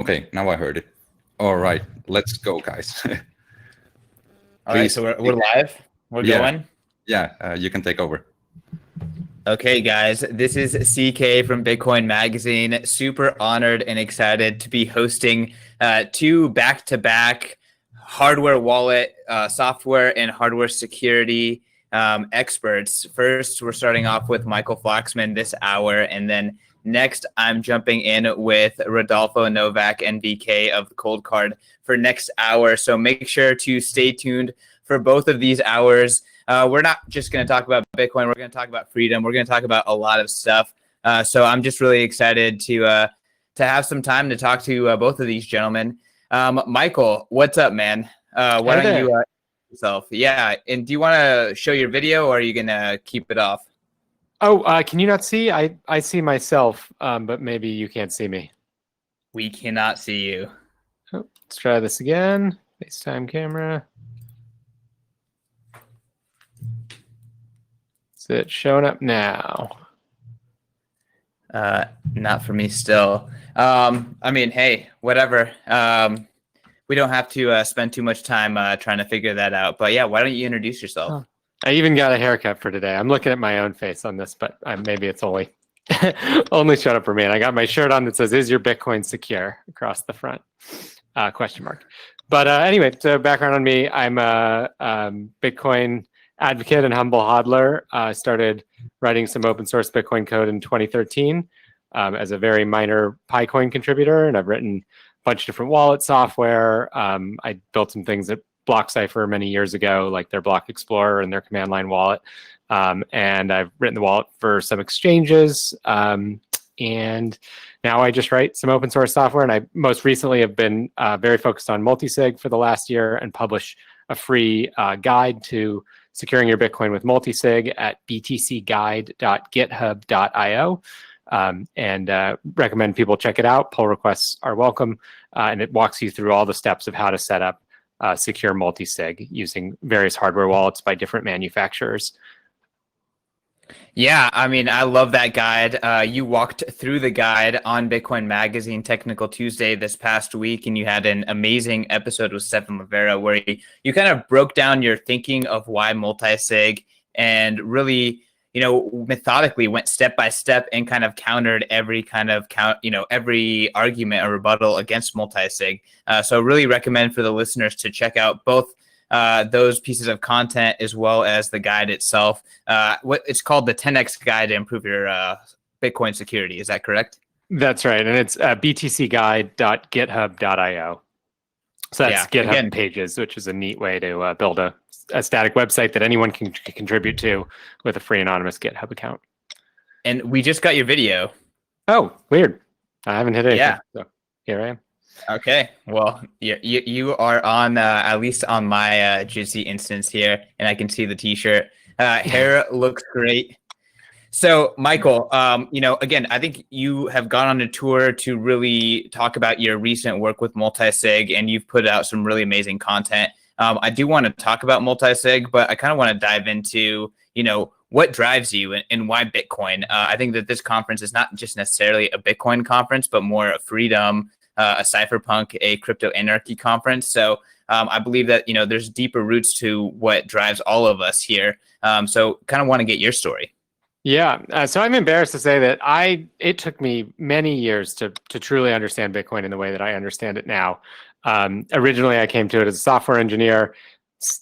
Okay, now I heard it. All right, let's go, guys. All right, so we're live. We're going. Yeah, you can take over. Okay, guys, this is CK from Bitcoin Magazine. Super honored and excited to be hosting two back-to-back hardware wallet, software, and hardware security experts. First, we're starting off with Michael Flaxman this hour, and then next, I'm jumping in with Rodolfo Novak and BK of the Cold Card for next hour. So make sure to stay tuned for both of these hours. We're not just going to talk about Bitcoin. We're going to talk about freedom. We're going to talk about a lot of stuff. So I'm just really excited to have some time to talk to both of these gentlemen. Michael, what's up, man? Why don't you yourself? Yeah, and do you want to show your video, or are you going to keep it off? Oh, can you not see? I see myself, but maybe you can't see me. We cannot see you. Oh, let's try this again. FaceTime camera. Is it showing up now? Not for me still. I mean, hey, whatever. We don't have to spend too much time trying to figure that out. But yeah, why don't you introduce yourself? Oh. I even got a haircut for today. I'm looking at my own face on this, but maybe it's only showed up for me. And I got my shirt on that says, "Is your Bitcoin secure?" across the front, question mark. But anyway, so background on me, I'm a Bitcoin advocate and humble hodler. I started writing some open source Bitcoin code in 2013 as a very minor PyCoin contributor. And I've written a bunch of different wallet software. I built some things at BlockCypher many years ago, like their Block Explorer and their command line wallet. And I've written the wallet for some exchanges. And now I just write some open source software. And I most recently have been very focused on multisig for the last year and publish a free guide to securing your Bitcoin with multisig at btcguide.github.io. And recommend people check it out. Pull requests are welcome. And it walks you through all the steps of how to set up secure multisig using various hardware wallets by different manufacturers. Yeah, I mean, I love that guide. You walked through the guide on Bitcoin Magazine Technical Tuesday this past week, and you had an amazing episode with Stefan Rivera where you kind of broke down your thinking of why multisig and really, methodically went step by step and kind of countered every every argument or rebuttal against multisig. So really recommend for the listeners to check out both those pieces of content as well as the guide itself. What it's called, the 10x guide to improve your Bitcoin security. Is that correct? That's right. And it's btcguide.github.io. So that's GitHub pages, which is a neat way to build a static website that anyone can contribute to with a free anonymous GitHub account. And we just got your video. Oh, weird. I haven't hit anything. Yeah. So here I am. Okay. Well, you are on, at least on my Jitsi instance here, and I can see the t-shirt. Hair looks great. So, Michael, again, I think you have gone on a tour to really talk about your recent work with multisig, and you've put out some really amazing content. I do want to talk about multisig, but I kind of want to dive into, what drives you and why Bitcoin. I think that this conference is not just necessarily a Bitcoin conference, but more a freedom, a cypherpunk, a crypto anarchy conference. So I believe that, there's deeper roots to what drives all of us here. So kind of want to get your story. Yeah, so I'm embarrassed to say that it took me many years to truly understand Bitcoin in the way that I understand it now. Originally, I came to it as a software engineer,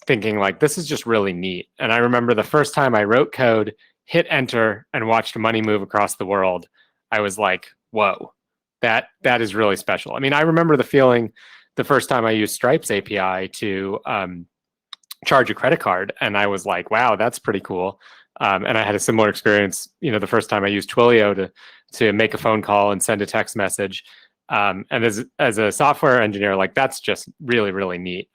thinking like, this is just really neat. And I remember the first time I wrote code, hit enter, and watched money move across the world, I was like, whoa, that is really special. I mean, I remember the feeling the first time I used Stripe's API to charge a credit card, and I was like, wow, that's pretty cool. And I had a similar experience, the first time I used Twilio to make a phone call and send a text message. And as a software engineer, like, that's just really, really neat.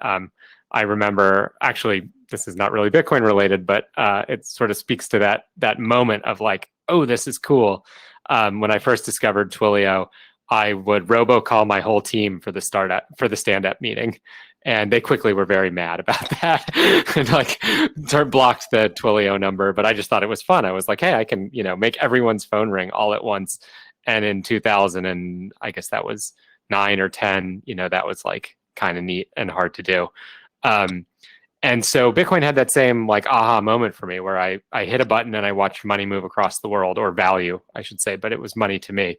I remember, actually, this is not really Bitcoin related, but it sort of speaks to that moment of like, oh, this is cool. When I first discovered Twilio, I would robocall my whole team for the stand-up meeting. And they quickly were very mad about that and blocked the Twilio number. But I just thought it was fun. I was like, hey, I can, make everyone's phone ring all at once. And in 2000, and I guess that was 9 or 10, that was like kind of neat and hard to do. And so Bitcoin had that same like aha moment for me where I hit a button and I watched money move across the world, or value, I should say, but it was money to me.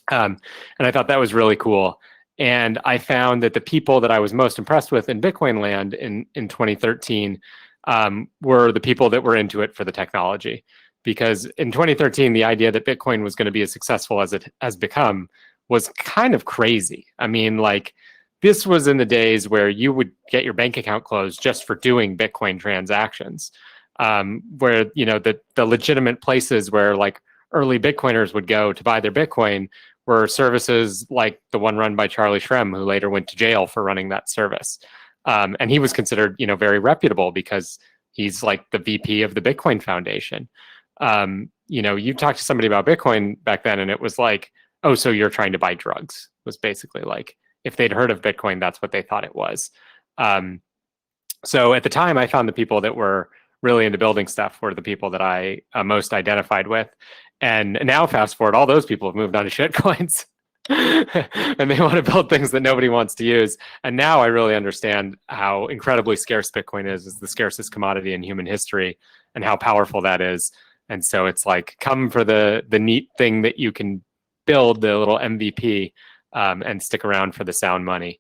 And I thought that was really cool. And I found that the people that I was most impressed with in Bitcoin land in 2013 were the people that were into it for the technology. Because in 2013, the idea that Bitcoin was going to be as successful as it has become was kind of crazy. I mean, like, this was in the days where you would get your bank account closed just for doing Bitcoin transactions, where, the legitimate places where like early Bitcoiners would go to buy their Bitcoin were services like the one run by Charlie Shrem, who later went to jail for running that service. And he was considered, very reputable because he's like the VP of the Bitcoin Foundation. You talked to somebody about Bitcoin back then and it was like, oh, so you're trying to buy drugs, was basically like, if they'd heard of Bitcoin, that's what they thought it was. So at the time, I found the people that were really into building stuff were the people that I most identified with. And now fast forward, all those people have moved on to shitcoins and they want to build things that nobody wants to use. And now I really understand how incredibly scarce Bitcoin is the scarcest commodity in human history and how powerful that is. And so it's like, come for the neat thing that you can build, the little MVP, and stick around for the sound money.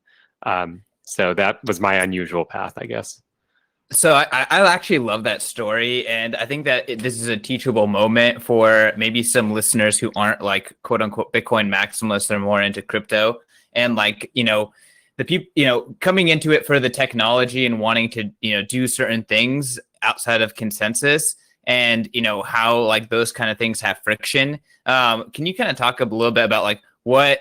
So that was my unusual path, I guess. So I actually love that story. And I think that this is a teachable moment for maybe some listeners who aren't like quote unquote Bitcoin maximalists. They're more into crypto and like, the people, coming into it for the technology and wanting to, do certain things outside of consensus and, how like those kind of things have friction. Can you kind of talk a little bit about like what,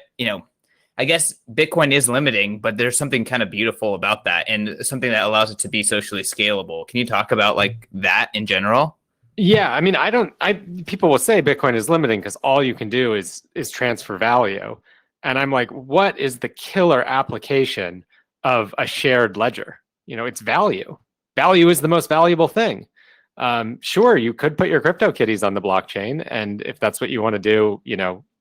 I guess Bitcoin is limiting, but there's something kind of beautiful about that and something that allows it to be socially scalable. Can you talk about like that in general? Yeah, I mean, people will say Bitcoin is limiting because all you can do is transfer value. And I'm like, what is the killer application of a shared ledger? It's value. Value is the most valuable thing. Sure, you could put your crypto kitties on the blockchain. And if that's what you want to do,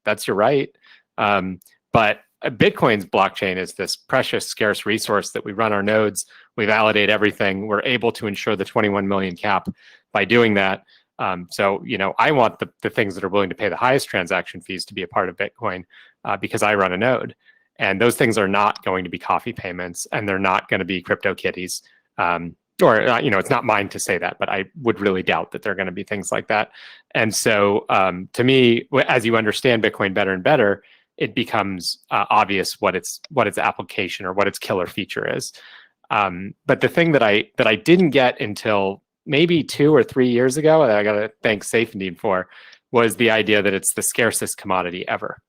that's your right. But Bitcoin's blockchain is this precious, scarce resource that we run our nodes, we validate everything. We're able to ensure the 21 million cap by doing that. So, I want the things that are willing to pay the highest transaction fees to be a part of Bitcoin because I run a node. And those things are not going to be coffee payments and they're not going to be crypto kitties. It's not mine to say that, but I would really doubt that they're going to be things like that. And so to me, as you understand Bitcoin better and better, it becomes obvious what its application or what its killer feature is. But the thing that I didn't get until maybe 2 or 3 years ago, that I got to thank Saifedean for, was the idea that it's the scarcest commodity ever.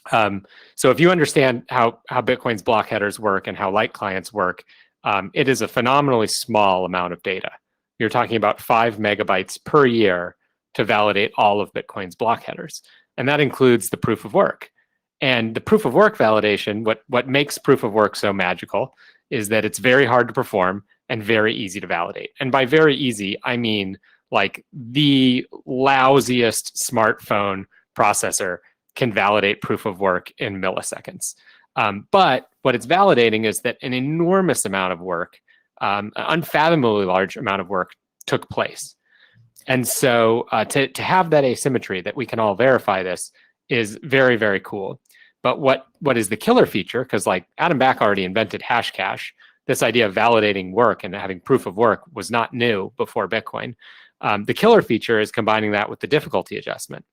So if you understand how Bitcoin's block headers work and how light clients work, it is a phenomenally small amount of data. You're talking about 5 megabytes per year to validate all of Bitcoin's block headers. And that includes the proof of work. And the proof of work validation, what makes proof of work so magical is that it's very hard to perform and very easy to validate. And by very easy, I mean like the lousiest smartphone processor can validate proof of work in milliseconds. But what it's validating is that an enormous amount of work, an unfathomably large amount of work took place. And so to have that asymmetry that we can all verify this is very, very cool. But what is the killer feature? Because like Adam Back already invented Hashcash, this idea of validating work and having proof of work was not new before Bitcoin. The killer feature is combining that with the difficulty adjustment.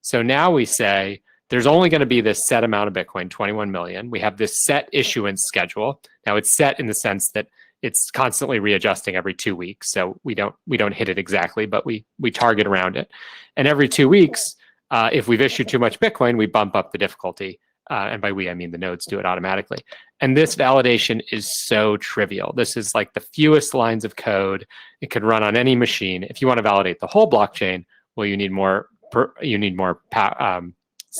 So now we say there's only going to be this set amount of Bitcoin, 21 million. We have this set issuance schedule. Now it's set in the sense that it's constantly readjusting every 2 weeks. So we don't hit it exactly, but we target around it. And every 2 weeks, if we've issued too much Bitcoin, we bump up the difficulty. And by we, I mean the nodes do it automatically. And this validation is so trivial. This is like the fewest lines of code. It could run on any machine. If you want to validate the whole blockchain, well, you need more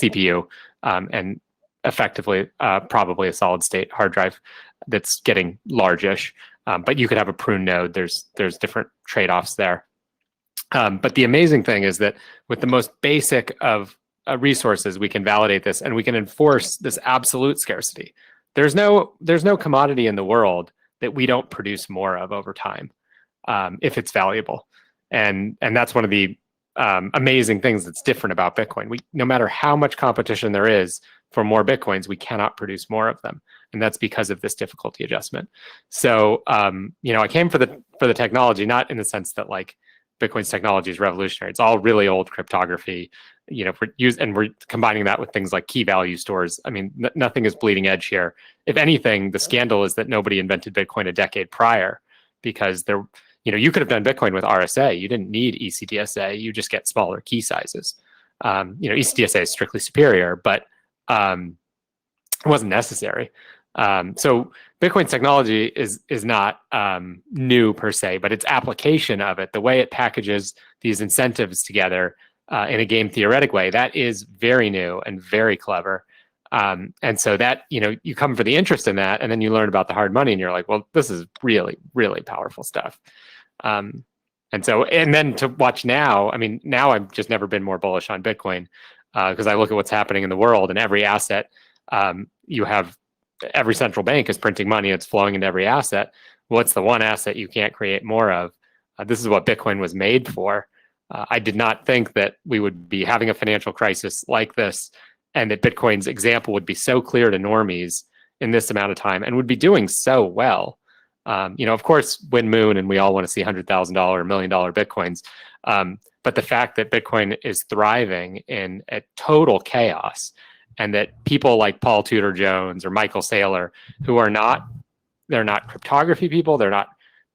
CPU and effectively probably a solid state hard drive that's getting largish. But you could have a prune node. There's different trade-offs there. But the amazing thing is that with the most basic of resources, we can validate this, and we can enforce this absolute scarcity. There's no commodity in the world that we don't produce more of over time, if it's valuable. And that's one of the amazing things that's different about Bitcoin. No matter how much competition there is for more Bitcoins, we cannot produce more of them. And that's because of this difficulty adjustment. So, I came for the technology, not in the sense that like Bitcoin's technology is revolutionary. It's all really old cryptography, and we're combining that with things like key value stores. I mean, nothing is bleeding edge here. If anything, the scandal is that nobody invented Bitcoin a decade prior, because you could have done Bitcoin with RSA. You didn't need ECDSA. You just get smaller key sizes. ECDSA is strictly superior, but it wasn't necessary. So Bitcoin's technology is not new per se, but its application of it, the way it packages these incentives together in a game theoretic way, that is very new and very clever. And so that, you come for the interest in that, and then you learn about the hard money, and you're like, well, this is really, really powerful stuff. And then to watch now, now I've just never been more bullish on Bitcoin, because I look at what's happening in the world, and every asset, you have every central bank is printing money. It's flowing into every asset. What's the one asset you can't create more of? This is what Bitcoin was made for. I did not think that we would be having a financial crisis like this, and that Bitcoin's example would be so clear to normies in this amount of time and would be doing so well. Of course, win Moon, and we all want to see $100,000 or $1 million Bitcoins. But the fact that Bitcoin is thriving in a total chaos, and that people like Paul Tudor Jones or Michael Saylor, who they're not cryptography people, they're not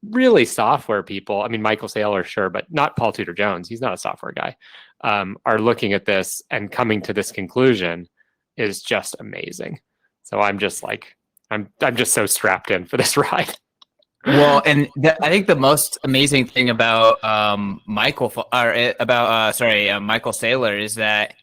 really software people. Michael Saylor, sure, but not Paul Tudor Jones. He's not a software guy. Are looking at this and coming to this conclusion is just amazing. So I'm just so strapped in for this ride. Well, and I think the most amazing thing about Michael Saylor is that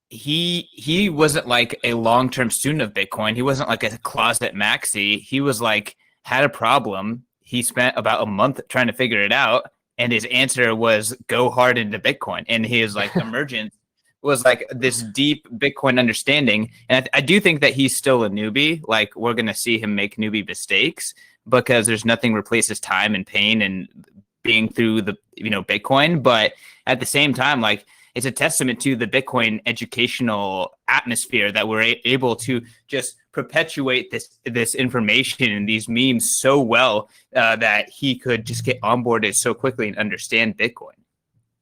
he wasn't like a long-term student of Bitcoin. He wasn't like a closet maxi. He was like, had a problem. He spent about a month trying to figure it out, and his answer was go hard into Bitcoin. And his like emergence was like this deep Bitcoin understanding. And I do think that he's still a newbie. Like, we're going to see him make newbie mistakes, because there's nothing replaces time and pain and being through the, Bitcoin. But at the same time, like, it's a testament to the Bitcoin educational atmosphere that we're able to just perpetuate this information and these memes so well that he could just get onboarded so quickly and understand Bitcoin.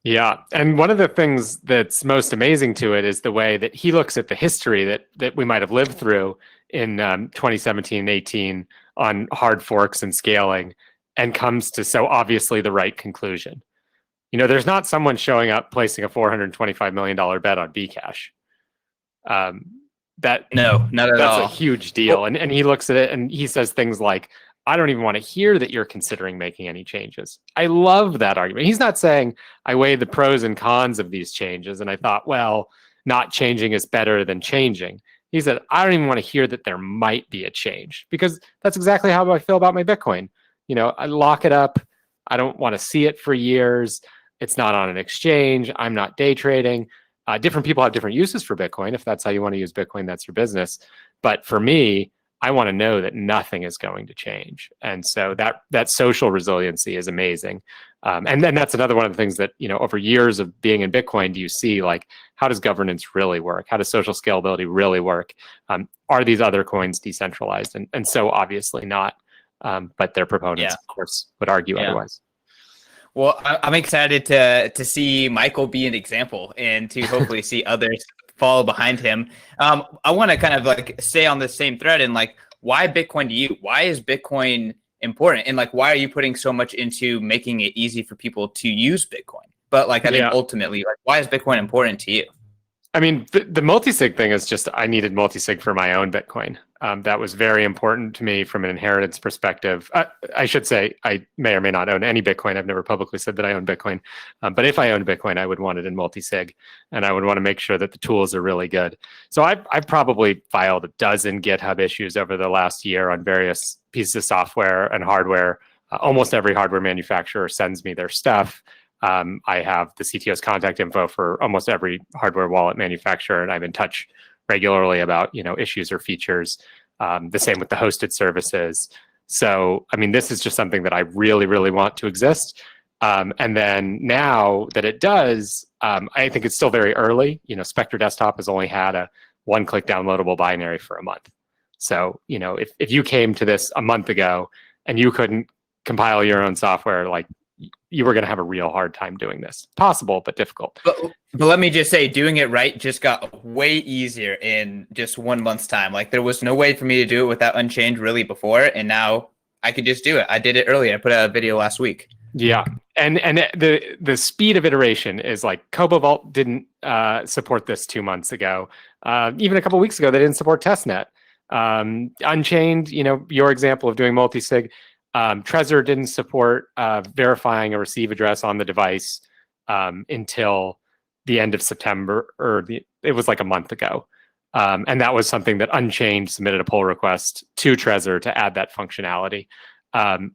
Yeah. And one of the things that's most amazing to it is the way that he looks at the history that we might have lived through in 2017 and 18 on hard forks and scaling, and comes to so obviously the right conclusion. There's not someone showing up placing a $425 million bet on Bcash. No, not at all. That's a huge deal. Well, and he looks at it and he says things like, I don't even want to hear that you're considering making any changes. I love that argument. He's not saying I weighed the pros and cons of these changes and I thought, well, not changing is better than changing. He said, I don't even want to hear that there might be a change, because that's exactly how I feel about my Bitcoin. I lock it up. I don't want to see it for years. It's not on an exchange. I'm not day trading. Different people have different uses for Bitcoin. If that's how you want to use Bitcoin, that's your business. But for me, I want to know that nothing is going to change. And so that social resiliency is amazing. And then that's another one of the things that, over years of being in Bitcoin, do you see, like, how does governance really work? How does social scalability really work? Are these other coins decentralized? And so obviously not. But their proponents, of course, would argue otherwise. Well, I'm excited to see Michael be an example and to hopefully see others follow behind him. I want to kind of like stay on the same thread and like, why Bitcoin to you? Why is Bitcoin important? And like, why are you putting so much into making it easy for people to use Bitcoin? But like, I think ultimately, like, why is Bitcoin important to you? The multi-sig thing is just, I needed multi-sig for my own Bitcoin. That was very important to me from an inheritance perspective. I should say, I may or may not own any Bitcoin. I've never publicly said that I own Bitcoin. But if I owned Bitcoin, I would want it in multi-sig, and I would want to make sure that the tools are really good. So I've probably filed a dozen GitHub issues over the last year on various pieces of software and hardware. Almost every hardware manufacturer sends me their stuff. I have the CTO's contact info for almost every hardware wallet manufacturer, and I'm in touch regularly about issues or features. The same with the hosted services. So, I mean, this is just something that I really, really want to exist. And then now that it does, I think it's still very early. Spectre Desktop has only had a one-click downloadable binary for a month. So, if you came to this a month ago and you couldn't compile your own software, like, you were going to have a real hard time doing this. Possible, but difficult. But let me just say, doing it right just got way easier in just 1 month's time. Like, there was no way for me to do it without Unchained really before, and now I could just do it. I did it earlier. I put out a video last week. Yeah, and the speed of iteration is like CoboVault didn't support this 2 months ago. Even a couple weeks ago, they didn't support testnet. Unchained, your example of doing multi-sig. Trezor didn't support verifying a receive address on the device until the end of September, it was like a month ago. And that was something that Unchained submitted a pull request to Trezor to add that functionality. And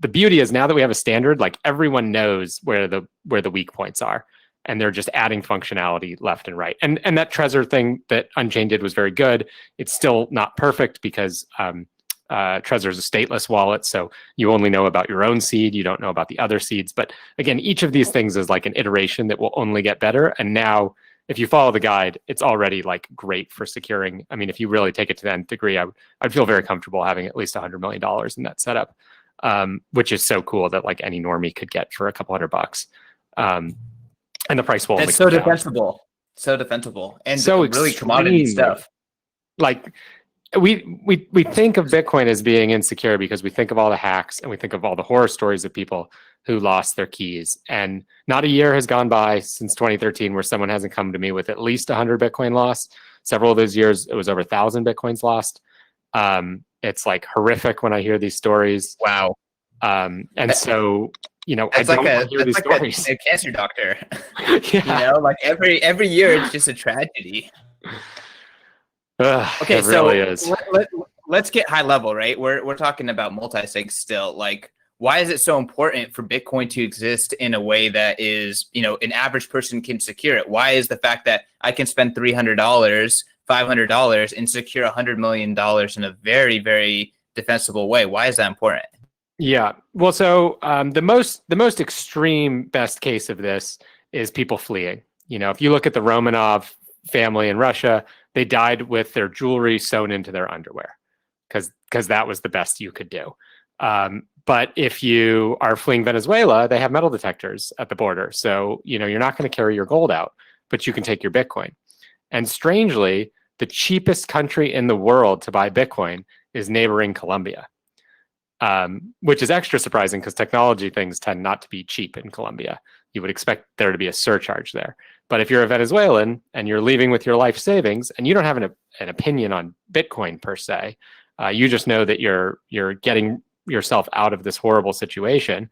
the beauty is, now that we have a standard, like, everyone knows where the weak points are, and they're just adding functionality left and right. And that Trezor thing that Unchained did was very good. It's still not perfect because Trezor is a stateless wallet, so you only know about your own seed. You don't know about the other seeds. But again, each of these things is like an iteration that will only get better. And now, if you follow the guide, it's already like great for securing. I mean, if you really take it to the nth degree, I'd feel very comfortable having at least $100 million in that setup, which is so cool that like any normie could get for a couple $100. And the price will. It's so defensible, and so really commodity stuff. Like, we think of Bitcoin as being insecure because we think of all the hacks and we think of all the horror stories of people who lost their keys. And not a year has gone by since 2013 where someone hasn't come to me with at least 100 Bitcoin loss. Several of those years, it was over 1,000 Bitcoins lost. It's like horrific when I hear these stories. Wow. And so, I don't like want to hear these stories. A cancer doctor. Yeah. Like every year, it's just a tragedy. Okay, it so really is. let's get high level, right? We're talking about multi-sig still. Like, why is it so important for Bitcoin to exist in a way that is, an average person can secure it? Why is the fact that I can spend $300, $500 and secure $100 million in a very, very defensible way? Why is that important? Yeah, well, so the most extreme best case of this is people fleeing. If you look at the Romanov family in Russia, they died with their jewelry sewn into their underwear because that was the best you could do. But if you are fleeing Venezuela, they have metal detectors at the border. So, you're not going to carry your gold out, but you can take your Bitcoin. And strangely, the cheapest country in the world to buy Bitcoin is neighboring Colombia, which is extra surprising because technology things tend not to be cheap in Colombia. You would expect there to be a surcharge there. But if you're a Venezuelan and you're leaving with your life savings and you don't have an opinion on Bitcoin per se, you just know that you're getting yourself out of this horrible situation.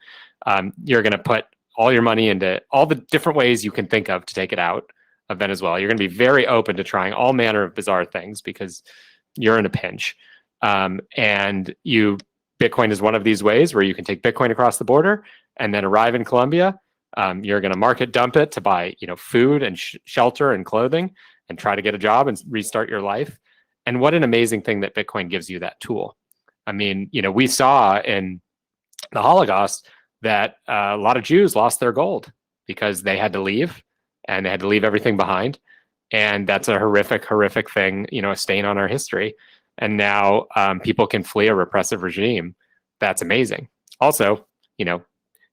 You're going to put all your money into all the different ways you can think of to take it out of Venezuela. You're going to be very open to trying all manner of bizarre things because you're in a pinch. And Bitcoin is one of these ways where you can take Bitcoin across the border and then arrive in Colombia. You're going to market dump it to buy, food and shelter and clothing and try to get a job and restart your life. And what an amazing thing that Bitcoin gives you that tool. I mean, we saw in the Holocaust that a lot of Jews lost their gold because they had to leave and they had to leave everything behind. And that's a horrific, horrific thing, a stain on our history. And now people can flee a repressive regime. That's amazing. Also,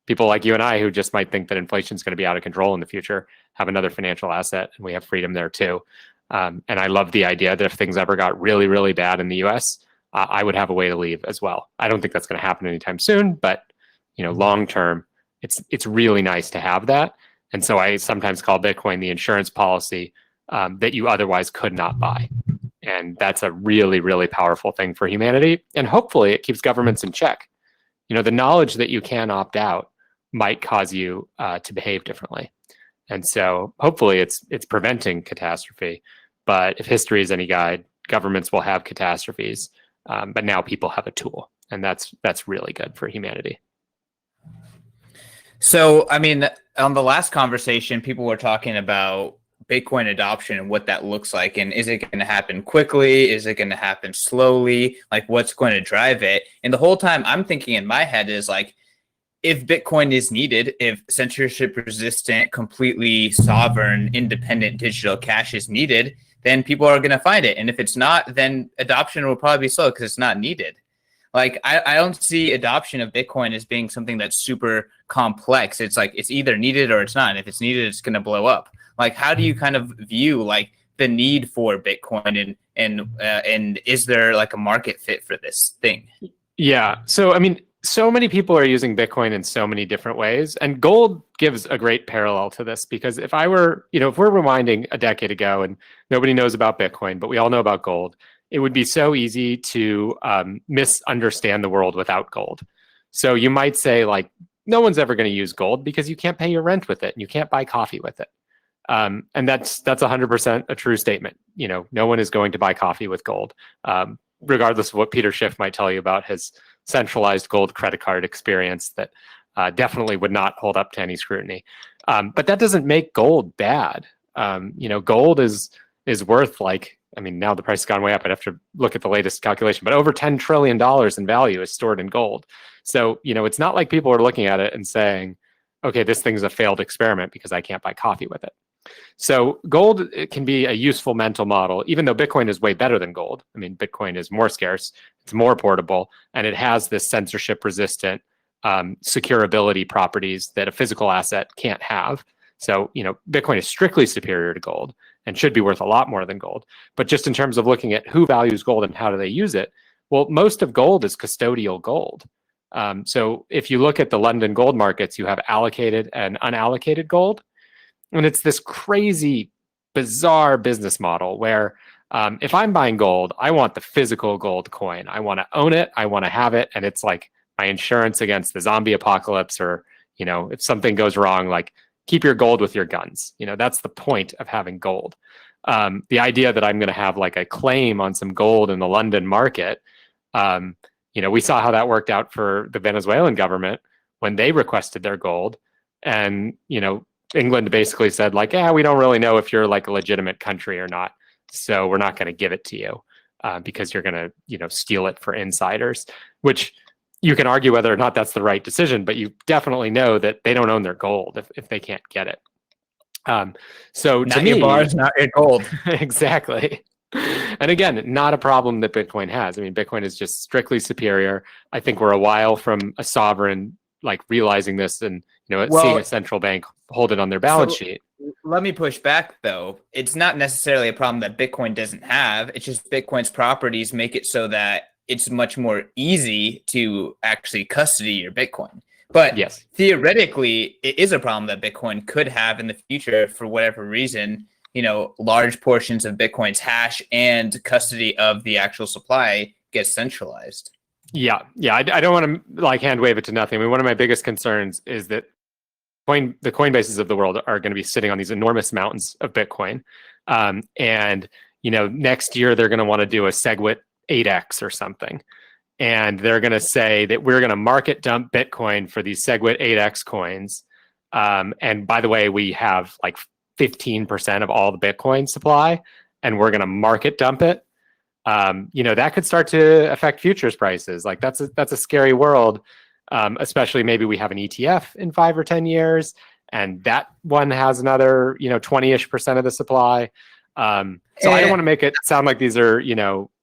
people like you and I who just might think that inflation is going to be out of control in the future have another financial asset, and we have freedom there too. And I love the idea that if things ever got really, really bad in the US, I would have a way to leave as well. I don't think that's going to happen anytime soon, but long term, it's really nice to have that. And so I sometimes call Bitcoin the insurance policy that you otherwise could not buy. And that's a really, really powerful thing for humanity. And hopefully it keeps governments in check. The knowledge that you can opt out might cause you to behave differently. And so hopefully it's preventing catastrophe. But if history is any guide, governments will have catastrophes. But now people have a tool, and that's really good for humanity. So, I mean, on the last conversation, people were talking about Bitcoin adoption and what that looks like. And is it going to happen quickly? Is it going to happen slowly? Like, what's going to drive it? And the whole time I'm thinking in my head is like, if Bitcoin is needed, if censorship resistant, completely sovereign, independent digital cash is needed, then people are going to find it. And if it's not, then adoption will probably be slow because it's not needed. Like, I don't see adoption of Bitcoin as being something that's super complex. It's like, it's either needed or it's not. And if it's needed, it's going to blow up. Like, how do you kind of view like the need for Bitcoin, and is there like a market fit for this thing? Yeah. So, I mean, so many people are using Bitcoin in so many different ways. And gold gives a great parallel to this, because if I were, if we're rewinding a decade ago and nobody knows about Bitcoin, but we all know about gold, it would be so easy to misunderstand the world without gold. So you might say, like, no one's ever going to use gold because you can't pay your rent with it and you can't buy coffee with it. And that's 100% a true statement. No one is going to buy coffee with gold, regardless of what Peter Schiff might tell you about his centralized gold credit card experience that definitely would not hold up to any scrutiny. But that doesn't make gold bad. Gold is worth, like, I mean, now the price has gone way up. I'd have to look at the latest calculation, but over $10 trillion in value is stored in gold. So, it's not like people are looking at it and saying, okay, this thing's a failed experiment because I can't buy coffee with it. So gold, it can be a useful mental model, even though Bitcoin is way better than gold. I mean, Bitcoin is more scarce, it's more portable, and it has this censorship resistant securability properties that a physical asset can't have. So, Bitcoin is strictly superior to gold and should be worth a lot more than gold. But just in terms of looking at who values gold and how do they use it, well, most of gold is custodial gold. So if you look at the London gold markets, you have allocated and unallocated gold. And it's this crazy, bizarre business model where if I'm buying gold, I want the physical gold coin. I want to own it. I want to have it. And it's like my insurance against the zombie apocalypse, or, if something goes wrong, like, keep your gold with your guns. That's the point of having gold. The idea that I'm going to have like a claim on some gold in the London market, we saw how that worked out for the Venezuelan government when they requested their gold. And, England basically said, like, we don't really know if you're like a legitimate country or not. So we're not going to give it to you because you're going to, steal it for insiders, which you can argue whether or not that's the right decision, but you definitely know that they don't own their gold if they can't get it. So not to me, your bars, not your gold. Exactly. And again, not a problem that Bitcoin has. I mean, Bitcoin is just strictly superior. I think we're a while from a sovereign like realizing this and seeing a central bank hold it on their balance sheet. Let me push back though. It's not necessarily a problem that Bitcoin doesn't have. It's just Bitcoin's properties make it so that it's much more easy to actually custody your Bitcoin. But yes, theoretically, it is a problem that Bitcoin could have in the future for whatever reason. Large portions of Bitcoin's hash and custody of the actual supply gets centralized. Yeah. I don't want to like hand wave it to nothing. I mean, one of my biggest concerns is that the Coinbases of the world are going to be sitting on these enormous mountains of Bitcoin. And, next year they're going to want to do a SegWit 8x or something. And they're going to say that we're going to market dump Bitcoin for these SegWit 8x coins. And by the way, we have like 15% of all the Bitcoin supply, and we're going to market dump it. That could start to affect futures prices. Like that's a scary world, especially maybe we have an ETF in 5 or 10 years, and that one has another, 20-ish% of the supply. So I don't want to make it sound like these are,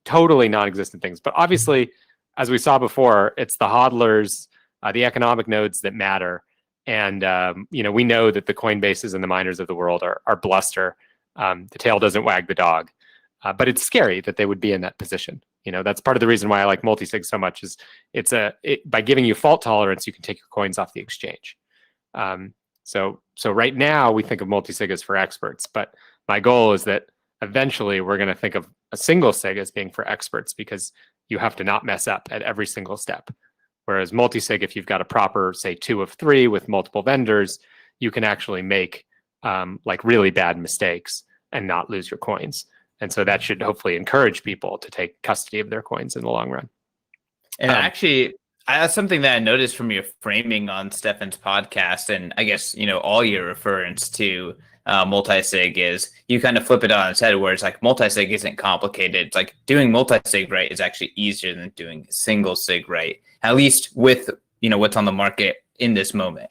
totally non-existent things, but obviously, as we saw before, it's the hodlers, the economic nodes that matter. And, we know that the Coinbases and the miners of the world are bluster. The tail doesn't wag the dog. But it's scary that they would be in that position. That's part of the reason why I like multisig so much is by giving you fault tolerance, you can take your coins off the exchange. So right now we think of multisig as for experts, but my goal is that eventually we're going to think of a single sig as being for experts, because you have to not mess up at every single step. Whereas multisig, if you've got a proper, say, 2 of 3 with multiple vendors, you can actually make like really bad mistakes and not lose your coins. And so that should hopefully encourage people to take custody of their coins in the long run. And actually, That's something that I noticed from your framing on Stefan's podcast, and I guess all your reference to multi-sig is you kind of flip it on its head, where it's like multi-sig isn't complicated. It's like doing multi-sig right is actually easier than doing single sig right, at least with what's on the market in this moment.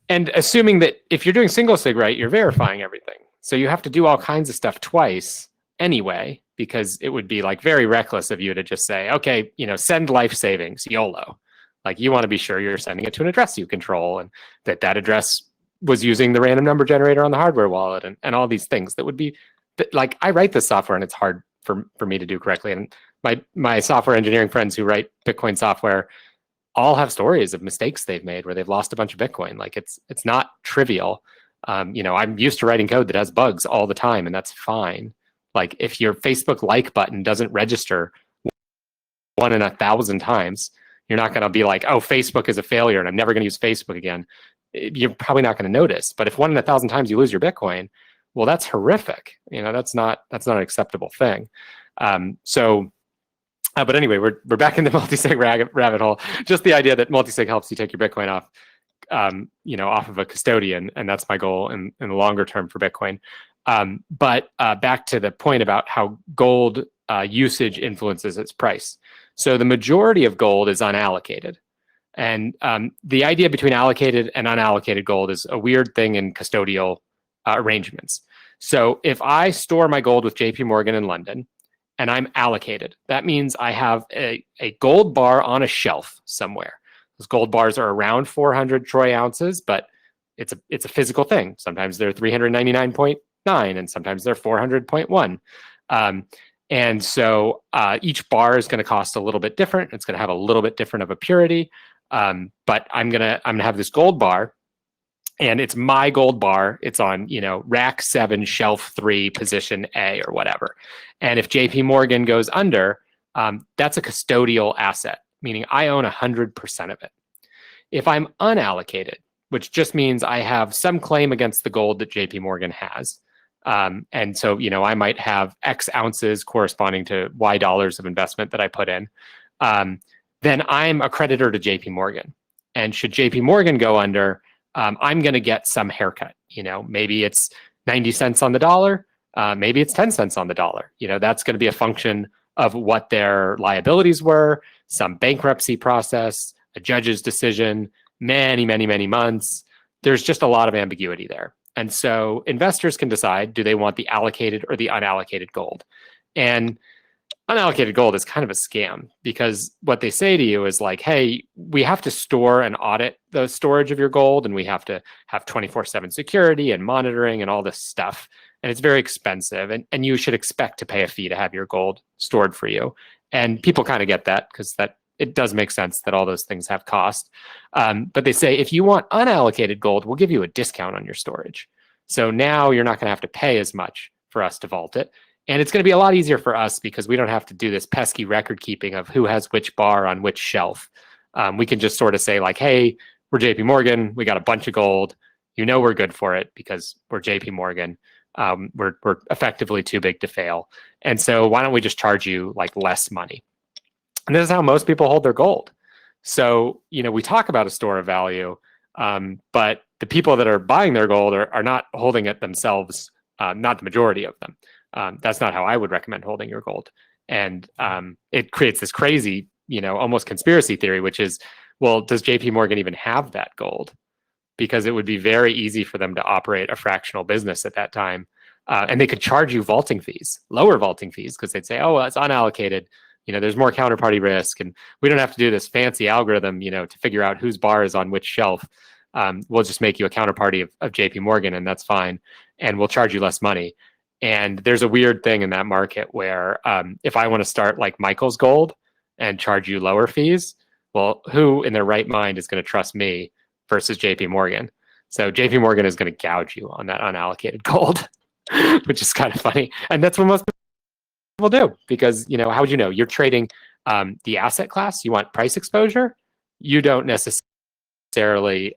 And assuming that if you're doing single sig right, you're verifying everything, so you have to do all kinds of stuff twice anyway, because it would be like very reckless of you to just say, okay, send life savings, YOLO. Like, you want to be sure you're sending it to an address you control, and that address was using the random number generator on the hardware wallet, and all these things that would be like, I write this software and it's hard for me to do correctly. And my software engineering friends who write Bitcoin software all have stories of mistakes they've made where they've lost a bunch of Bitcoin. Like, it's not trivial. I'm used to writing code that has bugs all the time, and that's fine. Like, if your Facebook like button doesn't register 1 in 1,000 times, you're not going to be like, oh, Facebook is a failure and I'm never going to use Facebook again. You're probably not going to notice. But if 1 in 1,000 times you lose your Bitcoin, well, that's horrific. That's not an acceptable thing. But anyway, we're back in the multi-sig rabbit hole. Just the idea that multi-sig helps you take your Bitcoin off, off of a custodian, and that's my goal in the longer term for Bitcoin. But back to the point about how gold usage influences its price. So the majority of gold is unallocated. And the idea between allocated and unallocated gold is a weird thing in custodial arrangements. So if I store my gold with JP Morgan in London and I'm allocated, that means I have a gold bar on a shelf somewhere. Those gold bars are around 400 troy ounces, but it's a physical thing. Sometimes they're 399.9 and sometimes they're 400.1. And so each bar is going to cost a little bit different. It's going to have a little bit different of a purity. But I'm gonna have this gold bar, and it's my gold bar. It's on rack 7, shelf 3, position A or whatever. And if JP Morgan goes under, that's a custodial asset, meaning I own 100% of it. If I'm unallocated, which just means I have some claim against the gold that JP Morgan has. And so, I might have X ounces corresponding to Y dollars of investment that I put in. Then I'm a creditor to JP Morgan. And should JP Morgan go under, I'm going to get some haircut. Maybe it's 90 cents on the dollar. Maybe it's 10 cents on the dollar. That's going to be a function of what their liabilities were, some bankruptcy process, a judge's decision, many, many, many months. There's just a lot of ambiguity there. And so investors can decide, do they want the allocated or the unallocated gold? And unallocated gold is kind of a scam, because what they say to you is like, hey, we have to store and audit the storage of your gold, and we have to have 24/7 security and monitoring and all this stuff. And it's very expensive, and you should expect to pay a fee to have your gold stored for you. And people kind of get that, because it does make sense that all those things have cost. But they say, if you want unallocated gold, we'll give you a discount on your storage. So now you're not going to have to pay as much for us to vault it. And it's going to be a lot easier for us, because we don't have to do this pesky record keeping of who has which bar on which shelf. We can just sort of say like, hey, we're JP Morgan. We got a bunch of gold. We're good for it because we're JP Morgan. We're effectively too big to fail. And so why don't we just charge you like less money? And this is how most people hold their gold. So, we talk about a store of value, but the people that are buying their gold are not holding it themselves, not the majority of them. That's not how I would recommend holding your gold. And it creates this crazy, almost conspiracy theory, which is, well, does JP Morgan even have that gold? Because it would be very easy for them to operate a fractional business at that time. And they could charge you vaulting fees, lower vaulting fees, because they'd say, oh, well, it's unallocated. There's more counterparty risk, and we don't have to do this fancy algorithm, to figure out whose bar is on which shelf. We'll just make you a counterparty of JP Morgan, and that's fine. And we'll charge you less money. And there's a weird thing in that market where if I want to start like Michael's Gold and charge you lower fees, well, who in their right mind is going to trust me versus JP Morgan? So JP Morgan is going to gouge you on that unallocated gold, which is kind of funny. And that's what most people do, because how would you know? You're trading the asset class. You want price exposure. You don't necessarily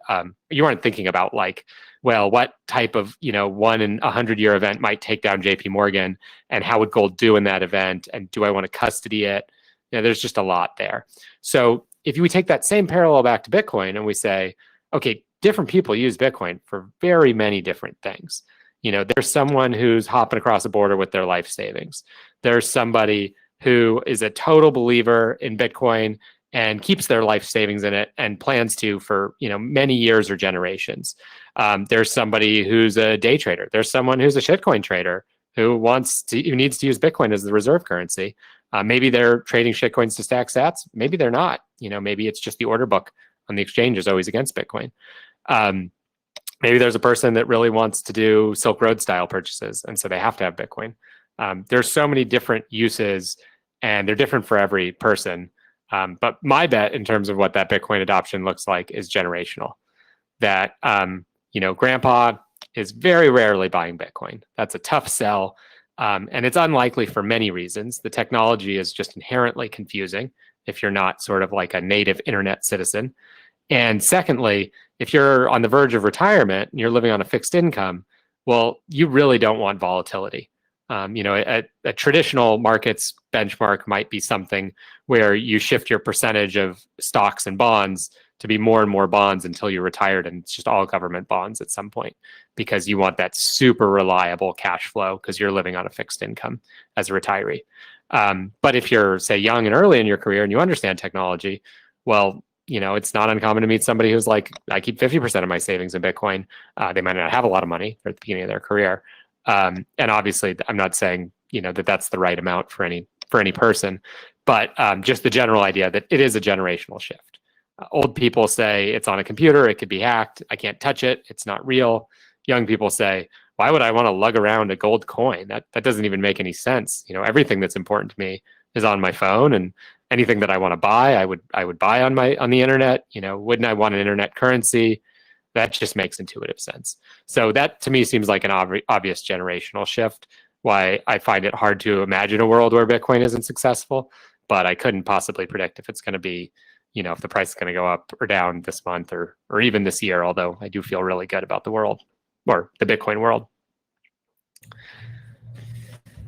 you aren't thinking about like, well, what type of 1 in 100-year event might take down JP Morgan, and how would gold do in that event, and do I want to custody it? There's just a lot there. So if we take that same parallel back to Bitcoin and we say, okay, different people use Bitcoin for very many different things. There's someone who's hopping across the border with their life savings. There's somebody who is a total believer in Bitcoin and keeps their life savings in it and plans to for many years or generations. There's somebody who's a day trader. There's someone who's a shitcoin trader who needs to use Bitcoin as the reserve currency. Maybe they're trading shitcoins to stack sats. Maybe they're not. Maybe it's just the order book on the exchange is always against Bitcoin. Maybe there's a person that really wants to do Silk Road style purchases, and so they have to have Bitcoin. There's so many different uses, and they're different for every person. But my bet in terms of what that Bitcoin adoption looks like is generational. That grandpa is very rarely buying Bitcoin. That's a tough sell, and it's unlikely for many reasons. The technology is just inherently confusing if you're not sort of like a native internet citizen. And secondly, if you're on the verge of retirement and you're living on a fixed income, well, you really don't want volatility. A traditional markets benchmark might be something where you shift your percentage of stocks and bonds to be more and more bonds until you're retired, and it's just all government bonds at some point because you want that super reliable cash flow because you're living on a fixed income as a retiree. But if you're, say, young and early in your career and you understand technology, well, it's not uncommon to meet somebody who's like, I keep 50% of my savings in Bitcoin. They might not have a lot of money at the beginning of their career. And obviously, I'm not saying, that that's the right amount for any person, but just the general idea that it is a generational shift. Old people say it's on a computer, it could be hacked, I can't touch it, it's not real. Young people say, why would I want to lug around a gold coin? That doesn't even make any sense. Everything that's important to me is on my phone, and anything that I want to buy, I would buy on the internet. Wouldn't I want an internet currency? That just makes intuitive sense. So that to me seems like an obvious generational shift. Why I find it hard to imagine a world where Bitcoin isn't successful, but I couldn't possibly predict if it's going to be, if the price is going to go up or down this month or even this year. Although I do feel really good about the world, or the Bitcoin world.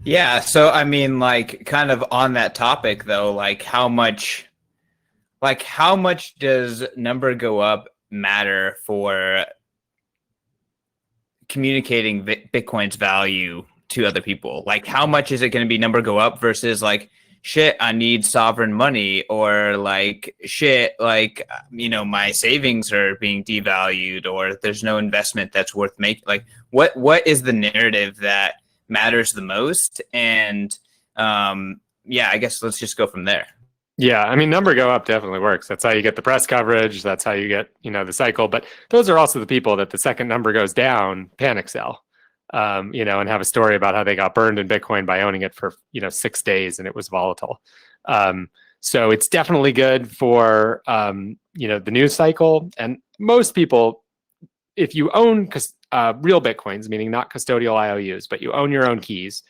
Yeah. So, I mean, kind of on that topic though, how much does number go up matter for communicating Bitcoin's value to other people? How much is it going to be number go up versus shit, I need sovereign money, or shit, my savings are being devalued, or there's no investment that's worth making. What is the narrative that matters the most? And I guess let's just go from there. Yeah, I mean, number go up definitely works. That's how you get the press coverage. That's how you get, the cycle. But those are also the people that the second number goes down, panic sell, and have a story about how they got burned in Bitcoin by owning it for, 6 days and it was volatile. So it's definitely good for, the news cycle. And most people, if you own real Bitcoins, meaning not custodial IOUs, but you own your own keys,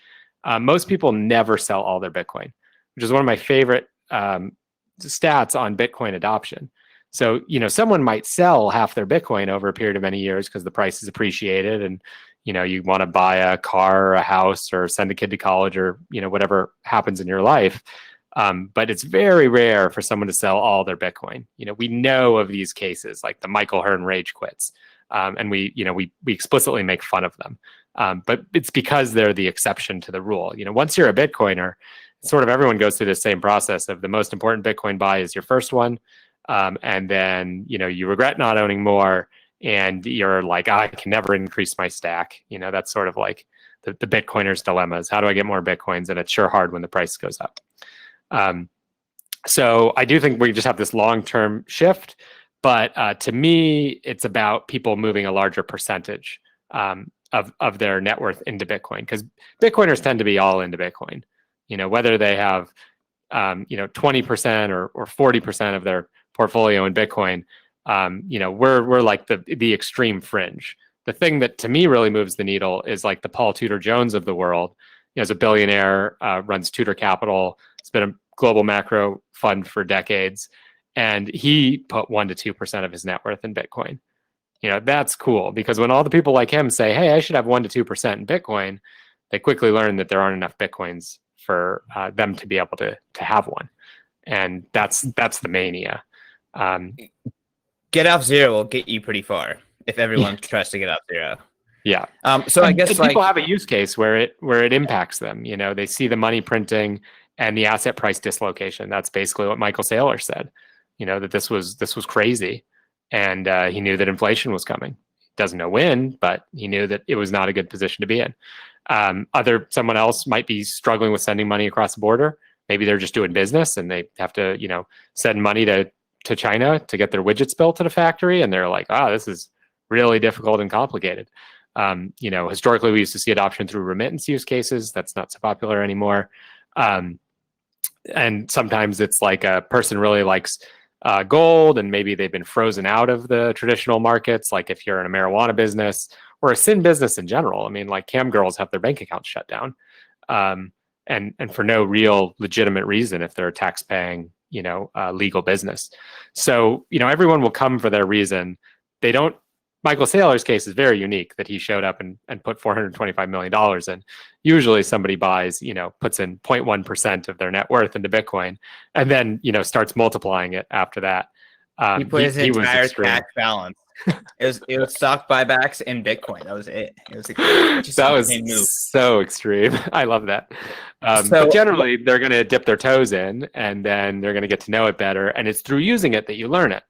most people never sell all their Bitcoin, which is one of my favorite stats on Bitcoin adoption. So, someone might sell half their Bitcoin over a period of many years because the price is appreciated and, you want to buy a car or a house or send a kid to college or, whatever happens in your life. But it's very rare for someone to sell all their Bitcoin. We know of these cases like the Michael Hearn rage quits. And we explicitly make fun of them. But it's because they're the exception to the rule. Once you're a Bitcoiner, sort of everyone goes through the same process of the most important Bitcoin buy is your first one. And then, you regret not owning more and you're like, I can never increase my stack. That's sort of like the Bitcoiner's dilemmas. How do I get more Bitcoins? And it's sure hard when the price goes up. So I do think we just have this long-term shift, but to me, it's about people moving a larger percentage of their net worth into Bitcoin, because Bitcoiners tend to be all into Bitcoin. Whether they have 20% or 40% of their portfolio in Bitcoin, we're like the extreme fringe. The thing that to me really moves the needle is like the Paul Tudor Jones of the world. As a billionaire, runs Tudor Capital. It's been a global macro fund for decades, and he put 1% to 2% of his net worth in Bitcoin. That's cool, because when all the people like him say, "Hey, I should have 1% to 2% in Bitcoin," they quickly learn that there aren't enough Bitcoins for them to be able to have one, and that's the mania. Get off zero will get you pretty far if everyone tries to get off zero. Yeah. So I And guess like people have a use case where it impacts them. You know, they see the money printing and the asset price dislocation. That's basically what Michael Saylor said. You know, that this was crazy, and he knew that inflation was coming. Doesn't know when, but he knew that it was not a good position to be in. Someone else might be struggling with sending money across the border. Maybe they're just doing business and they have to, you know, send money to China to get their widgets built at a factory, and they're like, this is really difficult and complicated. You know, historically we used to see adoption through remittance use cases. That's not so popular anymore. And sometimes it's like a person really likes gold, and maybe they've been frozen out of the traditional markets. Like if you're in a marijuana business or a sin business in general, I mean, like cam girls have their bank accounts shut down, and for no real legitimate reason if they're a tax-paying, you know, legal business. So, you know, everyone will come for their reason. They don't. Michael Saylor's case is very unique that he showed up and put $425 million in. Usually somebody buys, you know, puts in 0.1% of their net worth into Bitcoin and then, you know, starts multiplying it after that. he put his entire cash balance. It was stock buybacks in Bitcoin. That was it. It was just that was move. So extreme. I love that. But generally they're going to dip their toes in and then they're going to get to know it better. And it's through using it that you learn it.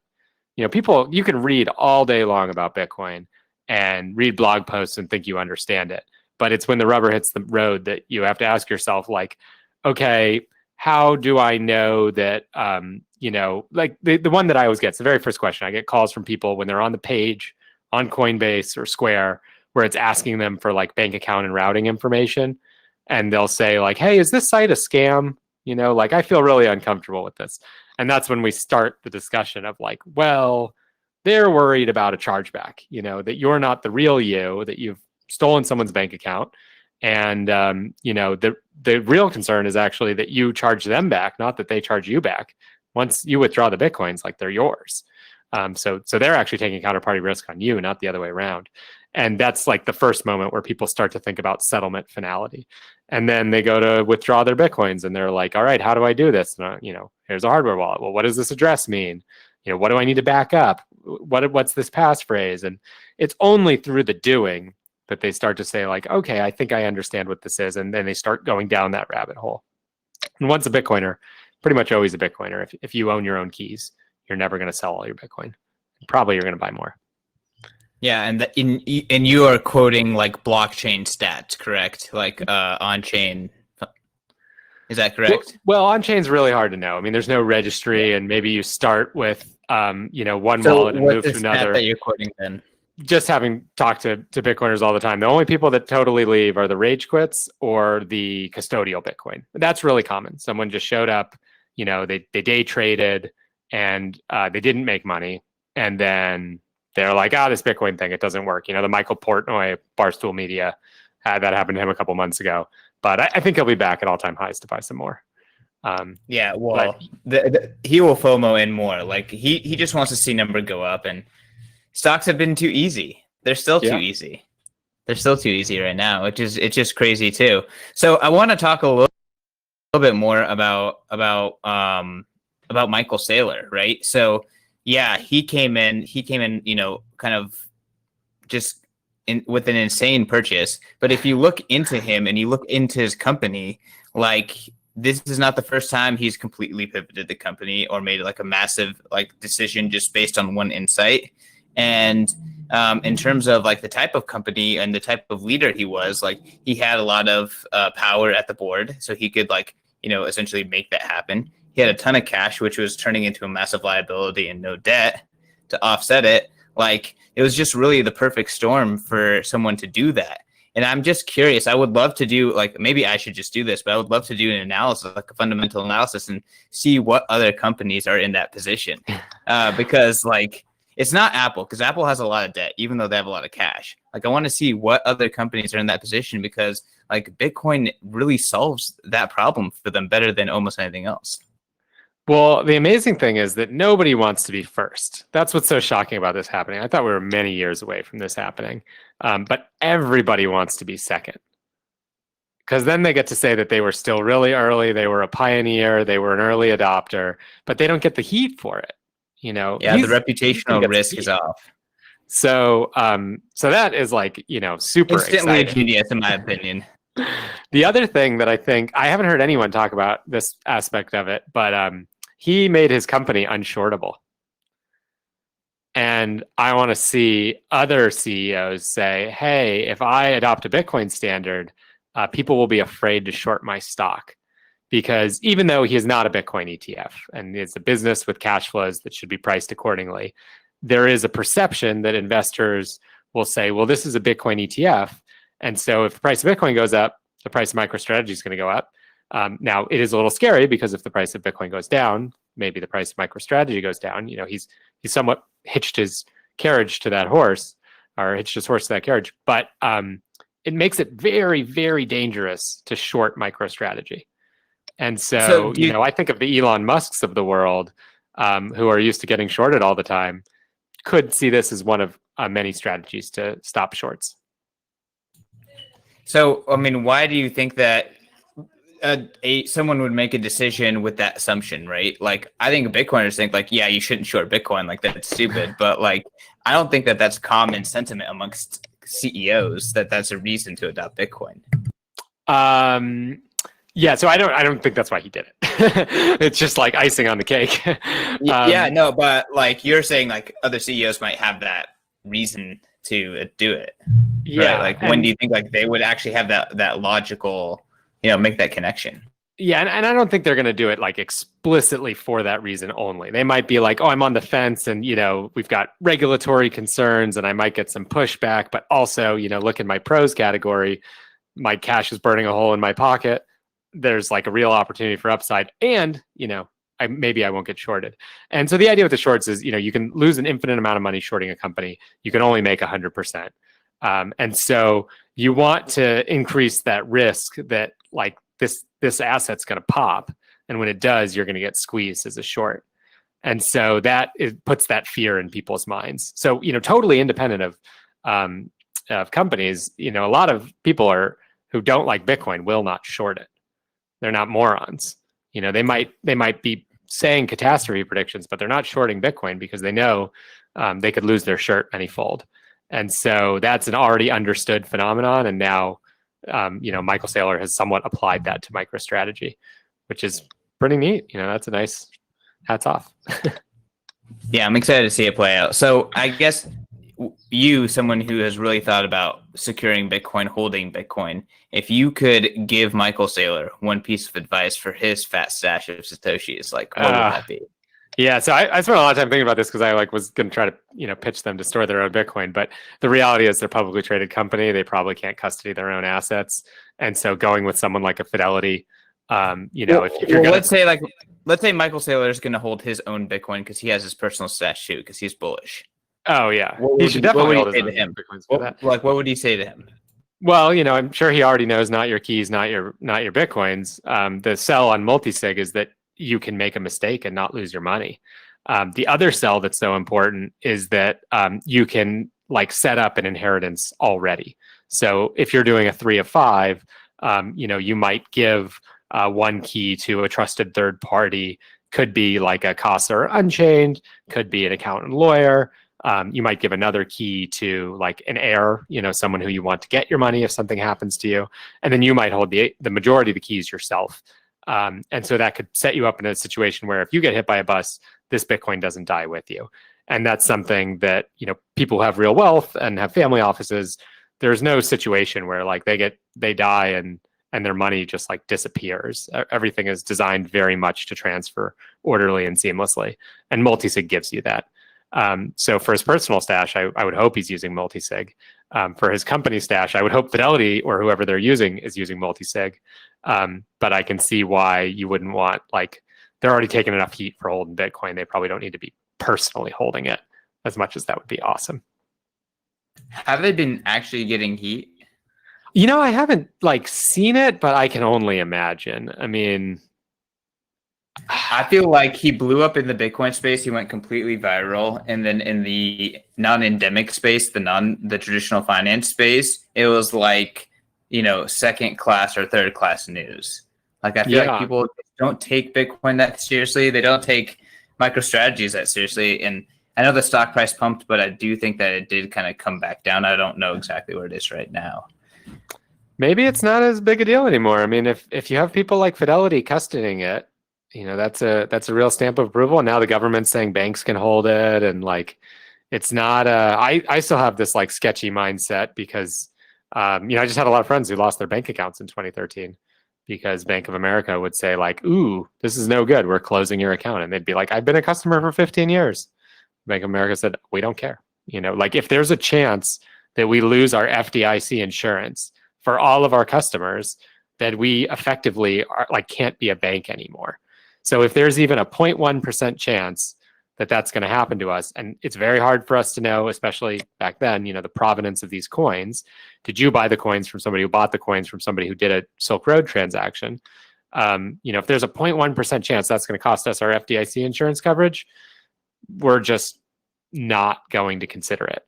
You know, people, you can read all day long about Bitcoin and read blog posts and think you understand it. But it's when the rubber hits the road that you have to ask yourself, like, okay, how do I know that, you know, like the one that I always get, it's the very first question. I get calls from people when they're on the page on Coinbase or Square where it's asking them for like bank account and routing information. And they'll say like, hey, is this site a scam? You know, like I feel really uncomfortable with this. And that's when we start the discussion of like, well, they're worried about a chargeback, you know, that you're not the real you, that you've stolen someone's bank account. And, you know, the real concern is actually that you charge them back, not that they charge you back. Once you withdraw the Bitcoins, like they're yours. So they're actually taking counterparty risk on you, not the other way around. And that's like the first moment where people start to think about settlement finality. And then they go to withdraw their Bitcoins and they're like, all right, how do I do this? And, you know, here's a hardware wallet. Well, what does this address mean? You know, what do I need to back up? What's this passphrase? And it's only through the doing that they start to say like, okay, I think I understand what this is. And then they start going down that rabbit hole. And once a Bitcoiner, pretty much always a Bitcoiner. If you own your own keys, you're never going to sell all your Bitcoin. Probably you're going to buy more. Yeah, and you are quoting like blockchain stats, correct? Like on chain. Is that correct? Well, on chain is really hard to know. I mean, there's no registry, and maybe you start with you know, one wallet and move to another. That you're quoting then? Just having talked to Bitcoiners all the time, the only people that totally leave are the rage quits or the custodial Bitcoin. That's really common. Someone just showed up, you know, they day traded and they didn't make money, and then they're like, this Bitcoin thing, it doesn't work. You know, the Michael Portnoy, Barstool Media, had that happen to him a couple months ago. But I think he'll be back at all-time highs to buy some more. Yeah, well, he will FOMO in more. Like he just wants to see number go up, and stocks have been too easy. They're still too easy. They're still too easy right now, which is it's just crazy too. So I want to talk a little bit more about Michael Saylor, right? So yeah, he came in, you know, kind of just with an insane purchase. But if you look into him and you look into his company, like this is not the first time he's completely pivoted the company or made like a massive like decision just based on one insight. And in terms of like the type of company and the type of leader he was, like he had a lot of power at the board, so he could like, you know, essentially make that happen. He had a ton of cash, which was turning into a massive liability and no debt to offset it. Like it was just really the perfect storm for someone to do that. And I'm just curious. I would love to do like, maybe I should just do this, but I would love to do an analysis, like a fundamental analysis, and see what other companies are in that position. Because like it's not Apple, because Apple has a lot of debt, even though they have a lot of cash. Like I want to see what other companies are in that position, because like Bitcoin really solves that problem for them better than almost anything else. Well, the amazing thing is that nobody wants to be first. That's what's so shocking about this happening. I thought we were many years away from this happening, but everybody wants to be second, because then they get to say that they were still really early, they were a pioneer, they were an early adopter, but they don't get the heat for it. You know, Yeah, the he's gonna reputational get risk sued. is off. So, so that is like, super Instantly a exciting. genius, in my opinion. The other thing that I think I haven't heard anyone talk about this aspect of it, but he made his company unshortable. And I want to see other CEOs say, hey, if I adopt a Bitcoin standard, people will be afraid to short my stock. Because even though he is not a Bitcoin ETF and it's a business with cash flows that should be priced accordingly, there is a perception that investors will say, well, this is a Bitcoin ETF. And so if the price of Bitcoin goes up, the price of MicroStrategy is going to go up. Now, it is a little scary because if the price of Bitcoin goes down, maybe the price of MicroStrategy goes down. You know, he's somewhat hitched his carriage to that horse, or hitched his horse to that carriage. But it makes it very, very dangerous to short MicroStrategy. And so, I think of the Elon Musks of the world, who are used to getting shorted all the time, could see this as one of many strategies to stop shorts. So, I mean, why do you think that someone would make a decision with that assumption, right? Like, I think Bitcoiners think like, yeah, you shouldn't short Bitcoin, like that's stupid. But like, I don't think that that's common sentiment amongst CEOs that that's a reason to adopt Bitcoin. Yeah, so I don't think that's why he did it. It's just like icing on the cake. Yeah, no, but like you're saying, like other CEOs might have that reason to do it. Yeah, right? Like when do you think like they would actually have that logical, make that connection? Yeah, and I don't think they're going to do it like explicitly for that reason only. They might be like, oh, I'm on the fence and, we've got regulatory concerns and I might get some pushback, but also, look in my pros category, my cash is burning a hole in my pocket. There's like a real opportunity for upside and, maybe I won't get shorted. And so the idea with the shorts is, you can lose an infinite amount of money shorting a company. You can only make 100%. And so you want to increase that risk that like this asset's going to pop. And when it does, you're going to get squeezed as a short. And so puts that fear in people's minds. So, totally independent of companies, a lot of people who don't like Bitcoin will not short it. They're not morons. They might be saying catastrophe predictions, but they're not shorting Bitcoin because they know they could lose their shirt manyfold. And so that's an already understood phenomenon. And now, Michael Saylor has somewhat applied that to MicroStrategy, which is pretty neat. That's a nice hats off. Yeah, I'm excited to see it play out. So I guess you, someone who has really thought about securing Bitcoin, holding Bitcoin, if you could give Michael Saylor one piece of advice for his fat stash of Satoshis, like what would that be? Yeah, so I spent a lot of time thinking about this because I was going to try to pitch them to store their own Bitcoin, but the reality is they're a publicly traded company. They probably can't custody their own assets, and so going with someone like a Fidelity, if you're let's say Michael Saylor is going to hold his own Bitcoin because he has his personal stash too because he's bullish. Oh yeah, he should definitely hold his own Bitcoins for that. Like, what would he say to him? Well, I'm sure he already knows not your keys, not your Bitcoins. The sell on multisig is that you can make a mistake and not lose your money. The other sell that's so important is that you can like set up an inheritance already. So if you're doing a 3 of 5, you might give one key to a trusted third party. Could be like a Casa or Unchained, could be an accountant lawyer. You might give another key to like an heir, someone who you want to get your money if something happens to you. And then you might hold the majority of the keys yourself. And so that could set you up in a situation where if you get hit by a bus, this Bitcoin doesn't die with you. And that's something that, people who have real wealth and have family offices, there's no situation where like they die and their money just like disappears. Everything is designed very much to transfer orderly and seamlessly. And multisig gives you that. So for his personal stash, I would hope he's using multisig. For his company stash, I would hope Fidelity or whoever they're using is using multisig. But I can see why you wouldn't want, like, they're already taking enough heat for holding Bitcoin. They probably don't need to be personally holding it as much as that would be awesome. Have they been actually getting heat? I haven't like seen it, but I can only imagine. I mean, I feel like he blew up in the Bitcoin space. He went completely viral. And then in the non-endemic space, the traditional finance space, it was like, second class or third class news. Like, I feel like people don't take Bitcoin that seriously. They don't take MicroStrategy is that seriously. And I know the stock price pumped, but I do think that it did kind of come back down. I don't know exactly where it is right now. Maybe it's not as big a deal anymore. I mean, if you have people like Fidelity custodying it, that's a real stamp of approval. And now the government's saying banks can hold it, and like it's not. I still have this like sketchy mindset because I just had a lot of friends who lost their bank accounts in 2013 because Bank of America would say like, "Ooh, this is no good. We're closing your account," and they'd be like, "I've been a customer for 15 years." Bank of America said, "We don't care." Like if there's a chance that we lose our FDIC insurance for all of our customers, that we effectively can't be a bank anymore. So if there's even a 0.1% chance that that's going to happen to us, and it's very hard for us to know, especially back then, the provenance of these coins. Did you buy the coins from somebody who bought the coins from somebody who did a Silk Road transaction? If there's a 0.1% chance that's going to cost us our FDIC insurance coverage, we're just not going to consider it.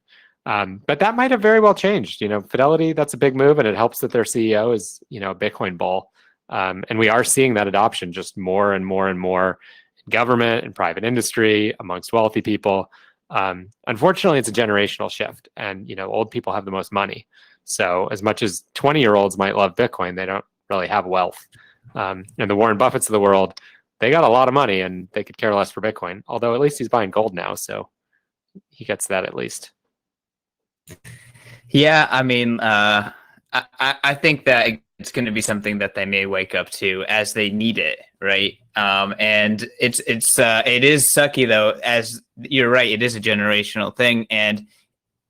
But that might have very well changed. Fidelity, that's a big move, and it helps that their CEO is, a Bitcoin bull. And we are seeing that adoption just more and more and more in government and private industry amongst wealthy people. Unfortunately, it's a generational shift, and old people have the most money. So as much as 20-year-olds might love Bitcoin, they don't really have wealth. And the Warren Buffetts of the world, they got a lot of money and they could care less for Bitcoin. Although at least he's buying gold now, so he gets that at least. Yeah, I mean, I think that it's going to be something that they may wake up to as they need it, right? And it is sucky though, as you're right, it is a generational thing, and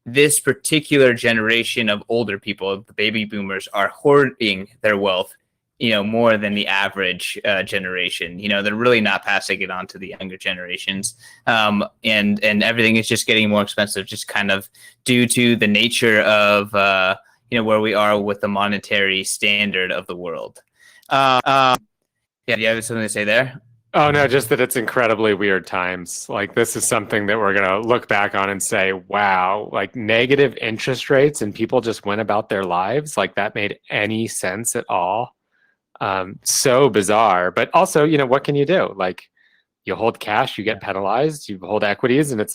this particular generation of older people, the baby boomers, are hoarding their wealth, more than the average generation. They're really not passing it on to the younger generations. And everything is just getting more expensive, just kind of due to the nature of, where we are with the monetary standard of the world. Yeah, do you have something to say there? Oh, no, just that it's incredibly weird times. Like, this is something that we're going to look back on and say, wow, like negative interest rates and people just went about their lives. Like, that made any sense at all. So bizarre. But also, what can you do? Like, you hold cash, you get penalized. You hold equities, and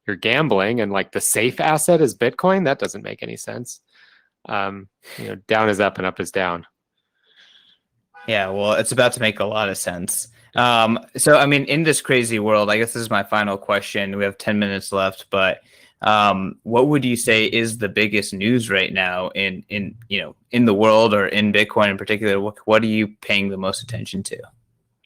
you're gambling. And like the safe asset is Bitcoin. That doesn't make any sense. Down is up and up is down. Yeah, well, it's about to make a lot of sense. So, I mean, in this crazy world, I guess this is my final question. We have 10 minutes left, but what would you say is the biggest news right now in the world, or in Bitcoin in particular? What are you paying the most attention to?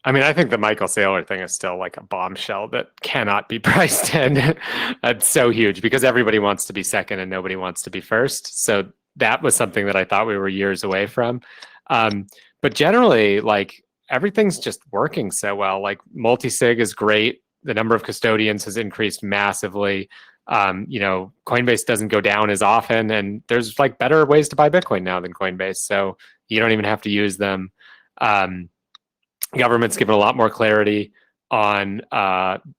I mean, I think the Michael Saylor thing is still like a bombshell that cannot be priced in. It's so huge because everybody wants to be second and nobody wants to be first. So that was something that I thought we were years away from. But generally, like, everything's just working so well. Like, multi-sig is great. The number of custodians has increased massively. Coinbase doesn't go down as often, and there's like better ways to buy Bitcoin now than Coinbase. So you don't even have to use them. Government's given a lot more clarity on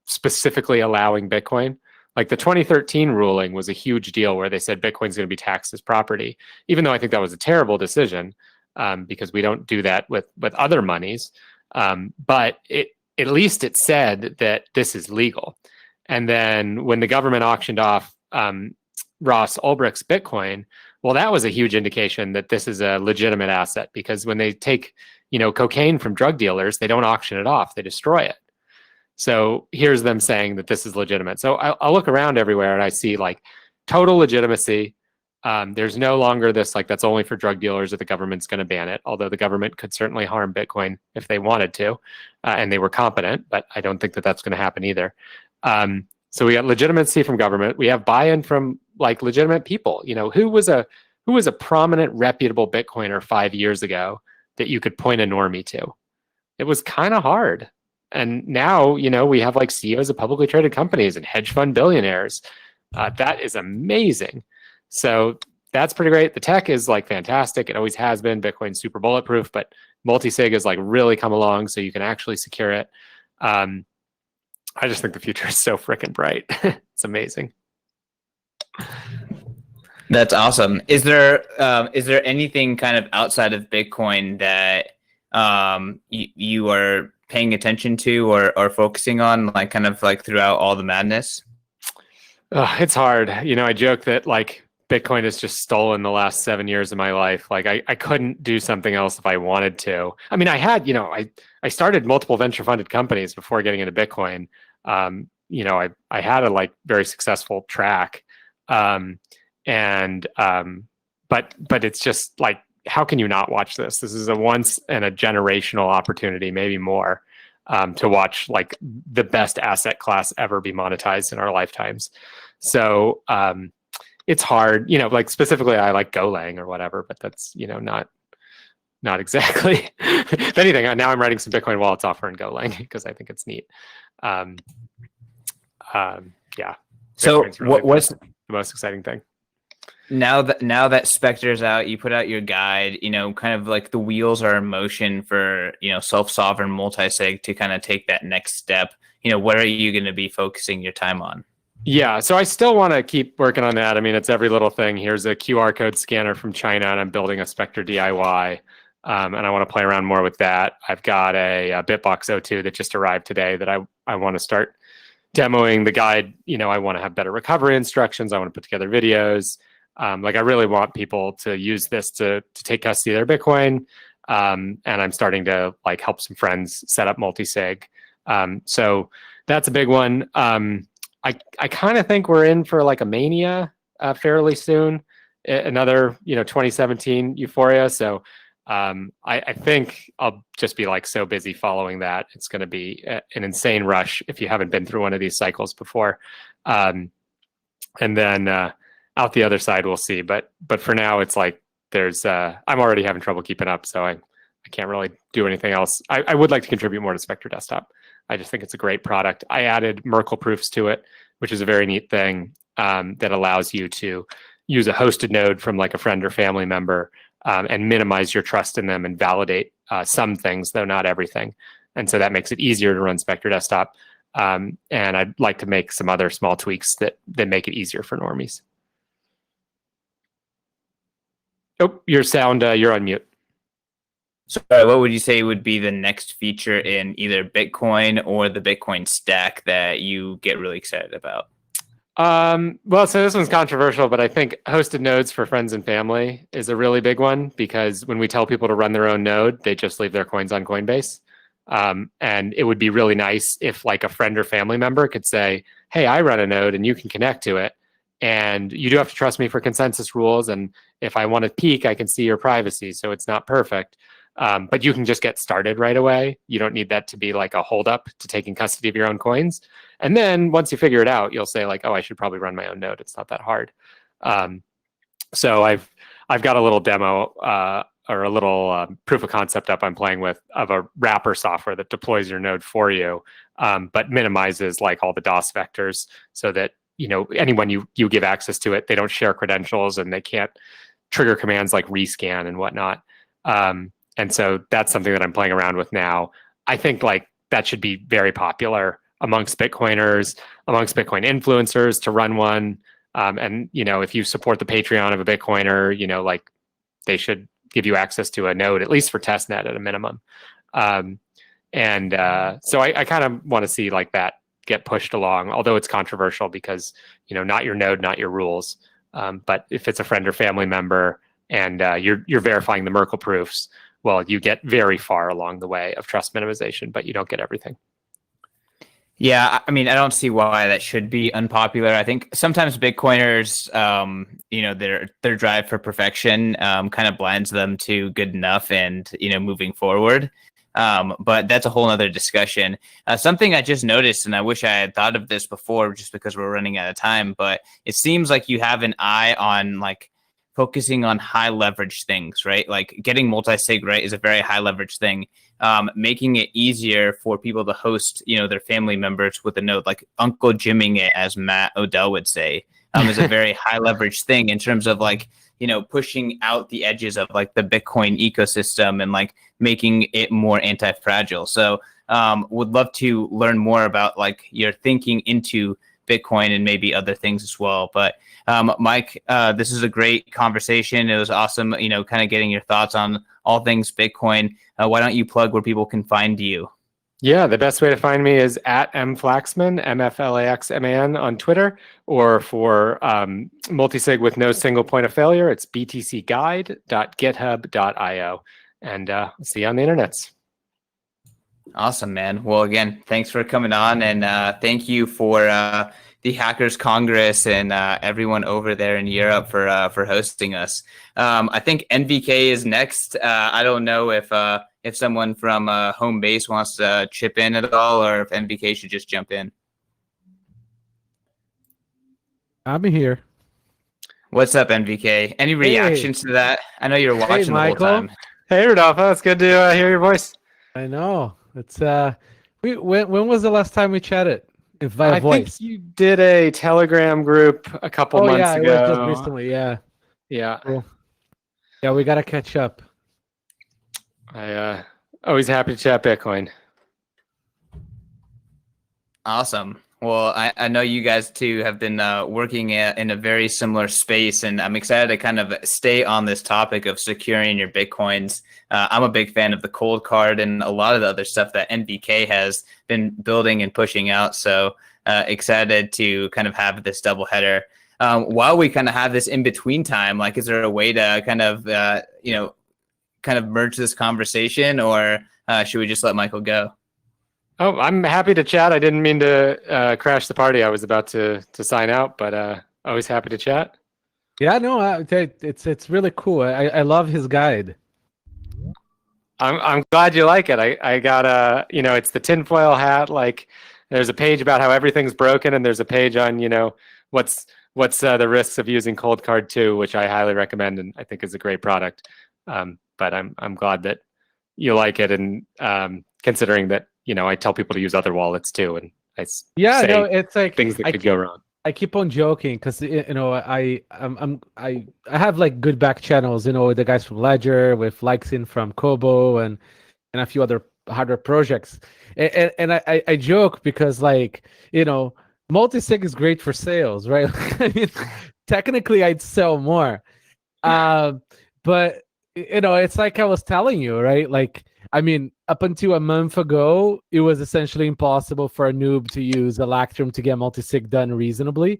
specifically allowing Bitcoin. Like, the 2013 ruling was a huge deal where they said Bitcoin's going to be taxed as property, even though I think that was a terrible decision. Because we don't do that with other monies. But at least it said that this is legal. And then when the government auctioned off Ross Ulbricht's Bitcoin, well, that was a huge indication that this is a legitimate asset, because when they take, cocaine from drug dealers, they don't auction it off, they destroy it. So here's them saying that this is legitimate. So I'll look around everywhere and I see like total legitimacy. There's no longer this like that's only for drug dealers or the government's going to ban it, although the government could certainly harm Bitcoin if they wanted to, and they were competent, but I don't think that that's going to happen either. So we got legitimacy from government. We have buy-in from like legitimate people. Who was a prominent, reputable Bitcoiner 5 years ago that you could point a normie to? It was kind of hard. And now, we have like CEOs of publicly traded companies and hedge fund billionaires. That is amazing. So that's pretty great. The tech is like fantastic. It always has been. Bitcoin's super bulletproof, but multi-sig has like really come along, so you can actually secure it. I just think the future is so freaking bright. It's amazing. That's awesome. Is there anything kind of outside of Bitcoin that you are paying attention to or focusing on, like kind of like throughout all the madness? It's hard. I joke that like Bitcoin has just stolen the last 7 years of my life. Like I couldn't do something else if I wanted to. I mean, I had, I started multiple venture funded companies before getting into Bitcoin. I had a like very successful track. But it's just like, how can you not watch this? This is a once in a generational opportunity, maybe more, to watch like the best asset class ever be monetized in our lifetimes. So it's hard, like specifically I like Golang or whatever, but that's, not exactly. If anything, now I'm writing some Bitcoin wallet software in Golang because I think it's neat. Yeah. So Bitcoin's really what's the most exciting thing? Now that Spectre's out, you put out your guide, kind of like the wheels are in motion for, self-sovereign multi-sig to kind of take that next step. What are you going to be focusing your time on? Yeah, so I still want to keep working on that. I mean, it's every little thing. Here's a QR code scanner from China, and I'm building a Spectre DIY, and I want to play around more with that. I've got a Bitbox O2 that just arrived today that I want to start demoing the guide. I want to have better recovery instructions. I want to put together videos. Like I really want people to use this to take custody of their Bitcoin. And I'm starting to like help some friends set up multi-sig. So that's a big one. I kind of think we're in for like a mania fairly soon. Another, 2017 euphoria. So I think I'll just be like so busy following that. It's going to be an insane rush if you haven't been through one of these cycles before. And then out the other side, we'll see. But for now, it's like I'm already having trouble keeping up, so I can't really do anything else. I would like to contribute more to Spectre Desktop. I just think it's a great product. I added Merkle proofs to it, which is a very neat thing that allows you to use a hosted node from like a friend or family member and minimize your trust in them and validate some things, though not everything. And so that makes it easier to run Spectre Desktop. And I'd like to make some other small tweaks that make it easier for normies. Oh, your sound, you're on mute. Sorry, what would you say would be the next feature in either Bitcoin or the Bitcoin stack that you get really excited about? Well, so this one's controversial, but I think hosted nodes for friends and family is a really big one because when we tell people to run their own node, they just leave their coins on Coinbase. And it would be really nice if like a friend or family member could say, hey, I run a node and you can connect to it. And you do have to trust me for consensus rules. And if I want to peek, I can see your privacy. So it's not perfect. But you can just get started right away. You don't need that to be like a holdup to taking custody of your own coins. And then once you figure it out, you'll say like, oh, I should probably run my own node. It's not that hard. So I've got a little demo or a little proof of concept up I'm playing with of a wrapper software that deploys your node for you, but minimizes like all the DOS vectors so that anyone you give access to it, they don't share credentials and they can't trigger commands like rescan and whatnot. And so that's something that I'm playing around with now. I think like that should be very popular amongst Bitcoiners, amongst Bitcoin influencers to run one. And if you support the Patreon of a Bitcoiner, like they should give you access to a node, at least for testnet at a minimum. So I kind of want to see like that get pushed along, although it's controversial because, not your node, not your rules. But if it's a friend or family member and you're verifying the Merkle proofs, well, you get very far along the way of trust minimization, but you don't get everything. Yeah, I mean, I don't see why that should be unpopular. I think sometimes Bitcoiners, their drive for perfection kind of blinds them to good enough and, moving forward. But that's a whole other discussion. Something I just noticed, and I wish I had thought of this before just because we're running out of time, but it seems like you have an eye on like focusing on high leverage things, right? Like getting multi-sig right is a very high leverage thing. Making it easier for people to host, their family members with a node, like Uncle Jimming it, as Matt Odell would say, is a very high leverage thing in terms of like, pushing out the edges of like the Bitcoin ecosystem and like making it more anti-fragile. So would love to learn more about like your thinking into Bitcoin and maybe other things as well. But Mike, this is a great conversation. It was awesome, kind of getting your thoughts on all things Bitcoin. Why don't you plug where people can find you? Yeah, the best way to find me is at mflaxman, MFLAXMAN on Twitter, or for multisig with no single point of failure, it's btcguide.github.io. And see you on the internets. Awesome, man. Well, again, thanks for coming on, and thank you for the Hackers Congress and everyone over there in Europe for hosting us. I think NVK is next. I don't know if someone from home base wants to chip in at all, or if NVK should just jump in. I'm here. What's up, NVK? Any reactions to that? I know you're watching the whole Michael. time. Hey, Rodolfo. It's good to hear your voice. I know. It's when was the last time we chatted? If via voice. Think you did a Telegram group a couple months ago. It was just recently. Yeah. Yeah. Yeah, we gotta catch up. I always happy to chat Bitcoin. Awesome. Well, I know you guys too have been working in a very similar space, and I'm excited to kind of stay on this topic of securing your Bitcoins. I'm a big fan of the cold card and a lot of the other stuff that NVK has been building and pushing out. So excited to kind of have this double header. While we kind of have this in between time, like, is there a way to kind of, kind of merge this conversation, or should we just let Michael go? Oh, I'm happy to chat. I didn't mean to crash the party. I was about to sign out, but always happy to chat. Yeah, no, it's really cool. I love his guide. I'm glad you like it. I got it's the tinfoil hat. Like, there's a page about how everything's broken, and there's a page on what's the risks of using Cold Card 2, which I highly recommend and I think is a great product. But I'm glad that you like it, and considering that I tell people to use other wallets too, and it's like things that could go wrong. I keep on joking because I have like good back channels, the guys from Ledger, with Lexin from Kobo, and a few other hardware projects, and I joke because multisig is great for sales, right? I mean, technically I'd sell more, but it's like I was telling you, right? Like, I mean, up until a month ago, it was essentially impossible for a noob to use Electrum to get multisig done reasonably.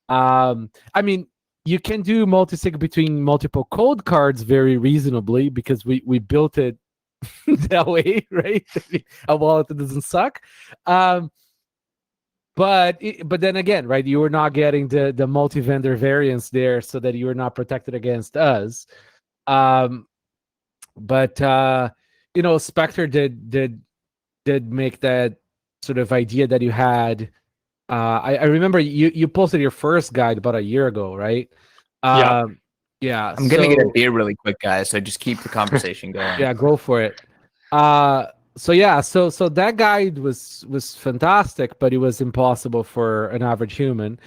I mean, you can do multisig between multiple cold cards very reasonably because we built it that way, right? A wallet that doesn't suck. But then again, right, you were not getting the multi-vendor variance there, so that you were not protected against us. Spectre did make that sort of idea that you had. I remember you posted your first guide about a year ago, right? Yeah. I'm gonna get a beer really quick, guys. So just keep the conversation going. Yeah, go for it. So that guide was fantastic, but it was impossible for an average human.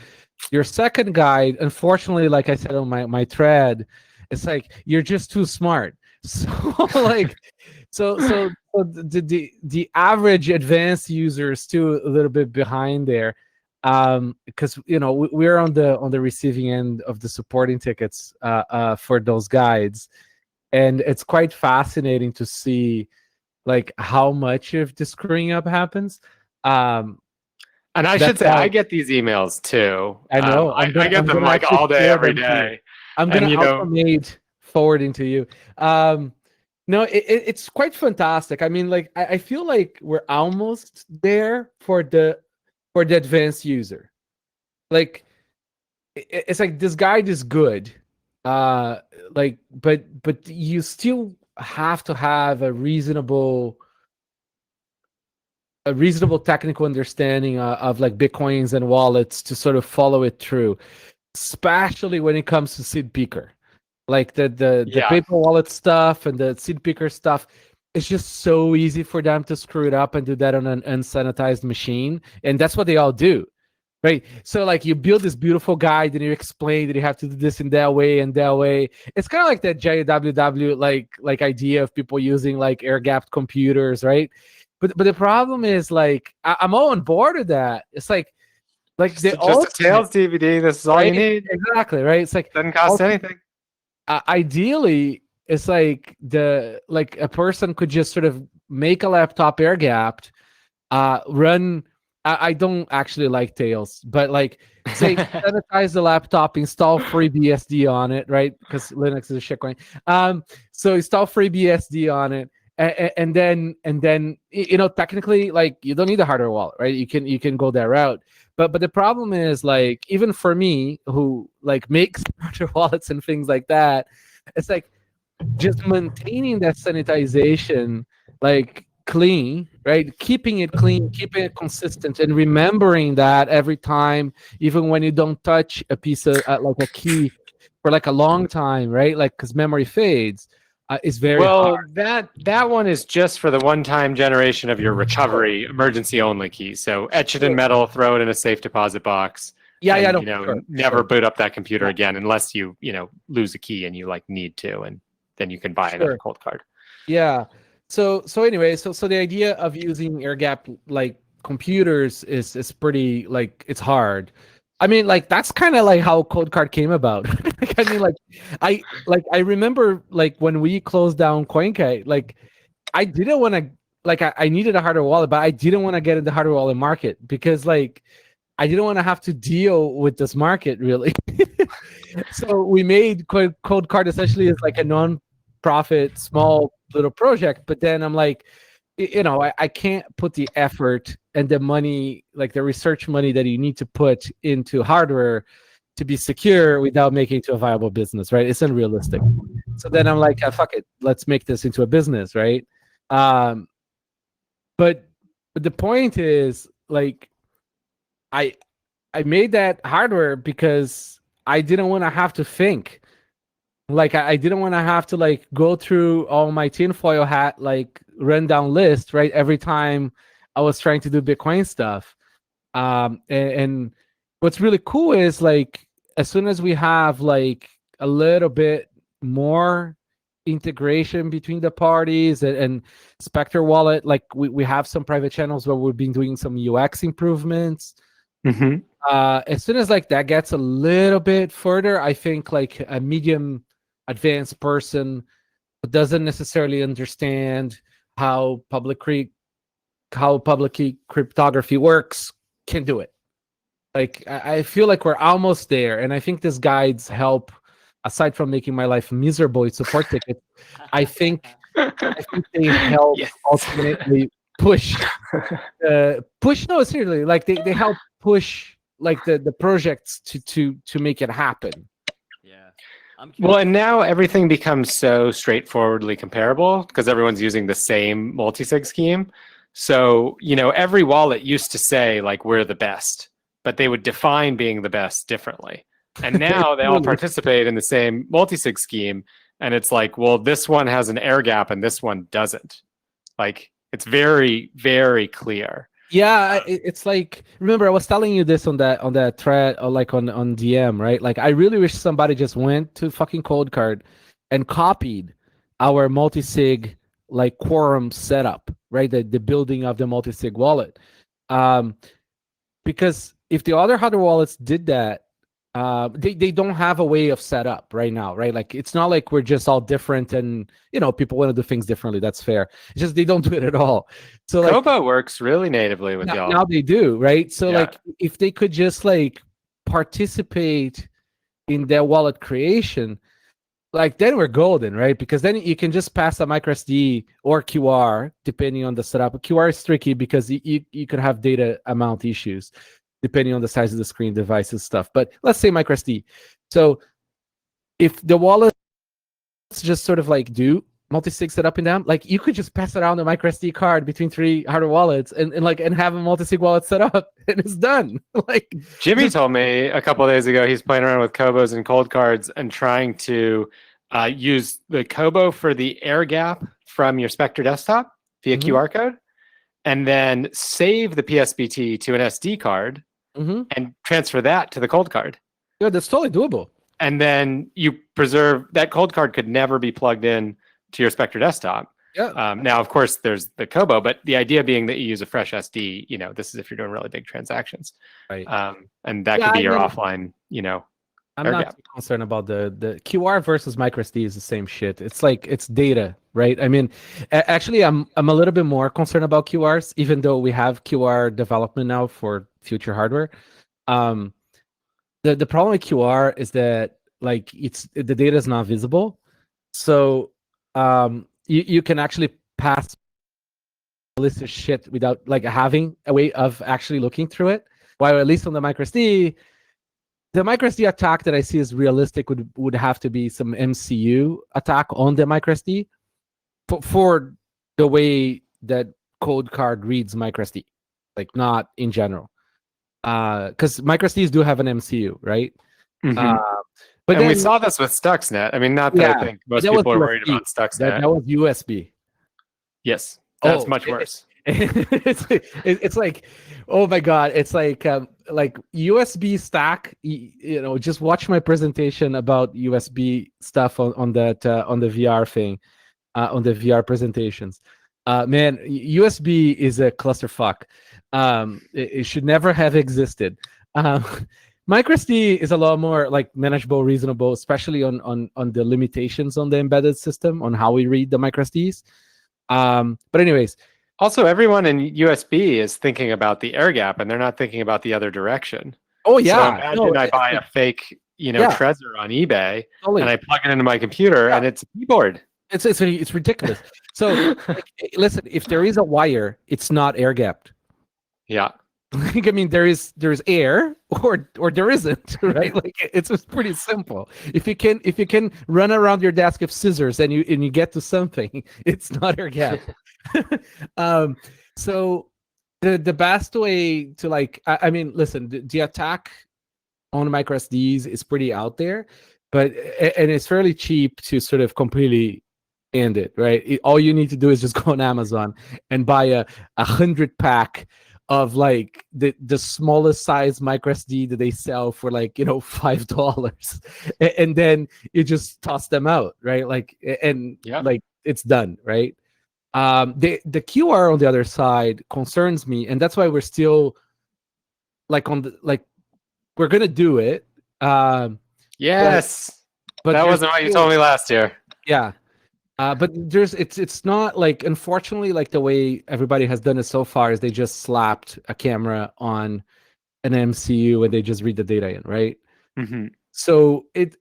Your second guide, unfortunately, like I said on my thread, it's like you're just too smart. So so the average advanced user is still a little bit behind there, because we're on the receiving end of the supporting tickets for those guides, and it's quite fascinating to see like how much of the screwing up happens. And I should say I get these emails too. I know. I get them like all day, every day. I'm gonna automate forwarding to you. No, it's quite fantastic. I mean, like I feel like we're almost there for the advanced user. Like it's like this guide is good, but you still have to have a reasonable technical understanding of like Bitcoins and wallets to sort of follow it through, especially when it comes to seed picker. Like the paper wallet stuff and the seed picker stuff, it's just so easy for them to screw it up and do that on an unsanitized machine. And that's what they all do, right? So like you build this beautiful guide and you explain that you have to do this in that way and that way. It's kind of like that JWW like idea of people using like air-gapped computers, right? But the problem is like I'm all on board with that. It's like just a Tails DVD. This is all you need. Exactly, right? It's like doesn't cost anything. Ideally, it's like a person could just sort of make a laptop air gapped, run. I don't actually like Tails, but like say sanitize the laptop, install FreeBSD on it, right? Because Linux is a shitcoin. So install FreeBSD on it, and then technically, like, you don't need a hardware wallet, right? You can go that route. But the problem is, like, even for me, who like makes hardware wallets and things like that, it's like just maintaining that sanitization, like, clean, right? Keeping it clean, keeping it consistent, and remembering that every time, even when you don't touch a piece of like a key for like a long time, right? Like, because memory fades, is very hard. That one is just for the one-time generation of your recovery emergency only key. So etch it in metal, throw it in a safe deposit box. Yeah, and, no, sure, never sure. boot up that computer again unless you lose a key and you like need to, and then you can buy another cold card. Yeah. So anyway, so the idea of using air gap like computers is pretty, like, it's hard. I mean, like, that's kind of like how Code Card came about. Like, I mean, I remember, like, when we closed down CoinKite, like, I didn't want to, like, I needed a hardware wallet, but I didn't want to get in the hardware wallet market because, like, I didn't want to have to deal with this market, really. So we made Code Card essentially as like a non-profit small little project, but then I'm like, I can't put the effort and the money, like the research money that you need to put into hardware to be secure without making it to a viable business, right? It's unrealistic. So then I'm like, fuck it, let's make this into a business, right? But the point is, like, I made that hardware because I didn't want to have to think. Like, I didn't want to have to, like, go through all my tinfoil hat, like, rundown list, right? Every time I was trying to do Bitcoin stuff. And what's really cool is, like, as soon as we have, like, a little bit more integration between the parties and Spectre Wallet, like, we have some private channels where we've been doing some UX improvements. Mm-hmm. As soon as, like, that gets a little bit further, I think, like, a medium advanced person who doesn't necessarily understand how public key cryptography works can do it. Like, I feel like we're almost there, and I think these guides help. Aside from making my life miserable with support tickets, I think they help ultimately push. No, seriously, like, they help push, like, the projects to make it happen. Yeah. Well, and now everything becomes so straightforwardly comparable because everyone's using the same multi-sig scheme. So, every wallet used to say, like, we're the best, but they would define being the best differently. And now they all participate in the same multi-sig scheme. And it's like, well, this one has an air gap and this one doesn't. Like, it's very, very clear. Yeah, it's like, remember I was telling you this on that thread, or like on DM, right? Like, I really wish somebody just went to fucking Code Card and copied our multi-sig, like, quorum setup, right? The building of the multi-sig wallet. Because if the other hardware wallets did that, they don't have a way of setup right now, right? Like, it's not like we're just all different and people want to do things differently. That's fair. It's just they don't do it at all. So, like, Kobo works really natively with y'all. Now they do, right? So like, if they could just, like, participate in their wallet creation, like, then we're golden, right? Because then you can just pass a microSD or QR depending on the setup. QR is tricky because you could have data amount issues depending on the size of the screen, devices, stuff. But let's say microSD. So if the wallets just sort of, like, do multi-sig setup in them, like, you could just pass around a microSD card between 3 hardware wallets and have a multi-sig wallet set up, and it's done. Like, Jimmy told me a couple of days ago he's playing around with Kobos and cold cards and trying to use the Kobo for the air gap from your Spectre desktop via QR code, and then save the PSBT to an SD card and transfer that to the cold card. Yeah, that's totally doable. And then you preserve that cold card could never be plugged in to your Spectre desktop. Yeah. Now, of course, there's the Kobo, but the idea being that you use a fresh SD. This is if you're doing really big transactions, right? And that could be your offline. I'm Air not gap. too concerned about the QR versus microSD is the same shit. It's like it's data, right? I mean, actually, I'm a little bit more concerned about QRs, even though we have QR development now for future hardware. The problem with QR is that like the data is not visible, so you can actually pass list of shit without like having a way of actually looking through it. While at least on the microSD, the microSD attack that I see is realistic would have to be some MCU attack on the microSD for the way that code card reads microSD, like not in general. Because microSDs do have an MCU, right? Mhm. But And then, we saw this with Stuxnet. I mean, not that yeah, I think but most that was people are worried USB. about Stuxnet. That was USB. Yes, that's Oh, much worse. it's like, oh my god, it's like USB stack. Just watch my presentation about USB stuff on that on the VR thing, on the VR presentations. Man, USB is a clusterfuck. It should never have existed. MicroSD is a lot more like manageable, reasonable, especially on the limitations on the embedded system on how we read the MicroSDs. But anyways, Also, everyone in USB is thinking about the air gap, and they're not thinking about the other direction. oh So yeah, imagine I buy a fake, yeah. Trezor on eBay, totally. and I plug it into my computer, and it's a keyboard. It's ridiculous. So listen, if there is a wire, it's not air gapped. Yeah. Like, I mean, there's air or there isn't, right? Like it's pretty simple. If you can run around your desk with scissors and you get to something, it's not air gap. So the best way to like, I mean, listen, the attack on microSDs is pretty out there, and it's fairly cheap to sort of completely end it, right? All you need to do is just go on Amazon and buy a 100-pack of like the smallest size microSD that they sell for like $5, and then you just toss them out, right? Like like it's done, right? The QR on the other side concerns me, and that's why we're still like we're gonna do it. Yes, but that wasn't what you told me last year. Yeah. But it's not like, unfortunately, like the way everybody has done it so far is they just slapped a camera on an MCU and they just read the data in, right? Mm-hmm. So it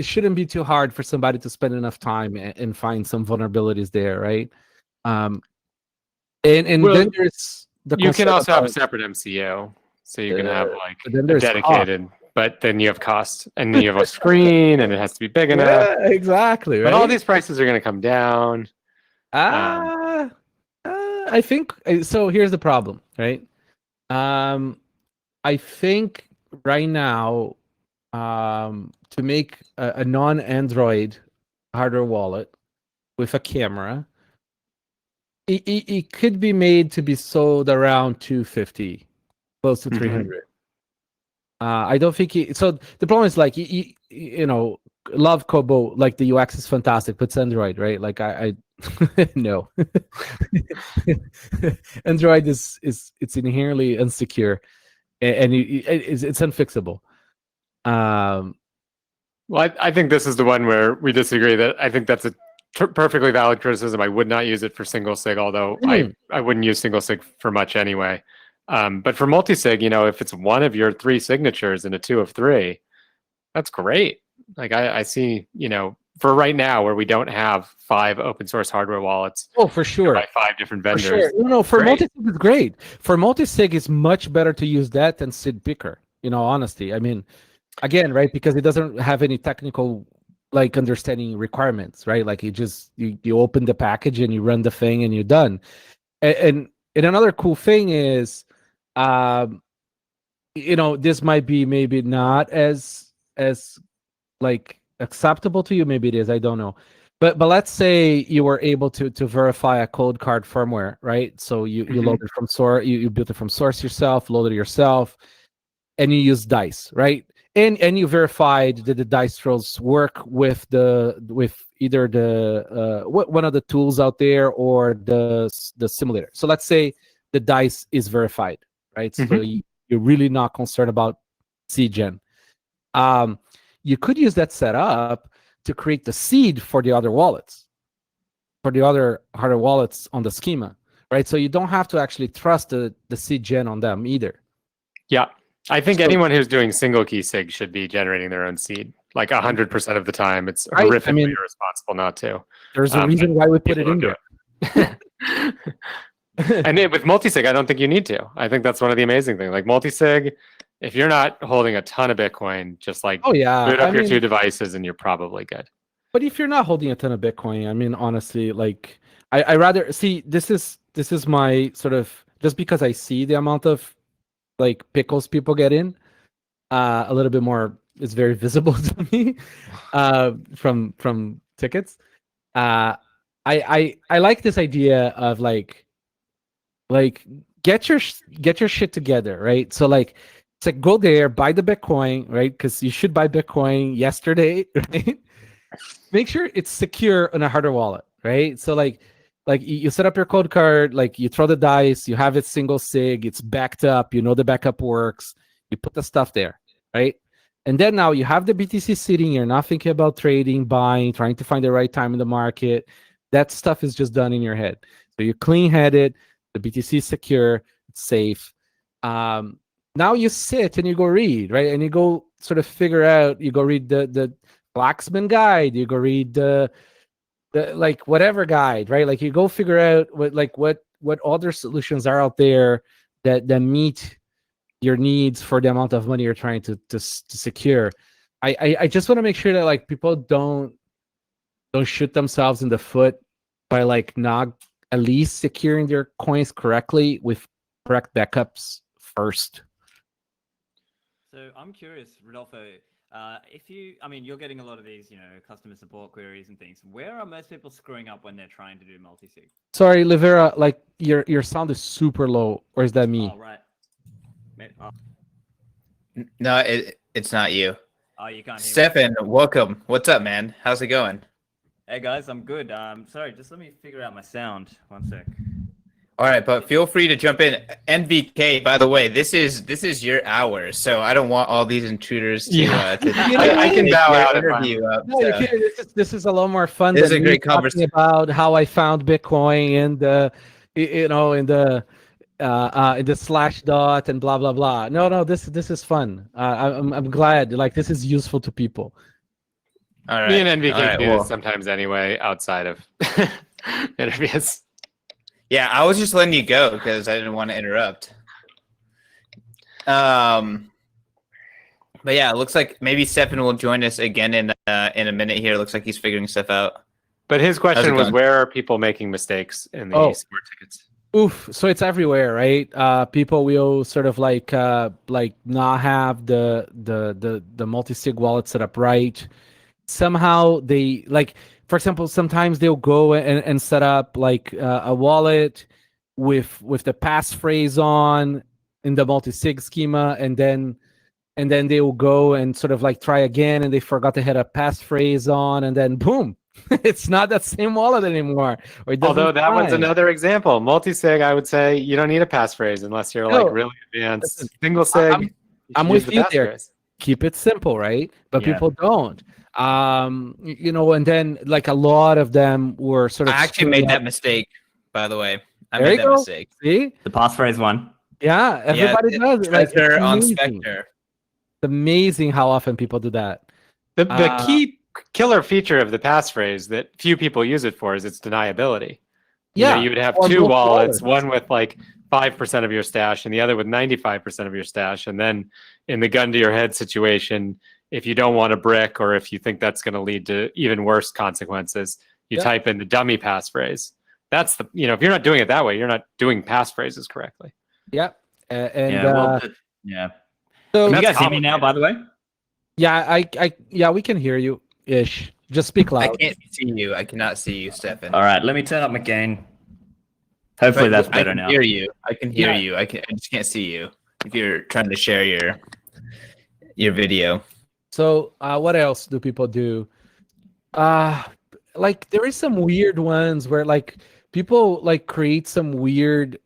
shouldn't be too hard for somebody to spend enough time and find some vulnerabilities there, right? And Well, then there's you can also have a separate MCU, so you can have like a dedicated. But then you have cost, and then you have a screen, and it has to be big enough. Yeah, exactly. Right? But all these prices are going to come down. I think so. Here's the problem, right? I think right now, to make a non-Android hardware wallet with a camera, it could be made to be sold around 250, close to 300. I don't think so. The problem is like love Kobo, like the UX is fantastic, but it's Android, right? Like I no. Android is it's inherently insecure, and it's unfixable. Well, I think this is the one where we disagree. That I think that's a perfectly valid criticism. I would not use it for single sig, although I wouldn't use single sig for much anyway. But for multi-sig, if it's one of your 3 signatures and a 2 of 3, that's great. Like I see, for right now where we don't have 5 open source hardware wallets. Oh, for sure. By 5 different vendors. For sure. No, for multi-sig it's great. For multi-sig, it's much better to use that than Sid Picker. Honesty. I mean, again, right? Because it doesn't have any technical like understanding requirements, right? Like you open the package and you run the thing and you're done. And another cool thing is, this might be maybe not as like acceptable to you. Maybe it is. I don't know. But let's say you were able to verify a code card firmware, right? So you load it from source, you built it from source yourself, loaded it yourself, and you use dice, right? And you verified that the dice rolls work with either the one of the tools out there or the simulator. So let's say the dice is verified, right? So you're really not concerned about seed gen. You could use that setup to create the seed for the other wallets, for the other hardware wallets on the schema, right? So you don't have to actually trust the seed gen on them either. Yeah. I think So- anyone who's doing single key sig should be generating their own seed. Like 100% of the time, it's Right, I horrifically mean- irresponsible not to. There's a reason why we put it People in don't there. do it. And with multisig, I don't think you need to. I think that's one of the amazing things. Like multisig, if you're not holding a ton of Bitcoin, just like Oh yeah, boot up I your mean, 2 devices and you're probably good. but if you're not holding a ton of Bitcoin, I mean, honestly, like I rather see this is my sort of, just because I see the amount of like pickles people get in, a little bit more is very visible to me from tickets. I like this idea of like get your shit together, right? So like it's like go there, buy the Bitcoin, right? Because you should buy Bitcoin yesterday, right? Make sure it's secure on a hardware wallet, right? So like you set up your code card, like you throw the dice, you have it single sig, it's backed up, you know the backup works, you put the stuff there, right? And then now you have the BTC sitting, you're not thinking about trading, buying, trying to find the right time in the market. That stuff is just done in your head. So you're clean-headed, the BTC is secure, it's safe. Now you sit and you go read, right? And you go sort of figure out, you go read the Blacksman guide, you go read the like whatever guide, right? Like you go figure out what other solutions are out there that meet your needs for the amount of money you're trying to secure. I just want to make sure that like people don't shoot themselves in the foot by like not at least securing their coins correctly with correct backups first. So I'm curious, Rodolfo, I mean, you're getting a lot of these, customer support queries and things. Where are most people screwing up when they're trying to do multi-sig? Sorry, Livera, like your sound is super low, or is that me? Oh, right. Oh, No, it's not you. you can't hear me. Stefan, welcome. What's up, man? How's it going? Hey, guys, I'm good. Sorry, just let me figure out my sound. One sec. All right, but feel free to jump in. NVK, by the way, this is your hour, so I don't want all these intruders to. Yeah. I can bow out if interview up. No, So. this is a lot more fun. This is than a me great talking conversation. about how I found Bitcoin and in the Slashdot and blah blah blah. No, this is fun. I'm glad. Like this is useful to people. All right. Me and NVK All right, do well, this sometimes anyway, outside of interviews. yeah, I was just letting you go because I didn't want to interrupt. But yeah, it looks like maybe Stefan will join us again in a minute here. It looks like he's figuring stuff out. But his question was, going? where are people making mistakes in the smart tickets? Oof. So it's everywhere, right? People will sort of like not have the multi-sig wallet set up right. Somehow they like, for example, sometimes they'll go and set up like a wallet with the passphrase on in the multi-sig schema, and then they will go and sort of like try again, and they forgot they had a passphrase on, and then boom, it's not that same wallet anymore. Or it doesn't Although that one's sign. another example. Multi-sig, I would say you don't need a passphrase unless you're No. like really advanced. Listen, Single sig, I'm with you there. Keep it simple, right? But Yeah. people don't. And then like a lot of them were sort I of actually made that mistake, by the way. I There made you that go. mistake. See? The passphrase one. Yeah, everybody Yeah, does it. Like, Treasure it's on amazing. Spectre. It's amazing how often people do that. The key killer feature of the passphrase that few people use it for is its deniability. Yeah, You would have or two both wallets, wallets. one with like 5% of your stash and the other with 95% of your stash. And then in the gun to your head situation, if you don't want a brick or if you think that's going to lead to even worse consequences, you Yeah. type in the dummy passphrase. That's if you're not doing it that way, you're not doing passphrases correctly. Yeah. Yeah, yeah. So Can you that's guys hear me now, by the way? yeah, we can hear you ish. Just speak I loud. can't see you. I cannot see you, Stefan. All right, let me turn up my gain. Hopefully that's better I can now. hear you. I can hear Yeah. you. I just can't see you. If you're trying to share your video. So what else do people do? Like there is some weird ones where like people like create some weird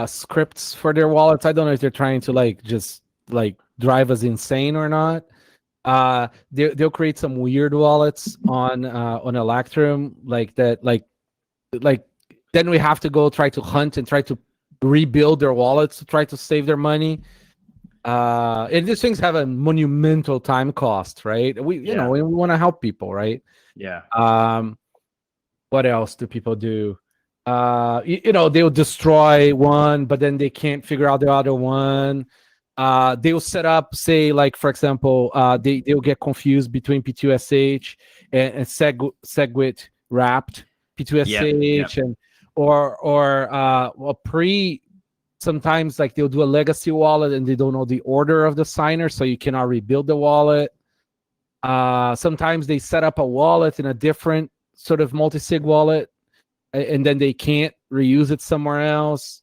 scripts for their wallets. I don't know if they're trying to like just like drive us insane or not. They'll create some weird wallets on Electrum like that, like then we have to go try to hunt and try to rebuild their wallets to try to save their money. And these things have a monumental time cost, right? We you know we want to help people, right? Yeah. What else do people do? They'll destroy one, but then they can't figure out the other one. They'll set up, say, like for example, they'll get confused between P2SH and SegWit wrapped P2SH, and sometimes like they'll do a legacy wallet and they don't know the order of the signer, so you cannot rebuild the wallet. Sometimes they set up a wallet in a different sort of multi-sig wallet, and then they can't reuse it somewhere else.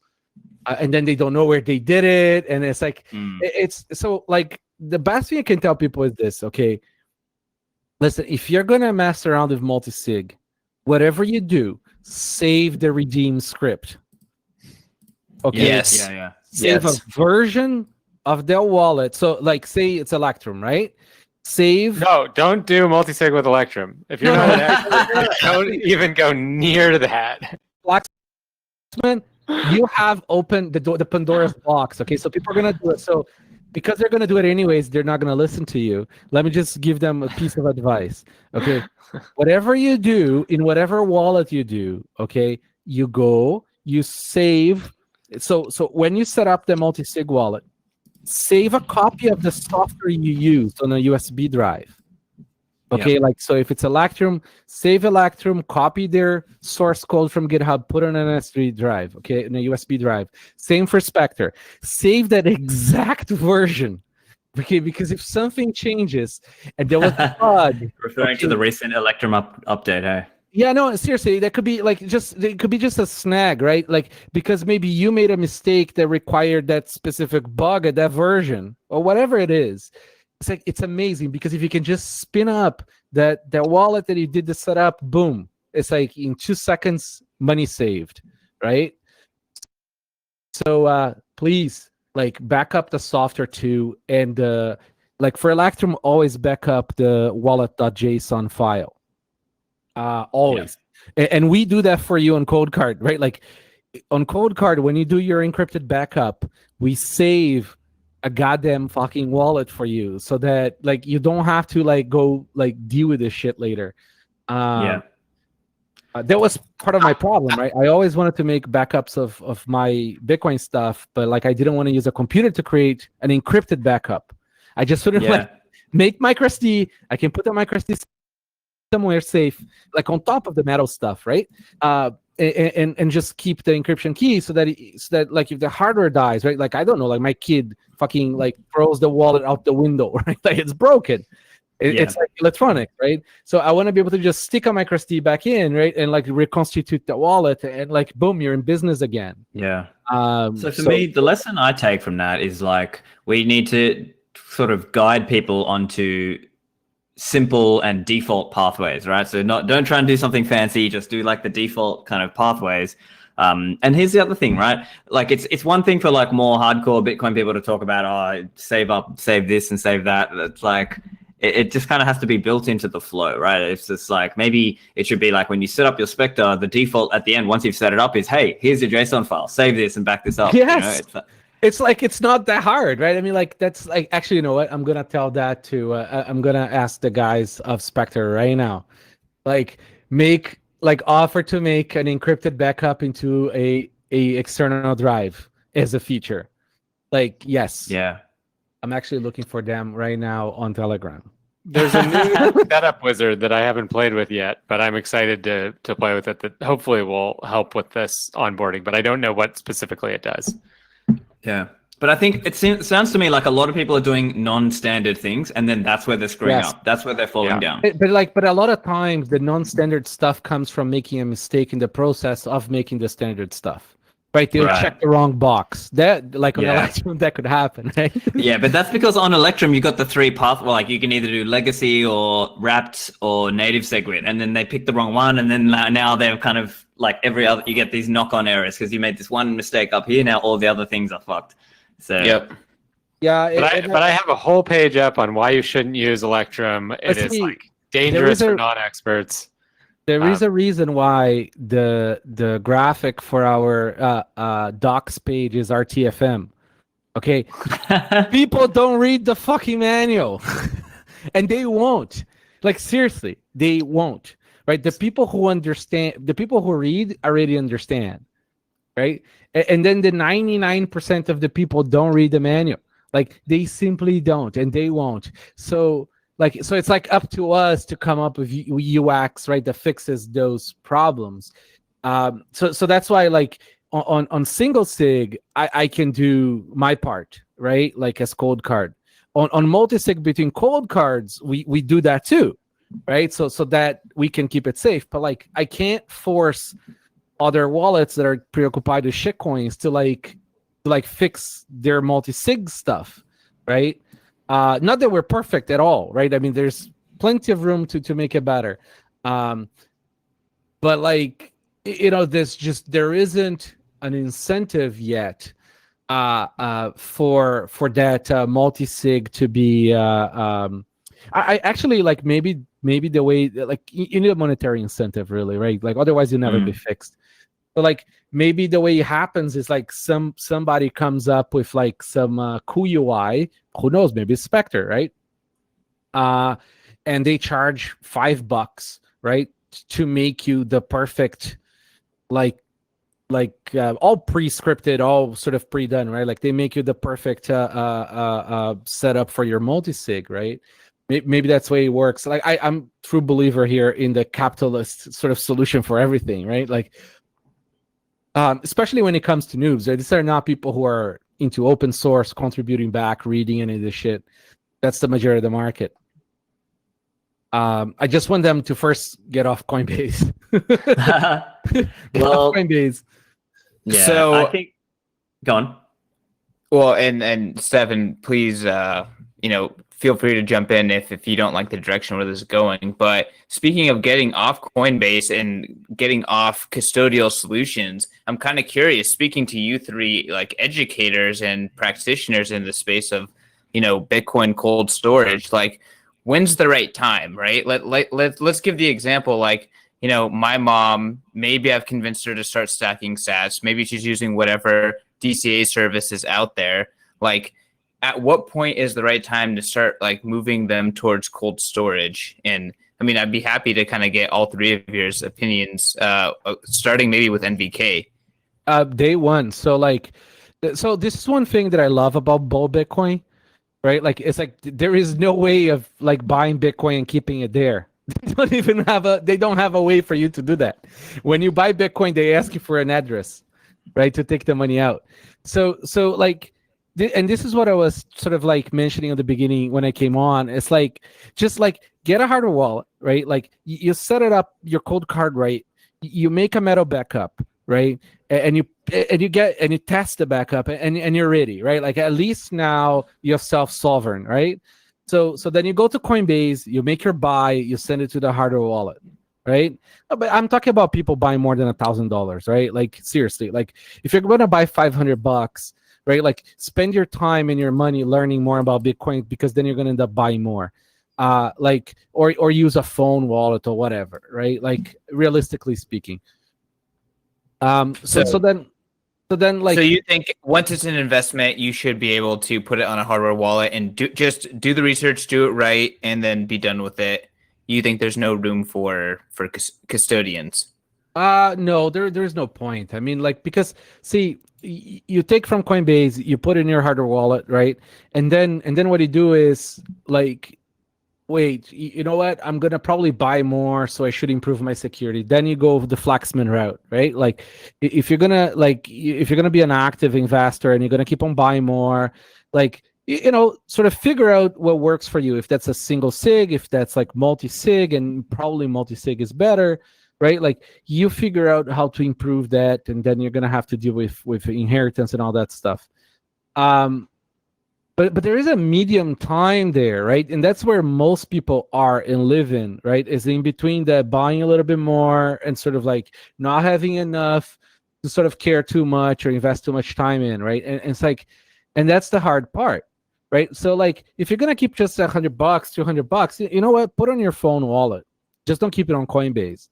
And then they don't know where they did it, and it's like it's so like the best thing I can tell people is this. Okay, listen, if you're gonna mess around with multi-sig, whatever you do, save the redeem script. Okay. Yes. Save a version of their wallet. So like say it's Electrum, right? Save. No, don't do multi-sig with Electrum. If you're not an expert, don't even go near that. Blacksman, you have opened the Pandora's box. Okay, so people are gonna do it. So because they're gonna do it anyways, they're not gonna listen to you. Let me just give them a piece of advice. Okay, whatever you do in whatever wallet you do, okay, you go, you save. So when you set up the multi-sig wallet, save a copy of the software you used on a USB drive. Okay, like so if it's Electrum, save Electrum, copy their source code from GitHub, put on an S3 drive, okay, in a USB drive. Same for Spectre. Save that exact version. Okay, because if something changes and there was a bug. Referring to the recent Electrum update, hey? Yeah, no, seriously, that could be like it could be just a snag, right? Like because maybe you made a mistake that required that specific bug at that version or whatever it is. It's like it's amazing because if you can just spin up that wallet that you did the setup, boom, it's like in 2 seconds, money saved, right? So please like back up the software too, and like for Electrum, always back up the wallet.json file. Always. And we do that for you on CodeCard, right? Like on CodeCard, when you do your encrypted backup, we save a goddamn fucking wallet for you so that like you don't have to like go like deal with this shit later. That was part of my problem, right? I always wanted to make backups of my Bitcoin stuff, but like I didn't want to use a computer to create an encrypted backup. I just sort of like make microSD. I can put the microSD somewhere safe, like on top of the metal stuff, right? And just keep the encryption key so that like if the hardware dies, right? Like I don't know, like my kid fucking like throws the wallet out the window, right? Like it's broken. It's like electronic, right? So I want to be able to just stick a microSD back in, right, and like reconstitute the wallet, and like boom, you're in business again. Yeah. So for me, the lesson I take from that is like we need to sort of guide people onto simple and default pathways, right? So don't try and do something fancy, just do like the default kind of pathways. And here's the other thing, right? Like it's one thing for like more hardcore Bitcoin people to talk about, save this and save that. It's like it just kind of has to be built into the flow, right? It's just like maybe it should be like when you set up your Spectre, the default at the end, once you've set it up, is hey, here's your JSON file, save this and back this up. Yes. It's like it's not that hard, right? I mean, like that's like actually, you know what? I'm gonna tell that to I'm gonna ask the guys of Spectre right now, like offer to make an encrypted backup into a external drive as a feature. Like yes, I'm actually looking for them right now on Telegram. There's a new setup wizard that I haven't played with yet, but I'm excited to play with it. That hopefully will help with this onboarding, but I don't know what specifically it does. Yeah, but I think it sounds to me like a lot of people are doing non-standard things, and then that's where they're screwing up. That's where they're falling down. But a lot of times the non-standard stuff comes from making a mistake in the process of making the standard stuff. Right, they'll check the wrong box. That like on Electrum, that could happen, right? Yeah, but that's because on Electrum you got the 3 paths. Well, like you can either do legacy or wrapped or native SegWit, and then they pick the wrong one, and then now they're kind of like every other. You get these knock-on errors because you made this one mistake up here. Now all the other things are fucked. So Yeah, But I have a whole page up on why you shouldn't use Electrum. It is see, like dangerous there is for a- non-experts. there is a reason why the graphic for our docs page is RTFM. Okay, people don't read the fucking manual, and they won't. Like seriously, they won't. Right? The people who understand, the people who read already understand. Right? And then the 99% of the people don't read the manual. Like they simply don't, and they won't. So it's like up to us to come up with UX, right, that fixes those problems. So that's why, like, on single sig, I can do my part, right, like as cold card. On multi-sig between cold cards, we do that too, right, so that we can keep it safe. But like I can't force other wallets that are preoccupied with shitcoins to like fix their multi-sig stuff, right? Not that we're perfect at all, right? I mean, there's plenty of room to make it better. But like, there isn't an incentive yet for that multi-sig to be I actually like maybe the way, like, you need a monetary incentive, really, right? Like otherwise you'll never be fixed. But like maybe the way it happens is like somebody comes up with like some cool UI, who knows, maybe it's Spectre, right? And they charge $5, right, to make you the perfect, like all pre-scripted, all sort of pre-done, right? Like they make you the perfect setup for your multi-sig, right? Maybe that's the way it works. Like I'm a true believer here in the capitalist sort of solution for everything, right? Like especially when it comes to noobs, right? These are not people who are into open source, contributing back, reading any of this shit. That's the majority of the market. I just want them to first get off Coinbase. Well, off Coinbase. yeah, So I think. Go on. well, and Stefan, please, feel free to jump in if you don't like the direction where this is going. But speaking of getting off Coinbase and getting off custodial solutions, I'm kind of curious, speaking to you three, like educators and practitioners in the space of, Bitcoin cold storage, like when's the right time, right? Let's give the example, like, my mom, maybe I've convinced her to start stacking sats. Maybe she's using whatever DCA service is out there. Like, at what point is the right time to start like moving them towards cold storage? And I mean, I'd be happy to kind of get all three of your opinions, starting maybe with NVK. Day one. So this is one thing that I love about bull Bitcoin, right? Like it's like there is no way of like buying Bitcoin and keeping it there. They don't have a way for you to do that. When you buy Bitcoin, they ask you for an address, right, to take the money out. So like, and this is what I was sort of like mentioning at the beginning when I came on. It's like, just like get a hardware wallet, right? Like you set it up, your cold card, right? You make a metal backup, right? And you test the backup, and you're ready, right? Like at least now you're self-sovereign, right? So then you go to Coinbase, you make your buy, you send it to the hardware wallet, right? But I'm talking about people buying more than $1,000, right? Like seriously, like if you're going to buy $500, right? Like spend your time and your money learning more about Bitcoin, because then you're going to end up buying more. Like or use a phone wallet or whatever, right? Like realistically speaking. So then like, so you think once it's an investment, you should be able to put it on a hardware wallet and just do the research, do it right, and then be done with it. You think there's no room for custodians? No, there's no point. I mean, like, because see, you take from Coinbase, you put in your hardware wallet, right? And then what you do is like, wait, you know what? I'm gonna probably buy more, so I should improve my security. Then you go the Flaxman route, right? Like, if you're gonna be an active investor and you're gonna keep on buying more, like, sort of figure out what works for you. If that's a single sig, if that's like multi-sig, and probably multi-sig is better, right? Like you figure out how to improve that, and then you're gonna have to deal with inheritance and all that stuff. But there is a medium time there, right? And that's where most people are and live in, right? Is in between that buying a little bit more and sort of like not having enough to sort of care too much or invest too much time in, right? And it's like, and that's the hard part, right? So like if you're gonna keep just $100, $200, you know what? Put on your phone wallet. Just don't keep it on Coinbase,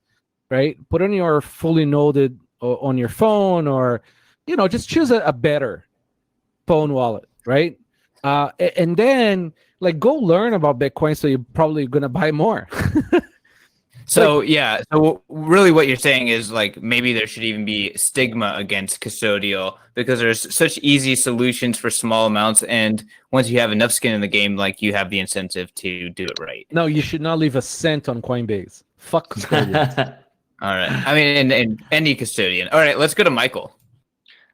right? Put on your fully noded on your phone, or just choose a better phone wallet, right? And then like go learn about Bitcoin, so you're probably gonna buy more. So yeah, so really what you're saying is like maybe there should even be stigma against custodial, because there's such easy solutions for small amounts, and once you have enough skin in the game, like you have the incentive to do it right. No, you should not leave a cent on Coinbase. Fuck custodians. All right. I mean, in any custodian. All right, let's go to Michael.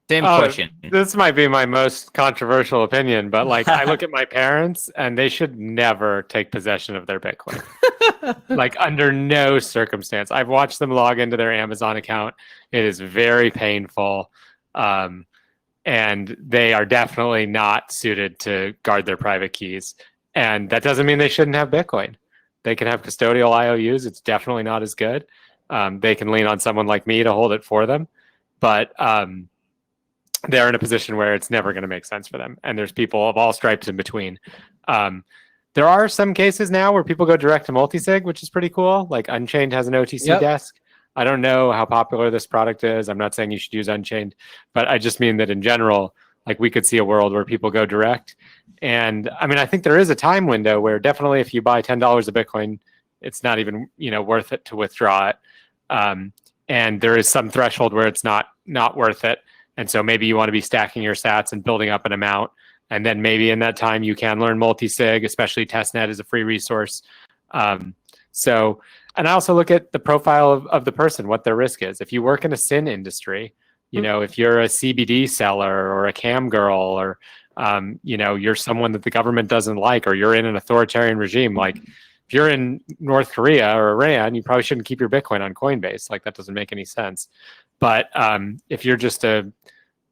Same question. This might be my most controversial opinion, but like I look at my parents and they should never take possession of their Bitcoin. Like under no circumstance. I've watched them log into their Amazon account. It is very painful. And they are definitely not suited to guard their private keys. And that doesn't mean they shouldn't have Bitcoin. They can have custodial IOUs. It's definitely not as good. They can lean on someone like me to hold it for them. But they're in a position where it's never going to make sense for them. And there's people of all stripes in between. There are some cases now where people go direct to multisig, which is pretty cool. Like Unchained has an OTC desk. I don't know how popular this product is. I'm not saying you should use Unchained, but I just mean that in general, like we could see a world where people go direct. And I mean, I think there is a time window where definitely if you buy $10 of Bitcoin, it's not even, worth it to withdraw it. And there is some threshold where it's not worth it. And so maybe you want to be stacking your sats and building up an amount. And then maybe in that time you can learn multi-sig, especially testnet is a free resource. And I also look at the profile of the person, what their risk is. If you work in a sin industry, if you're a CBD seller or a cam girl, or, you're someone that the government doesn't like, or you're in an authoritarian regime, like if you're in North Korea or Iran, you probably shouldn't keep your Bitcoin on Coinbase. Like that doesn't make any sense. But if you're just a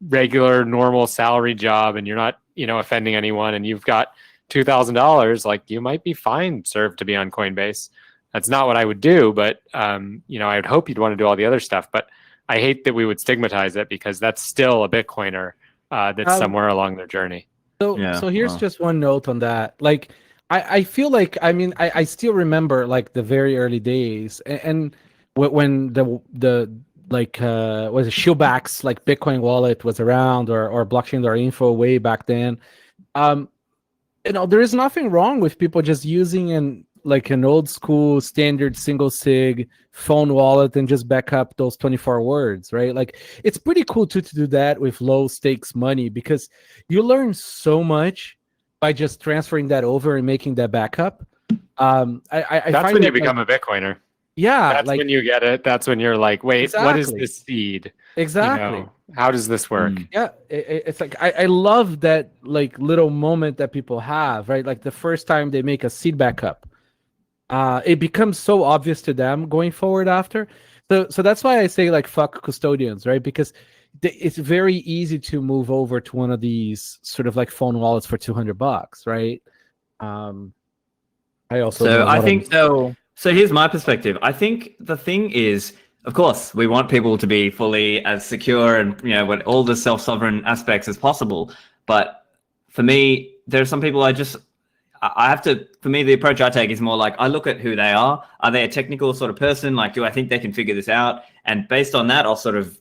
regular, normal salary job and you're not, offending anyone, and you've got $2,000, like you might be fine served to be on Coinbase. That's not what I would do, but I would hope you'd want to do all the other stuff. But I hate that we would stigmatize it, because that's still a Bitcoiner that's somewhere along their journey. So here's just one note on that. Like I feel like, I still remember like the very early days, and when the was it Shieldback's like Bitcoin wallet was around, or blockchain.info way back then. There is nothing wrong with people just using an old school standard single sig phone wallet and just back up those 24 words, right? Like it's pretty cool to do that with low stakes money, because you learn so much by just transferring that over and making that backup. That's when you become a Bitcoiner. Yeah, that's when you get it. That's when you're like, wait, exactly. What is this seed? Exactly. How does this work? Yeah, it's like I love that like little moment that people have, right? Like the first time they make a seed backup, it becomes so obvious to them going forward after. So that's why I say like fuck custodians, right? Because it's very easy to move over to one of these sort of like phone wallets for $200, right? I also So here's my perspective. I think the thing is, of course, we want people to be fully as secure and, with all the self-sovereign aspects as possible. But for me, there are some people for me, the approach I take is more like, I look at who they are. Are they a technical sort of person? Like, do I think they can figure this out? And based on that, I'll sort of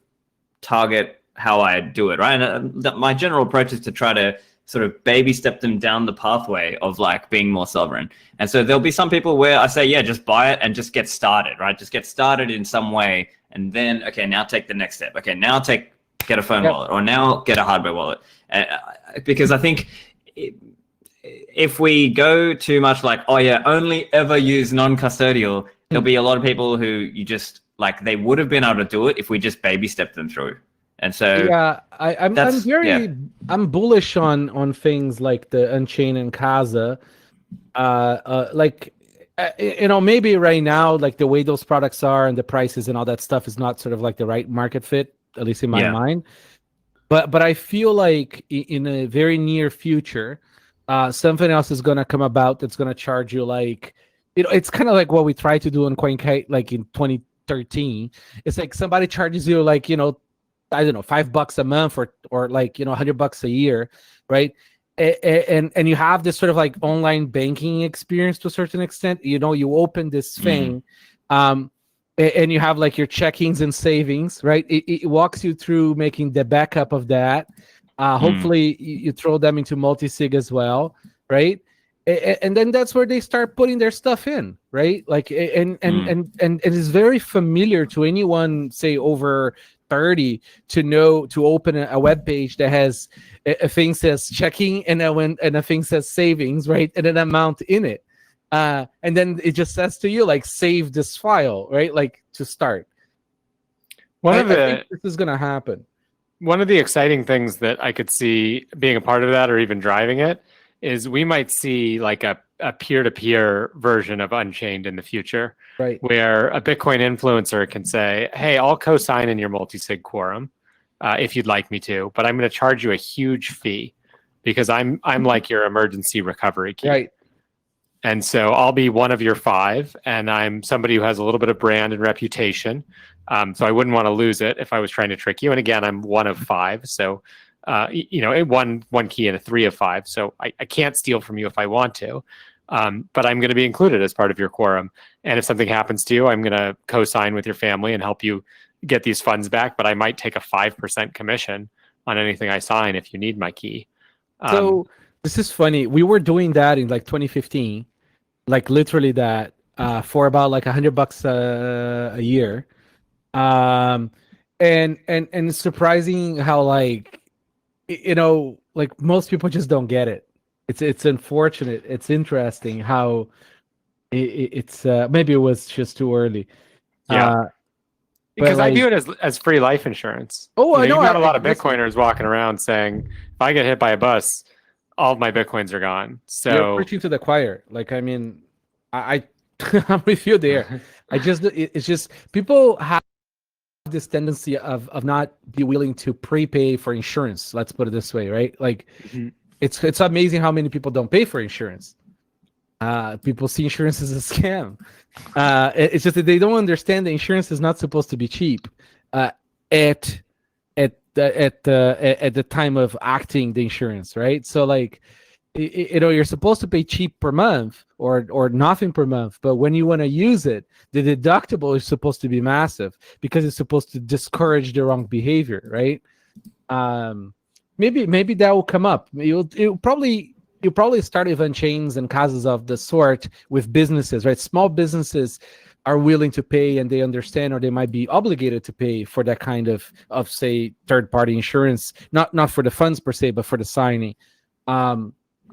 target how I do it, right? And my general approach is to try to sort of baby step them down the pathway of like being more sovereign. And so there'll be some people where I say, yeah, just buy it and just get started, right? Just get started in some way. And then, okay, now take the next step. Okay, now get a phone wallet, or now get a hardware wallet. Because I think if we go too much like, oh yeah, only ever use non-custodial, there'll be a lot of people who you just like, they would have been able to do it if we just baby step them through. And so I'm bullish on things like the Unchained and Casa. Maybe right now, like the way those products are and the prices and all that stuff is not sort of like the right market fit, at least in my mind. But I feel like in a very near future, something else is going to come about that's going to charge you like, it's kind of like what we tried to do on CoinKite, like in 2013. It's like somebody charges you like, I don't know, $5 a month or like, $100 a year, right? and you have this sort of like online banking experience to a certain extent. You know, you open this thing, and you have like your checkings and savings, right? It walks you through making the backup of that. Hopefully you throw them into multi-sig as well, right? And then that's where they start putting their stuff in, right? Like, and it's very familiar to anyone, say over 30, to know to open a web page that has a thing says checking and a thing says savings, right? And an amount in it. And then it just says to you, like, save this file, right? Like, to start. I think this is going to happen. One of the exciting things that I could see being a part of that, or even driving it, is we might see like a peer-to-peer version of Unchained in the future, right? Where a Bitcoin influencer can say, hey, I'll co-sign in your multi-sig quorum if you'd like me to, but I'm going to charge you a huge fee because I'm like your emergency recovery key. Right. And so I'll be one of your 5, and I'm somebody who has a little bit of brand and reputation. So I wouldn't want to lose it if I was trying to trick you. And again, I'm one of 5. So, one key and a 3 of 5. So I can't steal from you if I want to, but I'm going to be included as part of your quorum. And if something happens to you, I'm going to co-sign with your family and help you get these funds back. But I might take a 5% commission on anything I sign if you need my key. So this is funny. We were doing that in like 2015, like literally that, for about like $100 a year. And it's surprising how, like, like most people just don't get it. It's unfortunate. It's interesting how it's maybe it was just too early. Yeah. Because I view it as free life insurance. Oh, I know. You've got a lot of Bitcoiners walking around saying, if I get hit by a bus, all of my Bitcoins are gone. So you're preaching to the choir. Like, I mean, I'm with you there. It's just people have this tendency of not be willing to prepay for insurance. Let's put it this way, right? Like, it's amazing how many people don't pay for insurance. People see insurance as a scam. It's just that they don't understand that insurance is not supposed to be cheap at the time of acting the insurance, right? So like, you're supposed to pay cheap per month or nothing per month, but when you want to use it, the deductible is supposed to be massive because it's supposed to discourage the wrong behavior, right? Maybe that will come up. You'll probably start event chains and causes of the sort with businesses, right? Small businesses are willing to pay and they understand, or they might be obligated to pay for that kind of say third-party insurance, not for the funds per se, but for the signing.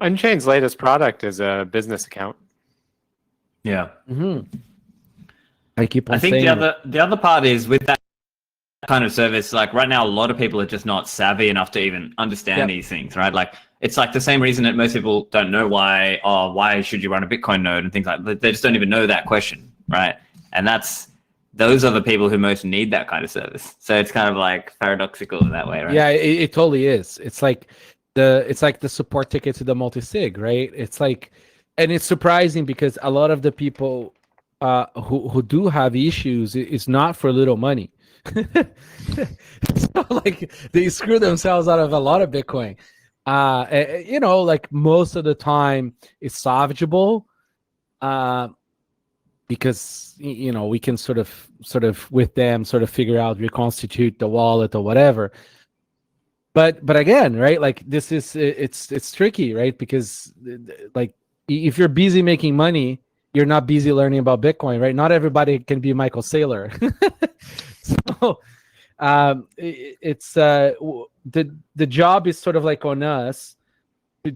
Unchained's latest product is a business account. Yeah. I keep on I think saying the other part is with that kind of service, like right now, a lot of people are just not savvy enough to even understand these things, right? Like, it's like the same reason that most people don't know why should you run a Bitcoin node and things like that. They just don't even know that question, right? And those are the people who most need that kind of service. So it's kind of like paradoxical in that way, right? Yeah, it totally is. It's like the support ticket to the multi-sig, right? It's like, and it's surprising because a lot of the people who do have issues, it's not for little money. So like they screw themselves out of a lot of Bitcoin. Like most of the time it's salvageable, because we can sort of with them sort of figure out, reconstitute the wallet or whatever. But again, right, like this is it's tricky, right? Because like if you're busy making money, you're not busy learning about Bitcoin, right? Not everybody can be Michael Saylor. So it's the job is sort of like on us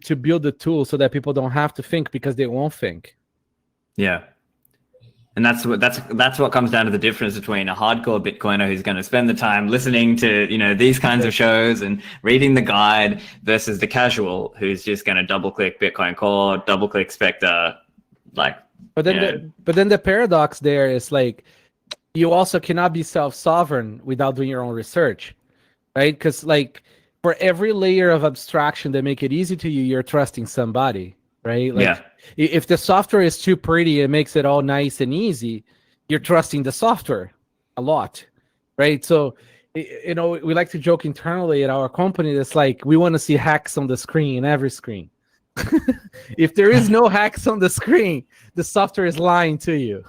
to build the tool so that people don't have to think, because they won't think. Yeah. And that's what comes down to the difference between a hardcore Bitcoiner who's going to spend the time listening to these kinds of shows and reading the guide versus the casual who's just going to double click Bitcoin Core, double click Spectre, like. But then the paradox there is like, you also cannot be self-sovereign without doing your own research, right? Because like for every layer of abstraction that make it easy to you, you're trusting somebody, right? Like, if the software is too pretty and makes it all nice and easy, you're trusting the software a lot, right? So you know, we like to joke internally at our company. That's like we want to see hacks on the screen, every screen. If there is no hacks on the screen, the software is lying to you.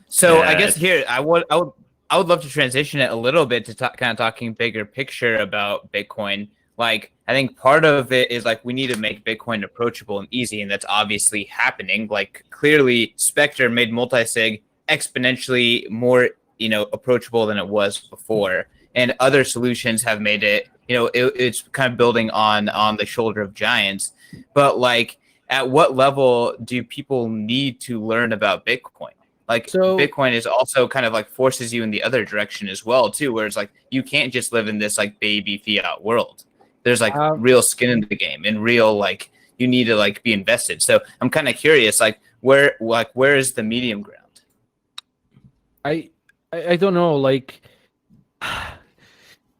So I guess here I would love to transition it a little bit to kind of talking bigger picture about Bitcoin. Like, I think part of it is like we need to make Bitcoin approachable and easy, and that's obviously happening. Like, clearly, Spectre made multi-sig exponentially more, you know, approachable than it was before, and other solutions have made it, you know, it's kind of building on the shoulder of giants. But like, at what level do people need to learn about Bitcoin? Like, so, Bitcoin is also kind of like forces you in the other direction as well too, where it's like you can't just live in this like baby fiat world. There's like real skin in the game, and real, like, you need to like be invested. So I'm kind of curious, like where is the medium ground? I don't know. Like,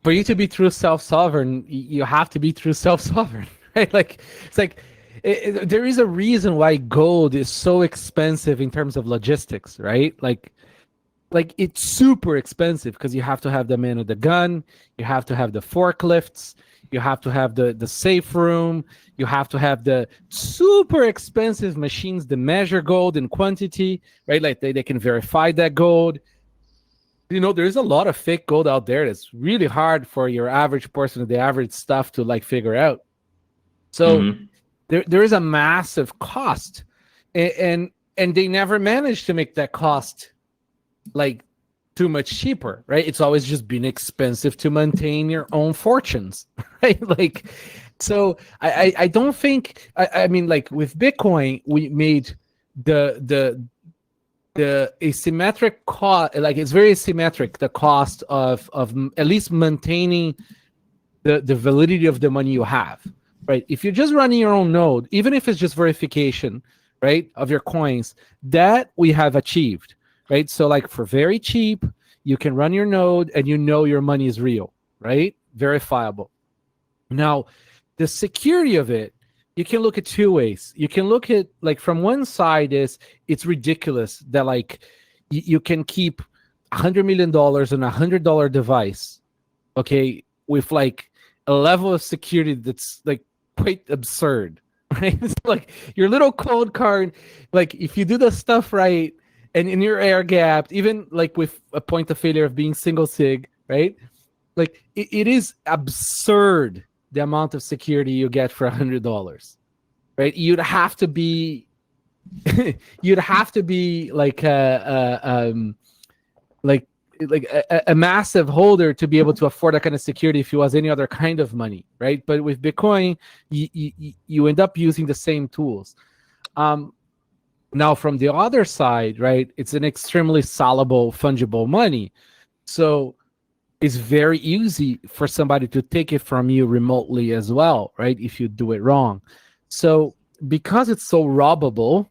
for you to be true self-sovereign, you have to be true self-sovereign, right? Like, it's like there is a reason why gold is so expensive in terms of logistics, right? Like it's super expensive because you have to have the man with the gun, you have to have the forklifts, you have to have the safe room, you have to have the super expensive machines that measure gold in quantity, right? Like they can verify that gold. You know, there's a lot of fake gold out there that's really hard for your average person, the average stuff to like figure out. So there is a massive cost, and they never managed to make that cost like too much cheaper, right? It's always just been expensive to maintain your own fortunes, right? Like, so I don't think, I mean, like with Bitcoin, we made the asymmetric cost, like it's very asymmetric, the cost of at least maintaining the validity of the money you have, right? If you're just running your own node, even if it's just verification, right, of your coins, that we have achieved. Right, so like for very cheap, you can run your node and you know your money is real, right? Verifiable. Now, the security of it, you can look at two ways. You can look at, like, from one side is it's ridiculous that like you can keep $100 million on a $100 device, okay, with like a level of security that's like quite absurd, right? It's like your little code card, like if you do the stuff right, and in your air gapped, even like with a point of failure of being single sig, right? Like it is absurd the amount of security you get for $100, right? You'd have to be like a massive holder to be able to afford that kind of security if it was any other kind of money, right? But with Bitcoin, you end up using the same tools. Now, from the other side, right, it's an extremely soluble, fungible money. So it's very easy for somebody to take it from you remotely as well, right, if you do it wrong. So because it's so robbable,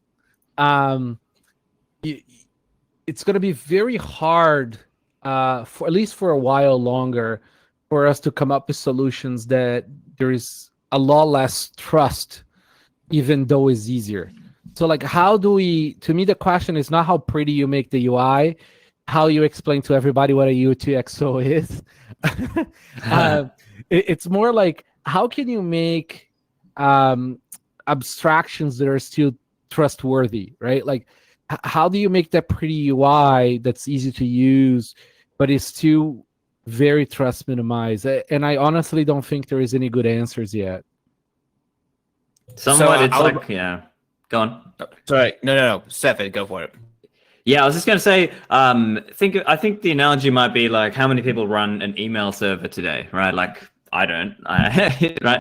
it's going to be very hard, for at least for a while longer, for us to come up with solutions that there is a lot less trust, even though it's easier. So like, how do we, to me, the question is not how pretty you make the UI, how you explain to everybody what a UTXO is. It's more like, how can you make abstractions that are still trustworthy, right? Like, how do you make that pretty UI that's easy to use, but is still very trust minimized? And I honestly don't think there is any good answers yet. Somewhat, it's like, yeah. Go on. Sorry, no, Stefan, go for it. Yeah, I was just going to say, I think the analogy might be like, how many people run an email server today, right? Like, I don't, right?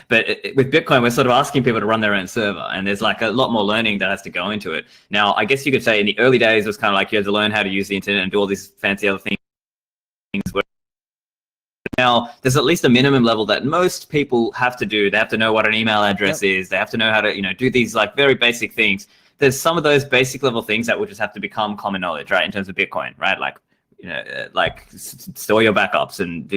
But with Bitcoin, we're sort of asking people to run their own server, and there's like a lot more learning that has to go into it. Now, I guess you could say in the early days, it was kind of like you had to learn how to use the internet and do all these fancy other things. Now, there's at least a minimum level that most people have to do. They have to know what an email address is. They have to know how to, do these like very basic things. There's some of those basic level things that would just have to become common knowledge, right? In terms of Bitcoin, right? Like, like store your backups and,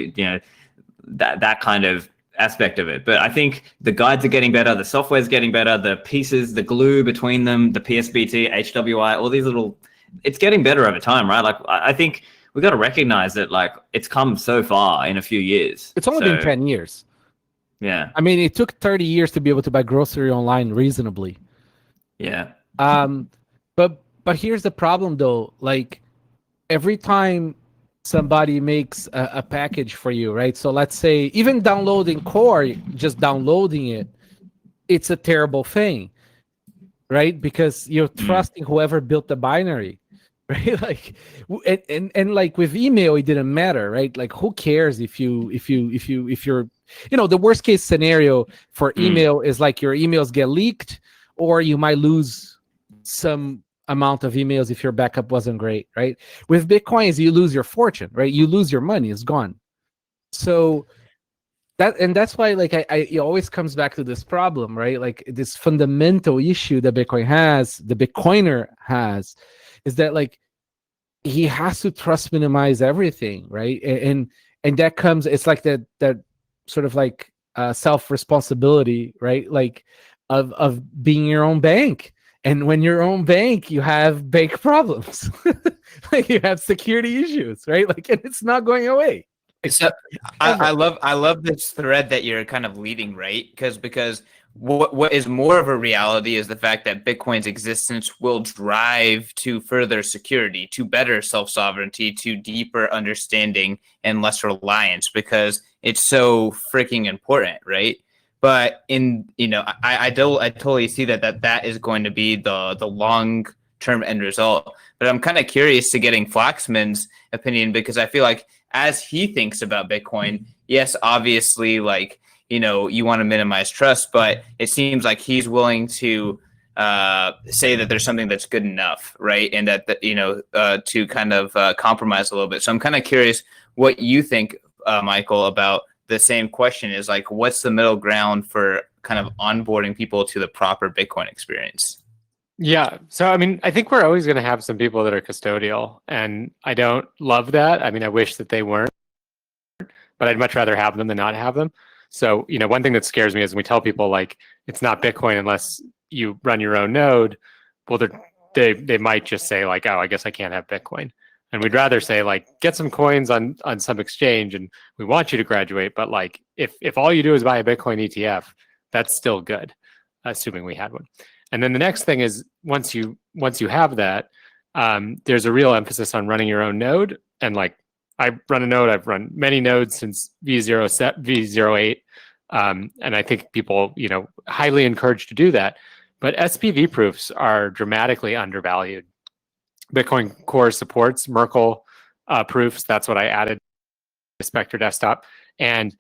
that kind of aspect of it. But I think the guides are getting better. The software's getting better. The pieces, the glue between them, the PSBT, HWI, all these little, it's getting better over time, right? Like, I think we got to recognize that like it's come so far in a few years. It's only been 10 years. Yeah. I mean, it took 30 years to be able to buy grocery online reasonably. Yeah. But here's the problem though. Like every time somebody makes a package for you, right? So let's say even downloading Core, just downloading it, it's a terrible thing, right? Because you're trusting whoever built the binary, right? Like, and like with email, it didn't matter, right? Like, who cares if you're, the worst case scenario for email is like your emails get leaked, or you might lose some amount of emails if your backup wasn't great, right? With Bitcoins, you lose your fortune, right? You lose your money, it's gone. So that's why like it always comes back to this problem, right? Like this fundamental issue that Bitcoin has, the Bitcoiner has, is that like he has to trust minimize everything, right? And that comes, it's like that sort of like self-responsibility, right? Like of being your own bank. And when you're your own bank, you have bank problems. Like you have security issues, right? Like, and it's not going away. So I love this thread that you're kind of leading, right? Because what is more of a reality is the fact that Bitcoin's existence will drive to further security, to better self-sovereignty, to deeper understanding and less reliance, because it's so freaking important, right? But I totally see that is going to be the long-term end result. But I'm kind of curious to getting Flaxman's opinion, because I feel like as he thinks about Bitcoin, yes, obviously, like, you want to minimize trust, but it seems like he's willing to say that there's something that's good enough, right? And that to kind of compromise a little bit. So I'm kind of curious what you think, Michael, about the same question is like, what's the middle ground for kind of onboarding people to the proper Bitcoin experience? Yeah. So, I mean, I think we're always going to have some people that are custodial, and I don't love that. I mean, I wish that they weren't, but I'd much rather have them than not have them. So, one thing that scares me is when we tell people like, it's not Bitcoin unless you run your own node. Well, they might just say like, oh, I guess I can't have Bitcoin. And we'd rather say like, get some coins on some exchange, and we want you to graduate. But like, if all you do is buy a Bitcoin ETF, that's still good, assuming we had one. And then the next thing is once you have that, there's a real emphasis on running your own node. And like, I run a node. I've run many nodes since V08, and I think people highly encouraged to do that. But SPV proofs are dramatically undervalued. Bitcoin Core supports Merkle proofs. That's what I added to Spectre Desktop. And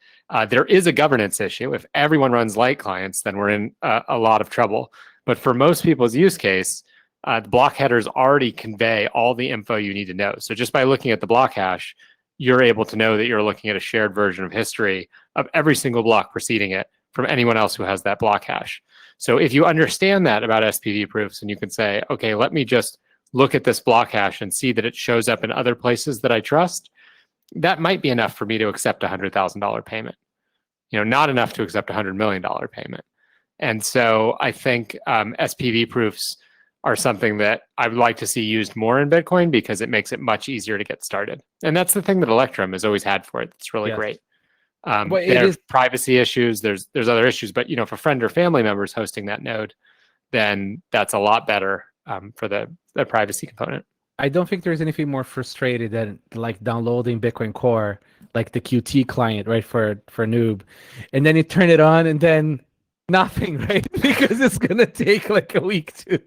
there is a governance issue. If everyone runs light clients, then we're in a lot of trouble. But for most people's use case, the block headers already convey all the info you need to know. So just by looking at the block hash, you're able to know that you're looking at a shared version of history of every single block preceding it from anyone else who has that block hash. So if you understand that about SPV proofs, and you can say, okay, let me just look at this block hash and see that it shows up in other places that I trust, that might be enough for me to accept a $100,000 payment. Not enough to accept a $100 million payment. And so I think SPV proofs are something that I would like to see used more in Bitcoin, because it makes it much easier to get started. And that's the thing that Electrum has always had for it. It's really great. There's privacy issues. There's other issues, but for friend or family members hosting that node, then that's a lot better for the privacy component. I don't think there's anything more frustrating than like downloading Bitcoin Core, like the Qt client, right, for noob, and then you turn it on and then nothing, right? Because it's gonna take like a week to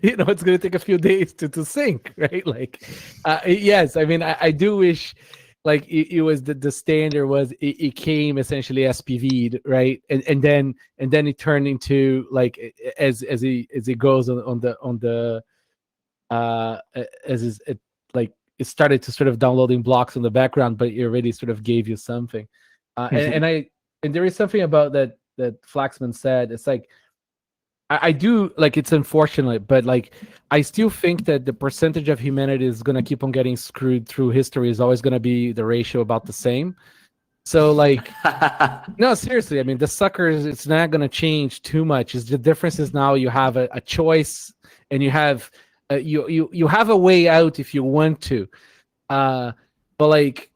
it's gonna take a few days to sync, right? Like, yes, I mean, I do wish like it was the standard was it came essentially SPV'd, right? And then it turned into like as it goes on the it started to sort of downloading blocks in the background, but it already sort of gave you something. And there is something about that Flaxman said. It's like I do like, it's unfortunate, but like I still think that the percentage of humanity is going to keep on getting screwed through history is always going to be the ratio about the same. So like, no, seriously, I mean, the suckers, it's not going to change too much. It's the difference is now you have a choice, and you have you have a way out if you want to. but like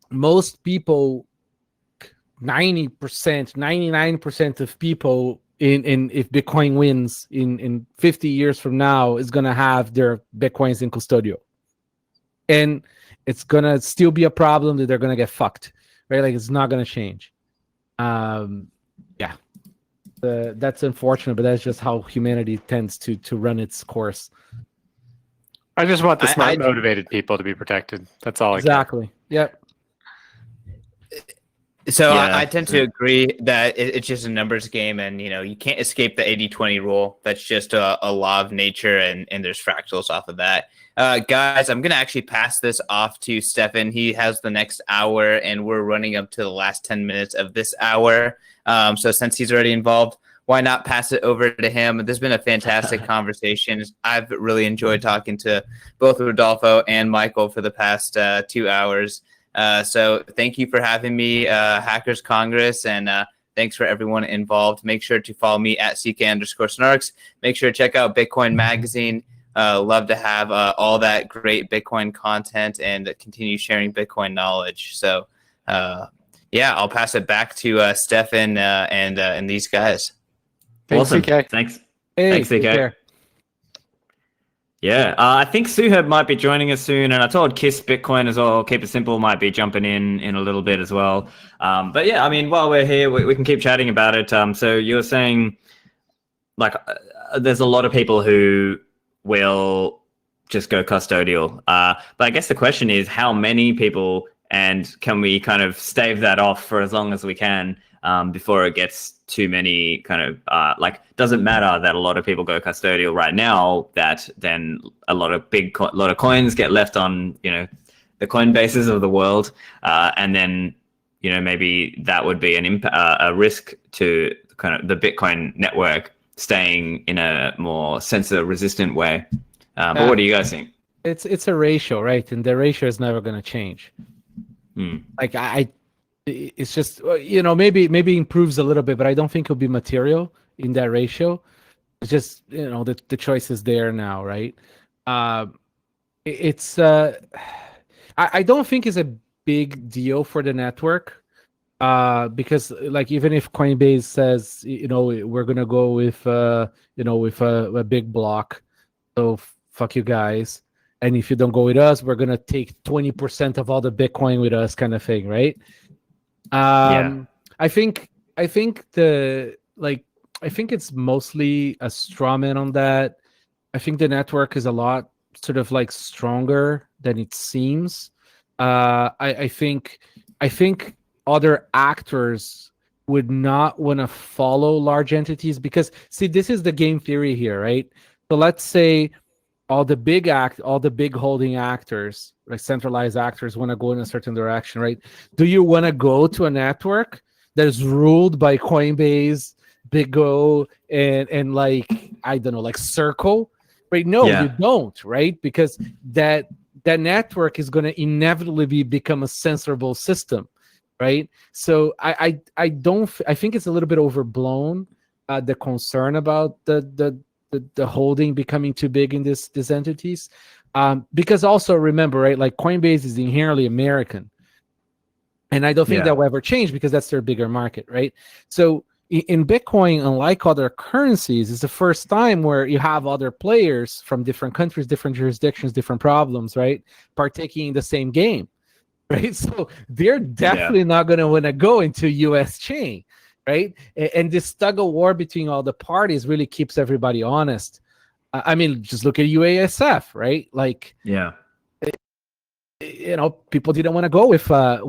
most people, 90%, 99% of people in if Bitcoin wins in 50 years from now is gonna have their Bitcoins in custodial. And it's gonna still be a problem that they're gonna get fucked, right? Like it's not gonna change. Yeah, that's unfortunate, but that's just how humanity tends to run its course. I just want the smart, motivated people to be protected. That's all. Exactly. Yep. So Yeah. I tend to agree that it's just a numbers game, and you can't escape the 80-20 rule. That's just a law of nature, and there's fractals off of that. Guys, I'm gonna actually pass this off to Stefan. He has the next hour, and we're running up to the last 10 minutes of this hour. So since he's already involved, why not pass it over to him? This has been a fantastic conversation. I've really enjoyed talking to both Rodolfo and Michael for the past 2 hours. So thank you for having me, Hackers Congress, and thanks for everyone involved. Make sure to follow me at CK_Snarks. Make sure to check out Bitcoin Magazine. Love to have all that great Bitcoin content and continue sharing Bitcoin knowledge. So yeah, I'll pass it back to Stefan and these guys. Thanks, Awesome. CK. Thanks. Hey, Thanks, take CK. care. Yeah, I think Suheb might be joining us soon, and I told Kiss Bitcoin as well. Keep It Simple might be jumping in a little bit as well. But yeah, I mean, while we're here, we can keep chatting about it. So you're saying, like, there's a lot of people who will just go custodial. But I guess the question is, how many people, and can we kind of stave that off for as long as we can before it gets too many kind of like, doesn't matter that a lot of people go custodial right now, that then a lot of coins get left on the Coinbases of the world, and then maybe that would be a risk to kind of the Bitcoin network staying in a more censor resistant way. But what do you guys think? It's a ratio, right? And the ratio is never going to change. Like it's just maybe improves a little bit, but I don't think it'll be material in that ratio. It's just the choice is there now, right? I don't think it's a big deal for the network, because like even if Coinbase says we're gonna go with a big block, so fuck you guys, and if you don't go with us, we're gonna take 20% of all the Bitcoin with us, kind of thing, right? I think it's mostly a straw man on that. I think the network is a lot sort of like stronger than it seems. I think other actors would not want to follow large entities, because see, this is the game theory here, right? So let's say all the big holding actors, like centralized actors, want to go in a certain direction, right? Do you want to go to a network that is ruled by Coinbase, BitGo, and like, I don't know, like Circle, right? No, you don't, right? Because that network is going to inevitably become a censorable system, right? So I think it's a little bit overblown, the concern about the holding becoming too big in these entities, because also remember, right, like Coinbase is inherently American, and I don't think that will ever change because that's their bigger market, right? So in Bitcoin, unlike other currencies, it's the first time where you have other players from different countries, different jurisdictions, different problems, right, partaking in the same game, right? So they're definitely not going to want to go into US chain, right? And this tug of war between all the parties really keeps everybody honest. I mean, just look at UASF, right? Like, people didn't want to go with or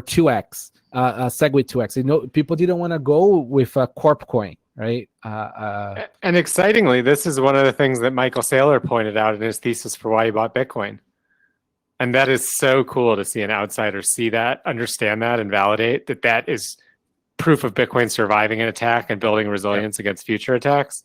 2x, Segwit 2x. People didn't want to go with Corp Coin, right? And excitingly, this is one of the things that Michael Saylor pointed out in his thesis for why he bought Bitcoin. And that is so cool to see an outsider see that, understand that, and validate that is proof of Bitcoin surviving an attack and building resilience against future attacks.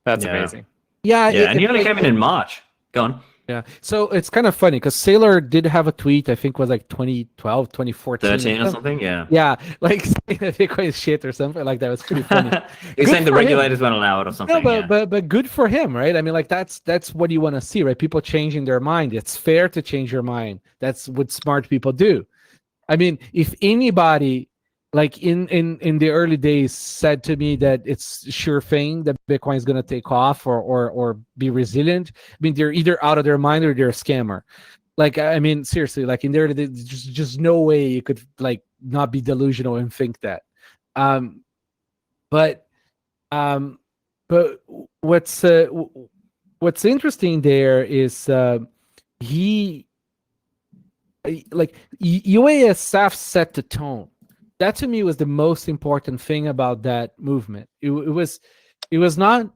That's amazing. And he only came in March. Go on. Yeah. So it's kind of funny because Sailor did have a tweet, I think was like 2012, 2014. 13 or something, yeah. Yeah, like saying that Bitcoin is shit or something like that. It was pretty funny. You're Good saying the for him. regulators won't allow it or something. No, but yeah. but good for him, right? I mean, like that's what you want to see, right? People changing their mind. It's fair to change your mind. That's what smart people do. I mean, if anybody like in the early days said to me that it's sure thing that Bitcoin is going to take off or be resilient, I mean, they're either out of their mind or they're a scammer. Like, I mean, seriously, like in there, there's just no way you could like not be delusional and think that. But what's interesting there is he like UASF set the tone. That to me was the most important thing about that movement. It was not.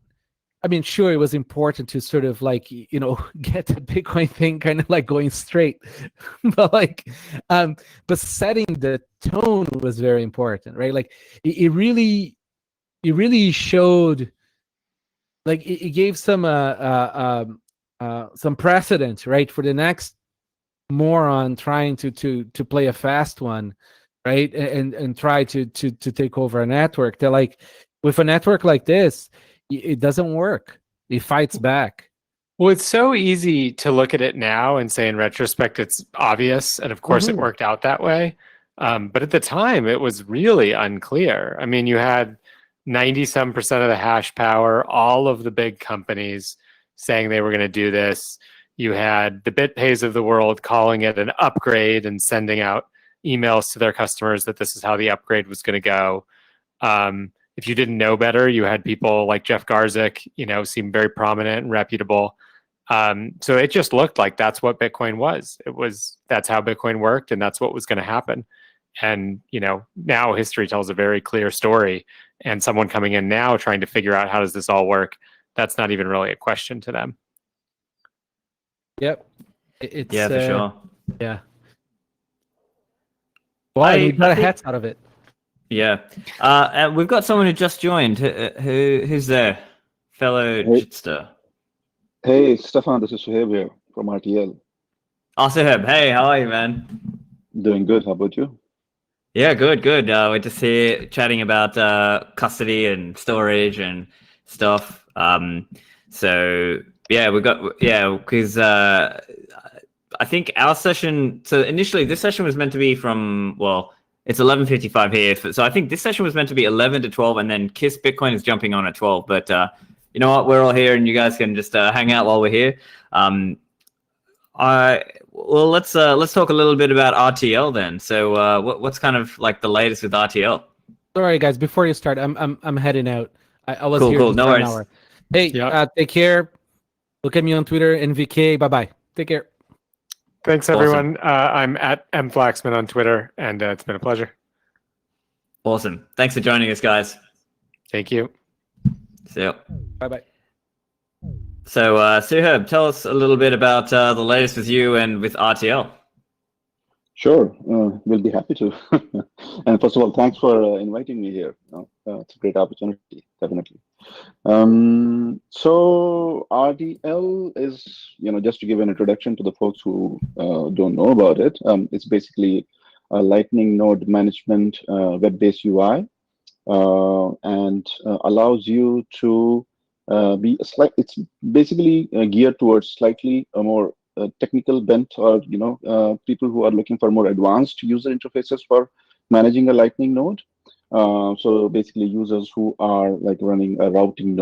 I mean, sure, it was important to sort of like get the Bitcoin thing kind of like going straight, but but setting the tone was very important, right? Like it really showed, like it gave some precedent, right, for the next moron trying to play a fast one, right, and try to take over a network. They're like, with a network like this, it doesn't work. It fights back. Well, it's so easy to look at it now and say in retrospect it's obvious, and of course it worked out that way. But at the time, it was really unclear. I mean, you had 90-some% of the hash power, all of the big companies saying they were going to do this. You had the BitPays of the world calling it an upgrade and sending out emails to their customers that this is how the upgrade was going to go. If you didn't know better, you had people like Jeff Garzik, seem very prominent and reputable. So it just looked like that's what Bitcoin was. That's how Bitcoin worked, and that's what was going to happen. And, now history tells a very clear story, and someone coming in now trying to figure out how does this all work, that's not even really a question to them. Yep. It's for sure. Yeah. Well, we got a hat out of it. Yeah. And we've got someone who just joined. Who's there? Fellow Jitster. Hey, Stefan, this is Suhaib here from RTL. Oh, Suhaib. Hey, how are you, man? Doing good. How about you? Yeah, good. We're just here chatting about custody and storage and stuff. So yeah, because I think our session. So initially, this session was meant to be from it's 11:55 here. So I think this session was meant to be 11 to 12, and then Kiss Bitcoin is jumping on at 12. But you know what? We're all here, and you guys can just hang out while we're here. Let's talk a little bit about RTL then. So what's kind of like the latest with RTL? Sorry, guys. Before you start, I'm heading out. I was here cool. for No an worries. hour. Hey, take care. Look at me on Twitter, NVK. Bye. Take care. Thanks, everyone. I'm at mflaxman on Twitter, and it's been a pleasure. Awesome. Thanks for joining us, guys. Thank you. See you. Bye. So, Suhaib, tell us a little bit about the latest with you and with RTL. Sure, we'll be happy to. And first of all, thanks for inviting me here. It's a great opportunity, definitely. So RTL is, just to give an introduction to the folks who don't know about it, it's basically a Lightning node management web-based UI, and allows you to it's basically geared towards slightly a more technical bent, or people who are looking for more advanced user interfaces for managing a Lightning node. So basically users who are like running a Lightning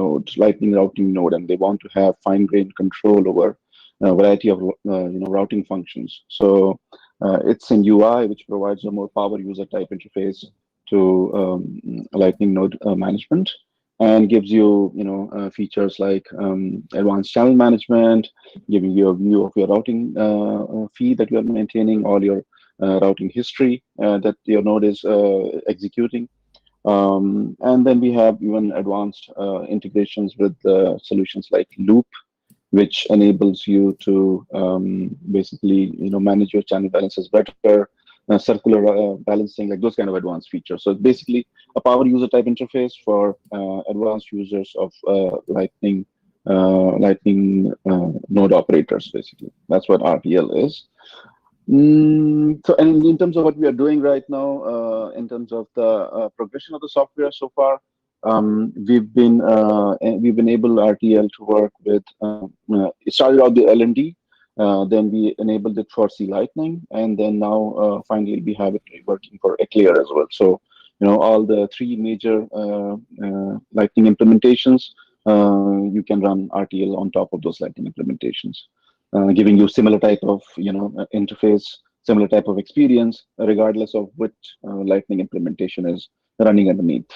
routing node, and they want to have fine-grained control over a variety of routing functions. So it's an UI which provides a more power user type interface to Lightning node management, and gives you features like advanced channel management, giving you a view of your routing feed that you are maintaining, all your routing history that your node is executing. And then we have even advanced integrations with solutions like Loop, which enables you to basically manage your channel balances better, circular balancing, like those kind of advanced features. So it's basically a power user type interface for advanced users of Lightning Lightning node operators, basically. That's what RTL is. So, and in terms of what we are doing right now, in terms of the progression of the software so far, we've been able RTL to work with. It started out the LND, then we enabled it for C Lightning, and then now finally we have it working for Eclair as well. So, all the three major Lightning implementations, you can run RTL on top of those Lightning implementations. Giving you similar type of interface, similar type of experience, regardless of which Lightning implementation is running underneath.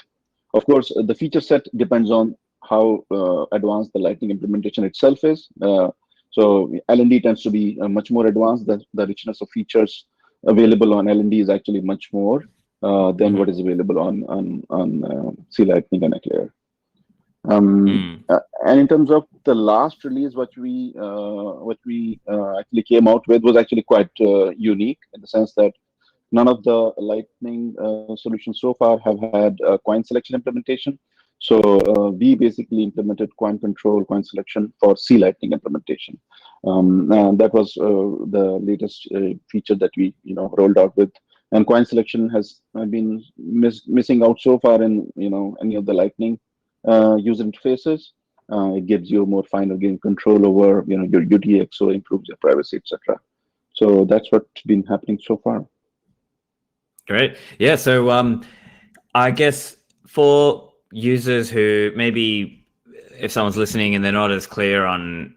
Of course, the feature set depends on how advanced the Lightning implementation itself is. So LND tends to be much more advanced. The richness of features available on LND is actually much more than what is available on C Lightning and Eclair. And in terms of the last release, what we actually came out with was actually quite unique in the sense that none of the Lightning solutions so far have had coin selection implementation. So we basically implemented coin control, coin selection for C Lightning implementation. And that was the latest feature that we rolled out with. And coin selection has been missing out so far in any of the Lightning user interfaces. It gives you more finer grained control over your UTXO, improves your privacy, etc. So that's what's been happening so far. Great. Yeah. So I guess for users who maybe, if someone's listening and they're not as clear on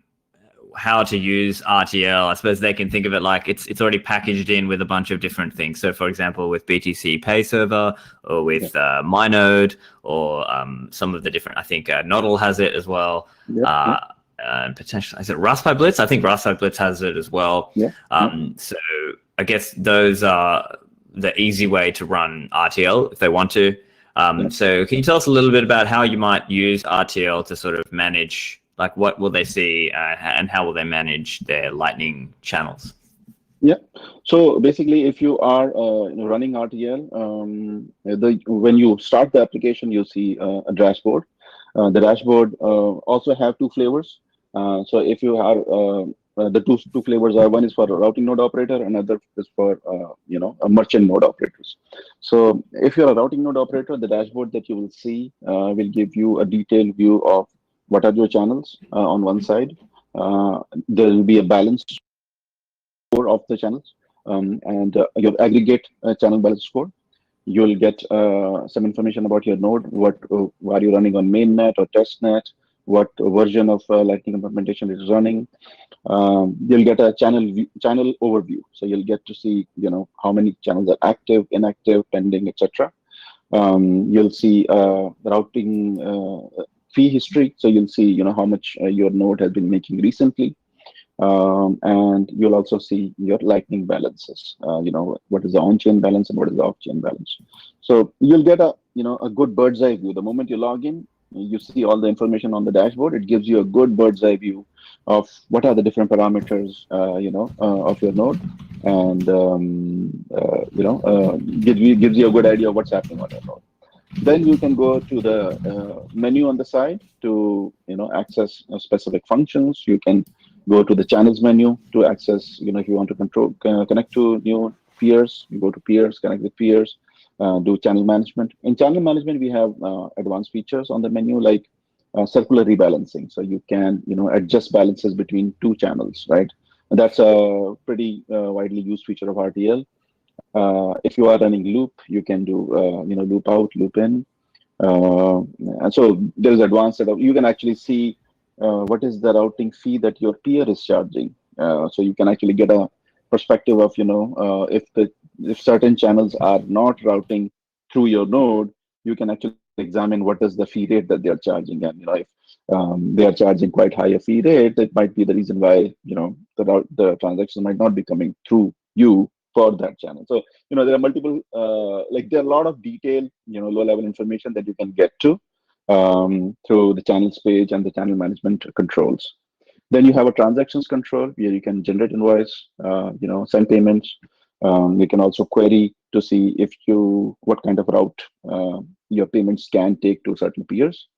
how to use RTL, I suppose they can think of it like it's already packaged in with a bunch of different things. So for example, with BTC Pay Server or with MyNode or some of the different, I think Nodl has it as well. And potentially, is it Raspberry Blitz? I think Raspberry Blitz has it as well. So I guess those are the easy way to run RTL if they want to. So can you tell us a little bit about how you might use RTL to sort of manage, like what will they see and how will they manage their Lightning channels? Yeah. So basically, if you are running RTL, when you start the application, you'll see a dashboard. The dashboard also have two flavors. So if you are the two flavors are, one is for a routing node operator, another is for a merchant node operators. So if you're a routing node operator, the dashboard that you will see will give you a detailed view of what are your channels on one side. There will be a balance score of the channels and your aggregate channel balance score. You'll get some information about your node, what are you running on mainnet or testnet, what version of Lightning implementation is running. You'll get a channel overview. So you'll get to see how many channels are active, inactive, pending, etc. You'll see routing fee history. So you'll see how much your node has been making recently. And you'll also see your Lightning balances. What is the on-chain balance and what is the off-chain balance. So you'll get a good bird's eye view. The moment you log in, you see all the information on the dashboard. It gives you a good bird's eye view of what are the different parameters, of your node, and gives you a good idea of what's happening on your node. Then you can go to the menu on the side to access specific functions. You can go to the channels menu to access, if you want to connect to new peers, you go to peers, connect with peers, do channel management. In channel management, we have advanced features on the menu like circular rebalancing. So you can, adjust balances between two channels, right? And that's a pretty widely used feature of RTL. If you are running loop, you can do, loop out, loop in. And so there's advanced setup. You can actually see what is the routing fee that your peer is charging. So you can actually get a perspective of, if certain channels are not routing through your node, you can actually examine what is the fee rate that they are charging. And, if they are charging quite high a fee rate, that might be the reason why, the transactions might not be coming through you for that channel. So, there are multiple, there are a lot of detailed, low-level information that you can get to through the channels page and the channel management controls. Then you have a transactions control where you can generate invoice, send payments. You can also query to see what kind of route your payments can take to certain peers.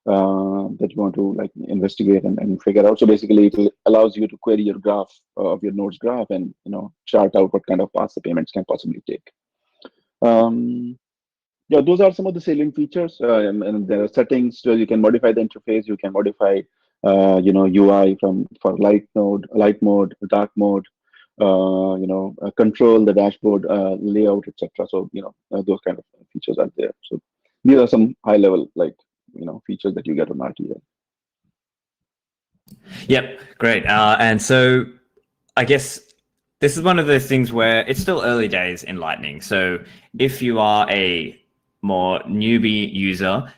that you want to like investigate and figure out. So basically, it allows you to query your graph of your nodes graph and chart out what kind of paths the payments can possibly take. Yeah, those are some of the salient features, and there are settings so you can modify the interface. You can modify, UI for light mode, dark mode. Control the dashboard layout, etc. So those kind of features are there. So these are some high level features that you get on RTL. Yep, great. And so I guess this is one of those things where it's still early days in Lightning. So if you are a more newbie user,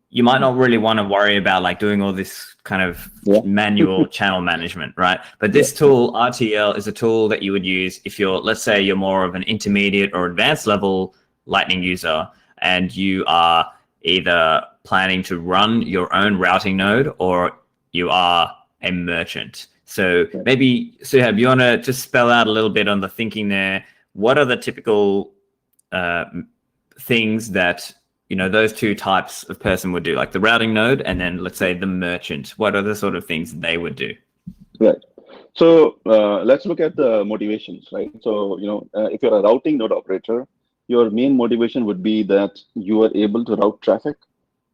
you might not really want to worry about like doing all this kind of manual channel management, right? But this tool, RTL, is a tool that you would use if you're, let's say you're more of an intermediate or advanced level Lightning user, and you are either planning to run your own routing node or you are a merchant. So maybe, Suhaib, you want to just spell out a little bit on the thinking there. What are the typical things that those two types of person would do, like the routing node and then let's say the merchant? What are the sort of things they would do? Right. So let's look at the motivations, right? So if you're a routing node operator, your main motivation would be that you are able to route traffic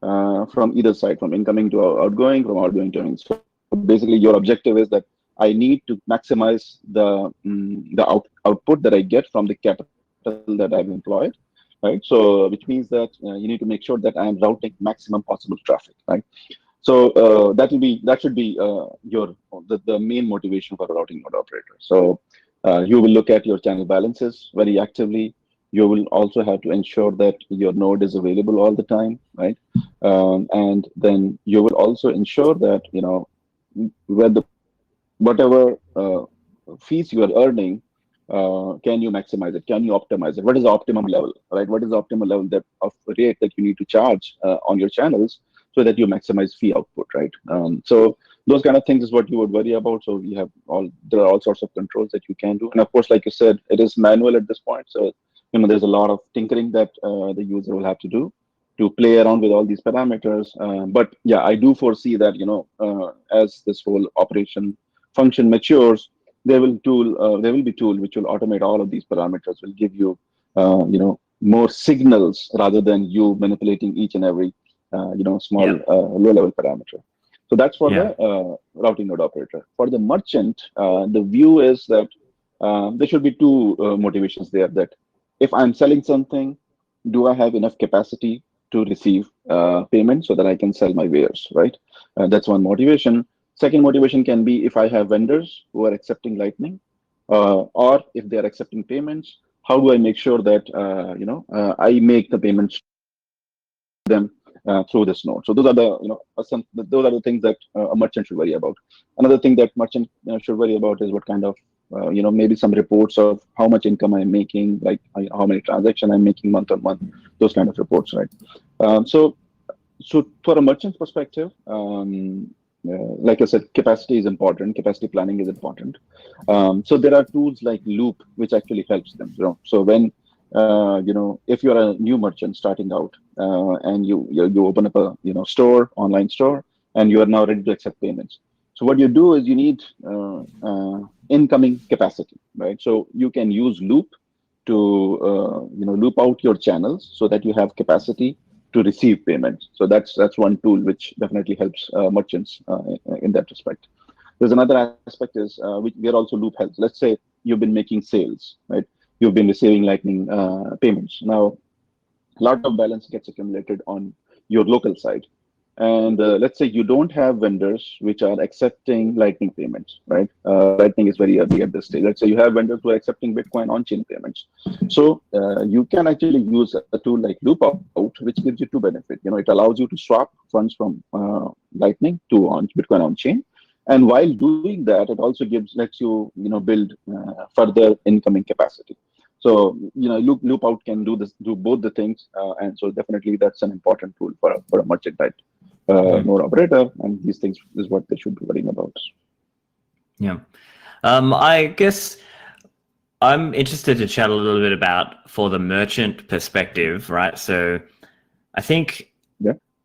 from either side, from incoming to outgoing, from outgoing to incoming. So basically, your objective is that I need to maximize the output that I get from the capital that I've employed, right? So which means that you need to make sure that I am routing maximum possible traffic, right? So that should be the main motivation for a routing node operator. So you will look at your channel balances very actively. You will also have to ensure that your node is available all the time, right? And then you will also ensure that whatever fees you are earning, can you maximize it? Can you optimize it? What is the optimum level, right? What is the optimal level of rate that you need to charge on your channels so that you maximize fee output, right? So those kind of things is what you would worry about. So there are all sorts of controls that you can do, and of course, like you said, it is manual at this point. So there's a lot of tinkering that the user will have to do to play around with all these parameters. But yeah, I do foresee that as this whole operation function matures, there will be tool which will automate all of these parameters, will give you more signals rather than you manipulating each and every small low level parameter. So that's for the routing node operator. For the merchant, the view is that there should be two motivations there. That if I'm selling something, do I have enough capacity to receive payment so that I can sell my wares, right? That's one motivation. Second motivation can be if I have vendors who are accepting Lightning, or if they are accepting payments, how do I make sure that I make the payments to them through this node? So those are the things that a merchant should worry about. Another thing that merchant should worry about is what kind of maybe some reports of how much income I'm making, like how many transactions I'm making month on month, those kind of reports, right? So for a merchant's perspective, like I said, capacity is important. Capacity planning is important. So there are tools like Loop, which actually helps them. So when if you're a new merchant starting out and you open up a online store, and you are now ready to accept payments. So what you do is you need incoming capacity, right? So you can use Loop to loop out your channels so that you have capacity to receive payments. So that's one tool which definitely helps merchants in that respect. There's another aspect is where also Loop helps. Let's say you've been making sales, right? You've been receiving Lightning payments. Now, a lot of balance gets accumulated on your local side. And let's say you don't have vendors which are accepting Lightning payments, right? Lightning is very early at this stage. Let's say you have vendors who are accepting Bitcoin on-chain payments. So you can actually use a tool like Loopout, which gives you two benefits. It allows you to swap funds from Lightning to Bitcoin on-chain. And while doing that, it also lets you build further incoming capacity. So Loopout can do both the things, and so definitely that's an important tool for a merchant type node operator, and these things is what they should be worrying about. Yeah, I guess I'm interested to chat a little bit about for the merchant perspective, right? So I think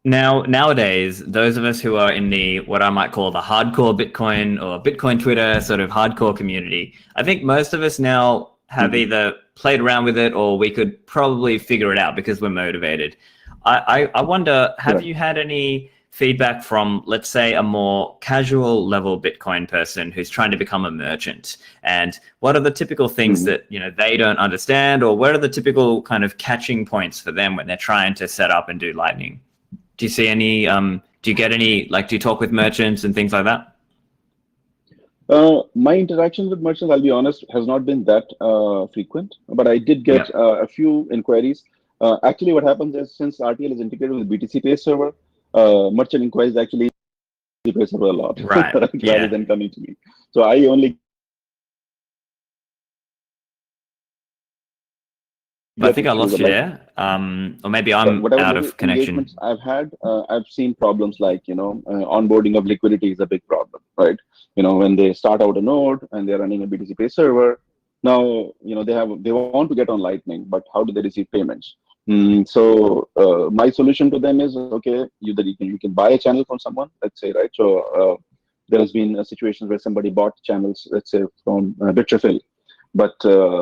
Nowadays, those of us who are in the what I might call the hardcore Bitcoin or Bitcoin Twitter sort of hardcore community, I think most of us now have either played around with it or we could probably figure it out because we're motivated. I wonder, have you had any feedback from, let's say, a more casual level Bitcoin person who's trying to become a merchant? And what are the typical things that they don't understand, or what are the typical kind of catching points for them when they're trying to set up and do Lightning? Do you see any, do you get any, like, do you talk with merchants and things like that? My interaction with merchants, I'll be honest, has not been that frequent, but I did get a few inquiries. Actually, what happens is, since RTL is integrated with BTC Pay server, merchant inquiries actually pay server a lot, right? rather than coming to me. So I only. I think I lost you there, or maybe I'm out of connection. I've had, I've seen problems like, onboarding of liquidity is a big problem, right? When they start out a node and they're running a BTC Pay server, now, they want to get on Lightning, but how do they receive payments? So my solution to them is, okay, you can buy a channel from someone, let's say, right? So there has been a situation where somebody bought channels, let's say, from Bitrefill. But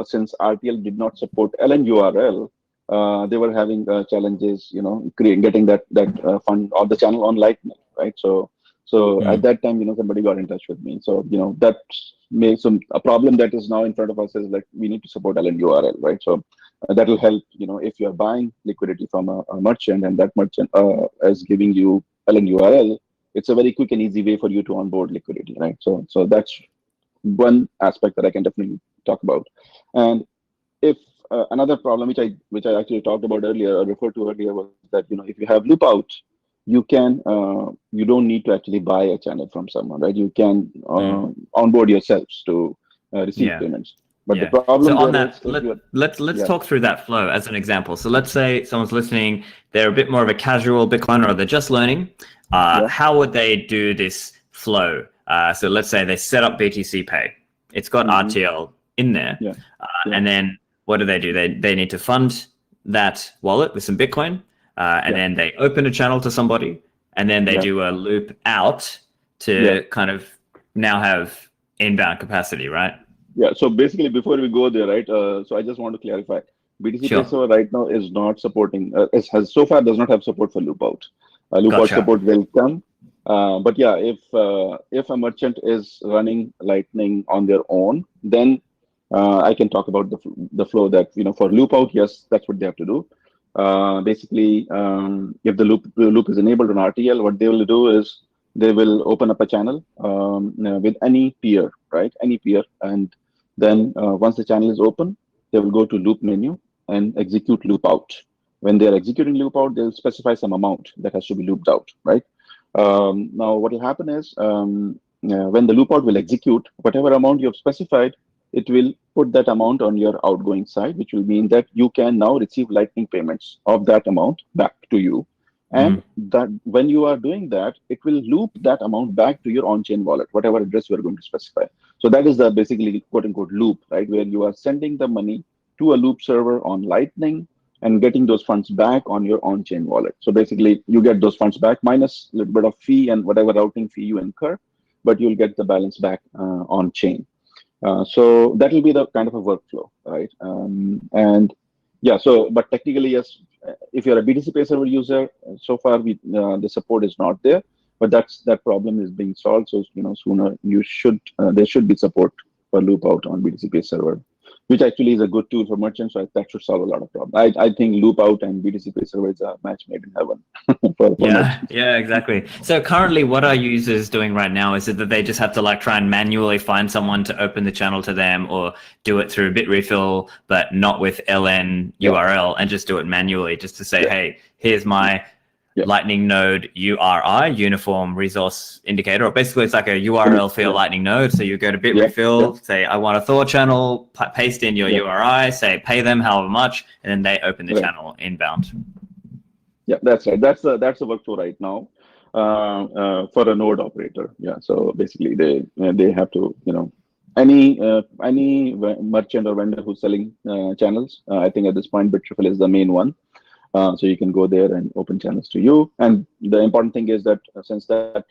since RTL did not support LNURL, they were having challenges, getting that fund or the channel on Lightning, right? So at that time, somebody got in touch with me. So that makes a problem that is now in front of us is like we need to support LNURL, right? So that will help. If you're buying liquidity from a merchant and that merchant is giving you LNURL, it's a very quick and easy way for you to onboard liquidity, right? So that's one aspect that I can definitely talk about. And if another problem which I actually talked about earlier or referred to earlier was that if you have loop out, you don't need to actually buy a channel from someone, right? You can onboard yourselves to receive payments. But the problem so on that, let's talk through that flow as an example. So let's say someone's listening, they're a bit more of a casual Bitcoiner, or they're just learning. How would they do this flow? So let's say they set up BTC Pay. It's got RTL in there. And then what do? They need to fund that wallet with some Bitcoin. And then they open a channel to somebody. And then they do a loop out to kind of now have inbound capacity, right? Yeah. So basically, before we go there, right? So I just want to clarify. BTC Pay server right now is not supporting, so far does not have support for loop out. Loop out support will come. But yeah, if a merchant is running Lightning on their own, then I can talk about the flow that for loop out. Yes, that's what they have to do. Basically, if the loop is enabled on RTL, what they will do is they will open up a channel with any peer, right? Any peer, and then once the channel is open, they will go to loop menu and execute loop out. When they are executing loop out, they'll specify some amount that has to be looped out, right? Now, what will happen is when the loop out will execute, whatever amount you have specified, it will put that amount on your outgoing side, which will mean that you can now receive Lightning payments of that amount back to you. And that when you are doing that, it will loop that amount back to your on-chain wallet, whatever address you are going to specify. So that is the basically quote-unquote loop, right? Where you are sending the money to a loop server on Lightning and getting those funds back on your on-chain wallet. So basically, you get those funds back minus a little bit of fee and whatever routing fee you incur, but you'll get the balance back on-chain. So that will be the kind of a workflow, right? And yeah, but technically, yes, if you're a BTC Pay server user, so far the support is not there, but that problem is being solved. So sooner there should be support for loop out on BTC Pay server, which actually is a good tool for merchants. So that should solve a lot of problems. I think loop out and BTC Pay server is a match made in heaven. for yeah, exactly. So currently what are users doing right now? Is it that they just have to try and manually find someone to open the channel to them, or do it through Bitrefill, but not with LN URL, and just do it manually just to say, hey, here's my Lightning node URI, Uniform Resource Indicator, or basically it's like a URL for your Lightning node. So you go to Bitrefill, say, I want a Thor channel, paste in your URI, say, pay them however much, and then they open the channel inbound. Yeah, that's right. That's the workflow right now for a node operator. Yeah. So basically, they have to, any merchant or vendor who's selling channels. I think at this point, Bitrefill is the main one. So you can go there and open channels to you. And the important thing is that since that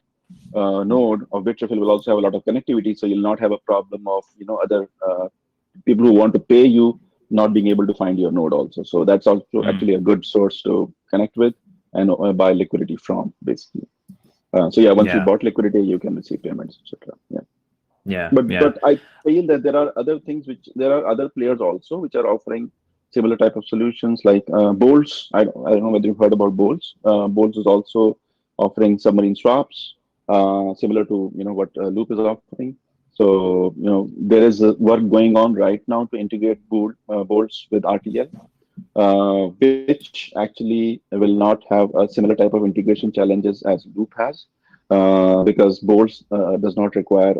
node of Bitrefill will also have a lot of connectivity, so you'll not have a problem of other people who want to pay you not being able to find your node also. So that's also actually a good source to connect with and buy liquidity from, basically. So yeah, once you bought liquidity, you can receive payments, etc. But I feel that there are other things there are other players also which are offering similar type of solutions, like Bolts. I don't know whether you've heard about Bolts. Bolts is also offering submarine swaps, similar to what Loop is offering. So there is work going on right now to integrate Bolts with RTL, which actually will not have a similar type of integration challenges as Loop has, because Bolts does not require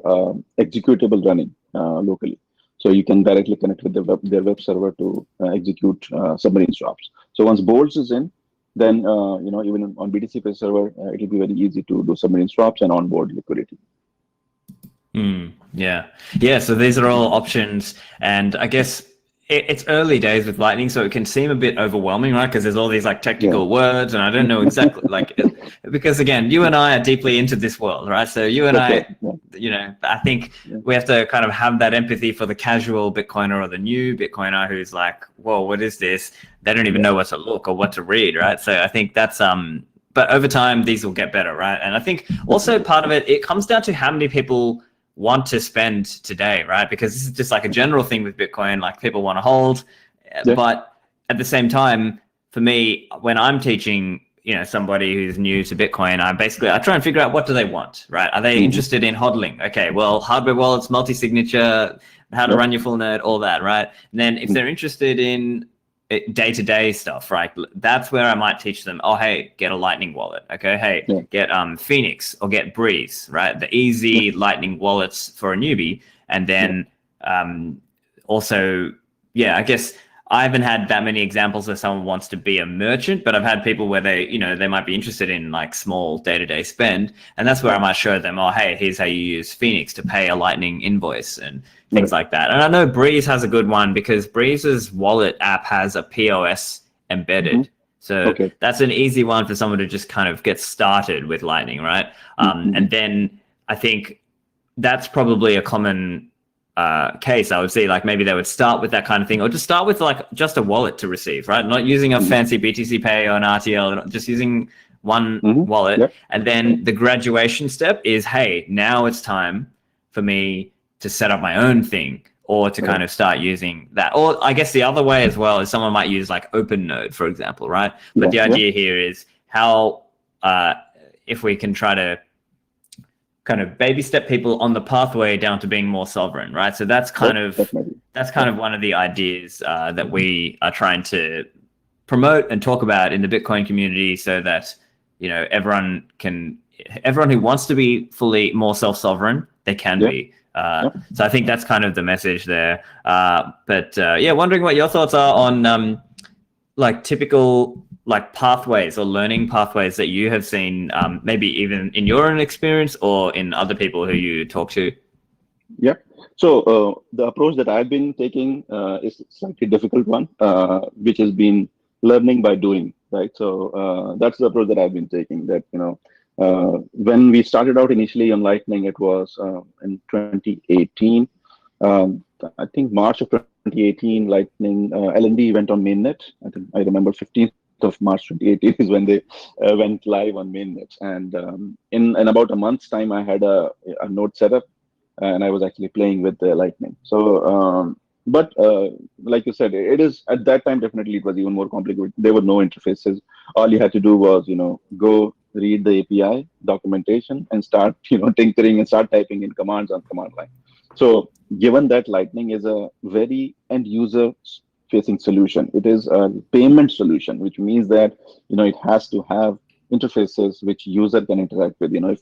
executable running locally. So you can directly connect with their web server to execute submarine swaps. So once Bolts is in, then even on BTC Pay server, it will be very easy to do submarine swaps and onboard liquidity. Yeah. So these are all options, and I guess it's early days with Lightning, so it can seem a bit overwhelming, right? Because there's all these like technical words, and I don't know exactly because again, you and I are deeply into this world, right? So you and I think we have to kind of have that empathy for the casual Bitcoiner or the new Bitcoiner who's like, whoa, what is this? They don't even know what to look or what to read, right? So I think that's but over time these will get better, right? And I think also part of it comes down to how many people want to spend today, right? Because this is just like a general thing with Bitcoin, like people want to hold, but at the same time, for me, when I'm teaching, somebody who's new to Bitcoin, I try and figure out what do they want, right? Are they interested in hodling? Okay, well, hardware wallets, multi-signature, how to run your full node, all that, right? And then if they're interested in day-to-day stuff, right? That's where I might teach them, oh, hey, get a Lightning wallet. Okay, hey, get Phoenix or get Breeze, right? The easy Lightning wallets for a newbie. And then also, I guess I haven't had that many examples where someone wants to be a merchant, but I've had people where they might be interested in like small day-to-day spend. And that's where I might show them, oh, hey, here's how you use Phoenix to pay a Lightning invoice and things like that. And I know Breeze has a good one because Breeze's wallet app has a POS embedded. So that's an easy one for someone to just kind of get started with Lightning, right? And then I think that's probably a common case. I would say like maybe they would start with that kind of thing, or just start with like just a wallet to receive, right? Not using a fancy BTC Pay or an RTL, just using one wallet. And then the graduation step is, hey, now it's time for me to set up my own thing, or to kind of start using that. Or I guess the other way as well is someone might use like OpenNode, for example, right? But the idea here is how, if we can try to kind of baby step people on the pathway down to being more sovereign, right? So that's kind of one of the ideas that we are trying to promote and talk about in the Bitcoin community, so that everyone who wants to be fully more self-sovereign, they can be. So I think that's kind of the message there. But wondering what your thoughts are on like typical like pathways or learning pathways that you have seen, maybe even in your own experience or in other people who you talk to. So the approach that I've been taking is a slightly difficult one, which has been learning by doing, right? So that's the approach that I've been taking. That when we started out initially on Lightning, it was in 2018. I think March of 2018, Lightning LND went on mainnet. I remember 15th of March 2018 is when they went live on mainnet. And in about a month's time, I had a node set up, and I was actually playing with the Lightning. So, but like you said, it is at that time, definitely it was even more complicated. There were no interfaces. All you had to do was, go read the API documentation and start, tinkering and start typing in commands on command line. So given that Lightning is a very end user facing solution, it is a payment solution, which means that, it has to have interfaces which user can interact with. If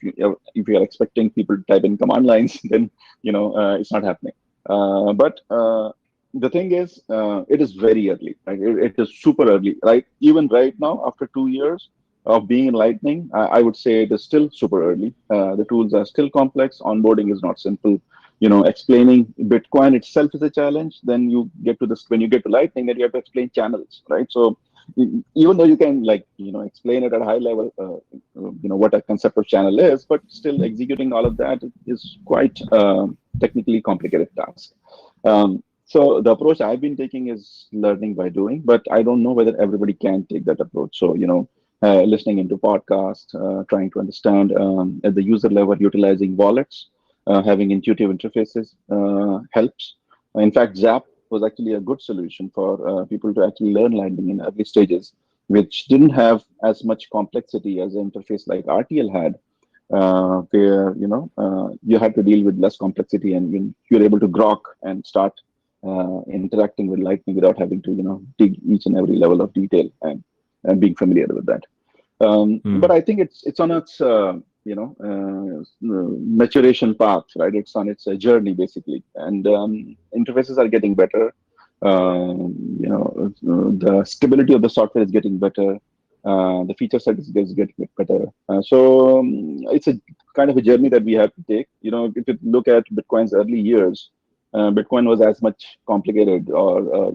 you are expecting people to type in command lines, then, it's not happening. But the thing is, it is very early. Right? It is super early. Right? Even right now, after 2 years of being in Lightning, I would say it is still super early. The tools are still complex. Onboarding is not simple. Explaining Bitcoin itself is a challenge. Then you get to this, when you get to Lightning, then you have to explain channels, right? So even though you can explain it at a high level, what a concept of channel is, but still executing all of that is quite technically complicated task. So the approach I've been taking is learning by doing, but I don't know whether everybody can take that approach. So, listening into podcasts, trying to understand at the user level, utilizing wallets, having intuitive interfaces helps. In fact, Zap was actually a good solution for people to actually learn Lightning in early stages, which didn't have as much complexity as an interface like RTL had, where you had to deal with less complexity, and you're able to grok and start interacting with Lightning without having to dig each and every level of detail and being familiar with that. But I think it's on its maturation path, right? It's on its journey basically, and interfaces are getting better. The stability of the software is getting better. The feature set is getting better. So it's a kind of a journey that we have to take. If you look at Bitcoin's early years, Bitcoin was as much complicated or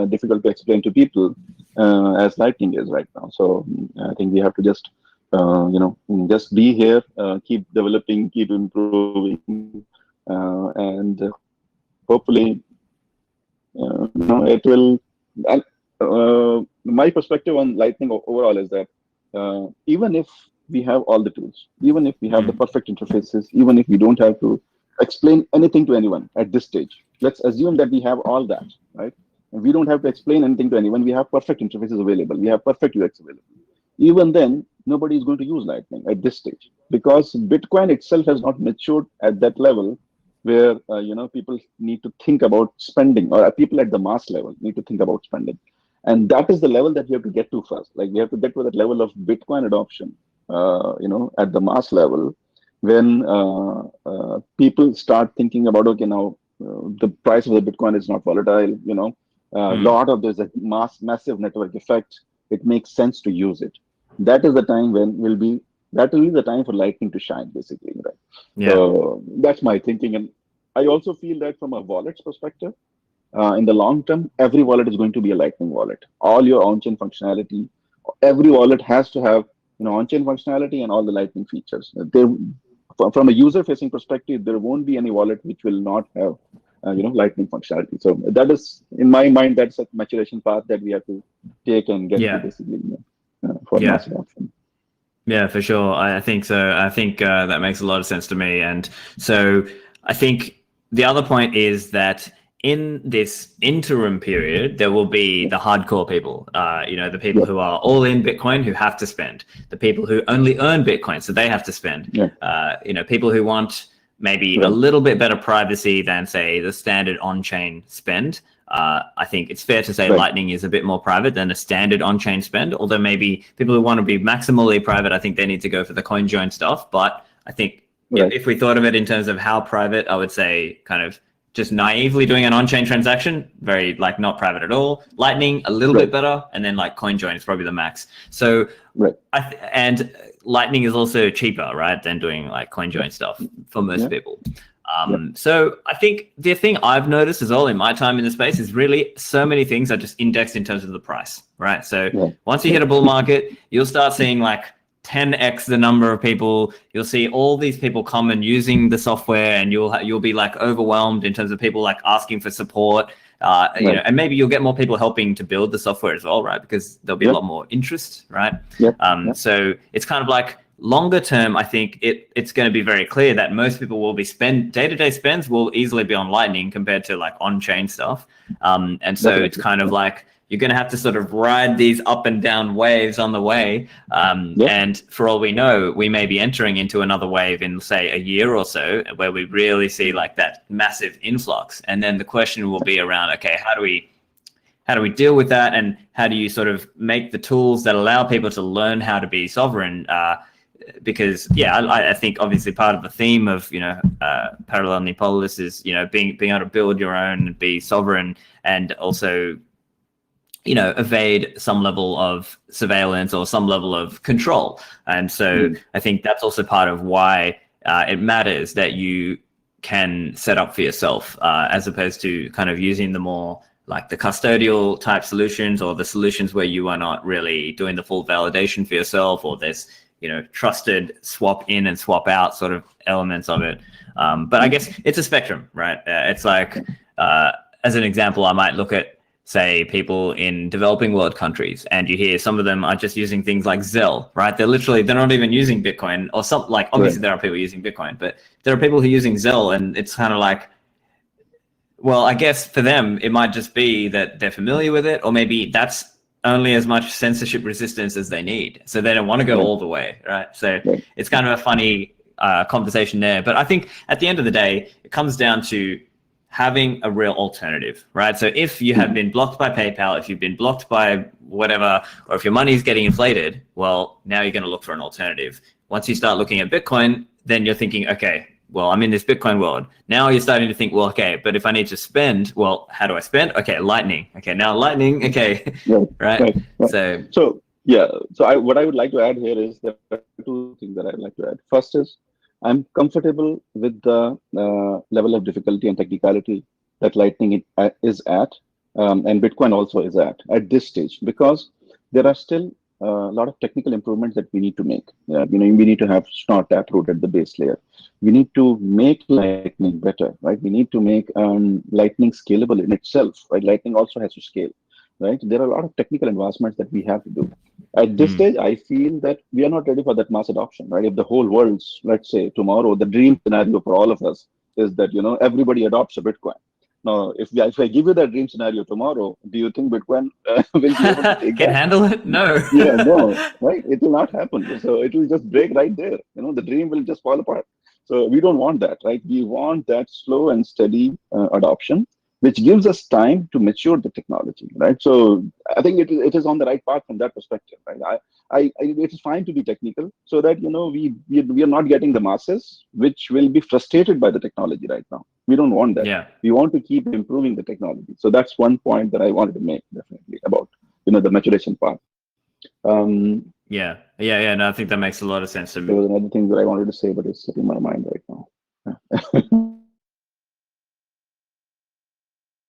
difficult to explain to people as Lightning is right now. So I think we have to just just be here, keep developing, keep improving, and hopefully it will. My perspective on Lightning overall is that even if we have all the tools, even if we have the perfect interfaces, even if we don't have to explain anything to anyone at this stage, let's assume that we have all that, right? And we don't have to explain anything to anyone. We have perfect interfaces available. We have perfect UX available. Even then, nobody is going to use Lightning at this stage because Bitcoin itself has not matured at that level where people need to think about spending, or people at the mass level need to think about spending. And that is the level that we have to get to first. Like we have to get to that level of Bitcoin adoption, at the mass level, when people start thinking about, okay, now the price of the Bitcoin is not volatile, a lot of there's a massive network effect. It makes sense to use it. That is the time when that will be the time for Lightning to shine, basically, right? Yeah. So that's my thinking. And I also feel that from a wallet's perspective, in the long term, every wallet is going to be a Lightning wallet. All your on-chain functionality, every wallet has to have on-chain functionality and all the Lightning features. From a user-facing perspective, there won't be any wallet which will not have Lightning functionality. So that is, in my mind, that's a maturation path that we have to take and get to basically for mass adoption. Yeah, for sure. I think so. I think that makes a lot of sense to me. And so I think the other point is that in this interim period, there will be the hardcore people, the people who are all in Bitcoin who have to spend, the people who only earn Bitcoin, so they have to spend, people who want maybe a little bit better privacy than, say, the standard on-chain spend. I think it's fair to say Lightning is a bit more private than a standard on-chain spend, although maybe people who want to be maximally private, I think they need to go for the CoinJoin stuff. But I think if we thought of it in terms of how private, I would say kind of just naively doing an on-chain transaction, very not private at all. Lightning, a little bit better, and then CoinJoin is probably the max. So, and Lightning is also cheaper, right, than doing CoinJoin stuff for most people. So I think the thing I've noticed as well in my time in the space is really so many things are just indexed in terms of the price, right? So once you hit a bull market, you'll start seeing 10x the number of people. You'll see all these people come and using the software, and you'll be overwhelmed in terms of people asking for support. And maybe you'll get more people helping to build the software as well, right? Because there'll be a lot more interest, right? So it's kind of longer term, I think it's going to be very clear that most people will be day-to-day spends will easily be on Lightning compared to on-chain stuff. And so it's kind of you're going to have to sort of ride these up and down waves on the way. And for all we know, we may be entering into another wave in, say, a year or so, where we really see that massive influx. And then the question will be around, okay, how do we deal with that? And how do you sort of make the tools that allow people to learn how to be sovereign? Because I think obviously part of the theme of Parallel Neopolis is being able to build your own and be sovereign, and also evade some level of surveillance or some level of control. And so I think that's also part of why it matters that you can set up for yourself, as opposed to kind of using the more like the custodial type solutions, or the solutions where you are not really doing the full validation for yourself, or there's, you know, trusted swap in and swap out sort of elements of it. But I guess it's a spectrum, right? It's like, as an example, I might look at, say, people in developing world countries, and you hear some of them are just using things like Zelle, right? They're not even using Bitcoin, or something. Like, obviously there are people using Bitcoin, but there are people who are using Zelle, and it's kind of like, well, I guess for them, it might just be that they're familiar with it, or maybe that's only as much censorship resistance as they need. So they don't want to go all the way, right? So it's kind of a funny conversation there. But I think at the end of the day, it comes down to having a real alternative, right? So if you have been blocked by PayPal, if you've been blocked by whatever, or if your money is getting inflated, well, now you're going to look for an alternative. Once you start looking at Bitcoin, then you're thinking, okay, well, I'm in this Bitcoin world. Now you're starting to think, well, okay, but if I need to spend, well, how do I spend? Okay, Lightning. Okay, now Lightning. Okay, right. So what I would like to add here is there are two things that I'd like to add. First is I'm comfortable with the level of difficulty and technicality that Lightning is at, and Bitcoin also is at this stage, because there are still a lot of technical improvements that we need to make. We need to have Snort Taproot at the base layer. We need to make Lightning better, right? We need to make Lightning scalable in itself, right? Lightning also has to scale, right? There are a lot of technical advancements that we have to do. At this stage, I feel that we are not ready for that mass adoption, right? If the whole world's, let's say tomorrow, the dream scenario for all of us is that, everybody adopts a Bitcoin. Now, if I give you that dream scenario tomorrow, do you think Bitcoin will be able to take Can handle it? No. No, right? It will not happen. So it will just break right there. The dream will just fall apart. So we don't want that, right? We want that slow and steady adoption, which gives us time to mature the technology, right? So I think it is on the right path from that perspective, right? It is fine to be technical, so that we are not getting the masses, which will be frustrated by the technology right now. We don't want that. Yeah. We want to keep improving the technology. So that's one point that I wanted to make, definitely, about the maturation part. Yeah. No, I think that makes a lot of sense to me. There was another thing that I wanted to say, but it's slipping my mind right now.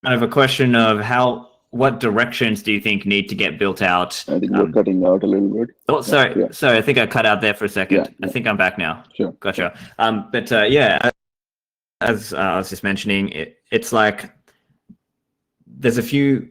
Kind of a question of what directions do you think need to get built out? I think you're cutting out a little bit. Oh, sorry. Yeah. Sorry, I think I cut out there for a second. Yeah. I think I'm back now. Sure. Gotcha. As I was just mentioning, it's like there's a few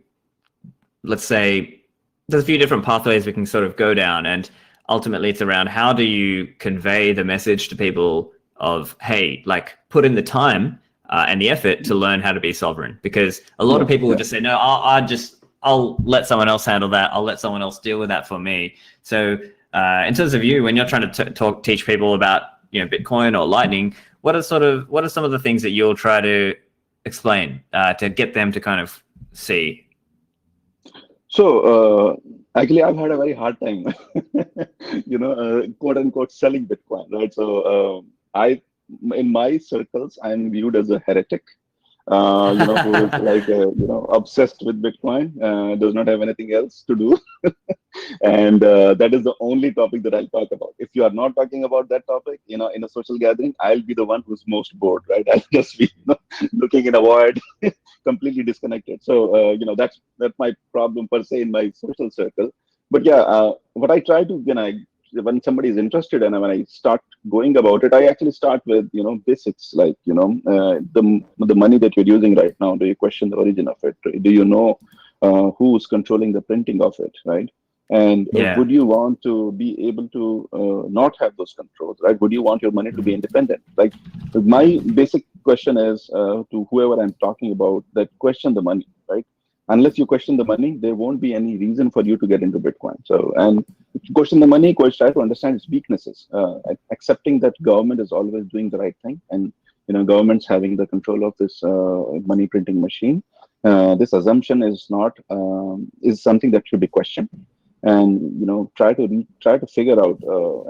different pathways we can sort of go down, and ultimately it's around how do you convey the message to people of, hey, like, put in the time and the effort to learn how to be sovereign, because a lot of people would just say, no, I'll let someone else handle that. I'll let someone else deal with that for me. So in terms of you, when you're trying to teach people about, Bitcoin or Lightning, what are some of the things that you'll try to explain to get them to kind of see? So actually, I've had a very hard time, quote unquote, selling Bitcoin, right? So in my circles, I'm viewed as a heretic, who is like, obsessed with Bitcoin, does not have anything else to do. And that is the only topic that I'll talk about. If you are not talking about that topic, in a social gathering, I'll be the one who's most bored, right? I'll just be looking in a void, completely disconnected. So, that's my problem per se in my social circle. But yeah, what I try to, when somebody is interested and when I start going about it, I actually start with, basics like, the money that you're using right now. Do you question the origin of it? Do you know who's controlling the printing of it, right? And would you want to be able to not have those controls, right? Would you want your money to be independent? Like, my basic question is to whoever I'm talking about, that question the money, right? Unless you question the money, there won't be any reason for you to get into Bitcoin. So, and question the money, try to understand its weaknesses, accepting that government is always doing the right thing, and government's having the control of this money printing machine. This assumption is not is something that should be questioned, and try to figure out,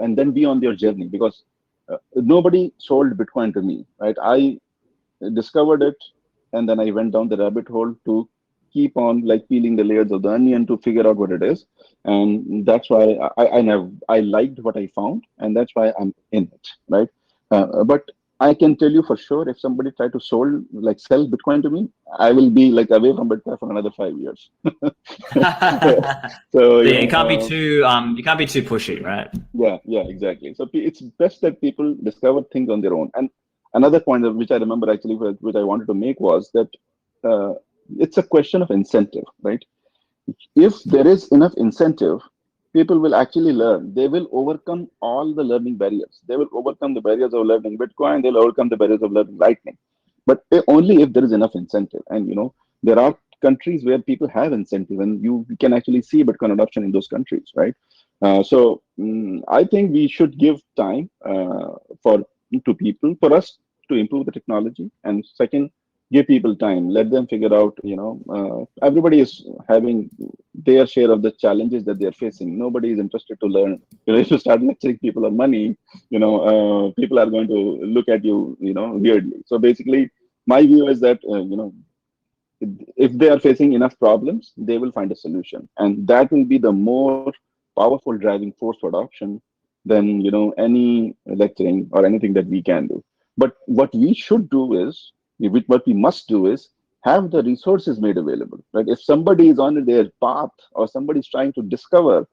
and then be on their journey, because nobody sold Bitcoin to me, right? I discovered it, and then I went down the rabbit hole to keep on like peeling the layers of the onion to figure out what it is, and that's why I liked what I found, and that's why I'm in it, right? But I can tell you for sure, if somebody tried to sell Bitcoin to me, I will be like away from Bitcoin for another 5 years. So yeah, you can't be too pushy, right? yeah, exactly. So it's best that people discover things on their own. And another point of which I remember actually, which I wanted to make was that it's a question of incentive, right? If there is enough incentive, people will actually learn. They will overcome all the learning barriers. They will overcome the barriers of learning Bitcoin. They'll overcome the barriers of learning Lightning. But only if there is enough incentive. And there are countries where people have incentive, and you can actually see Bitcoin adoption in those countries, right? I think we should give time to people, for us to improve the technology, and second, give people time, let them figure out. Everybody is having their share of the challenges that they're facing. Nobody is interested to learn. If you start lecturing people on money, people are going to look at you, weirdly. So basically, my view is that if they are facing enough problems, they will find a solution, and that will be the more powerful driving force for adoption than any lecturing or anything that we can do. But what we should do is, what we must do is have the resources made available. Right? If somebody is on their path or somebody is trying to discover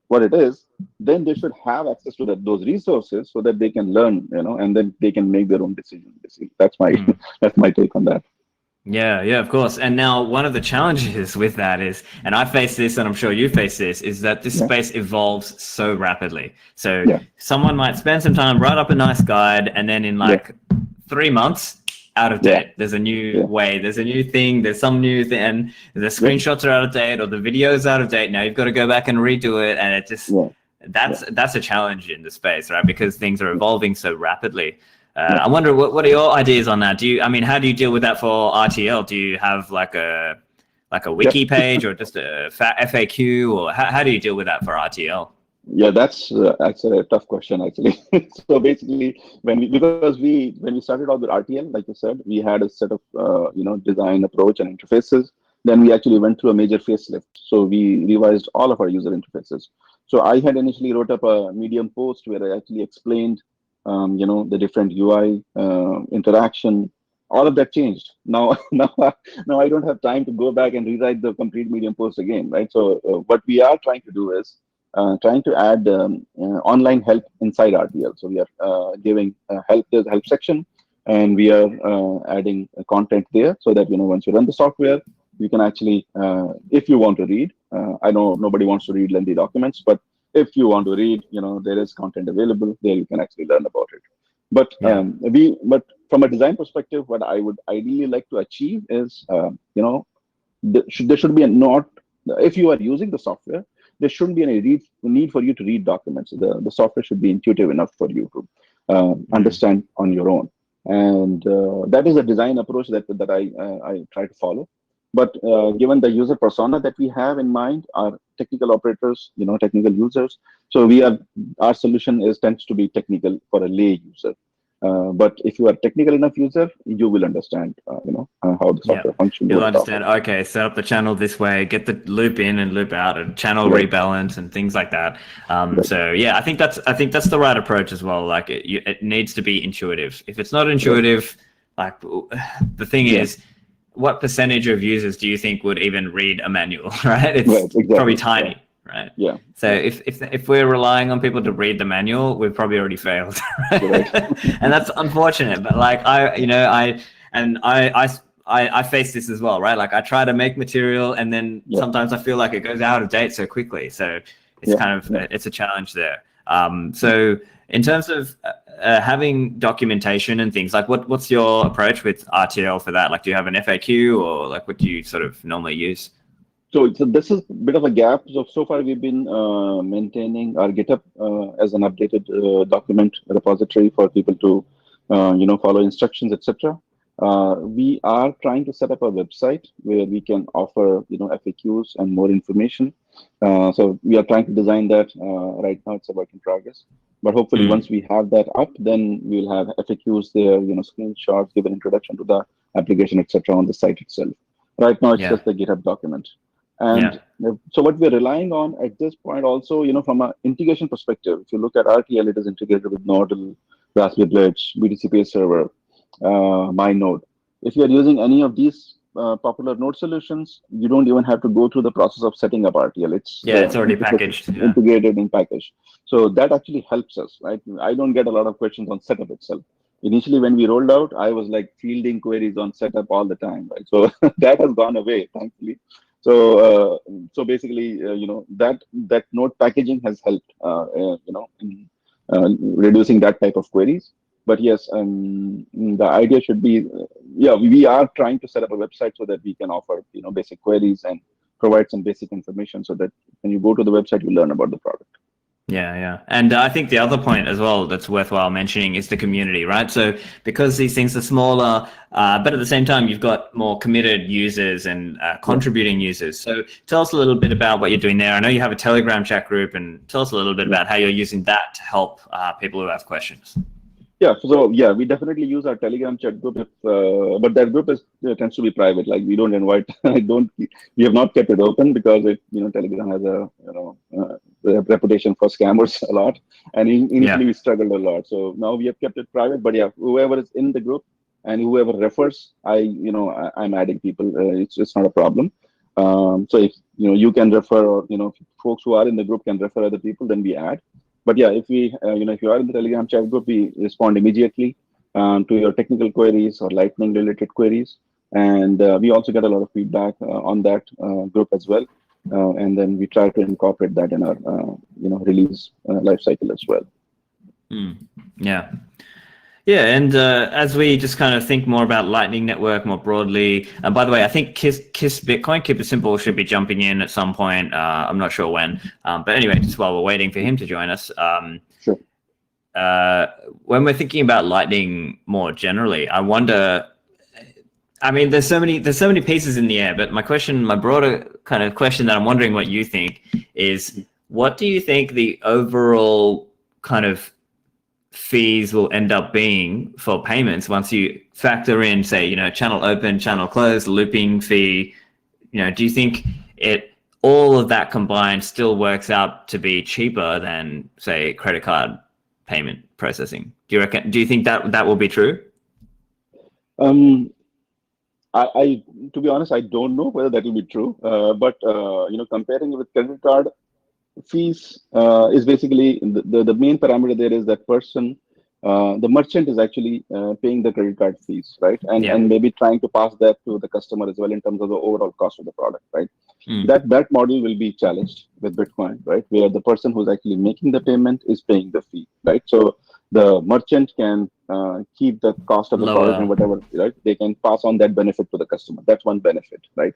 what it is, then they should have access to those resources so that they can learn, and then they can make their own decision. That's my that's my take on that. Yeah, of course. And now one of the challenges with that is, and I face this, and I'm sure you face this, is that this space evolves so rapidly. So someone might spend some time, write up a nice guide, and then in 3 months, out of date. There's a new way, there's a new thing, there's some new thing, and the screenshots are out of date, or the video's out of date. Now you've got to go back and redo it, and it just that's a challenge in the space, right? Because things are evolving so rapidly. I wonder what are your ideas on that? How do you deal with that for RTL? Do you have like a wiki page or just a FAQ, or how do you deal with that for RTL? Yeah, that's a tough question actually. So basically, when we started out with RTL, like you said, we had a set of design approach and interfaces. Then we actually went through a major facelift. So we revised all of our user interfaces. So I had initially wrote up a Medium post where I actually explained the different UI interaction. All of that changed. Now I don't have time to go back and rewrite the complete Medium post again, right? So what we are trying to do is trying to add online help inside RTL. So we are giving help. There's a help section, and we are adding content there so that once you run the software, you can actually, if you want to read. I know nobody wants to read lengthy documents, but if you want to read, there is content available there. You can actually learn about it. But but from a design perspective, what I would ideally like to achieve is, there should be if you are using the software, there shouldn't be any need for you to read documents. The software should be intuitive enough for you to understand on your own. And that is a design approach that I try to follow. But given the user persona that we have in mind, our technical operators, technical users, so our solution tends to be technical for a lay user. But if you are a technical enough user, you will understand, how the software functions. You'll understand. Okay, set up the channel this way, get the loop in and loop out, and channel rebalance and things like that. So yeah, I think that's the right approach as well. Like it needs to be intuitive. If it's not intuitive, like the thing is, what percentage of users do you think would even read a manual? Right, it's probably tiny. Right. Yeah. So if we're relying on people to read the manual, we've probably already failed. Right? And that's unfortunate. But like I face this as well, right? Like I try to make material, and then sometimes I feel like it goes out of date so quickly. So it's it's a challenge there. So in terms of having documentation and things, like what's your approach with RTL for that? Like, do you have an FAQ, or like what do you sort of normally use? So this is a bit of a gap. So far we've been maintaining our GitHub as an updated document repository for people to follow instructions, etc. We are trying to set up a website where we can offer FAQs and more information. So we are trying to design that. Right now it's a work in progress. But hopefully once we have that up, then we'll have FAQs there, screenshots, give an introduction to the application, etc. on the site itself. Right now it's just the GitHub document. And so what we're relying on at this point also, from an integration perspective, if you look at RTL, it is integrated with Nodal, Raspberry Blitz, BTCP server, MyNode. If you're using any of these popular node solutions, you don't even have to go through the process of setting up RTL. It's already packaged, integrated and packaged. So that actually helps us, right? I don't get a lot of questions on setup itself. Initially, when we rolled out, I was like fielding queries on setup all the time, right? So that has gone away, thankfully. So basically, that node packaging has helped, in reducing that type of queries. But yes, the idea should be, we are trying to set up a website so that we can offer, basic queries and provide some basic information so that when you go to the website, you learn about the product. Yeah. And I think the other point as well that's worthwhile mentioning is the community, right? So because these things are smaller, but at the same time, you've got more committed users and contributing users. So tell us a little bit about what you're doing there. I know you have a Telegram chat group, and tell us a little bit about how you're using that to help people who have questions. Yeah, so we definitely use our Telegram chat group, but that group tends to be private. Like we don't invite, we have not kept it open because Telegram has a reputation for scammers a lot, and initially we struggled a lot. So now we have kept it private. But whoever is in the group and whoever refers, I'm adding people. It's not a problem. So if you can refer, or folks who are in the group can refer other people, then we add. But if we, if you are in the Telegram chat group, we respond immediately to your technical queries or Lightning related queries. And we also get a lot of feedback on that group as well. And then we try to incorporate that in our, release life cycle as well. Yeah, and as we just kind of think more about Lightning Network more broadly, and by the way, I think Kiss Bitcoin, Keep It Simple, should be jumping in at some point. I'm not sure when, but anyway, just while we're waiting for him to join us, sure. When we're thinking about Lightning more generally, I wonder. I mean, there's so many pieces in the air, but my broader kind of question that I'm wondering what you think is, what do you think the overall kind of fees will end up being for payments once you factor in, say, channel open, channel close, looping fee? Do you think all of that combined still works out to be cheaper than, say, credit card payment processing? Do you think that will be true? I to be honest, I don't know whether that will be true. But comparing it with credit card fees is basically the main parameter there is that person, the merchant is actually paying the credit card fees, right? And maybe trying to pass that to the customer as well in terms of the overall cost of the product, right? That model will be challenged with Bitcoin, right? Where the person who's actually making the payment is paying the fee, right? So the merchant can keep the cost of the product and whatever, right? They can pass on that benefit to the customer. That's one benefit, right?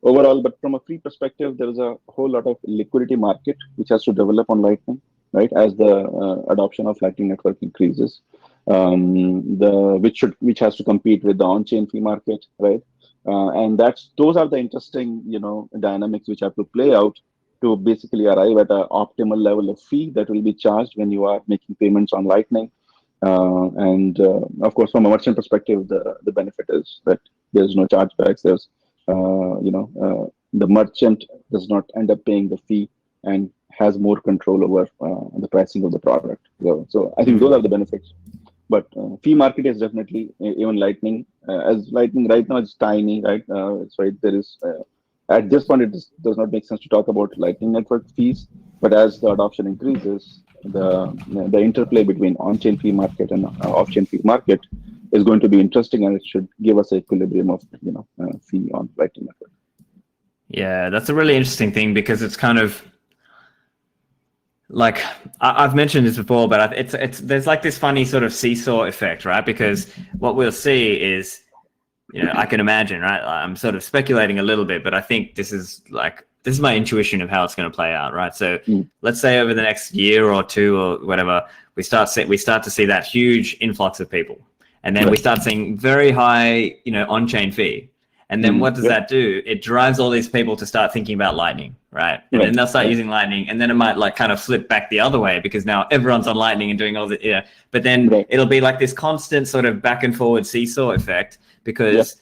Overall, but from a fee perspective, there is a whole lot of liquidity market which has to develop on Lightning, right? As the adoption of Lightning Network increases, which has to compete with the on-chain fee market, right? And those are the interesting, dynamics which have to play out to basically arrive at an optimal level of fee that will be charged when you are making payments on Lightning. And of course, from a merchant perspective, the benefit is that there's no chargebacks. There's the merchant does not end up paying the fee and has more control over the pricing of the product. So I think those are the benefits. But fee market is definitely, even Lightning, as Lightning right now is tiny, right? There is, at this point, it does not make sense to talk about Lightning Network fees. But as the adoption increases, the interplay between on-chain fee market and off-chain fee market is going to be interesting, and it should give us an equilibrium of fee on Lightning Network. Yeah, that's a really interesting thing, because it's kind of like, I've mentioned this before, but there's like this funny sort of seesaw effect, right? Because what we'll see is, I can imagine, right? I'm sort of speculating a little bit, but I think this is my intuition of how it's going to play out, right? So let's say over the next year or two or whatever, we start to see that huge influx of people. And then we start seeing very high, on-chain fee. And then what does that do? It drives all these people to start thinking about Lightning, right? And then they'll start using Lightning, and then it might kind of flip back the other way, because now everyone's on Lightning and doing all the, but then it'll be like this constant sort of back and forward seesaw effect, because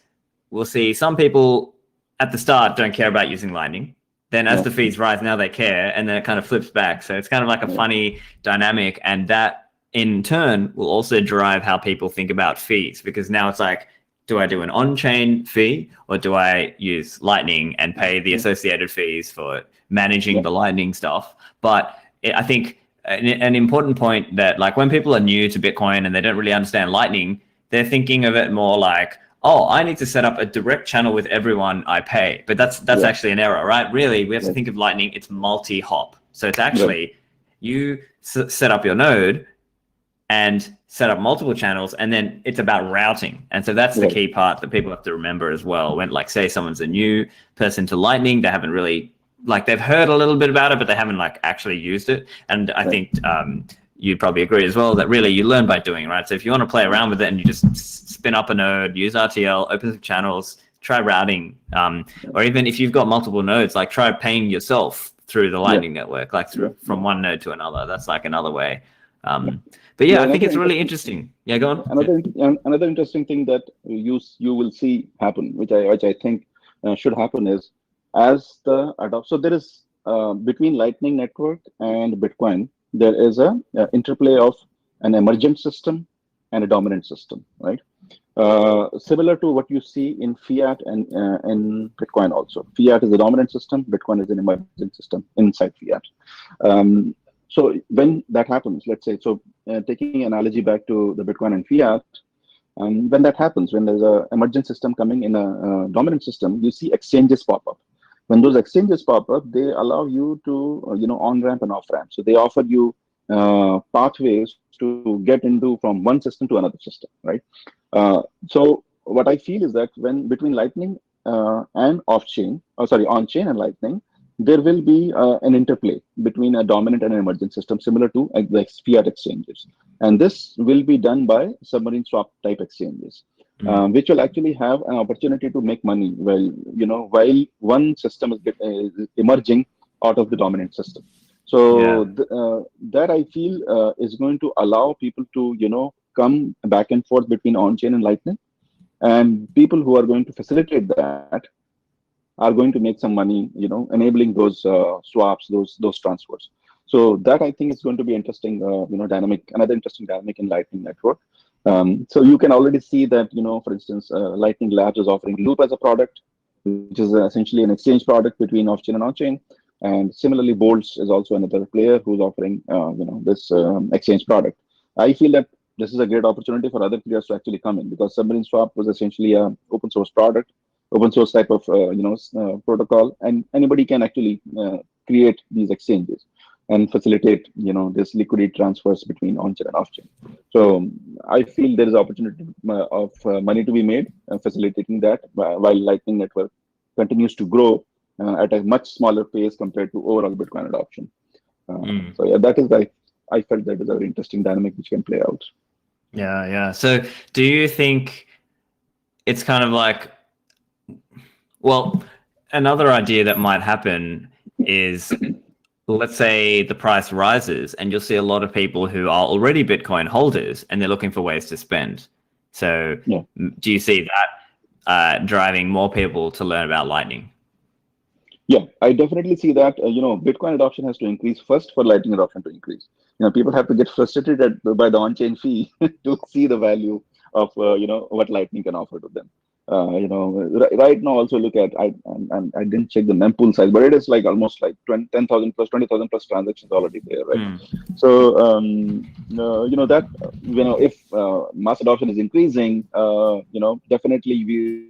we'll see some people at the start don't care about using Lightning. Then as the fees rise, now they care, and then it kind of flips back. So it's kind of like a funny dynamic, and that in turn will also drive how people think about fees, because now it's like, do I do an on-chain fee, or do I use Lightning and pay the associated fees for managing the Lightning stuff? But I think an important point that, like, when people are new to Bitcoin and they don't really understand Lightning, they're thinking of it more like, oh, I need to set up a direct channel with everyone I pay. But that's actually an error, right? Really, we have to think of Lightning, it's multi-hop. So it's actually you set up your node and set up multiple channels, and then it's about routing. And so that's the key part that people have to remember as well. When, like, say someone's a new person to Lightning, they haven't really, like, they've heard a little bit about it, but they haven't, like, actually used it. And I think you'd probably agree as well that really you learn by doing, right? So if you want to play around with it and you just spin up a node, use RTL, open some channels, try routing, or even if you've got multiple nodes, like, try paying yourself through the Lightning network, like from one node to another. That's like another way. But I think it's really interesting. Yeah, go on. Another interesting thing that you will see happen, which I think should happen, is as the so there is between Lightning Network and Bitcoin, there is a interplay of an emergent system and a dominant system, right? Similar to what you see in fiat and in Bitcoin also. Fiat is the dominant system, Bitcoin is an emergent system inside fiat. So when that happens, let's say, so taking an analogy back to the Bitcoin and fiat, when that happens, when there's a emergent system coming in a dominant system, you see exchanges pop up. When those exchanges pop up, they allow you to, on-ramp and off-ramp. So they offer you pathways to get into from one system to another system, right? So what I feel is that when between Lightning and on-chain and Lightning, there will be an interplay between a dominant and an emergent system, similar to the fiat exchanges. And this will be done by submarine swap type exchanges, which will actually have an opportunity to make money while one system is emerging out of the dominant system. So that I feel is going to allow people to, come back and forth between on-chain and Lightning. And people who are going to facilitate that are going to make some money, enabling those swaps, those transfers. So that I think is going to be interesting, another interesting dynamic in Lightning Network. So you can already see that, for instance, Lightning Labs is offering Loop as a product, which is essentially an exchange product between off-chain and on-chain. And similarly, Bolts is also another player who's offering, this exchange product. I feel that this is a great opportunity for other players to actually come in, because Submarine Swap was essentially an open source product, open source type of protocol, and anybody can actually create these exchanges and facilitate this liquidity transfers between on-chain and off-chain. So I feel there is opportunity of money to be made facilitating that, while Lightning Network continues to grow at a much smaller pace compared to overall Bitcoin adoption. So yeah, that is I felt that is a very interesting dynamic which can play out. Yeah. So do you think it's kind of like, well, another idea that might happen is, let's say the price rises and you'll see a lot of people who are already Bitcoin holders and they're looking for ways to spend. So do you see that driving more people to learn about Lightning? Yeah, I definitely see that. Bitcoin adoption has to increase first for Lightning adoption to increase. People have to get frustrated by the on-chain fee to see the value of what Lightning can offer to them. Right now, also look at I didn't check the mempool size, but it is like almost like 10,000 plus 20,000 plus transactions already there, right? So that if mass adoption is increasing, definitely we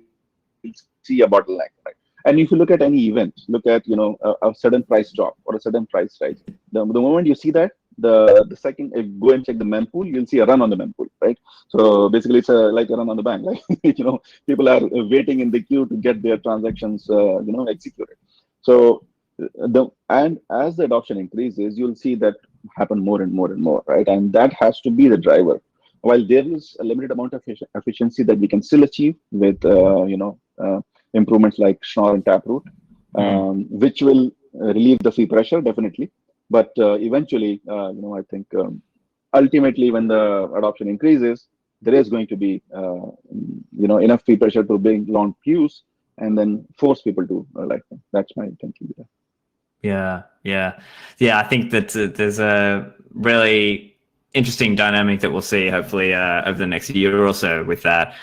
will see a bottleneck, right? And if you look at any event, look at a sudden price drop or a sudden price rise. The moment you see that, the second, if you go and check the mempool, you'll see a run on the mempool, right? So basically, it's like a run on the bank. Like people are waiting in the queue to get their transactions, executed. So and as the adoption increases, you'll see that happen more and more and more, right? And that has to be the driver. While there is a limited amount of efficiency that we can still achieve with improvements like Schnorr and Taproot, which will relieve the fee pressure, definitely. But eventually, I think ultimately when the adoption increases, there is going to be, enough fee pressure to bring long queues and then force people to Lightning. That's my thinking. Yeah. I think that there's a really interesting dynamic that we'll see hopefully over the next year or so with that.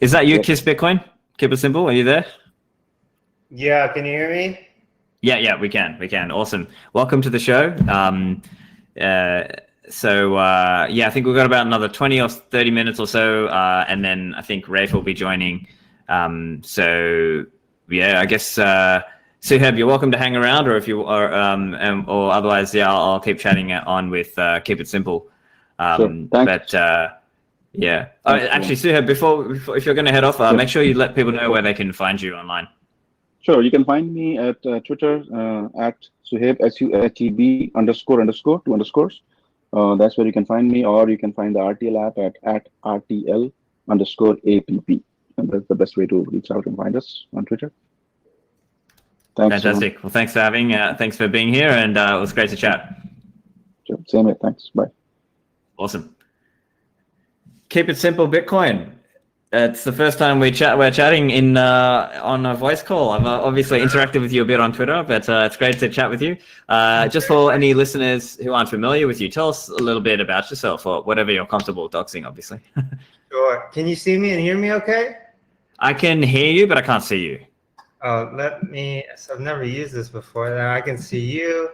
Is that you, Kiss Bitcoin? Keep it simple. Are you there? Yeah, can you hear me? Yeah, we can. Awesome. Welcome to the show. I think we've got about another 20 or 30 minutes or so, and then I think Rafe will be joining. I guess Suheb, you're welcome to hang around, or if you are, or otherwise, I'll keep chatting on with Keep It Simple. Sure. Thanks. Actually, Suheb, before if you're going to head off, make sure you let people know where they can find you online. Sure. You can find me at Twitter at Suheb SUHEB __ 2 underscores. That's where you can find me, or you can find the RTL app at RTL _APP. And that's the best way to reach out and find us on Twitter. Thanks. Fantastic. Well, thanks for being here, and it was great to chat. Sure. Same way. Thanks. Bye. Awesome. Keep it simple, Bitcoin. It's the first time we're chatting in on a voice call. I've obviously interacted with you a bit on Twitter, but it's great to chat with you. Just for any listeners who aren't familiar with you, tell us a little bit about yourself, or whatever you're comfortable doxing, obviously. Sure. Can you see me and hear me okay? I can hear you, but I can't see you. Oh, so I've never used this before. Now I can see you.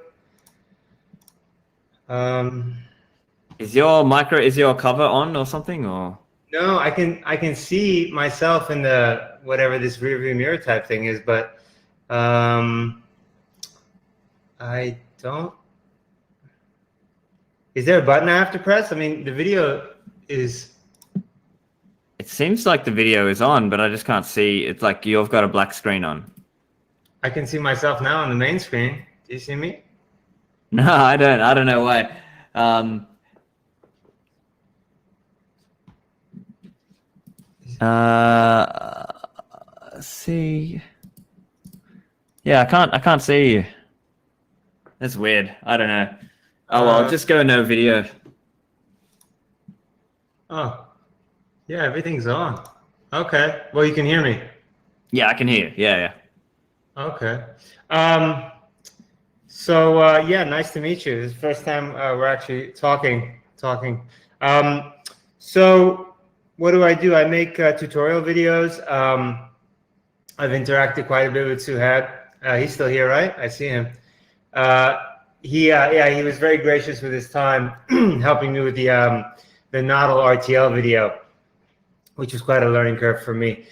Is your cover on or something, or? No, I can see myself in the whatever this rear view mirror type thing is, but I don't. Is there a button I have to press? I mean, the video is. It seems like the video is on, but I just can't see. It's like you've got a black screen on. I can see myself now on the main screen. Do you see me? No, I don't. I don't know why. See. Yeah, I can't see you. That's weird. I don't know. Oh well, just go no video. Oh, yeah, everything's on. Okay. Well, you can hear me. Yeah, I can hear. Yeah. Okay. Yeah, nice to meet you. This is the first time we're actually talking. So what do? I make tutorial videos. I've interacted quite a bit with Suheb. He's still here, right? I see him. He was very gracious with his time, helping me with the Nodal RTL video, which was quite a learning curve for me.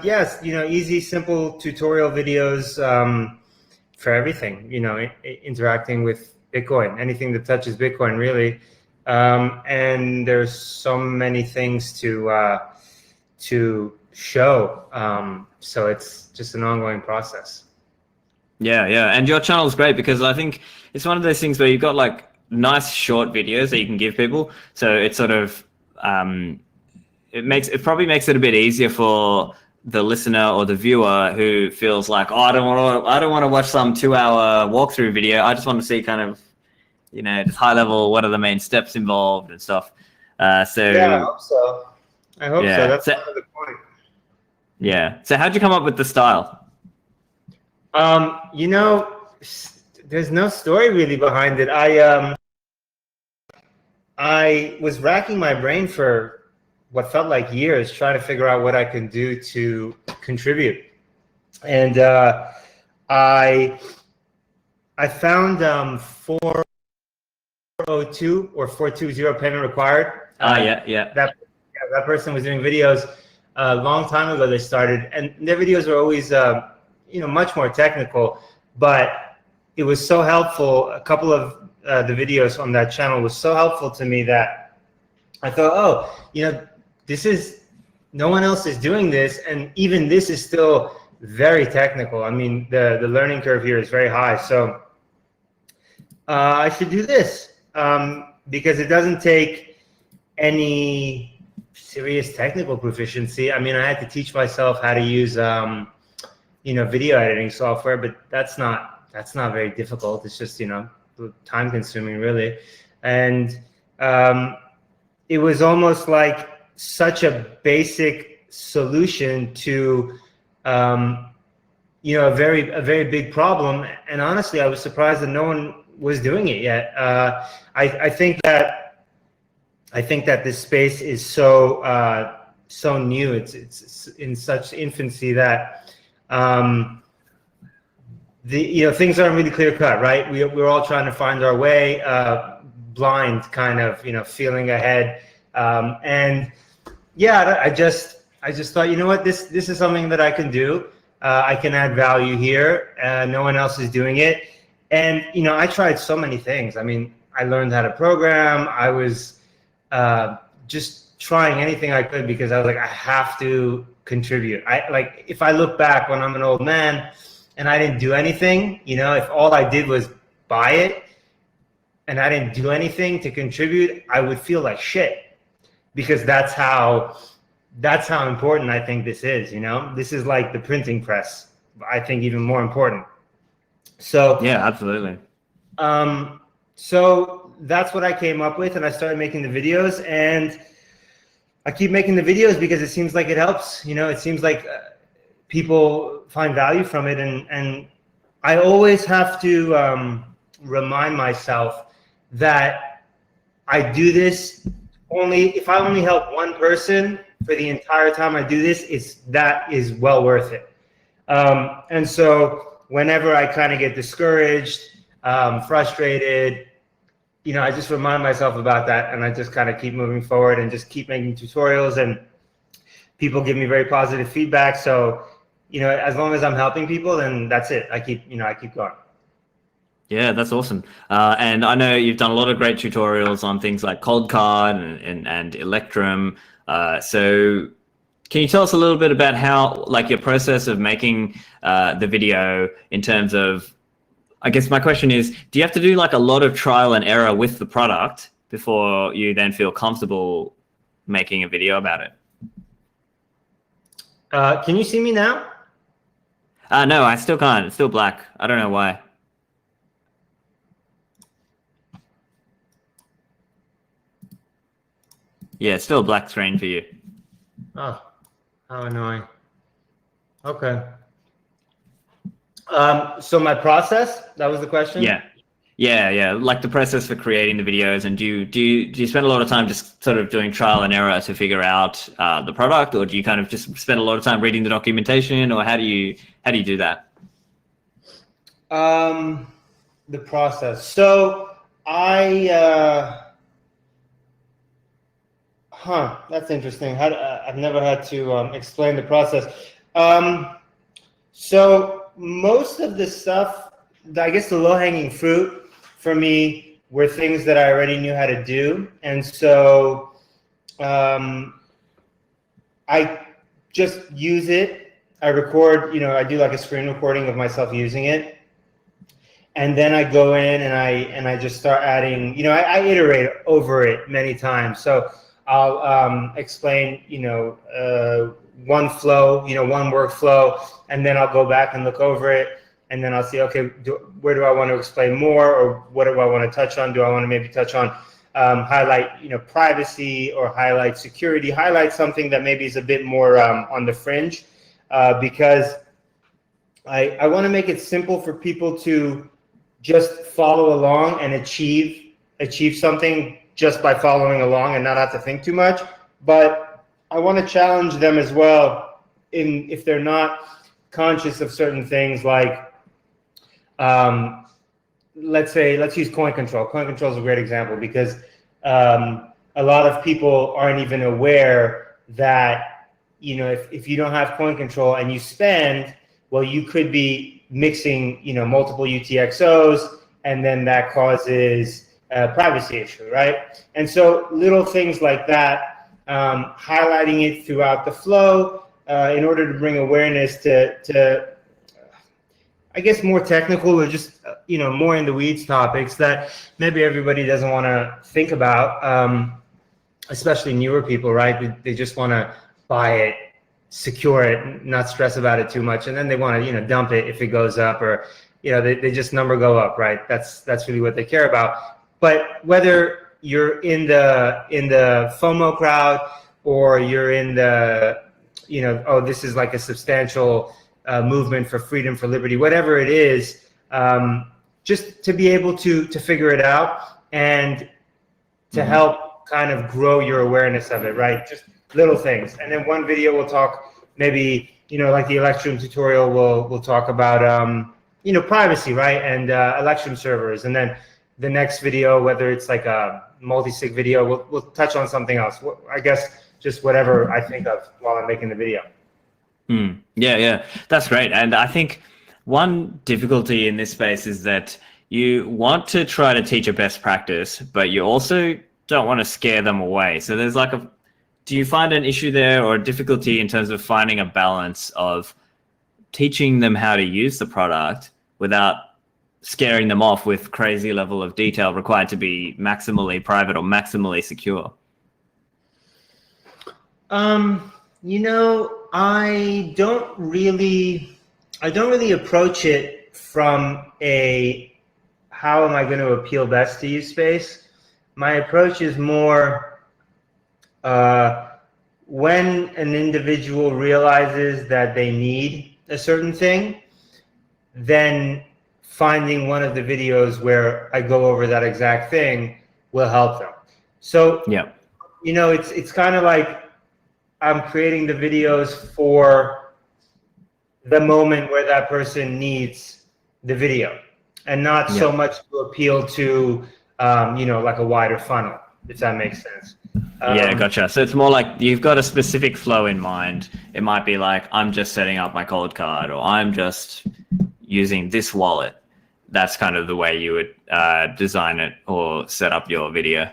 Yes, easy, simple tutorial videos for everything, interacting with Bitcoin, anything that touches Bitcoin, really. And there's so many things to show. So it's just an ongoing process. Yeah. And your channel is great because I think it's one of those things where you've got like nice short videos that you can give people. So it's sort of, it probably makes it a bit easier for the listener or the viewer who feels like, oh, I don't want to watch some 2-hour walkthrough video. I just want to see kind of, just high level, what are the main steps involved and stuff. Yeah, I hope so. So. That's part of the point. Yeah. So how'd you come up with the style? There's no story really behind it. I was racking my brain for what felt like years, trying to figure out what I can do to contribute. And I found 402 or 420 payment required. Yeah. That person was doing videos a long time ago. They started, and their videos were always, much more technical, but it was so helpful. A couple of the videos on that channel was so helpful to me that I thought, no one else is doing this, and even this is still very technical. I mean, the learning curve here is very high, so I should do this because it doesn't take any serious technical proficiency. I mean, I had to teach myself how to use video editing software, but that's not very difficult. It's just time consuming, really. And it was almost like such a basic solution to a very big problem. And honestly, I was surprised that no one was doing it yet. I think that this space is so so new. It's in such infancy that things aren't really clear cut, right? We're all trying to find our way, blind, kind of, feeling ahead. And yeah, I just thought, you know what, this is something that I can do. I can add value here. No one else is doing it. And, I tried so many things. I mean, I learned how to program. I was just trying anything I could because I was like, I have to contribute. If I look back when I'm an old man and I didn't do anything, if all I did was buy it and I didn't do anything to contribute, I would feel like shit, because that's how important I think this is. This is like the printing press, I think, even more important. So yeah, absolutely. So that's what I came up with, and I started making the videos, and I keep making the videos because it seems like it helps. It seems like people find value from it, and I always have to remind myself that I do this if I only help one person for the entire time I do this, that is well worth it. And so whenever I kind of get discouraged, frustrated, I just remind myself about that, and I just kind of keep moving forward and just keep making tutorials, and people give me very positive feedback. So, as long as I'm helping people, then that's it. I keep going. Yeah, that's awesome. And I know you've done a lot of great tutorials on things like Cold Card and Electrum. So can you tell us a little bit about how, your process of making the video, in terms of, I guess my question is, do you have to do a lot of trial and error with the product before you then feel comfortable making a video about it? Can you see me now? No, I still can't. It's still black. I don't know why. Yeah, it's still a black screen for you. Oh, how annoying. Okay. So my process, that was the question? Yeah. The process for creating the videos, and do you spend a lot of time just sort of doing trial and error to figure out the product, or do you kind of just spend a lot of time reading the documentation, or how do you do that? The process. So that's interesting. I've never had to explain the process. So most of the stuff, I guess the low-hanging fruit for me were things that I already knew how to do. And so I just use it. I record, I do a screen recording of myself using it. And then I go in and I just start adding, I iterate over it many times. So I'll explain, one flow, one workflow, and then I'll go back and look over it, and then I'll see, okay, where do I want to explain more, or what do I want to touch on? Do I want to maybe touch on, highlight, privacy, or highlight security, highlight something that maybe is a bit more on the fringe, because I want to make it simple for people to just follow along and achieve something just by following along and not have to think too much. But I want to challenge them as well if they're not conscious of certain things, like let's use coin control. Coin control is a great example, because a lot of people aren't even aware that, if you don't have coin control and you spend, well, you could be mixing, multiple UTXOs, and then that causes a privacy issue, right? And so little things like that, highlighting it throughout the flow in order to bring awareness to I guess, more technical, or just, more in the weeds topics that maybe everybody doesn't want to think about, especially newer people, right? They just want to buy it, secure it, not stress about it too much, and then they want to, dump it if it goes up, or, they just number go up, right? That's really what they care about. But whether you're in the FOMO crowd, or you're in the, oh, this is like a substantial movement for freedom, for liberty, whatever it is, just to be able to figure it out and to help kind of grow your awareness of it, right? Just little things. And then one video will talk maybe, like the Electrum tutorial will talk about, privacy, right? And Electrum servers. And then the next video, whether it's like a multi-sig video, we'll touch on something else. I guess just whatever I think of while I'm making the video. Yeah, that's great. And I think one difficulty in this space is that you want to try to teach a best practice, but you also don't want to scare them away. So there's like do you find an issue there or a difficulty in terms of finding a balance of teaching them how to use the product without scaring them off with crazy level of detail required to be maximally private or maximally secure? I don't really approach it from a how am I going to appeal best to you space. My approach is more when an individual realizes that they need a certain thing, then finding one of the videos where I go over that exact thing will help them. So, yeah, it's kind of like I'm creating the videos for the moment where that person needs the video, and not so much to appeal to, like a wider funnel, if that makes sense. Yeah, gotcha. So it's more like you've got a specific flow in mind. It might be like, I'm just setting up my cold card, or I'm just using this wallet. That's kind of the way you would design it or set up your video.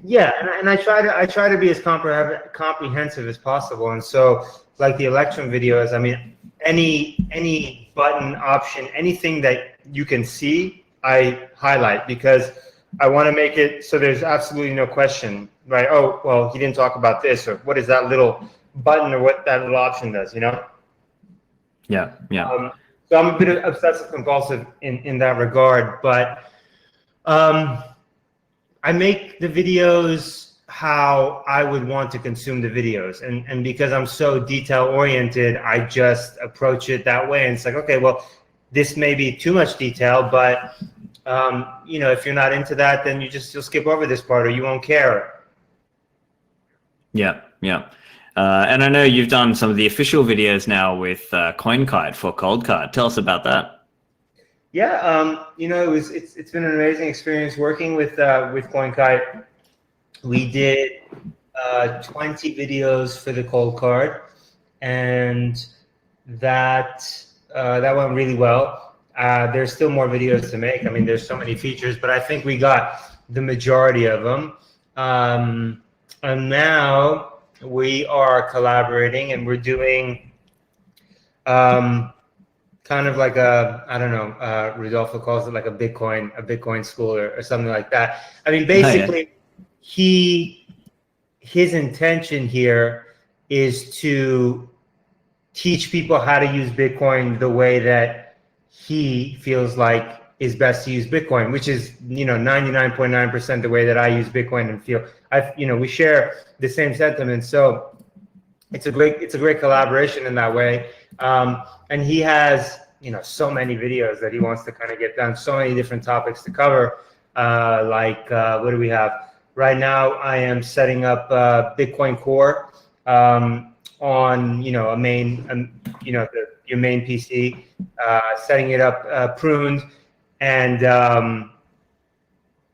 Yeah, and I try to be as comprehensive as possible. And so, like the Electrum videos, I mean, any button option, anything that you can see, I highlight, because I want to make it so there's absolutely no question, right? Oh, well, he didn't talk about this, or what is that little button, or what that little option does, Yeah. So I'm a bit obsessive compulsive in that regard, but I make the videos how I would want to consume the videos. And because I'm so detail oriented, I just approach it that way. And it's like, okay, well, this may be too much detail, but if you're not into that, then you'll skip over this part, or you won't care. Yeah. And I know you've done some of the official videos now with CoinKite for Cold Card. Tell us about that. Yeah, it's been an amazing experience working with CoinKite. We did 20 videos for the Cold Card, and that went really well. There's still more videos to make. I mean, there's so many features, but I think we got the majority of them. And now we are collaborating, and we're doing kind of like Rodolfo calls it like a Bitcoin school or something like that. I mean, basically, his intention here is to teach people how to use Bitcoin the way that he feels like is best to use Bitcoin, which is 99.9% the way that I use Bitcoin and feel. We share the same sentiments, so it's a great collaboration in that way. And he has so many videos that he wants to kind of get done, so many different topics to cover. What do we have right now? I am setting up Bitcoin Core on a main your main PC, setting it up pruned, and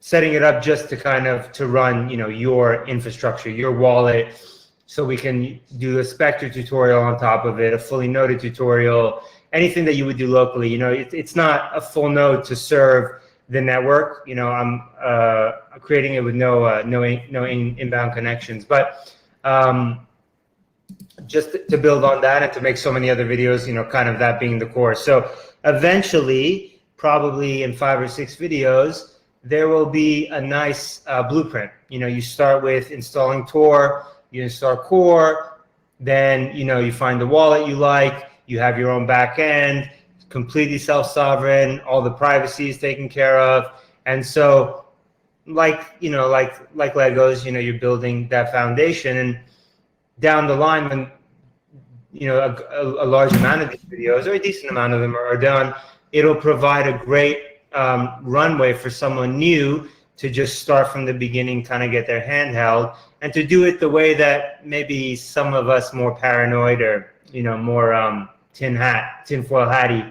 setting it up just to kind of to run your infrastructure, your wallet, so we can do a Spectre tutorial on top of it, a fully noded tutorial, anything that you would do locally. It's not a full node to serve the network. I'm creating it with no inbound connections, but just to build on that and to make so many other videos, kind of that being the core. So eventually, probably in 5 or 6 videos, there will be a nice blueprint. You start with installing Tor, you install Core, then you find the wallet you like, you have your own back end, completely self-sovereign, all the privacy is taken care of. And so like Legos, you're building that foundation, and down the line when a large amount of these videos, or a decent amount of them, are done, it'll provide a great runway for someone new to just start from the beginning, kind of get their hand held, and to do it the way that maybe some of us more paranoid or, you know, more tinfoil hatty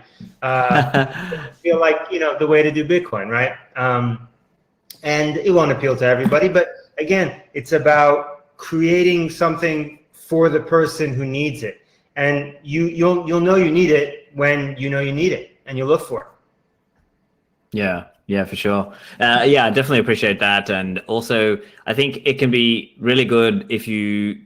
feel like, you know, the way to do Bitcoin, right? And it won't appeal to everybody, but again, it's about creating something for the person who needs it. And you'll know you need it when you know you need it, and you look for it. Yeah, for sure. Yeah, I definitely appreciate that. And also, I think it can be really good if you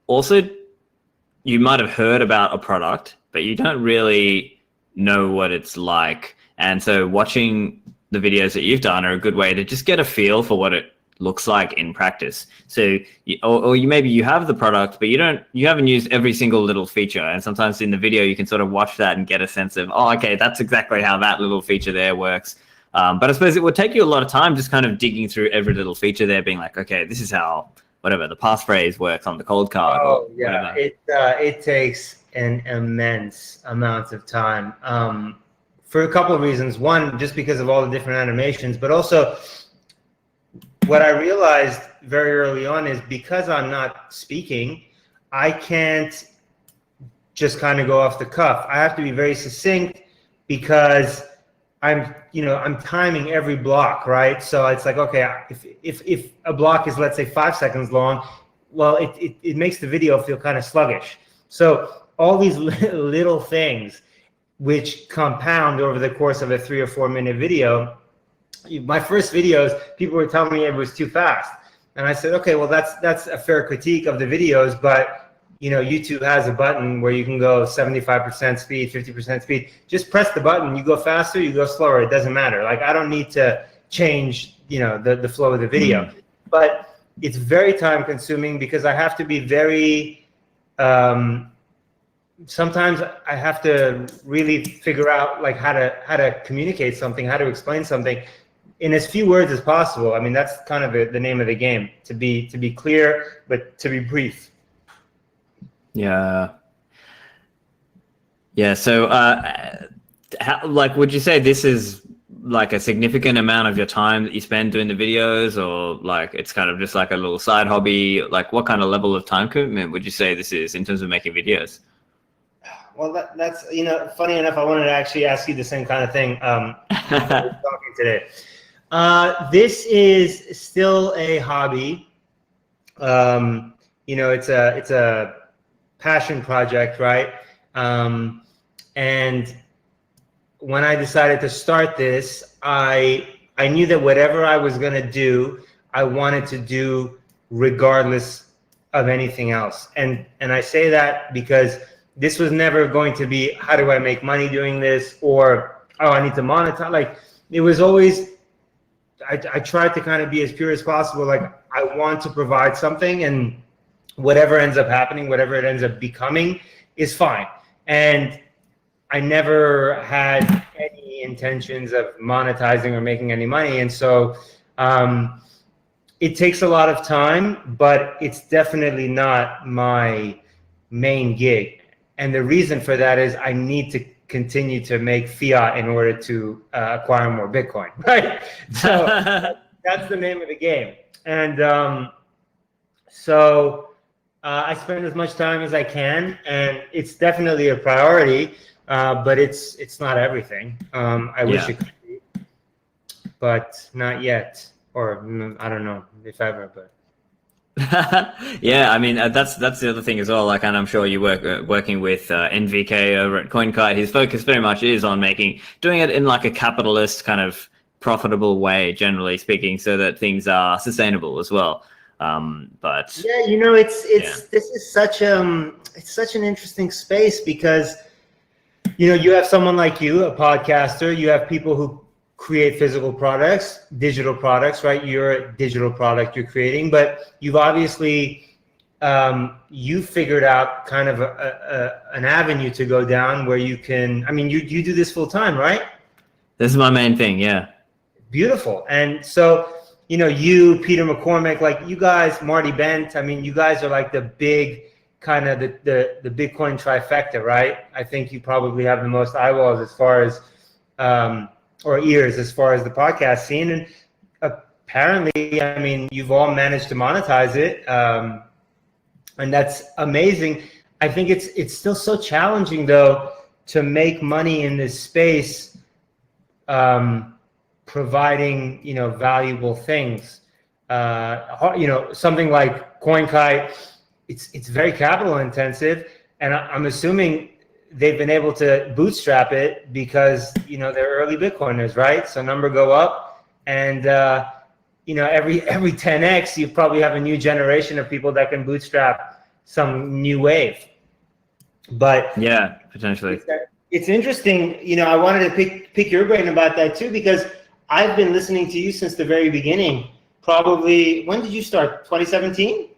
might have heard about a product, but you don't really know what it's like. And so watching the videos that you've done are a good way to just get a feel for what it looks like in practice. So, maybe you have the product, but you haven't used every single little feature. And sometimes in the video, you can sort of watch that and get a sense of, oh, okay, that's exactly how that little feature there works. But I suppose it would take you a lot of time just kind of digging through every little feature there, being like, okay, this is how, whatever, the passphrase works on the cold card. Oh, yeah. It takes an immense amount of time for a couple of reasons. One, just because of all the different animations, but also what I realized very early on is because I'm not speaking, I can't just kind of go off the cuff. I have to be very succinct because I'm timing every block, right? So it's like, okay, if a block is, let's say, 5 seconds long, well, it makes the video feel kind of sluggish. So all these little things which compound over the course of a 3 or 4 minute video. My first videos, people were telling me it was too fast. And I said, okay, well, that's a fair critique of the videos, but you know, YouTube has a button where you can go 75% speed, 50% speed. Just press the button. You go faster, you go slower. It doesn't matter. Like, I don't need to change, you know, the flow of the video. But it's very time consuming because I have to be very, sometimes I have to really figure out like how to communicate something, how to explain something in as few words as possible. I mean, that's kind of the name of the game, to be clear, but to be brief. Yeah. So, would you say this is like a significant amount of your time that you spend doing the videos, or like it's kind of just like a little side hobby? Like, what kind of level of time commitment would you say this is in terms of making videos? Well, that's, you know, funny enough, I wanted to actually ask you the same kind of thing talking today. This is still a hobby. You know, it's a passion project, right? And when I decided to start this, I knew that whatever I was going to do, I wanted to do regardless of anything else. And I say that because this was never going to be, how do I make money doing this? Or, oh, I need to monetize. Like, it was always, I tried to kind of be as pure as possible. Like, I want to provide something, and whatever ends up happening, whatever it ends up becoming is fine. And I never had any intentions of monetizing or making any money. And so it takes a lot of time, but it's definitely not my main gig. And the reason for that is I need to continue to make fiat in order to acquire more Bitcoin, right? So that's the name of the game. And so I spend as much time as I can, and it's definitely a priority, but it's not everything. I wish it could be, but not yet, or I don't know if ever, but. Yeah, I mean, that's the other thing as well. Like, and I'm sure you working with NVK over at CoinKite. His focus very much is on doing it in like a capitalist kind of profitable way, generally speaking, so that things are sustainable as well. But yeah, you know, this is such it's such an interesting space because, you know, you have someone like you, a podcaster, you have people who create physical products, digital products, right? You're a digital product you're creating, but you've obviously you figured out kind of an avenue to go down where you can, I mean, you do this full time, right? This is my main thing. Yeah. Beautiful. And so, you know, you, Peter McCormick, like you guys, Marty Bent, I mean, you guys are like the big kind of the Bitcoin trifecta, right? I think you probably have the most eyeballs as far as or ears as far as the podcast scene. And apparently, I mean, you've all managed to monetize it, and that's amazing. I think it's still so challenging though to make money in this space, providing, you know, valuable things. You know, something like CoinKite, it's very capital intensive, and I'm assuming they've been able to bootstrap it because, you know, they're early Bitcoiners, right? So number go up, and you know, every 10x, you probably have a new generation of people that can bootstrap some new wave. But yeah, potentially. It's interesting. You know, I wanted to pick your brain about that too, because I've been listening to you since the very beginning. Probably, when did you start? 2017?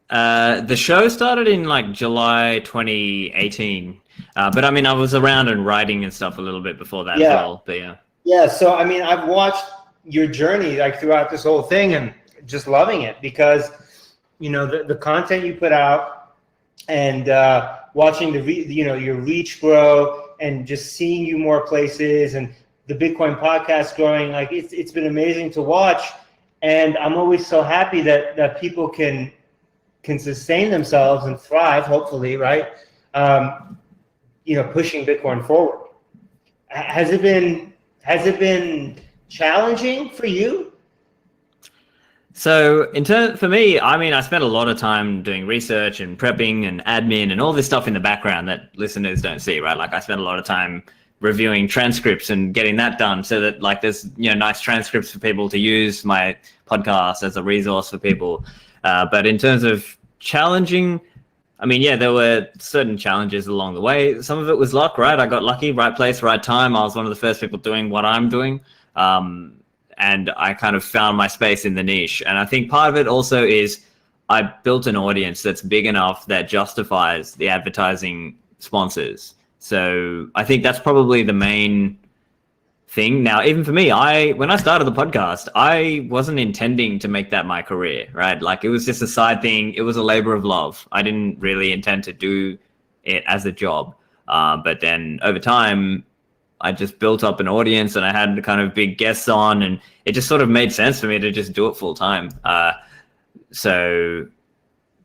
The show started in like July 2018. But I mean, I was around and writing and stuff a little bit before that as well. But yeah. Yeah. So I mean, I've watched your journey like throughout this whole thing and just loving it, because, you know, the content you put out, and watching you know, your reach grow, and just seeing you more places, and the Bitcoin podcast growing. Like it's been amazing to watch, and I'm always so happy that people can sustain themselves and thrive, hopefully, right? You know, pushing Bitcoin forward. Has it been challenging for you? So for me, I mean, I spent a lot of time doing research and prepping and admin and all this stuff in the background that listeners don't see, right? Like I spent a lot of time reviewing transcripts and getting that done so that like there's, you know, nice transcripts for people to use my podcast as a resource for people. But in terms of challenging, I mean, yeah, there were certain challenges along the way. Some of it was luck, right? I got lucky, right place, right time. I was one of the first people doing what I'm doing. And I kind of found my space in the niche. And I think part of it also is I built an audience that's big enough that justifies the advertising sponsors. So I think that's probably the main thing. Now, even for me, when I started the podcast, I wasn't intending to make that my career, right? Like it was just a side thing. It was a labor of love. I didn't really intend to do it as a job. But then over time, I just built up an audience, and I had kind of big guests on, and it just sort of made sense for me to just do it full time. So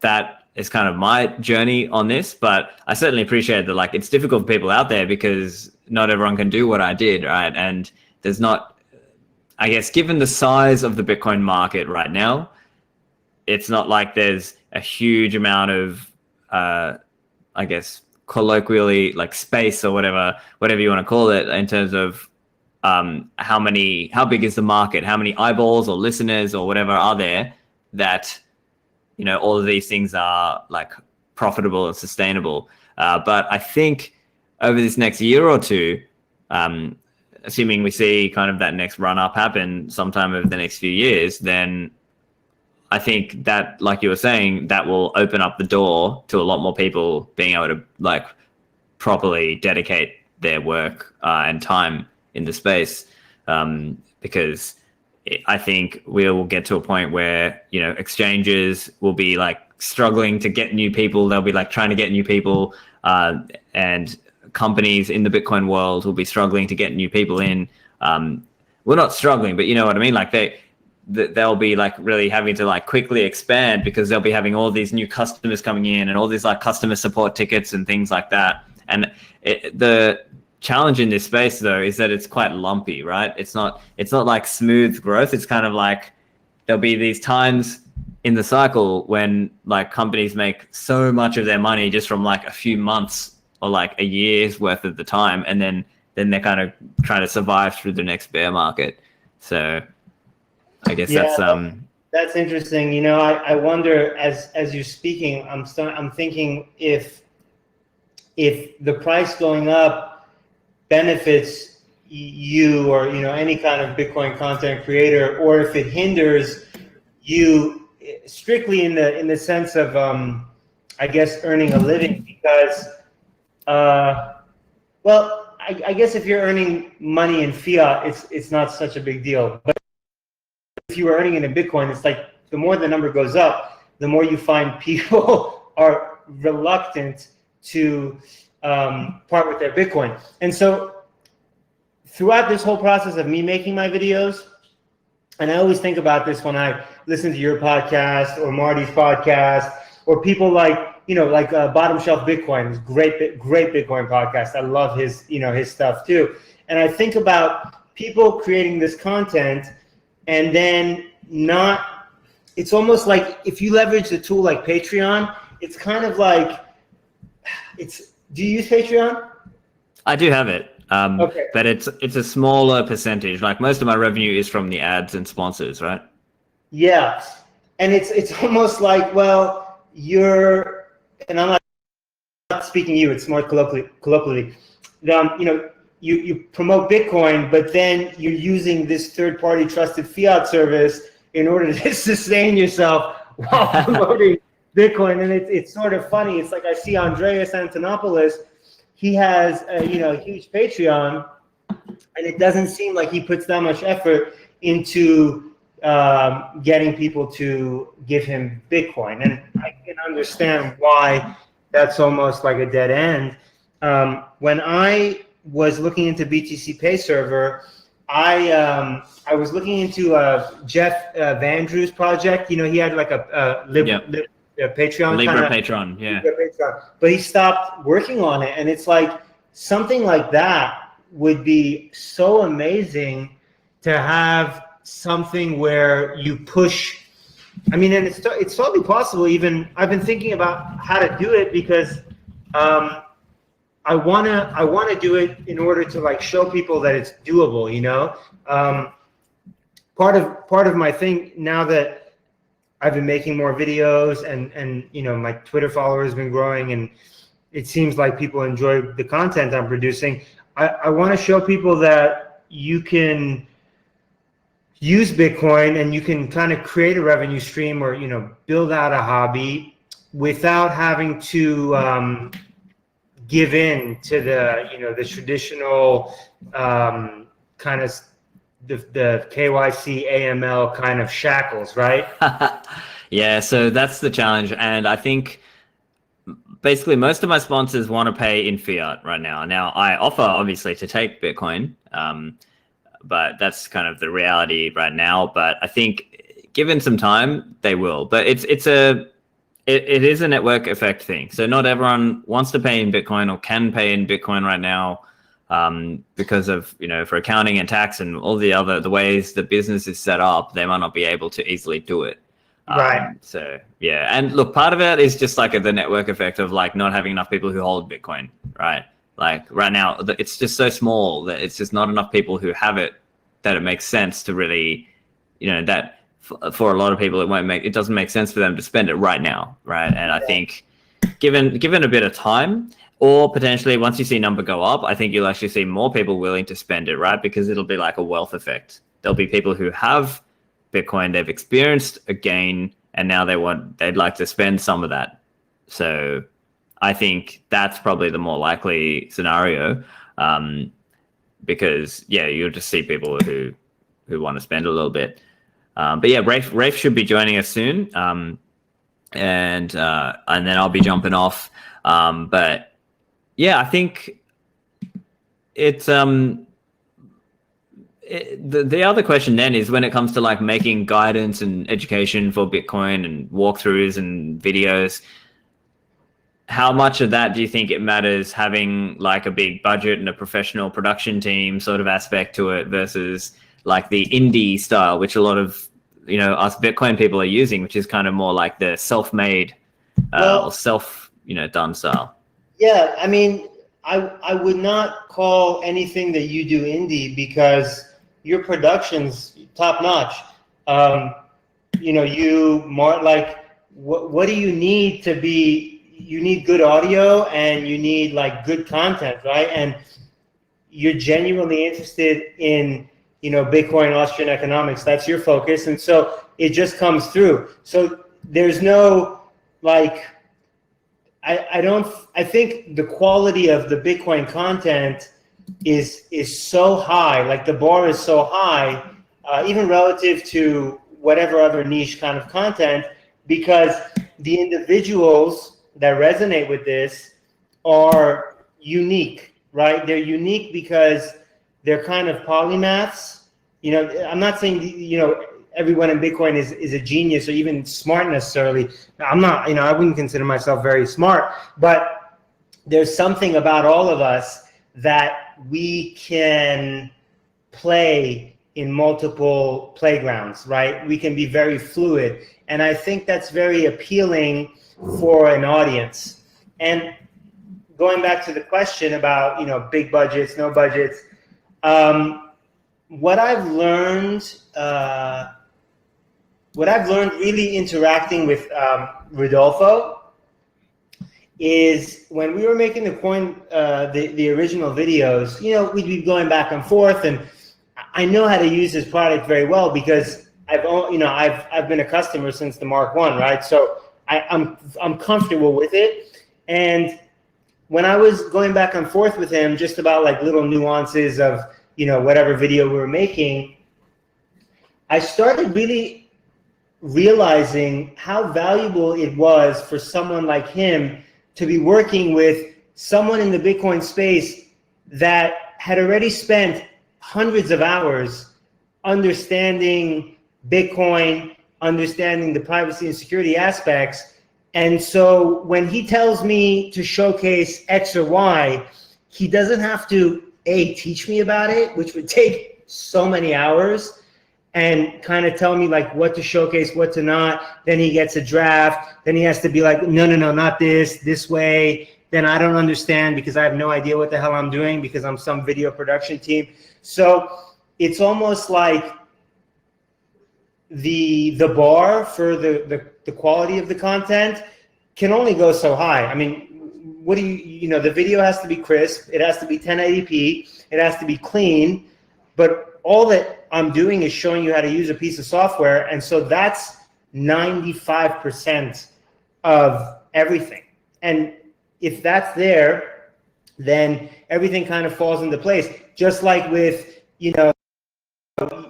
that is kind of my journey on this, but I certainly appreciate that, like, it's difficult for people out there because not everyone can do what I did, right? And there's not, I guess, given the size of the Bitcoin market right now, it's not like there's a huge amount of, I guess, colloquially like space or whatever you want to call it in terms of how big is the market, how many eyeballs or listeners or whatever are there that, you know, all of these things are like profitable and sustainable. But I think over this next year or two, assuming we see kind of that next run up happen sometime over the next few years, then I think that, like you were saying, that will open up the door to a lot more people being able to like properly dedicate their work and time in the space, because I think we will get to a point where, you know, exchanges will be like struggling to get new people. They'll be like trying to get new people, and companies in the Bitcoin world will be struggling to get new people in. Well, not struggling, but you know what I mean? Like they'll be like really having to like quickly expand because they'll be having all these new customers coming in and all these like customer support tickets and things like that. And the challenge in this space though is that it's quite lumpy, right? It's not like smooth growth. It's kind of like there'll be these times in the cycle when like companies make so much of their money just from like a few months or like a year's worth of the time, and then they're kind of trying to survive through the next bear market. So I guess that's interesting. You know, I wonder as you're speaking, I'm thinking if the price going up benefits you or, you know, any kind of Bitcoin content creator, or if it hinders you strictly in the sense of I guess earning a living, because well, I guess if you're earning money in fiat, it's not such a big deal. But if you are earning it in Bitcoin, it's like the more the number goes up, the more you find people are reluctant to part with their Bitcoin. And so throughout this whole process of me making my videos, and I always think about this when I listen to your podcast or Marty's podcast, or people like, like Bottom Shelf Bitcoin, great Bitcoin podcast. I love his, his stuff too. And I think about people creating this content and then it's almost like if you leverage a tool like Patreon, it's kind of like, do you use Patreon? I do have it. Okay. But it's a smaller percentage. Like most of my revenue is from the ads and sponsors, right? Yeah. And it's almost like, well, and I'm not speaking you, it's more colloquially. You promote Bitcoin, but then you're using this third-party trusted fiat service in order to sustain yourself while promoting Bitcoin. And it's sort of funny. It's like I see Andreas Antonopoulos. He has a huge Patreon, and it doesn't seem like he puts that much effort into getting people to give him Bitcoin. And I can understand why that's almost like a dead end. When I was looking into BTC Pay Server, I was looking into Jeff Vandrew's project. He had like a Patreon Libra Patreon, yeah. But he stopped working on it, and it's like something like that would be so amazing to have something where you push. I mean, and it's totally possible. Even I've been thinking about how to do it because I wanna do it in order to like show people that it's doable. Part of my thing now that I've been making more videos and my Twitter followers have been growing, and it seems like people enjoy the content I'm producing. I want to show people that you can use Bitcoin and you can kind of create a revenue stream or build out a hobby without having to give in to the traditional kind of the KYC AML kind of shackles, right? Yeah, so that's the challenge. And I think basically most of my sponsors want to pay in fiat right now. Now, I offer obviously to take Bitcoin, but that's kind of the reality right now. But I think given some time, they will. But it is a network effect thing. So not everyone wants to pay in Bitcoin or can pay in Bitcoin right now. Because of for accounting and tax and all the ways the business is set up, they might not be able to easily do it. Right. So yeah, and look, part of it is just like the network effect of like not having enough people who hold Bitcoin, right? Like right now, it's just so small that it's just not enough people who have it that it makes sense to really, that for a lot of people it doesn't make sense for them to spend it right now, right? And I think given a bit of time. Or potentially, once you see number go up, I think you'll actually see more people willing to spend it, right? Because it'll be like a wealth effect. There'll be people who have Bitcoin, they've experienced a gain, and now they'd like to spend some of that. So I think that's probably the more likely scenario, because you'll just see people who want to spend a little bit. But yeah, Rafe should be joining us soon, and then I'll be jumping off. But yeah, I think it's the other question then is when it comes to like making guidance and education for Bitcoin and walkthroughs and videos, how much of that do you think it matters having like a big budget and a professional production team sort of aspect to it versus like the indie style, which a lot of us Bitcoin people are using, which is kind of more like the self-made or self done style? Yeah, I mean, I would not call anything that you do indie because your production's top notch. You more like what do you need to be? You need good audio and you need like good content, right? And you're genuinely interested in Bitcoin, Austrian economics. That's your focus, and so it just comes through. So there's no like. I think the quality of the Bitcoin content is so high, like the bar is so high, even relative to whatever other niche kind of content, because the individuals that resonate with this are unique, right? They're unique because they're kind of polymaths. You know, I'm not saying, you know, everyone in Bitcoin is a genius or even smart necessarily. I'm not, you know, I wouldn't consider myself very smart, but there's something about all of us that we can play in multiple playgrounds, right? We can be very fluid. And I think that's very appealing for an audience. And going back to the question about, you know, big budgets, no budgets, what I've learned really interacting with Rodolfo is when we were making the original videos, you know, we'd be going back and forth, and I know how to use this product very well because I've been a customer since the Mark I, right? So I'm comfortable with it. And when I was going back and forth with him just about like little nuances of, you know, whatever video we were making, I started really realizing how valuable it was for someone like him to be working with someone in the Bitcoin space that had already spent hundreds of hours understanding Bitcoin, understanding the privacy and security aspects. And so when he tells me to showcase X or Y, he doesn't have to, A, teach me about it, which would take so many hours, and kind of tell me like what to showcase, what to not. Then he gets a draft. Then he has to be like, no, not this way. Then I don't understand because I have no idea what the hell I'm doing because I'm some video production team. So it's almost like the bar for the quality of the content can only go so high. I mean, what do you know, the video has to be crisp. It has to be 1080p. It has to be clean. But all that I'm doing is showing you how to use a piece of software. And so that's 95% of everything. And if that's there, then everything kind of falls into place. Just like with, you know,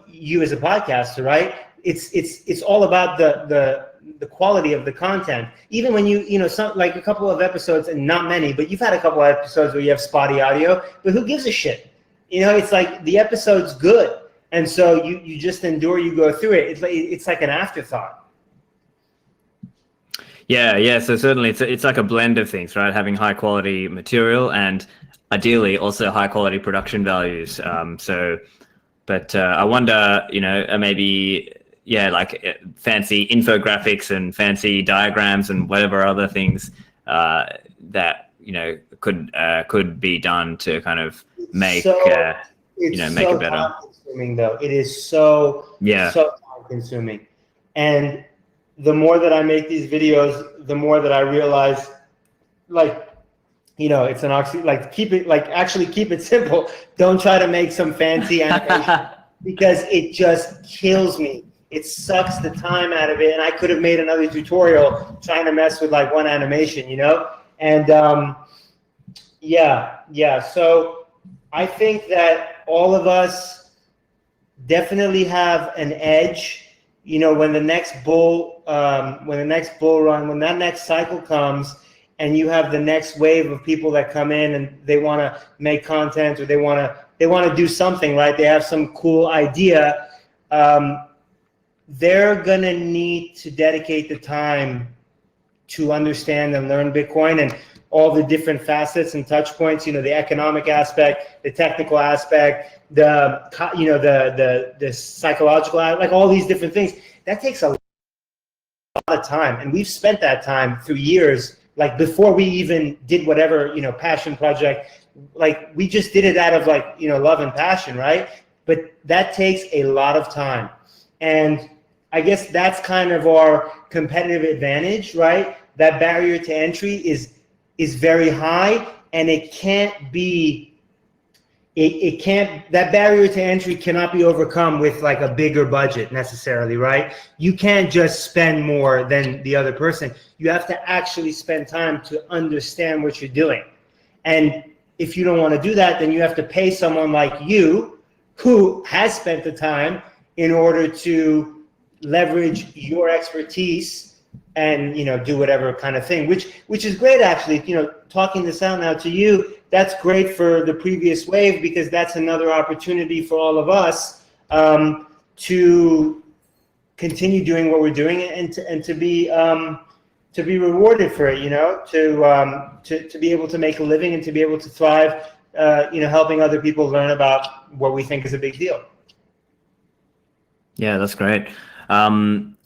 you as a podcaster, right? It's all about the quality of the content. Even when you know, some like a couple of episodes, and not many, but you've had a couple of episodes where you have spotty audio, but who gives a shit? You know, it's like the episode's good. And so you just endure, you go through it. It's like an afterthought. Yeah. So certainly it's like a blend of things, right? Having high quality material and ideally also high quality production values. But I wonder, you know, maybe, yeah, like fancy infographics and fancy diagrams and whatever other things that, you know, could be done to kind of make, you know, make it better. Time-consuming, though. It is so time-consuming. And the more that I make these videos, the more that I realize, like, you know, it's an like keep it simple. Don't try to make some fancy animation because it just kills me. It sucks the time out of it. And I could have made another tutorial trying to mess with like one animation, you know? And yeah. So I think that all of us definitely have an edge. You know, when the next bull run, when that next cycle comes, and you have the next wave of people that come in and they want to make content, or they want to do something, right? They have some cool idea. They're gonna need to dedicate the time to understand and learn Bitcoin and all the different facets and touch points. You know, the economic aspect, the technical aspect, the psychological, like all these different things. That takes a lot of time, and we've spent that time through years. Like before we even did whatever, you know, passion project, like we just did it out of like, you know, love and passion, right? But that takes a lot of time. And I guess that's kind of our competitive advantage, right? That barrier to entry is very high, and it can't be, that barrier to entry cannot be overcome with like a bigger budget necessarily, right? You can't just spend more than the other person. You have to actually spend time to understand what you're doing. And if you don't want to do that, then you have to pay someone like you who has spent the time in order to leverage your expertise and, you know, do whatever kind of thing, which is great, actually. You know, talking this out now to you, that's great for the previous wave, because that's another opportunity for all of us to continue doing what we're doing and to be rewarded for it, to be able to make a living and to be able to thrive, helping other people learn about what we think is a big deal. Yeah, that's great.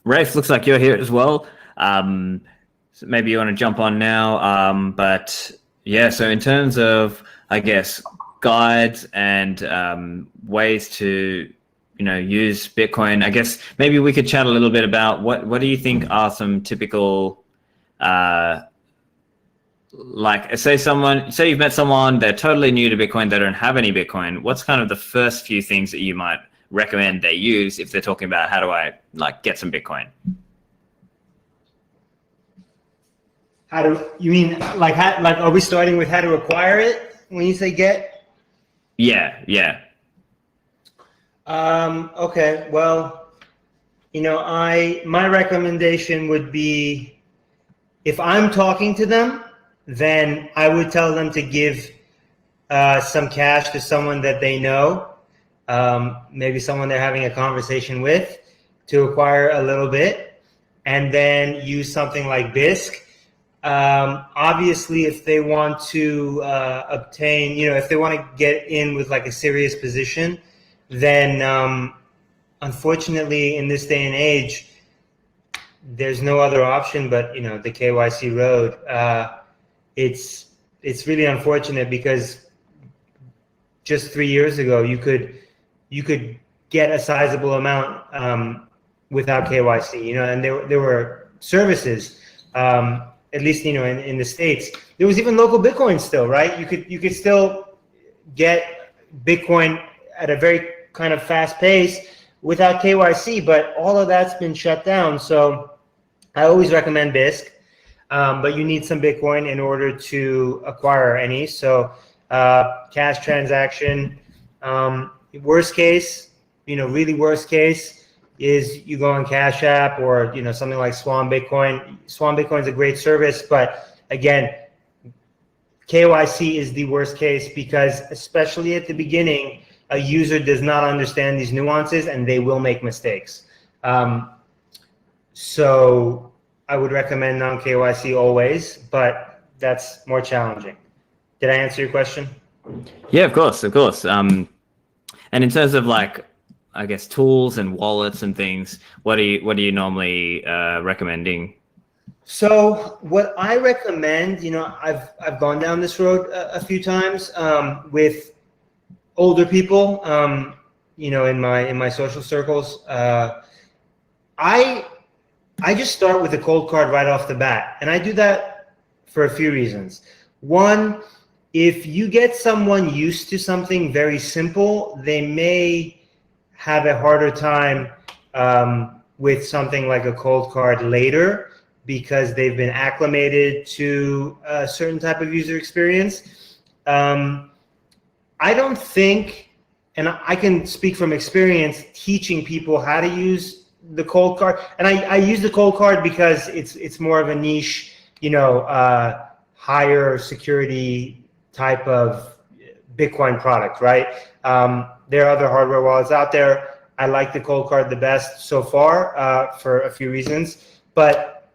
Rafe, looks like you're here as well. So maybe you want to jump on now. But yeah, so in terms of, I guess, guides and ways to, use Bitcoin, I guess maybe we could chat a little bit about what do you think are some typical, like say you've met someone, they're totally new to Bitcoin, they don't have any Bitcoin. What's kind of the first few things that you might recommend they use if they're talking about how do I get some Bitcoin? You mean are we starting with how to acquire it when you say get? Yeah. Okay, well, my recommendation would be, if I'm talking to them, then I would tell them to give some cash to someone that they know, maybe someone they're having a conversation with, to acquire a little bit, and then use something like BISC. Obviously, if they want to obtain, if they want to get in with like a serious position, then unfortunately in this day and age, there's no other option but the KYC road. It's really unfortunate, because just 3 years ago you could get a sizable amount without KYC, and there were services, at least in the States. There was even local Bitcoin still, right? You could still get Bitcoin at a very kind of fast pace without KYC, but all of that's been shut down. So I always recommend BISC, but you need some Bitcoin in order to acquire any. So cash transaction. Worst case, really worst case is you go on Cash App or something like Swan Bitcoin. Swan Bitcoin is a great service, but again, KYC is the worst case, because especially at the beginning, a user does not understand these nuances and they will make mistakes. So I would recommend non-KYC always, but that's more challenging. Did I answer your question? Yeah, of course. And in terms of I guess tools and wallets and things, what are you normally recommending? So what I recommend, I've gone down this road a few times with older people, in my social circles. I just start with a cold card right off the bat, and I do that for a few reasons. One, if you get someone used to something very simple, they may have a harder time with something like a cold card later, because they've been acclimated to a certain type of user experience. I don't think, and I can speak from experience teaching people how to use the cold card, and I use the cold card because it's more of a niche, higher security type of Bitcoin product, right? There are other hardware wallets out there. I like the cold card the best so far for a few reasons. But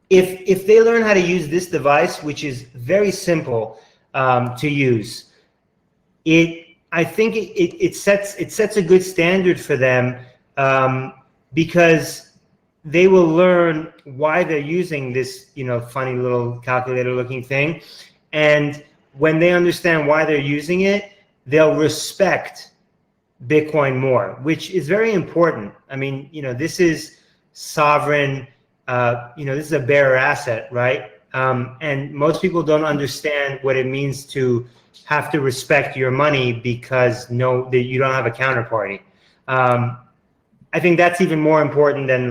if they learn how to use this device, which is very simple to use, I think it sets a good standard for them, because they will learn why they're using this funny little calculator looking thing, and when they understand why they're using it, they'll respect Bitcoin more, which is very important. I mean, this is sovereign, this is a bearer asset, right? And most people don't understand what it means to have to respect your money because you don't have a counterparty. I think that's even more important than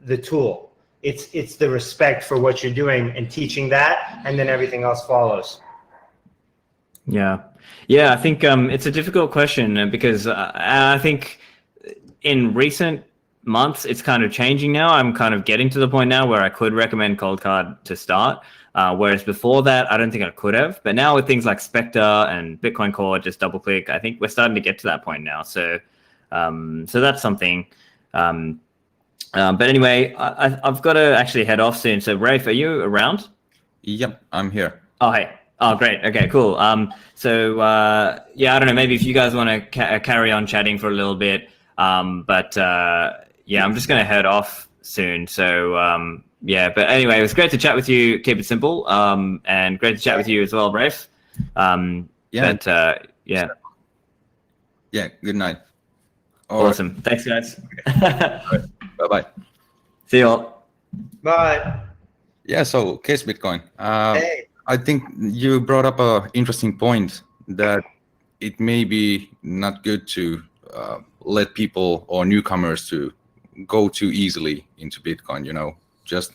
the tool. It's the respect for what you're doing and teaching that, and then everything else follows. Yeah, I think it's a difficult question, because I think in recent months it's kind of changing now. I'm kind of getting to the point now where I could recommend cold card to start. Whereas before that, I don't think I could have. But now with things like Spectre and Bitcoin Core, just double click, I think we're starting to get to that point now. So that's something. But anyway, I've got to actually head off soon. So Rafe, are you around? Yep, I'm here. Oh, hey. Oh, great. Okay, cool. Yeah, I don't know. Maybe if you guys want to carry on chatting for a little bit. Yeah, I'm just going to head off soon. So yeah, but anyway, it was great to chat with you. Keep it simple. And great to chat with you as well, Rafe. Yeah. But yeah. Yeah. Good night. Awesome. Thanks, guys. Bye bye. See you all. Bye. Yeah. So case Bitcoin. Hey. I think you brought up a interesting point that it may be not good to let people or newcomers to go too easily into Bitcoin. You know, just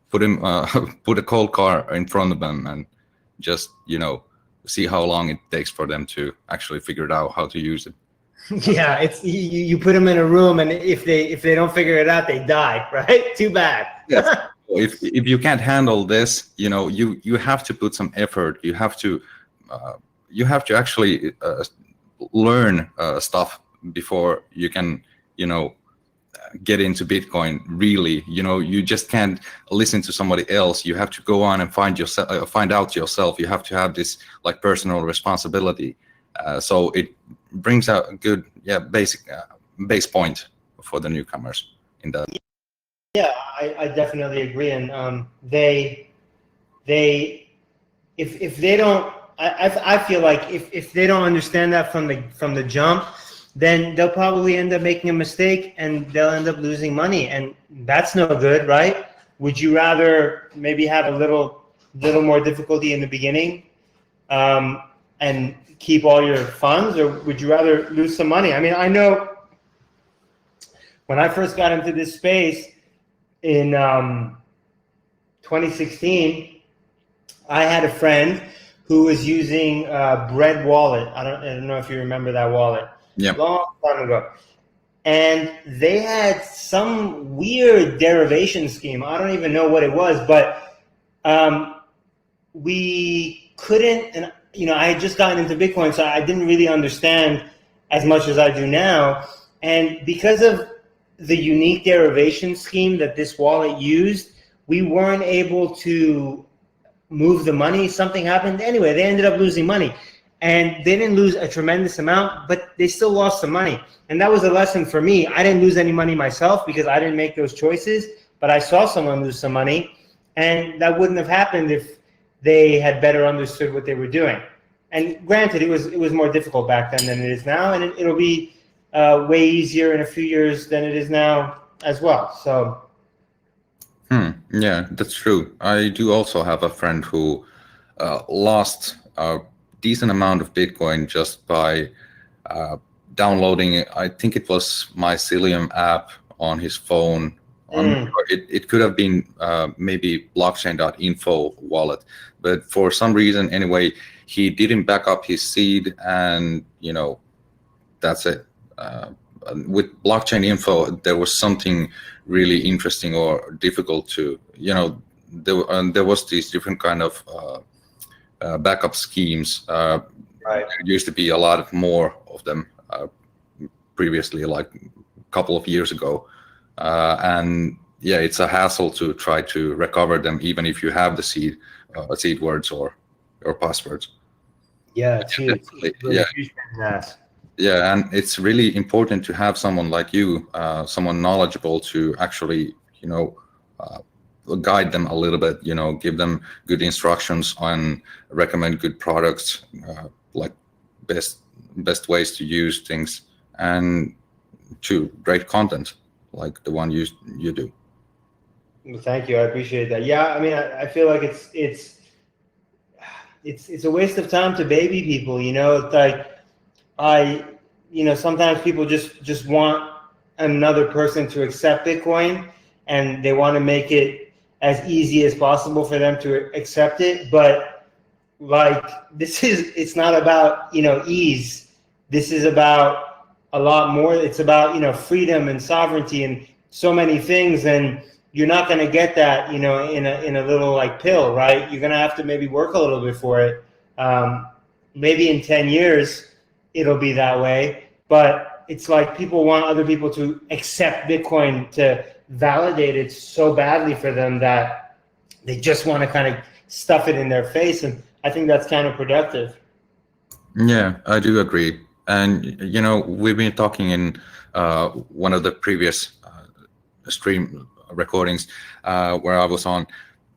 put a cold car in front of them and just see how long it takes for them to actually figure it out how to use it. Yeah, it's you put them in a room, and if they don't figure it out, they die. Right? Too bad. Yes. If you can't handle this, you have to put some effort. You have to actually learn stuff before you can get into Bitcoin. Really, you just can't listen to somebody else. You have to go on and find out yourself. You have to have this like personal responsibility. So it brings out a good basic base point for the newcomers in that. Yeah, I definitely agree, and if they don't, I feel like if they don't understand that from the jump, then they'll probably end up making a mistake and they'll end up losing money, and that's no good, right? Would you rather maybe have a little more difficulty in the beginning, and keep all your funds, or would you rather lose some money? I mean, I know when I first got into this space in 2016, I had a friend who was using Bread Wallet. I don't know if you remember that wallet. Yeah. Long time ago. And they had some weird derivation scheme. I don't even know what it was, but we couldn't, and I had just gotten into Bitcoin, so I didn't really understand as much as I do now. And because of the unique derivation scheme that this wallet used, we weren't able to move the money. Something happened. Anyway, they ended up losing money. And they didn't lose a tremendous amount, but they still lost some money. And that was a lesson for me. I didn't lose any money myself because I didn't make those choices, but I saw someone lose some money. And that wouldn't have happened if they had better understood what they were doing. And granted, it was more difficult back then than it is now, and it'll be way easier in a few years than it is now as well. So. Yeah, that's true. I do also have a friend who lost a decent amount of Bitcoin just by downloading, I think it was Mycelium app on his phone. It could have been maybe blockchain.info wallet, but for some reason, anyway, he didn't back up his seed, and that's it. With blockchain info, there was something really interesting or difficult to, there was these different kind of backup schemes. Right. There used to be a lot more of them previously, like a couple of years ago. And yeah, it's a hassle to try to recover them, even if you have the seed words or passwords. Yeah, it's huge. Yeah. Huge ass. Yeah, and it's really important to have someone like you, someone knowledgeable to actually, guide them a little bit, give them good instructions on recommend good products, like best ways to use things, and to great content like the one you do. Well, thank you. I appreciate that. Yeah, I mean, I feel like it's a waste of time to baby people. It's like sometimes people just want another person to accept Bitcoin, and they want to make it as easy as possible for them to accept it. But like, it's not about, ease. This is about a lot more. It's about, freedom and sovereignty and so many things. And you're not going to get that, in a little like pill, right? You're going to have to maybe work a little bit for it. Maybe in 10 years, it'll be that way. But it's like people want other people to accept Bitcoin, to validate it so badly for them that they just want to kind of stuff it in their face. And I think that's counterproductive. Yeah, I do agree. And, we've been talking in one of the previous stream recordings where I was on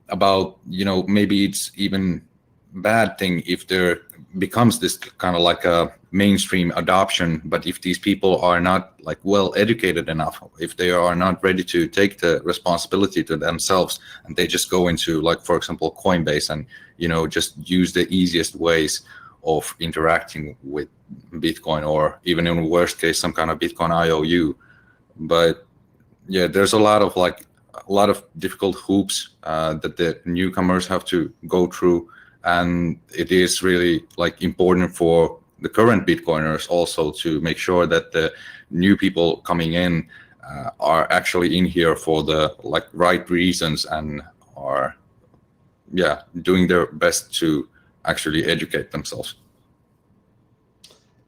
about, maybe it's even bad thing if there becomes this kind of like a mainstream adoption, but if these people are not like well educated enough, if they are not ready to take the responsibility to themselves, and they just go into, like, for example, Coinbase and just use the easiest ways of interacting with Bitcoin, or even in worst case some kind of Bitcoin IOU. But yeah, there's a lot of difficult hoops that the newcomers have to go through, and it is really like important for the current Bitcoiners also to make sure that the new people coming in are actually in here for the right reasons and are doing their best to actually educate themselves.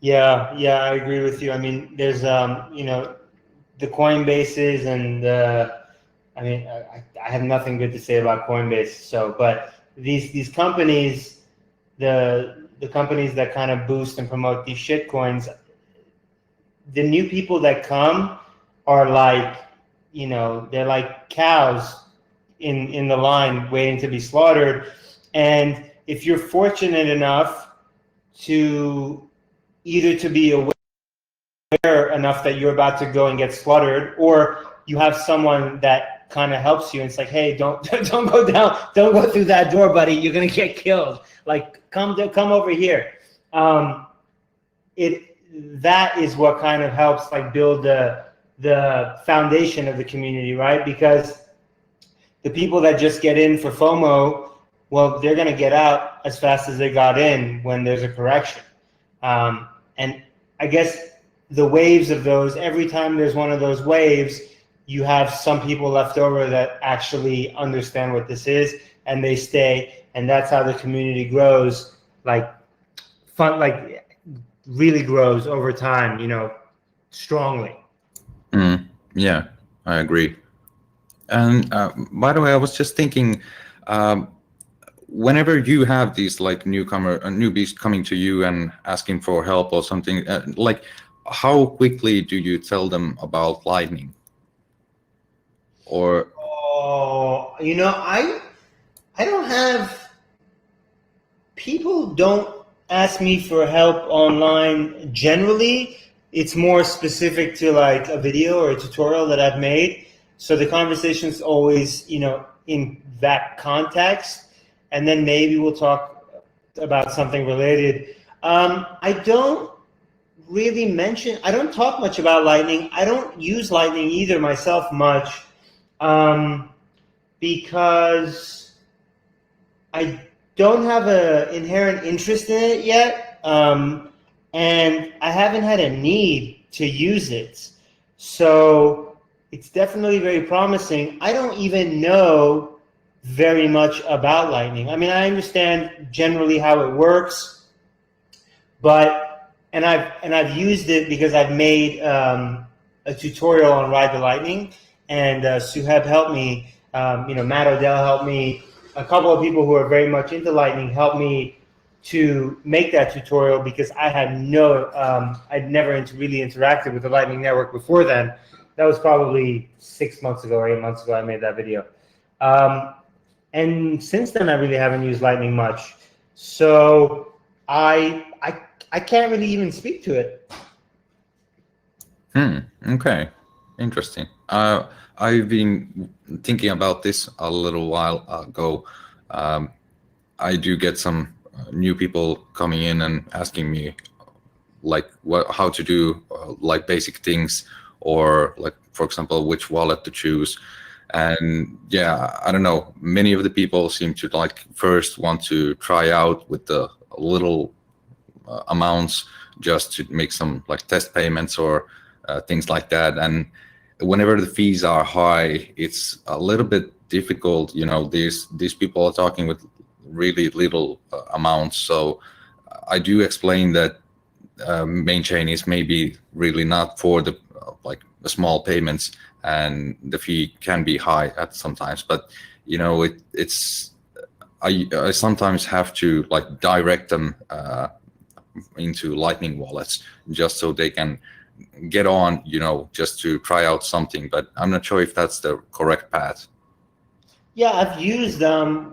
Yeah, I agree with you. I mean, there's the Coinbases, and I have nothing good to say about Coinbase. So, but these companies, the companies that kind of boost and promote these shit coins, the new people that come are like, they're like cows in the line waiting to be slaughtered. And if you're fortunate enough to either to be aware enough that you're about to go and get slaughtered, or you have someone that kind of helps you, and it's like, hey, don't go down, don't go through that door, buddy, you're gonna get killed. Like, come over here. That is what kind of helps like build the foundation of the community, right? Because the people that just get in for FOMO, well, they're gonna get out as fast as they got in when there's a correction. And I guess the waves of those, every time there's one of those waves, you have some people left over that actually understand what this is, and they stay, and that's how the community grows, really grows over time, strongly. Yeah, I agree. And by the way, I was just thinking, whenever you have these newbies coming to you and asking for help or something, how quickly do you tell them about Lightning? Or I don't have, people don't ask me for help online generally. It's more specific to like a video or a tutorial that I've made. So the conversation's always, in that context. And then maybe we'll talk about something related. I don't talk much about Lightning. I don't use Lightning either myself much, because I don't have an inherent interest in it yet, and I haven't had a need to use it. So it's definitely very promising. I don't even know very much about Lightning. I mean, I understand generally how it works, but I've used it because I've made a tutorial on Ride the Lightning, and Suheb helped me. Matt Odell helped me. A couple of people who are very much into Lightning helped me to make that tutorial, because I had I'd never really interacted with the Lightning Network before then. That was probably 6 months ago or 8 months ago I made that video. And since then, I really haven't used Lightning much. So I can't really even speak to it. Okay. Interesting. I've been thinking about this a little while ago. I do get some new people coming in and asking me how to do basic things, or for example, which wallet to choose. And yeah, I don't know, many of the people seem to first want to try out with the little amounts just to make some test payments or things like that. And whenever the fees are high, it's a little bit difficult. You know, these people are talking with really little amounts. So I do explain that main chain is maybe really not for the like the small payments, and the fee can be high at sometimes. But you know, it's I sometimes have to like direct them into Lightning wallets just so they can get on, you know, just to try out something. But I'm not sure if that's the correct path. Yeah, I've used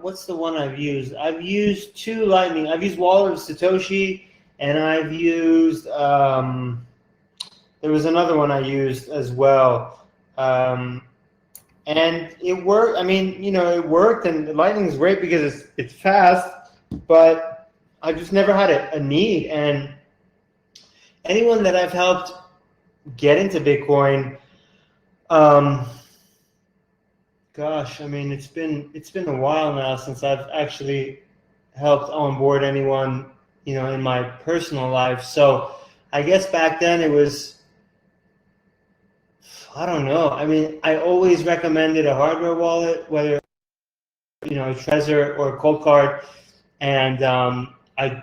what's the one I've used? I've used two Lightning. I've used Wallet of Satoshi, and I've used there was another one I used as well. And it worked. I mean, you know, it worked, and Lightning is great because it's fast, but I just never had a need. And anyone that I've helped get into Bitcoin, gosh, I mean, it's been a while now since I've actually helped onboard anyone, you know, in my personal life. So I guess back then it was, I don't know. I mean, I always recommended a hardware wallet, whether, you know, Trezor or Cold Card, and I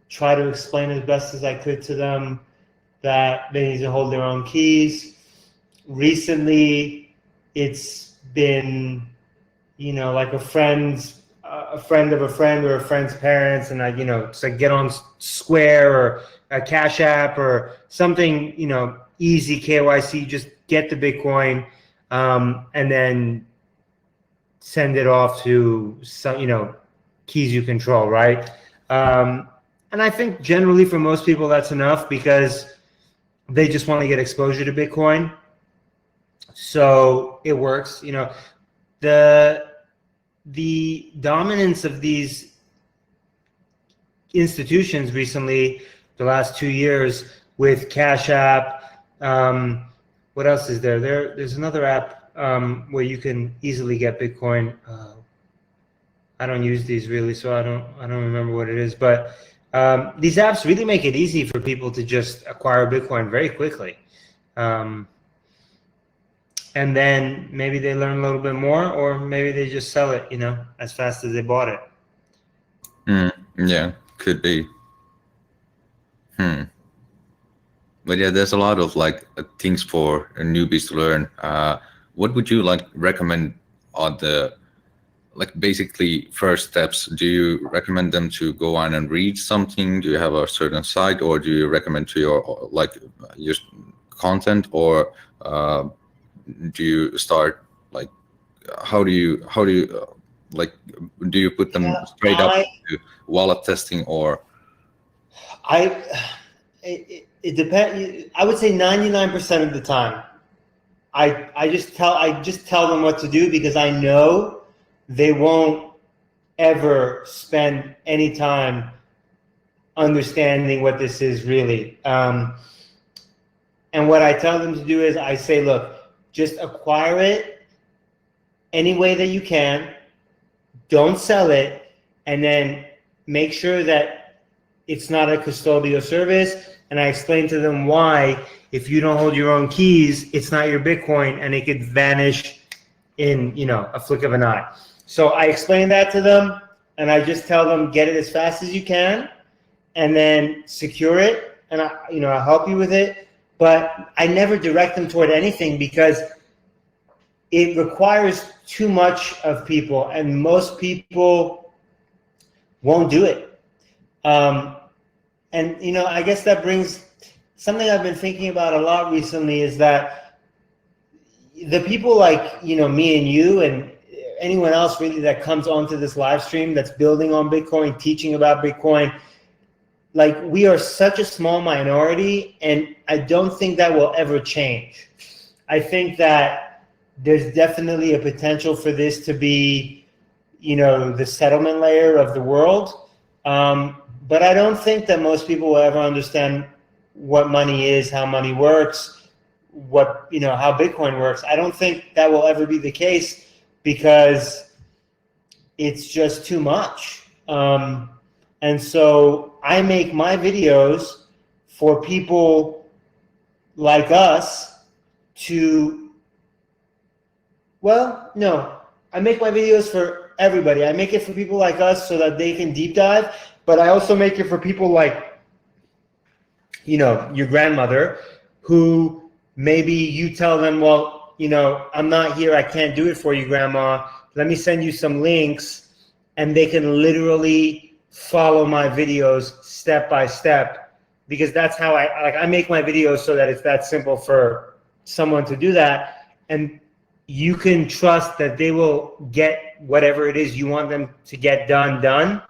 try to explain as best as I could to them that they need to hold their own keys. Recently, it's been, you know, like a friend of a friend or a friend's parents, and I, you know, it's like get on Square or a Cash App or something, you know, easy KYC, just get the Bitcoin, and then send it off to some, you know, keys you control, right? And I think generally for most people that's enough because they just want to get exposure to Bitcoin. So it works. You know, the dominance of these institutions recently, the last 2 years with Cash App, what else is there? There's another app where you can easily get Bitcoin. I don't use these really, so I don't remember what it is. But these apps really make it easy for people to just acquire Bitcoin very quickly. And then maybe they learn a little bit more, or maybe they just sell it, you know, as fast as they bought it. Yeah, could be. But yeah, there's a lot of like things for newbies to learn. What would you like recommend on the like basically first steps? Do you recommend them to go on and read something? Do you have a certain site, or do you recommend to your like your content, or do you start like how do you like do you put them straight up to wallet testing, or? It depends. I would say 99% of the time, I just tell them what to do because I know they won't ever spend any time understanding what this is really. And what I tell them to do is I say, look, just acquire it any way that you can. Don't sell it, and then make sure that it's not a custodial service. And I explain to them why, if you don't hold your own keys, it's not your Bitcoin, and it could vanish in, you know, a flick of an eye. So I explain that to them, and I just tell them, get it as fast as you can, and then secure it, and I'll help you with it. But I never direct them toward anything because it requires too much of people, and most people won't do it. And, you know, I guess that brings something I've been thinking about a lot recently is that the people like, you know, me and you and anyone else really that comes onto this live stream that's building on Bitcoin, teaching about Bitcoin, like we are such a small minority, and I don't think that will ever change. I think that there's definitely a potential for this to be, you know, the settlement layer of the world. But I don't think that most people will ever understand what money is, how money works, what, you know, how Bitcoin works. I don't think that will ever be the case because it's just too much. And so I make my videos for people like us to Well, no. I make my videos for everybody. I make it for people like us so that they can deep dive, but I also make it for people like, you know, your grandmother, who maybe you tell them, well, you know, I'm not here, I can't do it for you, grandma. Let me send you some links, and they can literally follow my videos step by step, because that's how I make my videos so that it's that simple for someone to do that. And you can trust that they will get whatever it is you want them to get done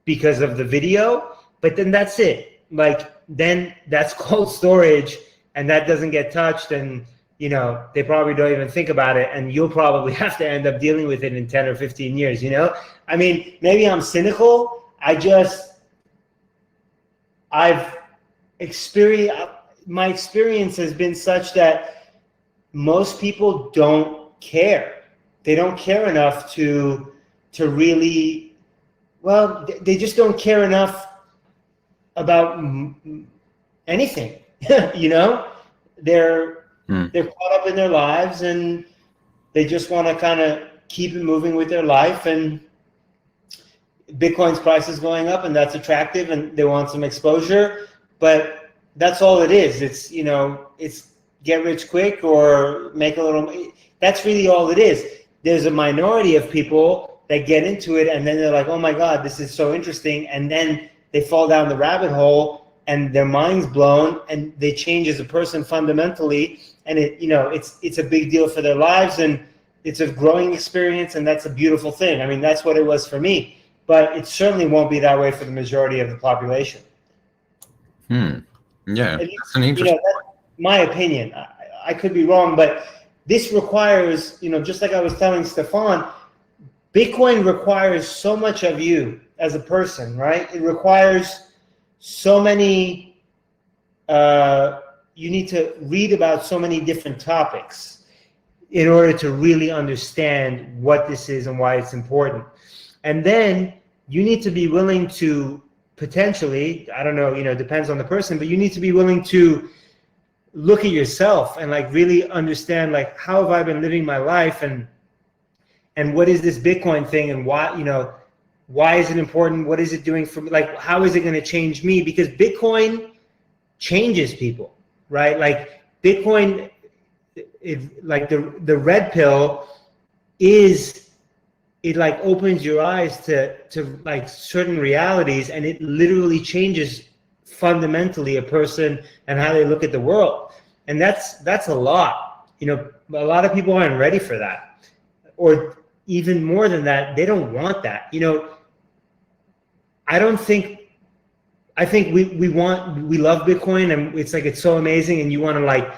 because of the video. But then that's it. Like, then that's cold storage, and that doesn't get touched, and you know, they probably don't even think about it, and you'll probably have to end up dealing with it in 10 or 15 years, you know? I mean, maybe I'm cynical. My experience has been such that most people don't care. They don't care enough to really, well, they just don't care enough about anything. You know, they're caught up in their lives, and they just want to kind of keep it moving with their life, and Bitcoin's price is going up, and that's attractive, and they want some exposure, but that's all it is. It's, you know, it's get rich quick or make a little, that's really all it is. There's a minority of people that get into it, and then they're like, oh my God, this is so interesting, and then they fall down the rabbit hole, and their mind's blown, and they change as a person fundamentally, and it, you know, it's a big deal for their lives, and it's a growing experience, and that's a beautiful thing. I mean, that's what it was for me, but it certainly won't be that way for the majority of the population. Yeah, that's an interesting. You know, that's my opinion. I could be wrong, but this requires, you know, just like I was telling Stefan, Bitcoin requires so much of you as a person, right? It requires so many, you need to read about so many different topics in order to really understand what this is and why it's important. And then you need to be willing to potentially, I don't know, you know, it depends on the person, but you need to be willing to look at yourself and like really understand, like, how have I been living my life, and what is this Bitcoin thing, and why, you know, why is it important? What is it doing for me? Like, how is it going to change me? Because Bitcoin changes people, right? Like Bitcoin, like the red pill is, it like opens your eyes to like certain realities, and it literally changes fundamentally a person and how they look at the world. And that's a lot. You know, a lot of people aren't ready for that, or even more than that, they don't want that. You know, I think we love Bitcoin, and it's like, it's so amazing, and you want to like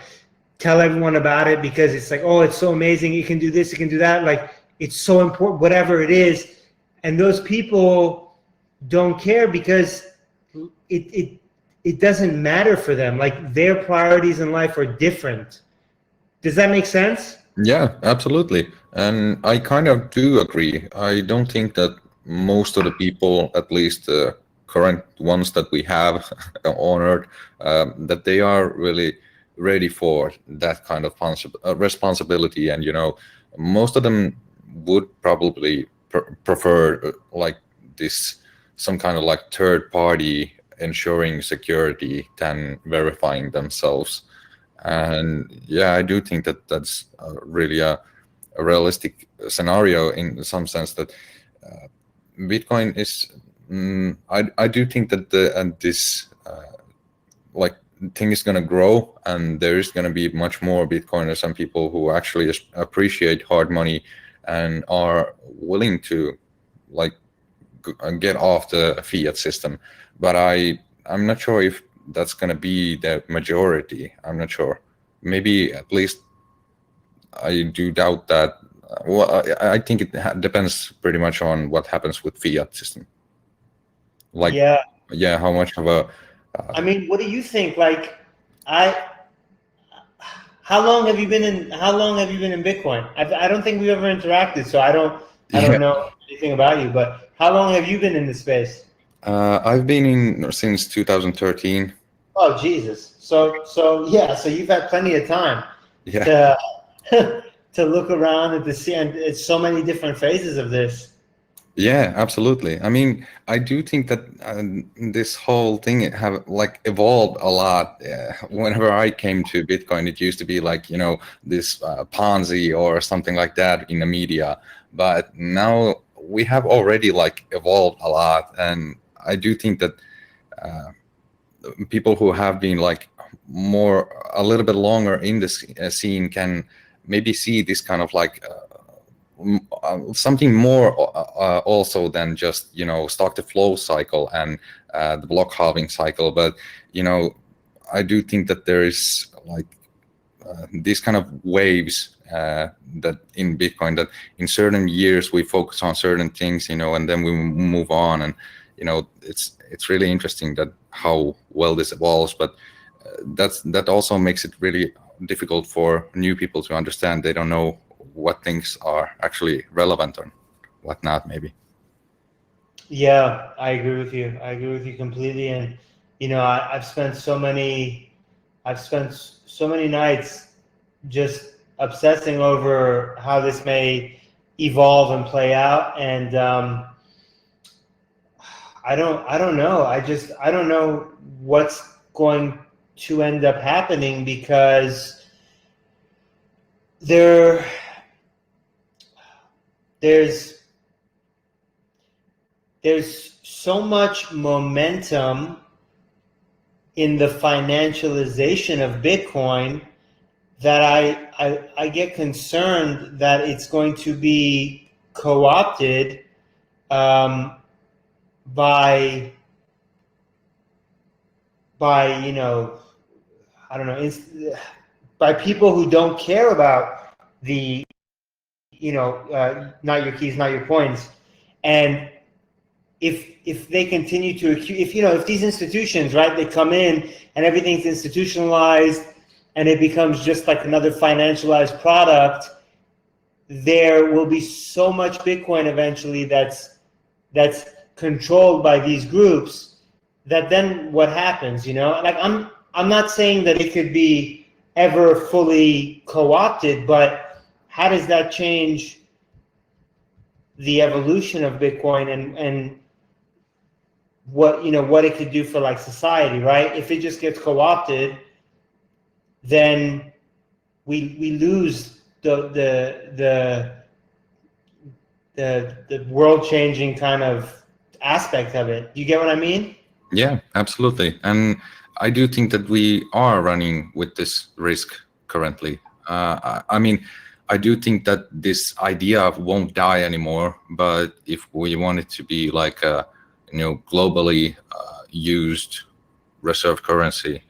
tell everyone about it because it's like, oh, it's so amazing, it can do this, it can do that, like it's so important, whatever it is. And those people don't care because it doesn't matter for them. Like, their priorities in life are different. Does that make sense? Yeah, absolutely. And I kind of do agree. I don't think that most of the people, at least the current ones that we have honored, that they are really ready for that kind of responsibility. And, you know, most of them would probably prefer like this, some kind of like third party ensuring security than verifying themselves. And yeah, I do think that that's really a realistic scenario in some sense, that Bitcoin is, I do think that this like thing is going to grow, and there is going to be much more Bitcoiners and people who actually appreciate hard money and are willing to like get off the fiat system. But I'm not sure if that's going to be the majority. I'm not sure. Maybe, at least I do doubt that. Well, I think it depends pretty much on what happens with fiat system. Like, yeah, how much of a I mean, what do you think? Like, how long have you been in Bitcoin? I don't think we've ever interacted, so I don't know anything about you, but how long have you been in the space? I've been in since 2013. Oh, Jesus. So yeah, so you've had plenty of time to look around and to see, and it's so many different phases of this. Yeah, absolutely. I mean, I do think that this whole thing have like evolved a lot. Whenever I came to Bitcoin, it used to be like, you know, this Ponzi or something like that in the media. But now we have already like evolved a lot, and I do think that people who have been like a little bit longer in this scene can maybe see this kind of like something more also than just, you know, stock to flow cycle and the block halving cycle. But, you know, I do think that there is like these kind of waves that in Bitcoin, that in certain years we focus on certain things, you know, and then we move on. And, you know, it's really interesting that how well this evolves. But that also makes it really difficult for new people to understand. They don't know what things are actually relevant or what not, maybe. Yeah, I agree with you. I agree with you completely. And, you know, I've spent so many nights just obsessing over how this may evolve and play out. And I don't know. I don't know what's going to end up happening, because there's so much momentum in the financialization of Bitcoin that I get concerned that it's going to be co-opted by you know, I don't know, by people who don't care about the, you know, not your keys, not your coins. And if they continue to accuse, if these institutions, right, they come in and everything's institutionalized and it becomes just like another financialized product, there will be so much Bitcoin eventually that's controlled by these groups, that then what happens, you know? Like, I'm not saying that it could be ever fully co-opted, but how does that change the evolution of Bitcoin and what, you know, what it could do for like society, right? If it just gets co-opted, then we lose the world-changing kind of aspect of it. You get what I mean? Yeah, absolutely. And I do think that we are running with this risk currently. I mean, I do think that this idea won't die anymore, but if we want it to be like a, you know, globally used reserve currency,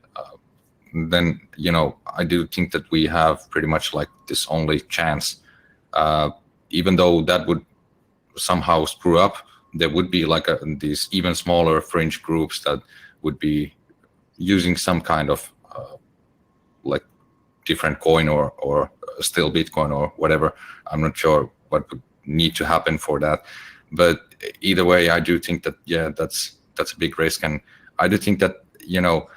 then, you know, I do think that we have pretty much like this only chance. Even though that would somehow screw up, there would be like these even smaller fringe groups that would be using some kind of like different coin or still Bitcoin or whatever. I'm not sure what would need to happen for that. But either way, I do think that, yeah, that's a big risk. And I do think that, you know,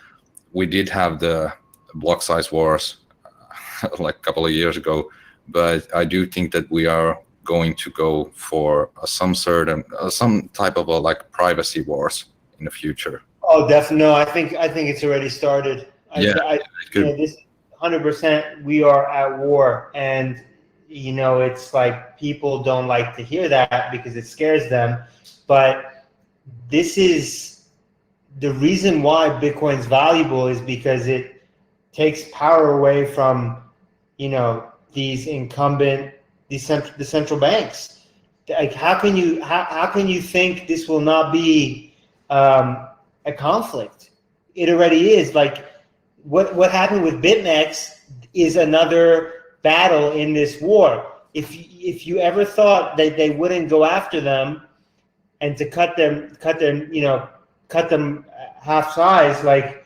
we did have the block size wars like a couple of years ago, but I do think that we are going to go for some type of a like privacy wars in the future. Oh, definitely. No, I think it's already started. Yeah, you know, this 100%. We are at war, and you know, it's like people don't like to hear that because it scares them. But this is the reason why Bitcoin's valuable, is because it takes power away from, you know, these incumbent, the central banks. Like, how can you think this will not be a conflict? It already is. Like, what happened with BitMEX is another battle in this war. If you ever thought that they wouldn't go after them and to cut them half size, like,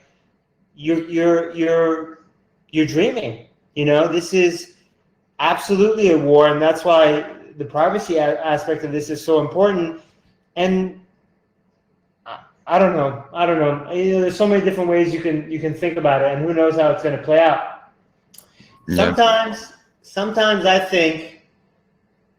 you're dreaming. You know, this is absolutely a war, and that's why the privacy aspect of this is so important. And I don't know. You know, there's so many different ways you can think about it, and who knows how it's going to play out. Yeah. Sometimes sometimes I think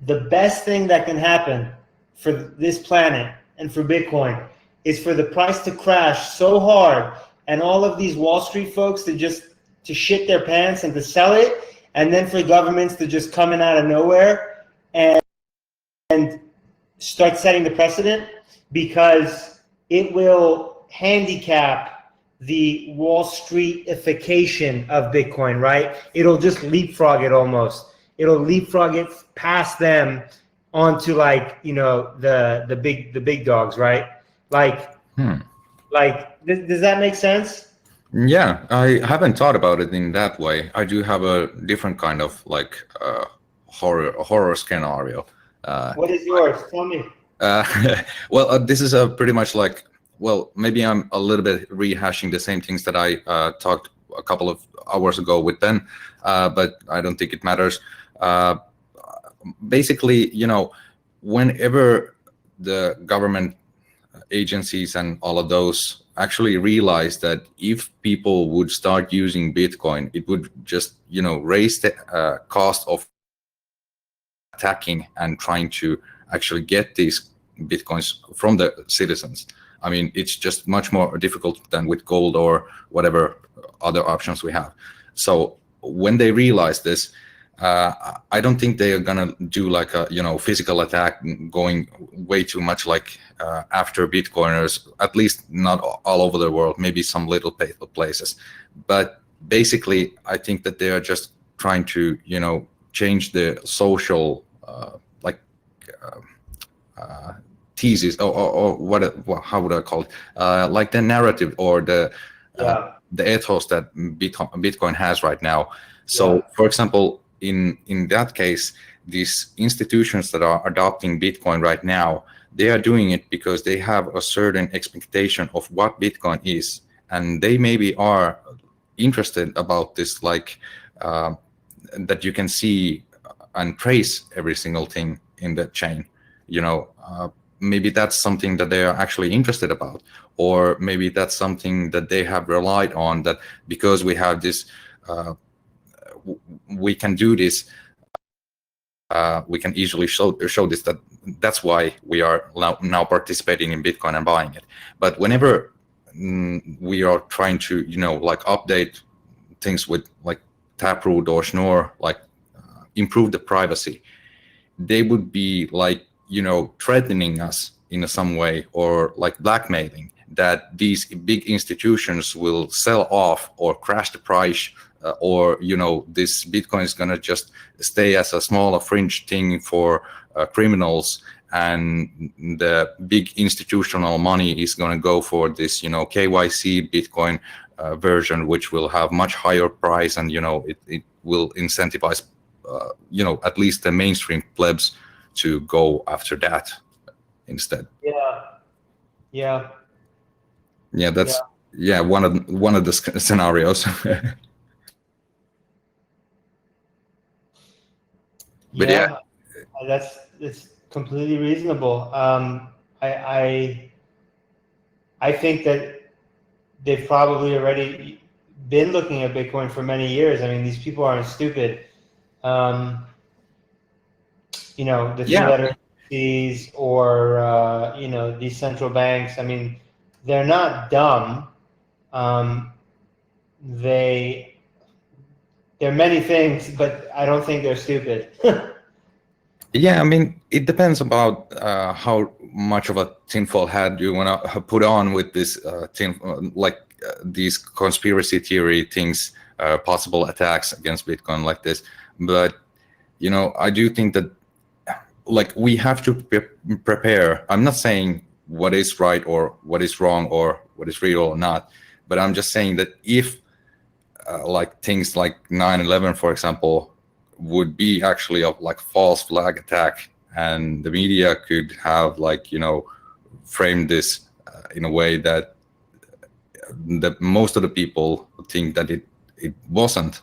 the best thing that can happen for this planet and for Bitcoin is for the price to crash so hard and all of these Wall Street folks to shit their pants and to sell it, and then for governments to just come in out of nowhere and start setting the precedent, because it will handicap the Wall Streetification of Bitcoin, right? It'll just leapfrog it almost. It'll leapfrog it past them onto, like, you know, the big dogs, right? Like, does that make sense? Yeah, I haven't thought about it in that way. I do have a different kind of like horror scenario. What is yours? Tell me. Well, this is a pretty much like, well, maybe I'm a little bit rehashing the same things that I talked a couple of hours ago with Ben, but I don't think it matters. Basically, you know, whenever the government agencies and all of those actually realize that if people would start using Bitcoin, it would just, you know, raise the cost of attacking and trying to actually get these Bitcoins from the citizens. I mean, it's just much more difficult than with gold or whatever other options we have. So when they realize this, I don't think they are gonna do like a, you know, physical attack going way too much like after Bitcoiners, at least not all over the world, maybe some little places. But basically, I think that they are just trying to, you know, change the social thesis or what, how would I call it? Like the narrative or the ethos that Bitcoin has right now. So, for example, in that case, these institutions that are adopting Bitcoin right now, they are doing it because they have a certain expectation of what Bitcoin is, and they maybe are interested about this, like that you can see and trace every single thing in the chain. You know, maybe that's something that they are actually interested about, or maybe that's something that they have relied on, that because we have this, we can do this, we can easily show this, that's why we are now participating in Bitcoin and buying it. But whenever we are trying to, you know, like update things with like Taproot or Schnorr, like improve the privacy, they would be like, you know, threatening us in some way, or like blackmailing that these big institutions will sell off or crash the price, or, you know, this Bitcoin is gonna just stay as a smaller fringe thing for criminals, and the big institutional money is gonna go for this, you know, KYC Bitcoin version, which will have much higher price, and, you know, it will incentivize, you know, at least the mainstream plebs to go after that instead. Yeah, that's one of the scenarios. But that's completely reasonable. I think that they've probably already been looking at Bitcoin for many years. I mean, these people aren't stupid. You know, the three-letter Cs or you know, these central banks. I mean, they're not dumb. They're many things, but I don't think they're stupid. Yeah, I mean, it depends about how much of a tinfoil hat you want to put on with this these conspiracy theory things, possible attacks against Bitcoin like this. But, you know, I do think that, like, we have to prepare. I'm not saying what is right or what is wrong or what is real or not, but I'm just saying that if like things like 9/11, for example, would be actually a like false flag attack, and the media could have, like, you know, framed this in a way that most of the people think that it wasn't,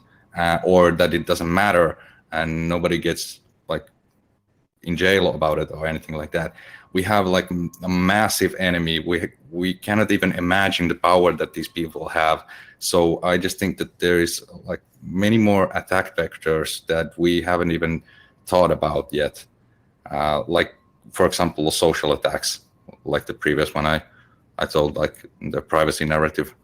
or that it doesn't matter, and nobody gets like in jail about it or anything like that. We have like a massive enemy. We cannot even imagine the power that these people have. So I just think that there is like many more attack vectors that we haven't even thought about yet. Like, for example, social attacks, like the previous one I told, like the privacy narrative.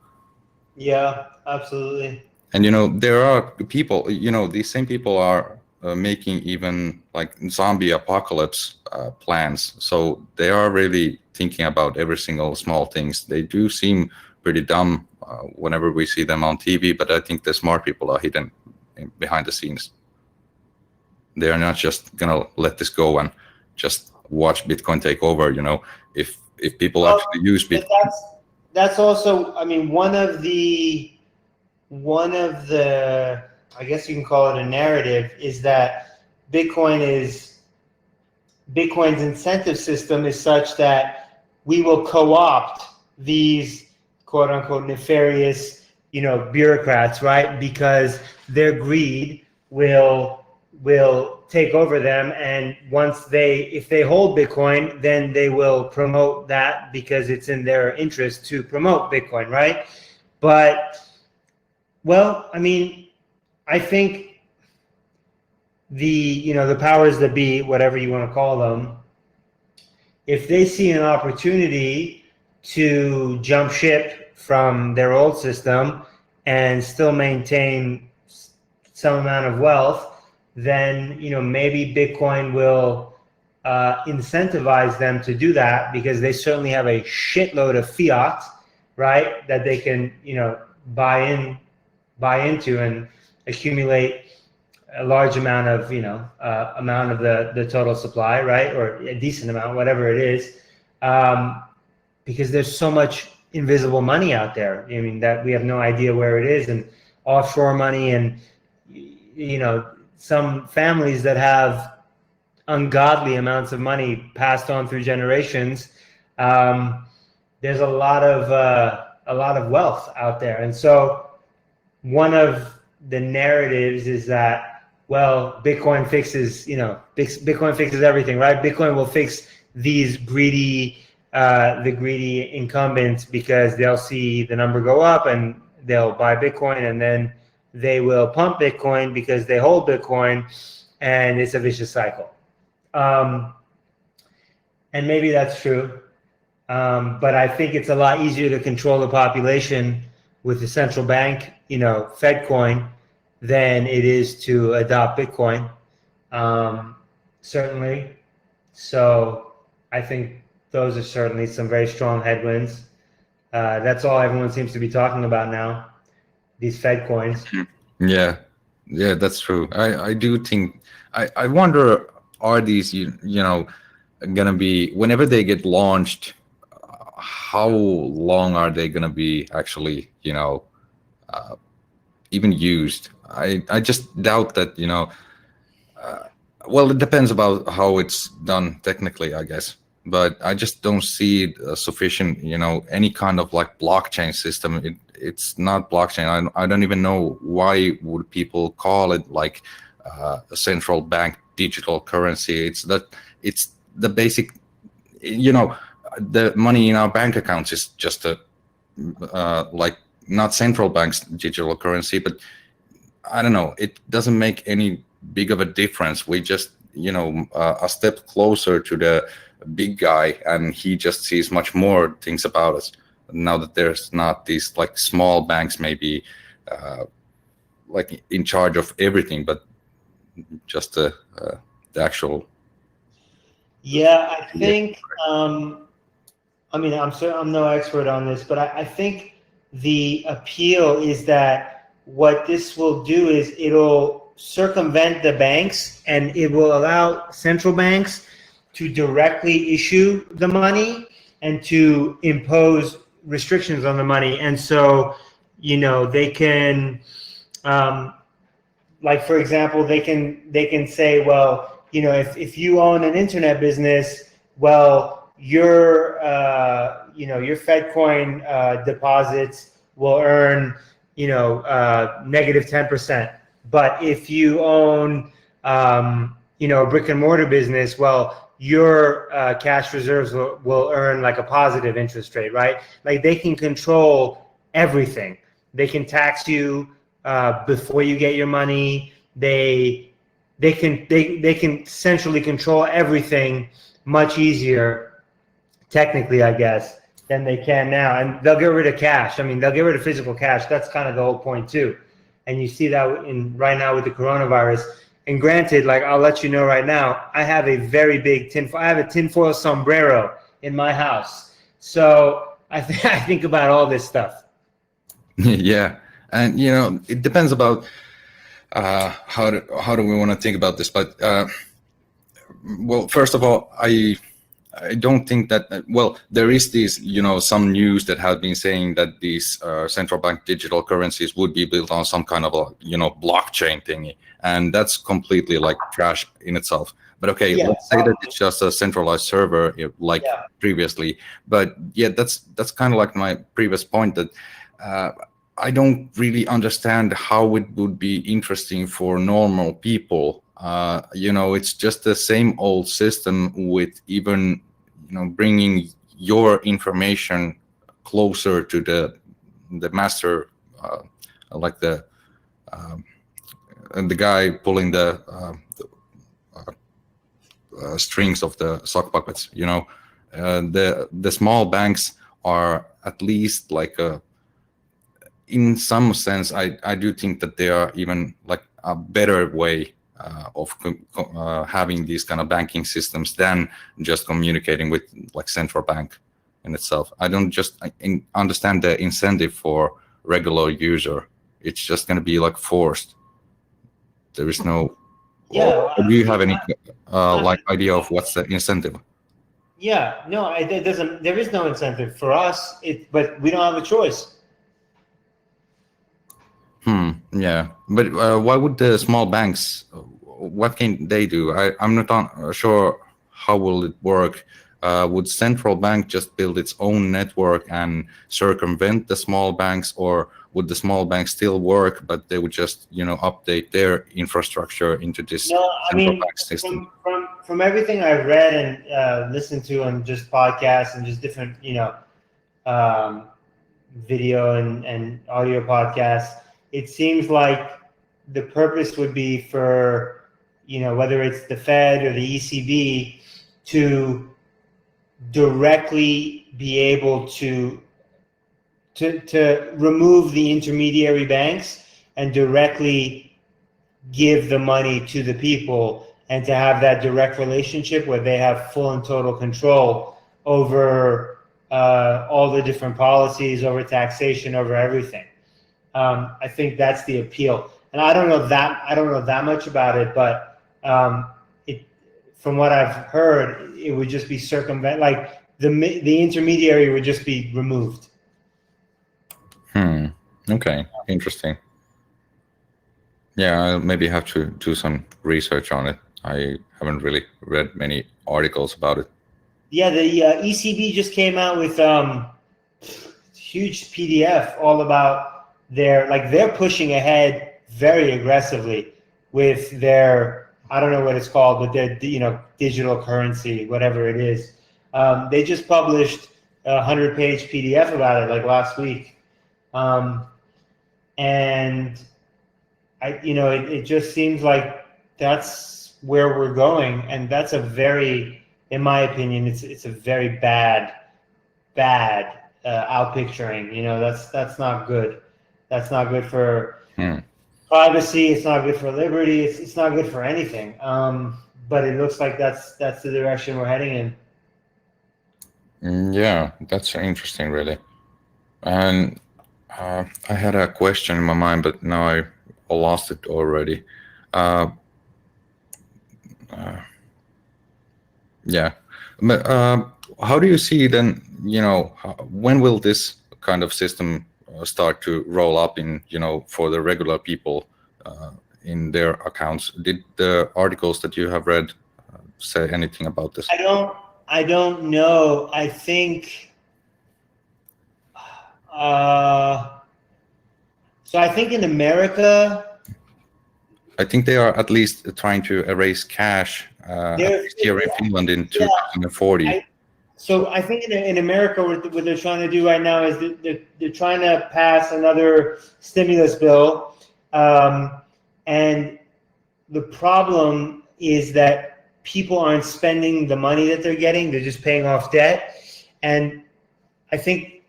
Yeah, absolutely. And, you know, there are people, you know, these same people are making even like zombie apocalypse plans. So they are really thinking about every single small things. They do seem pretty dumb whenever we see them on TV, but I think the smart people are hidden behind the scenes. They are not just gonna let this go and just watch Bitcoin take over. You know, if people actually use Bitcoin. That's also, I mean, one of the, I guess you can call it a narrative, is that Bitcoin's incentive system is such that we will co-opt these quote unquote nefarious, you know, bureaucrats, right? Because their greed will take over them, and if they hold Bitcoin, then they will promote that because it's in their interest to promote Bitcoin, right? But, well, I mean, I think the powers that be, whatever you want to call them, if they see an opportunity to jump ship from their old system and still maintain some amount of wealth, then, you know, maybe Bitcoin will incentivize them to do that, because they certainly have a shitload of fiat, right, that they can, you know, buy into and accumulate a large amount of, you know, amount of the total supply, right, or a decent amount, whatever it is, because there's so much invisible money out there. I mean, that we have no idea where it is, and offshore money, and, you know, some families that have ungodly amounts of money passed on through generations. There's a lot of wealth out there, and so one of the narratives is that, well, Bitcoin fixes, you know, Bitcoin fixes everything, right? Bitcoin will fix these greedy incumbents, because they'll see the number go up and they'll buy Bitcoin, and then they will pump Bitcoin because they hold Bitcoin, and it's a vicious cycle. And maybe that's true, but I think it's a lot easier to control the population with the central bank, you know, Fed coin, than it is to adopt Bitcoin, certainly. So I think those are certainly some very strong headwinds. That's all everyone seems to be talking about now, these Fed coins. Yeah, that's true. I do think, I wonder, are these, you know, gonna be, whenever they get launched, how long are they gonna be actually, you know, even used? I just doubt that, you know, well, it depends about how it's done technically, I guess, but I just don't see sufficient, you know, any kind of like blockchain system. It's not blockchain. I don't even know why would people call it like a central bank digital currency. It's the basic, you know, the money in our bank accounts is just a like, not central bank's digital currency, but I don't know, it doesn't make any big of a difference. We just, you know, a step closer to the big guy, and he just sees much more things about us now that there's not these like small banks maybe like in charge of everything, but just the actual. Yeah, I think, I mean, I'm no expert on this, but I think the appeal is that what this will do is it'll circumvent the banks, and it will allow central banks to directly issue the money and to impose restrictions on the money. And so, you know, they can, like, for example, they can say, well, you know, if you own an internet business, well, your you know, your FedCoin deposits will earn, you know, -10%. But if you own a brick and mortar business, well, your cash reserves will earn like a positive interest rate, right? Like they can control everything. They can tax you before you get your money. They can centrally control everything much easier, technically, I guess, than they can now. And they'll get rid of cash. I mean, they'll get rid of physical cash. That's kind of the whole point too. And you see that right now with the coronavirus. And granted, like I'll let you know right now, I have a very big I have a tinfoil sombrero in my house. So I think about all this stuff. Yeah, and it depends about how do we want to think about this. But well, first of all, I don't think that, well, there is this, some news that have been saying that these central bank digital currencies would be built on some kind of a, blockchain thingy. And that's completely like trash in itself. But okay, let's say that it's just a centralized server like previously. But yeah, that's kind of like my previous point that I don't really understand how it would be interesting for normal people. It's just the same old system with even, bringing your information closer to the master, like the guy pulling the strings of the sock puppets. The small banks are at least like in some sense, I do think that they are even like a better way of having these kind of banking systems than just communicating with like central bank in itself. I don't just understand the incentive for regular user. It's just going to be like forced. There is no. Yeah. Do you have any like idea of what's the incentive? Yeah. No, it doesn't. There is no incentive for us. But we don't have a choice. Yeah, but why would the small banks? What can they do? I'm not sure how will it work. Would central bank just build its own network and circumvent the small banks, or would the small banks still work, but they would just update their infrastructure into this central bank system? From everything I've read and listened to on just podcasts and just different video and audio podcasts, it seems like the purpose would be for, whether it's the Fed or the ECB to directly be able to remove the intermediary banks and directly give the money to the people, and to have that direct relationship where they have full and total control over all the different policies, over taxation, over everything. I think that's the appeal, and I don't know that much about it, but from what I've heard, it would just be circumvent, like the intermediary would just be removed. Okay, interesting. Yeah, I'll maybe have to do some research on it. I haven't really read many articles about it. Yeah, the ECB just came out with huge PDF all about they're pushing ahead very aggressively with their, I don't know what it's called, but their digital currency, whatever it is. They just published a 100-page PDF about it like last week, and it just seems like that's where we're going, and that's in my opinion, it's a very bad outpicturing. That's not good. That's not good for privacy. It's not good for liberty. It's not good for anything. But it looks like that's the direction we're heading in. Yeah, that's interesting, really. And I had a question in my mind, but now I lost it already. Yeah, but how do you see then? When will this kind of system start to roll up in, for the regular people in their accounts? Did the articles that you have read say anything about this? I don't know. I think so. I think in America, I think they are at least trying to erase cash at least here in Finland in 2040. So I think in America, what they're trying to do right now is they're trying to pass another stimulus bill, and the problem is that people aren't spending the money that they're getting; they're just paying off debt. And I think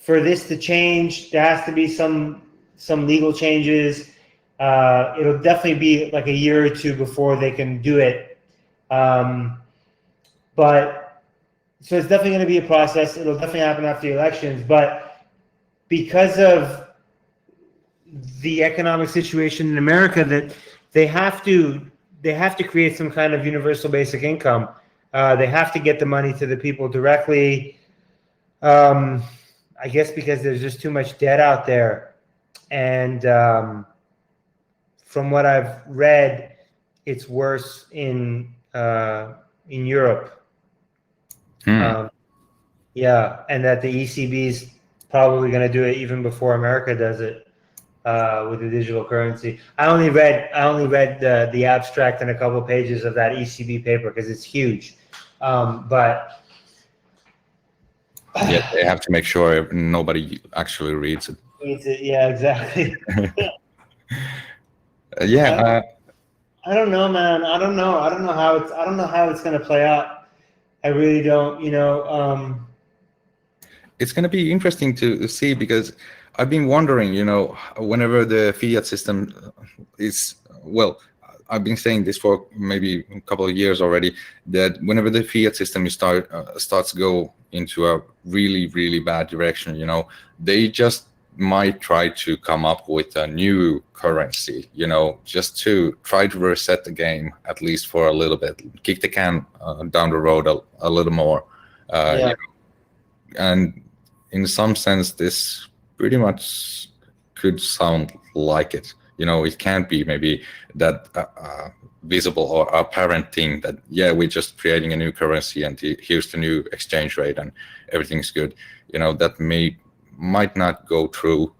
for this to change, there has to be some legal changes. It'll definitely be like a year or two before they can do it, but. So it's definitely going to be a process. It'll definitely happen after the elections. But because of the economic situation in America, that they have to create some kind of universal basic income. They have to get the money to the people directly. I guess because there's just too much debt out there, and from what I've read, it's worse in Europe. Yeah, and that the ECB's probably going to do it even before America does it with the digital currency. I only read the abstract and a couple of pages of that ECB paper because it's huge, but yeah, they have to make sure nobody actually reads it. Yeah, exactly. Yeah, I don't know, man. I don't know how it's going to play out. I really don't, it's going to be interesting to see because I've been wondering, whenever the fiat system is, well, I've been saying this for maybe a couple of years already, that whenever the fiat system starts to go into a really, really bad direction, they just might try to come up with a new currency, just to try to reset the game, at least for a little bit, kick the can down the road a little more. Yeah. And in some sense, this pretty much could sound like it. It can't be maybe that visible or apparent thing that, yeah, we're just creating a new currency and here's the new exchange rate and everything's good. That might not go through,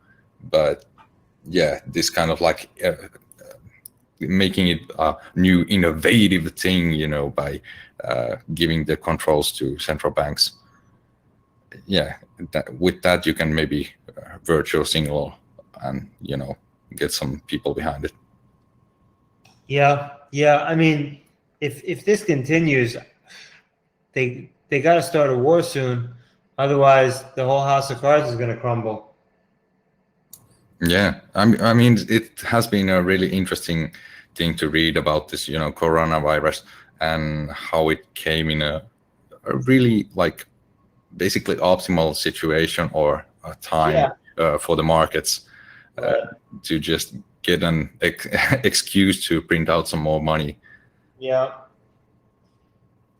but yeah, this kind of like making it a new innovative thing, by giving the controls to central banks. Yeah, with that you can maybe virtual signal and get some people behind it. Yeah. I mean, if this continues, they got to start a war soon. Otherwise, the whole house of cards is going to crumble. Yeah, I mean, it has been a really interesting thing to read about this, coronavirus and how it came in a really basically optimal situation or a time for the markets to just get an excuse to print out some more money. Yeah.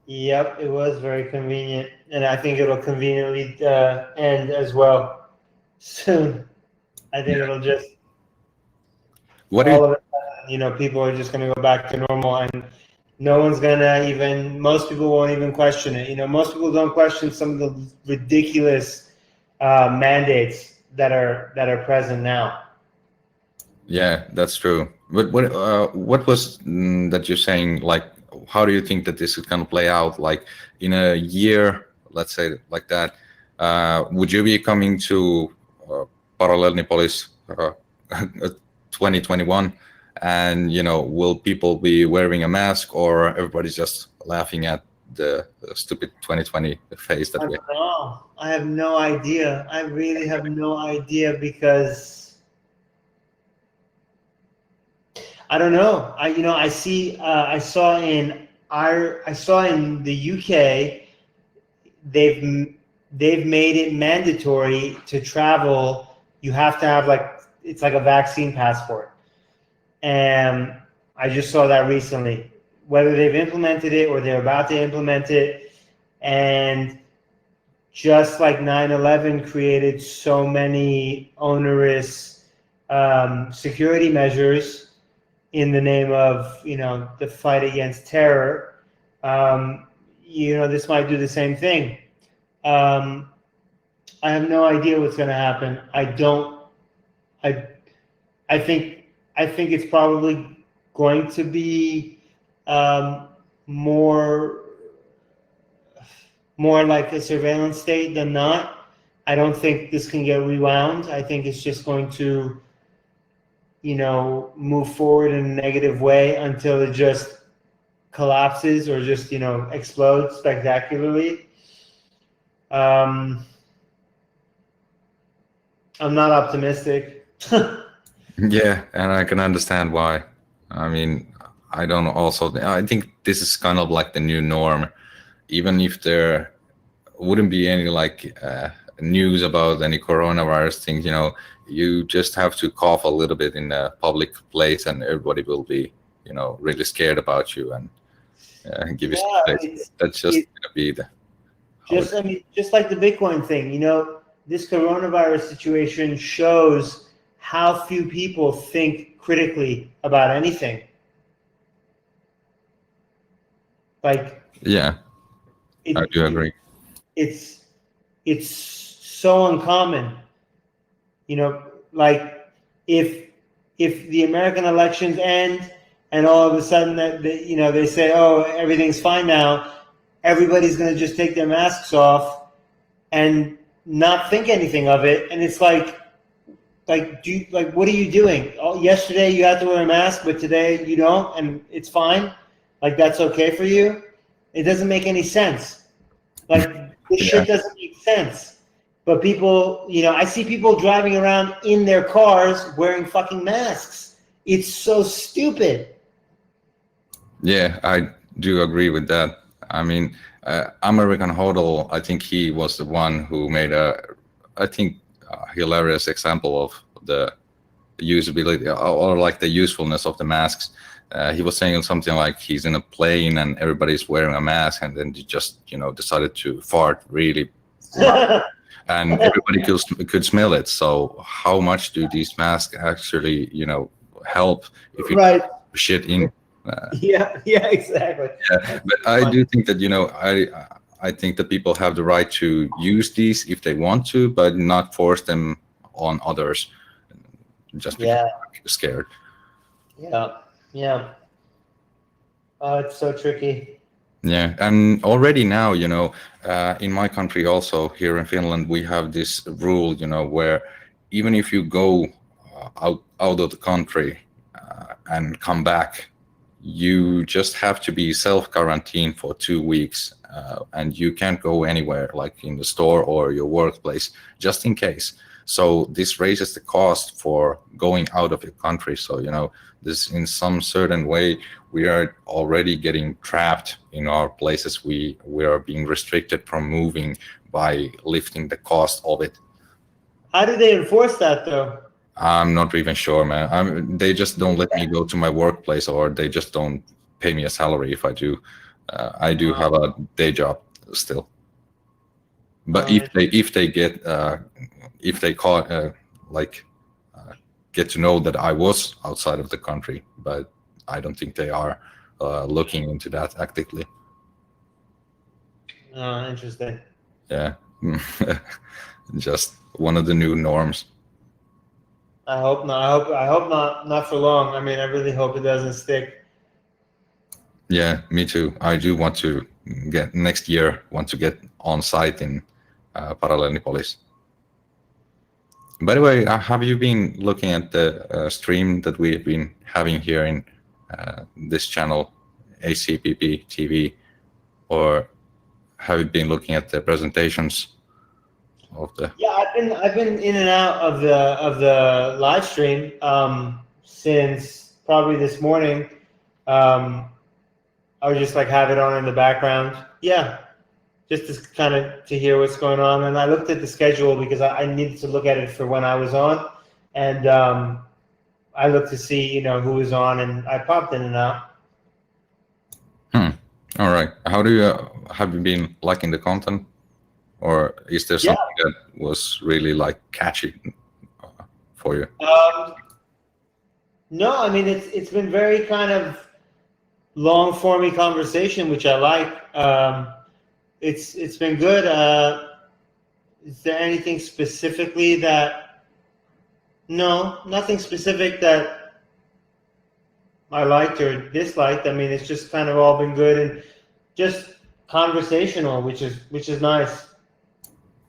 Yep, it was very convenient, and I think it'll conveniently end as well soon. I think it'll just people are just going to go back to normal, and no one's going to most people won't even question it. Most people don't question some of the ridiculous mandates that are present now. Yeah, that's true. But what was that you're saying? How do you think that this is going to play out? In a year, let's say like that, would you be coming to Parallelnipolis 2021? And will people be wearing a mask, or everybody's just laughing at the stupid 2020 phase that we have? I have no idea. I really have no idea because I don't know. I saw in the UK they've made it mandatory to travel. You have to have it's like a vaccine passport. And I just saw that recently, whether they've implemented it or they're about to implement it. And just like 9/11 created so many onerous security measures in the name of, the fight against terror, this might do the same thing. I have no idea what's going to happen. I think it's probably going to be more like a surveillance state than not. I don't think this can get rewound. I think it's just going to, move forward in a negative way until it just collapses or just, explodes spectacularly. I'm not optimistic. Yeah, and I can understand why. I mean, I think this is kind of like the new norm. Even if there wouldn't be any news about any coronavirus things, you just have to cough a little bit in a public place and everybody will be, really scared about you and give you space. That's just gonna be the just like the Bitcoin thing, this coronavirus situation shows how few people think critically about anything. Yeah, I do agree. It's so uncommon, if the American elections end and all of a sudden that they say, oh, everything's fine now, everybody's going to just take their masks off and not think anything of it, and it's what are you doing? Oh, yesterday you had to wear a mask, but today you don't, and it's fine. That's okay for you. It doesn't make any sense. This shit doesn't make sense. But people, I see people driving around in their cars wearing fucking masks. It's so stupid. Yeah, I do agree with that. I mean, American Hodl, I think he was the one who made hilarious example of the usability or the usefulness of the masks. He was saying something like he's in a plane and everybody's wearing a mask, and then he just decided to fart really loud, and everybody could smell it. So how much do these masks actually help if you shit in? Yeah, exactly. Yeah, but I do think that I think that people have the right to use these if they want to, but not force them on others just because they're scared. Yeah. It's so tricky. Yeah, and already now, in my country also, here in Finland, we have this rule, where even if you go out of the country and come back, you just have to be self-quarantined for 2 weeks, and you can't go anywhere, like in the store or your workplace, just in case. So this raises the cost for going out of your country. So, this in some certain way, we are already getting trapped in our places. We are being restricted from moving by lifting the cost of it. How do they enforce that, though? I'm not even sure, man. They just don't let me go to my workplace, or they just don't pay me a salary if I do. I do have a day job still. But if they get get to know that I was outside of the country, but I don't think they are looking into that actively. Interesting. Yeah, just one of the new norms. I hope not. I hope not for long. I mean, I really hope it doesn't stick. Yeah, me too. I do want to get next year. Want to get on site in Parallelipolis. By the way, have you been looking at the stream that we've been having here in this channel, HCPP TV, or have you been looking at the presentations of the? Yeah, I've been in and out of the live stream since probably this morning. I would just have it on in the background. Yeah, just to kind of to hear what's going on. And I looked at the schedule because I needed to look at it for when I was on, and I looked to see who was on, and I popped in and out. All right. How do you have you been liking the content, or is there something that was really catchy for you? No, I mean it's been very kind of long formy conversation, which I like. It's been good. Is there anything specifically that? No, nothing specific that I liked or disliked. I mean, it's just kind of all been good and just conversational, which is nice.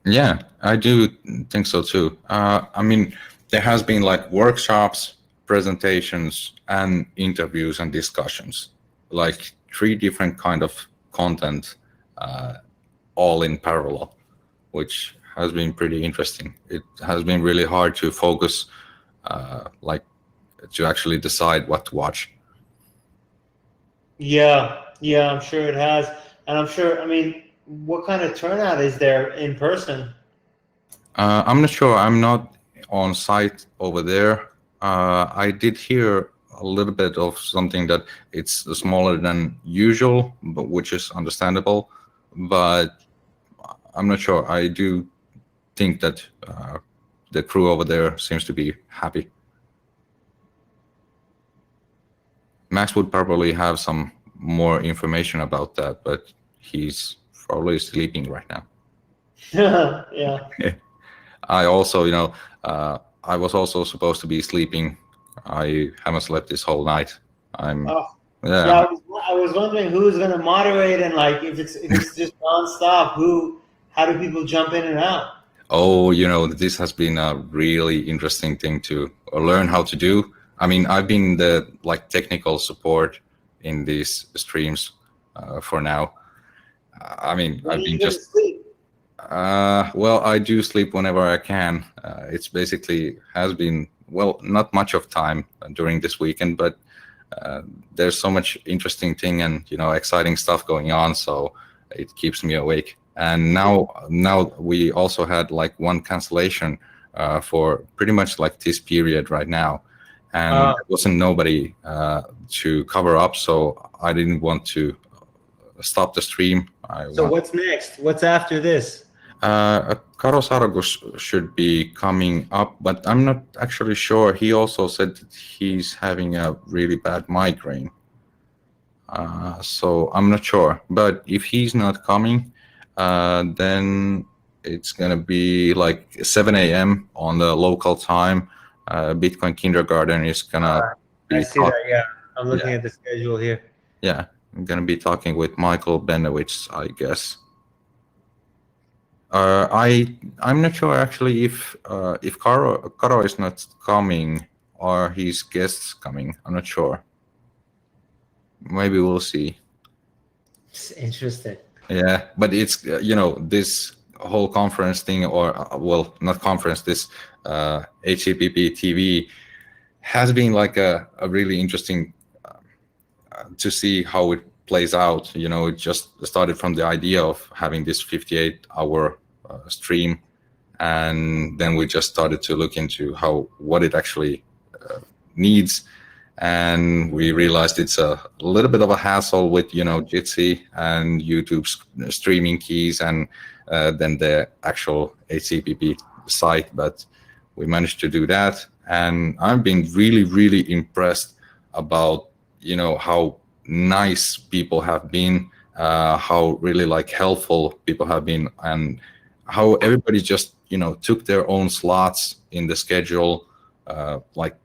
Yeah, I do think so too. I mean, there has been like workshops, presentations, and interviews and discussions, like 3 different kind of content, all in parallel, which has been pretty interesting. It has been really hard to focus, like to actually decide what to watch. Yeah, I'm sure it has, and I'm sure. I mean, what kind of turnout is there in person? I'm not sure. I'm not on site over there. I did hear a little bit of something that it's smaller than usual, but which is understandable. But I'm not sure. I do think that the crew over there seems to be happy. Max would probably have some more information about that, but he's probably sleeping right now. Yeah. I also, I was also supposed to be sleeping. I haven't slept this whole night. Oh. Yeah. Yeah, I was wondering who's going to moderate and like if it's just nonstop. How do people jump in and out? Oh, this has been a really interesting thing to learn how to do. I mean, I've been the like technical support in these streams for now. I mean, When I've are you been going to sleep? Well, I do sleep whenever I can. It's basically has been, well, not much of time during this weekend, but there's so much interesting thing and exciting stuff going on, so it keeps me awake. And now we also had like one cancellation for pretty much like this period right now, and there wasn't nobody to cover up, so I didn't want to stop the stream. What's next? What's after this? Karo Sargus should be coming up, but I'm not actually sure. He also said that he's having a really bad migraine. So I'm not sure. But if he's not coming, then it's going to be like 7 a.m. on the local time. Bitcoin Kindergarten is going to be I see that, yeah. I'm looking at the schedule here. Yeah, I'm going to be talking with Michael Benowitz, I guess. I'm not sure actually if Karo is not coming or his guests coming. I'm not sure. Maybe we'll see. It's interesting. Yeah, but it's this whole conference thing, or well, not conference. This HCPP TV has been like a really interesting to see how it plays out. It just started from the idea of having this 58-hour stream, and then we just started to look into what it actually needs, and we realized it's a little bit of a hassle with Jitsi and YouTube's streaming keys and then the actual HCPP site, but we managed to do that, and I've been really impressed about how nice people have been, how really like helpful people have been, and how everybody just took their own slots in the schedule like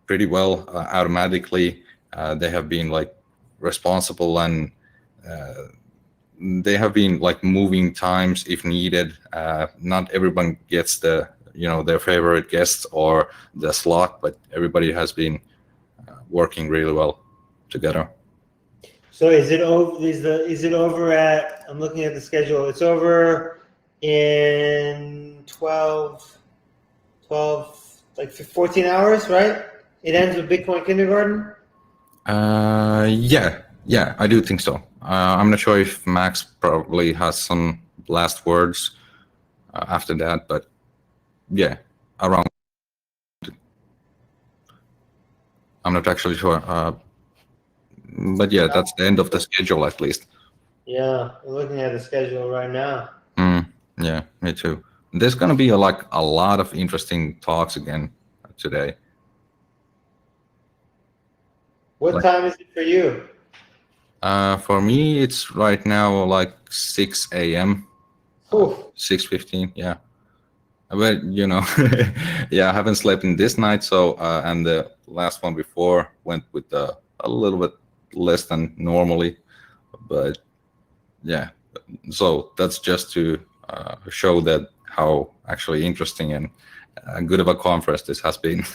pretty well automatically. They have been like responsible, and they have been like moving times if needed. Not everyone gets their favorite guests or the slot, but everybody has been working really well together. So is it over at, I'm looking at the schedule, it's over in 12 like 14 hours, right? It ends with Bitcoin Kindergarten? Yeah, I do think so. I'm not sure if Max probably has some last words after that, but yeah, around. I'm not actually sure. But yeah, that's the end of the schedule at least. Yeah, I'm looking at the schedule right now. Yeah, me too. There's going to be a lot of interesting talks again today. What time is it for you? For me, it's right now like 6 a.m. 6:15, yeah. But yeah, I haven't slept in this night, so and the last one before went with the a little bit less than normally, but yeah. So that's just to show that how actually interesting and good of a conference this has been.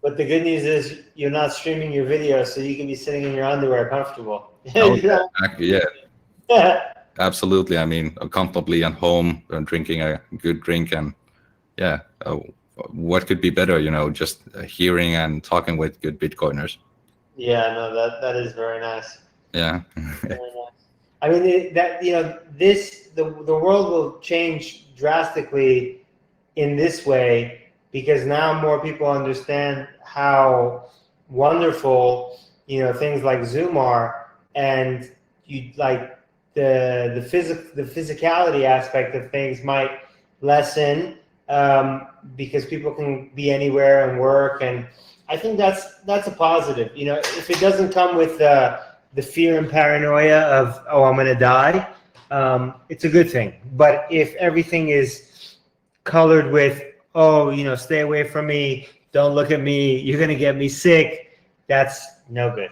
But the good news is you're not streaming your video, so you can be sitting in your underwear comfortable. Oh, yeah, absolutely. I mean, comfortably at home, drinking a good drink, and yeah, what could be better? Just hearing and talking with good Bitcoiners. Yeah, no, that is very nice. Yeah. Very nice. I mean, the world will change drastically in this way, because now more people understand how wonderful things like Zoom are, and you like the physicality aspect of things might lessen, because people can be anywhere and work, and I think that's a positive. If it doesn't come with the fear and paranoia of, oh, I'm going to die, it's a good thing. But if everything is colored with, oh, stay away from me, don't look at me, you're going to get me sick, that's no good.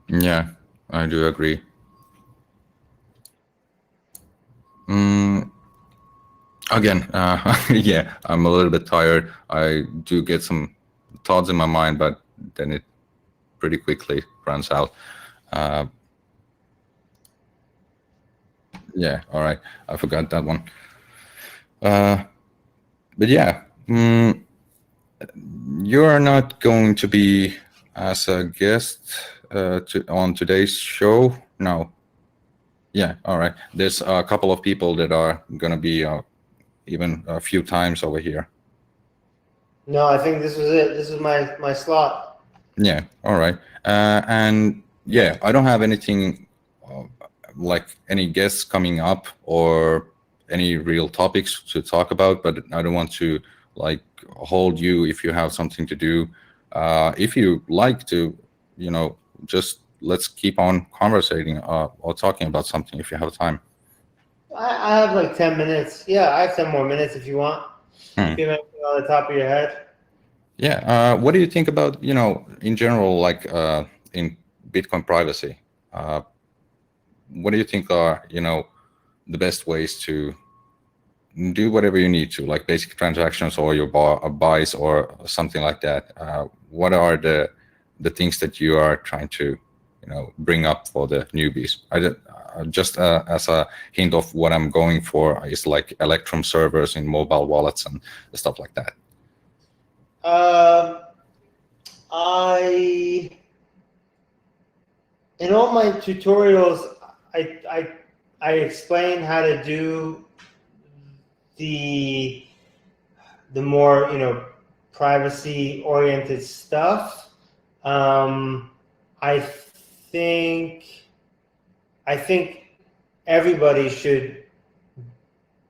Yeah, I do agree. Again, yeah, I'm a little bit tired. I do get some thoughts in my mind, but then it pretty quickly runs out. Yeah, all right. I forgot that one. But yeah, you're not going to be as a guest on today's show. No. Yeah, all right. There's a couple of people that are going to be even a few times over here. No, I think this was it. This is my slot. Yeah, all right. And yeah, I don't have anything like any guests coming up or any real topics to talk about, but I don't want to like hold you if you have something to do. If you like to, just let's keep on conversating or talking about something if you have time. I have like 10 minutes. Yeah, I have 10 more minutes if you want. If you have anything on the top of your head. Yeah. What do you think about, in general, like in Bitcoin privacy? What do you think are, the best ways to do whatever you need to, like basic transactions or your buys or something like that? What are the things that you are trying to, bring up for the newbies? Just as a hint of what I'm going for is like Electrum servers in mobile wallets and stuff like that. In all my tutorials, I explain how to do the more privacy oriented stuff. I think everybody should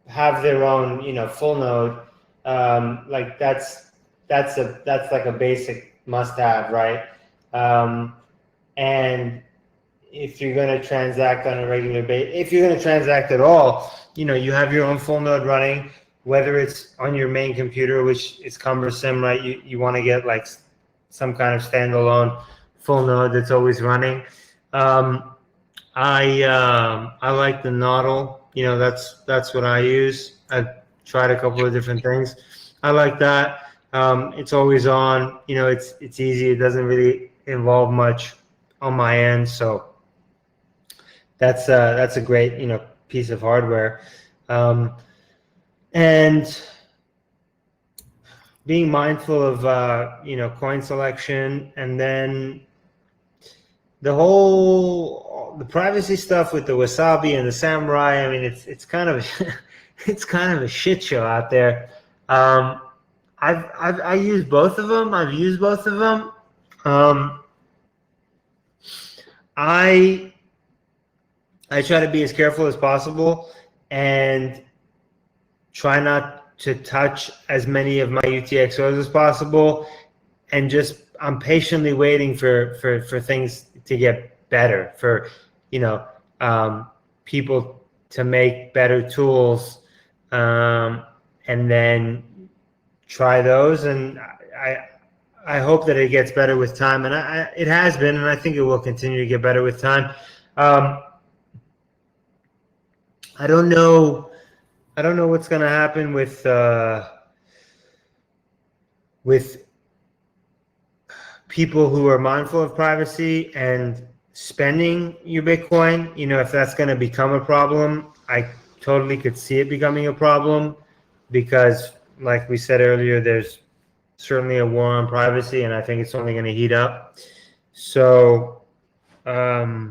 have their own full node. Like that's like a basic must have, right? And if you're going to transact on a regular basis, if you're going to transact at all, you have your own full node running, whether it's on your main computer, which is cumbersome, right? You want to get like some kind of standalone full node that's always running. I like the Nodl. That's what I use. I've tried a couple of different things. I like that. It's always on. It's easy. It doesn't really involve much on my end, so that's a great piece of hardware. And being mindful of coin selection, and then the privacy stuff with the Wasabi and the Samurai. I mean, it's kind of it's kind of a shit show out there. I use both of them. I've used both of them. I try to be as careful as possible and try not to touch as many of my UTXOs as possible, and I'm patiently waiting for things to get better, for people to make better tools, and then try those. And I hope that it gets better with time, and it has been, and I think it will continue to get better with time. I don't know what's going to happen with people who are mindful of privacy and spending your Bitcoin. You know, if that's going to become a problem, I totally could see it becoming a problem because, like we said earlier, there's certainly a war on privacy, and I think it's only going to heat up. So, yeah,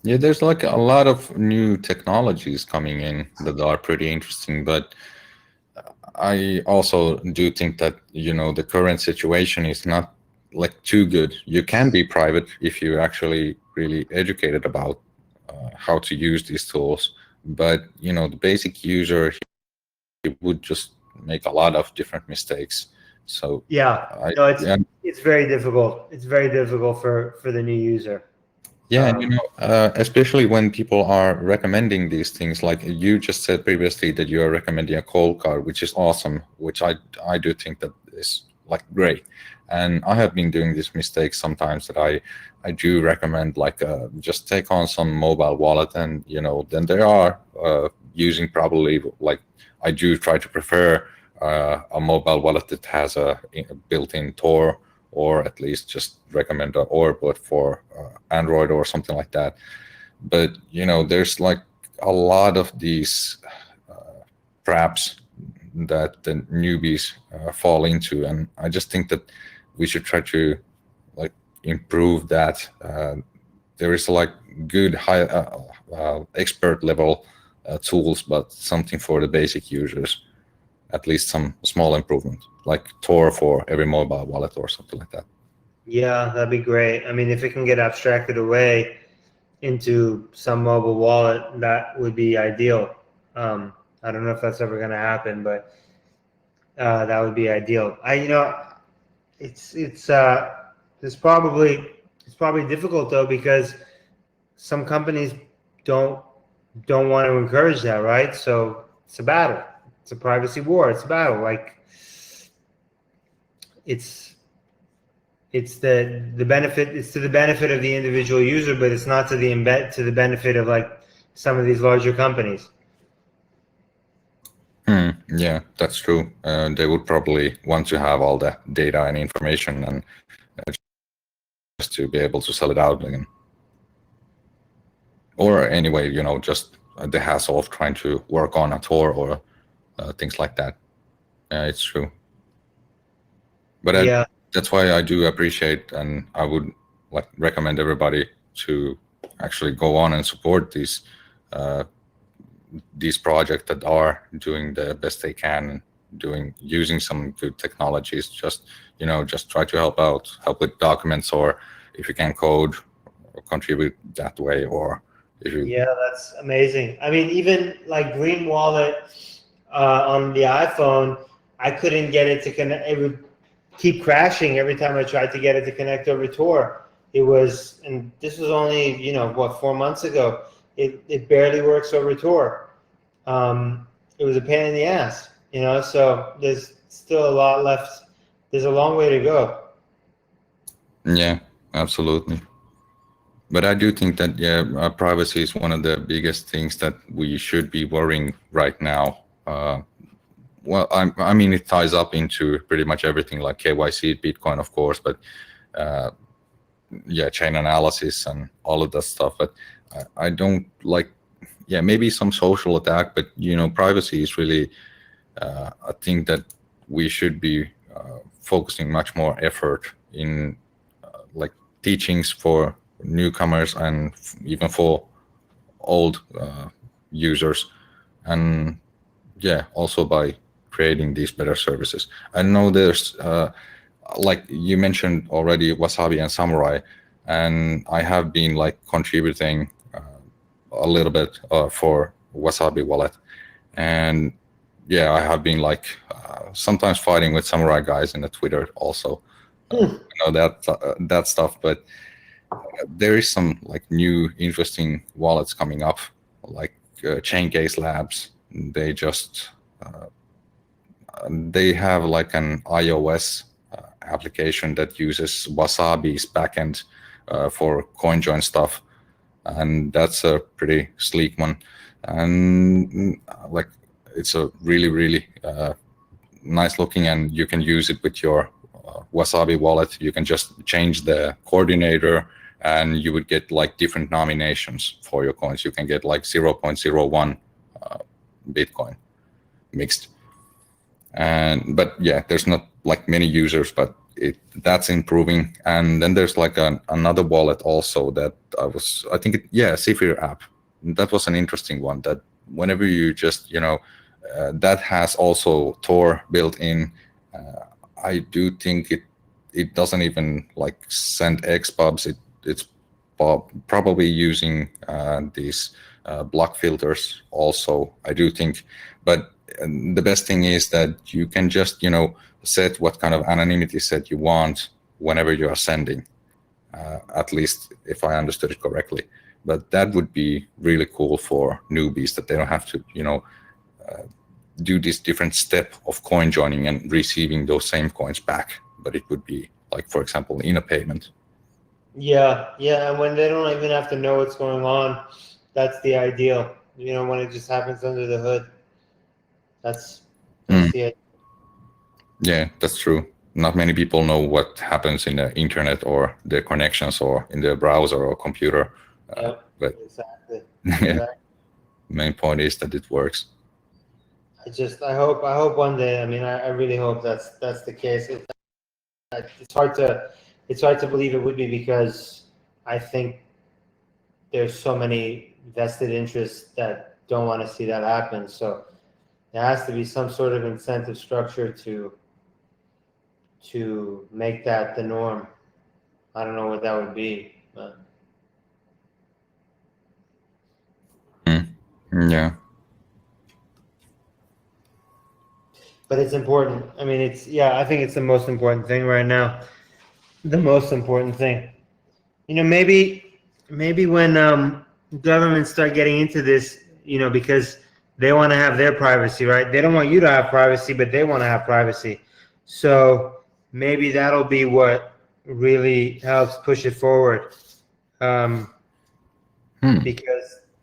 there's like a lot of new technologies coming in that are pretty interesting, but I also do think that, you know, the current situation is not like too good. You can be private if you're actually really educated about how to use these tools, but you know, the basic user, he would just make a lot of different mistakes. So yeah, it's very difficult. It's very difficult for the new user. Yeah, and you know, especially when people are recommending these things, like you just said previously that you are recommending a cold card, which is awesome, which I do think that is like great. And I have been doing this mistake sometimes that I do recommend like just take on some mobile wallet, and you know, then they are using probably like I do try to prefer a mobile wallet that has a built-in Tor, or at least just recommend an Orbit for Android or something like that. But you know, there's like a lot of these traps that the newbies fall into, and I just think that we should try to like improve that. There is like good high expert level tools, but something for the basic users. At least some small improvement, like Tor for every mobile wallet or something like that. Yeah, that'd be great. I mean, if it can get abstracted away into some mobile wallet, that would be ideal. I don't know if that's ever going to happen, but that would be ideal. It's probably difficult though, because some companies don't want to encourage that, right? So it's a battle. It's a privacy war. It's a battle. Like it's the benefit. It's to the benefit of the individual user, but it's not to the benefit of like some of these larger companies. Yeah, that's true. They would probably want to have all the data and information, and just to be able to sell it out again. Or anyway, you know, just the hassle of trying to work on a Tor or things like that. Yeah, it's true. But Yeah. That's why I do appreciate, and I would like recommend everybody to actually go on and support these projects that are doing the best they can, using some good technologies. Just, you know, just try to help with documents, or if you can code, or contribute that way, or if you. Yeah, that's amazing. I mean, even like Green Wallet on the iPhone, I couldn't get it to connect. It would keep crashing every time I tried to get it to connect over Tor. And this was only, you know, what, 4 months ago. It barely works over Tor. It was a pain in the ass, you know. So there's still a lot left. There's a long way to go. Yeah, absolutely. But I do think that, yeah, privacy is one of the biggest things that we should be worrying right now. Well, I mean, it ties up into pretty much everything, like KYC, Bitcoin, of course, but yeah, chain analysis and all of that stuff. But I don't like, yeah, maybe some social attack, but you know, privacy is really a thing that we should be focusing much more effort in, like teachings for newcomers and even for old users, and yeah, also by creating these better services. I know there's like you mentioned already, Wasabi and Samurai, and I have been like contributing a little bit for Wasabi wallet, and yeah, I have been like sometimes fighting with Samurai guys in the Twitter also. You know, that stuff, but there is some like new interesting wallets coming up, like Chaincase Labs. They just they have like an iOS application that uses Wasabi's backend for CoinJoin stuff, and that's a pretty sleek one. And like it's a really nice looking, and you can use it with your Wasabi wallet. You can just change the coordinator, and you would get like different nominations for your coins. You can get like 0.01 Bitcoin mixed. But yeah, there's not like many users, but that's improving. And then there's like another wallet also that I think Zephyr app. That was an interesting one, that whenever you just, that has also Tor built in. I do think it doesn't even like send XPubs. It's probably using these block filters also, I do think. But the best thing is that you can just, set what kind of anonymity set you want whenever you are sending, at least if I understood it correctly. But that would be really cool for newbies, that they don't have to, do this different step of coin joining and receiving those same coins back. But it would be like, for example, in a payment. Yeah, and when they don't even have to know what's going on, that's the ideal. When it just happens under the hood. That's the idea. Yeah, that's true. Not many people know what happens in the internet or their connections or in their browser or computer. But exactly. Yeah, main point is that it works. I hope one day. I mean, I really hope that's the case. It's hard to believe it would be, because I think there's so many vested interests that don't want to see that happen. So there has to be some sort of incentive structure to make that the norm. I don't know what that would be, but Yeah. But it's important. I mean, I think it's the most important thing right now. The most important thing. Maybe when governments start getting into this, because they want to have their privacy, right? They don't want you to have privacy, but they want to have privacy. So maybe that'll be what really helps push it forward.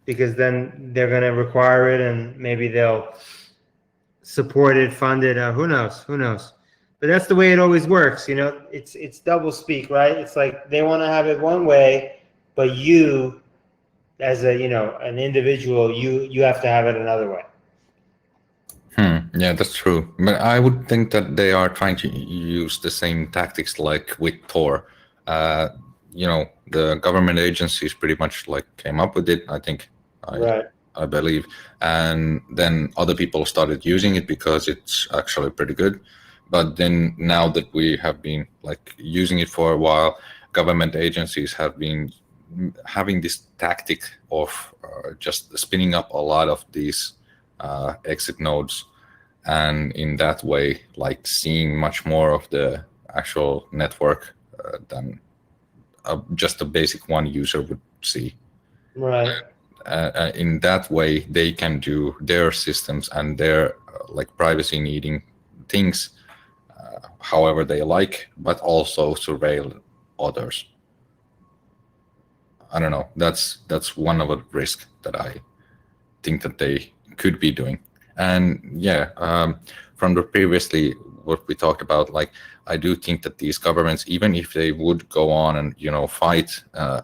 Because then they're going to require it, and maybe they'll support it, fund it. Who knows? But that's the way it always works. It's double speak, right? It's like they want to have it one way, but you, as an individual, you have to have it another way. Yeah, that's true. But I would think that they are trying to use the same tactics like with Tor. The government agencies pretty much like came up with it, I think. I believe. And then other people started using it because it's actually pretty good. But then now that we have been like using it for a while, government agencies have been having this tactic of just spinning up a lot of these exit nodes, and in that way like seeing much more of the actual network than just a basic one user would see. Right. In that way they can do their systems and their like privacy needing things however they like, but also surveil others. I don't know, that's one of the risks that I think that they could be doing. And from the previously what we talked about, like I do think that these governments, even if they would go on and fight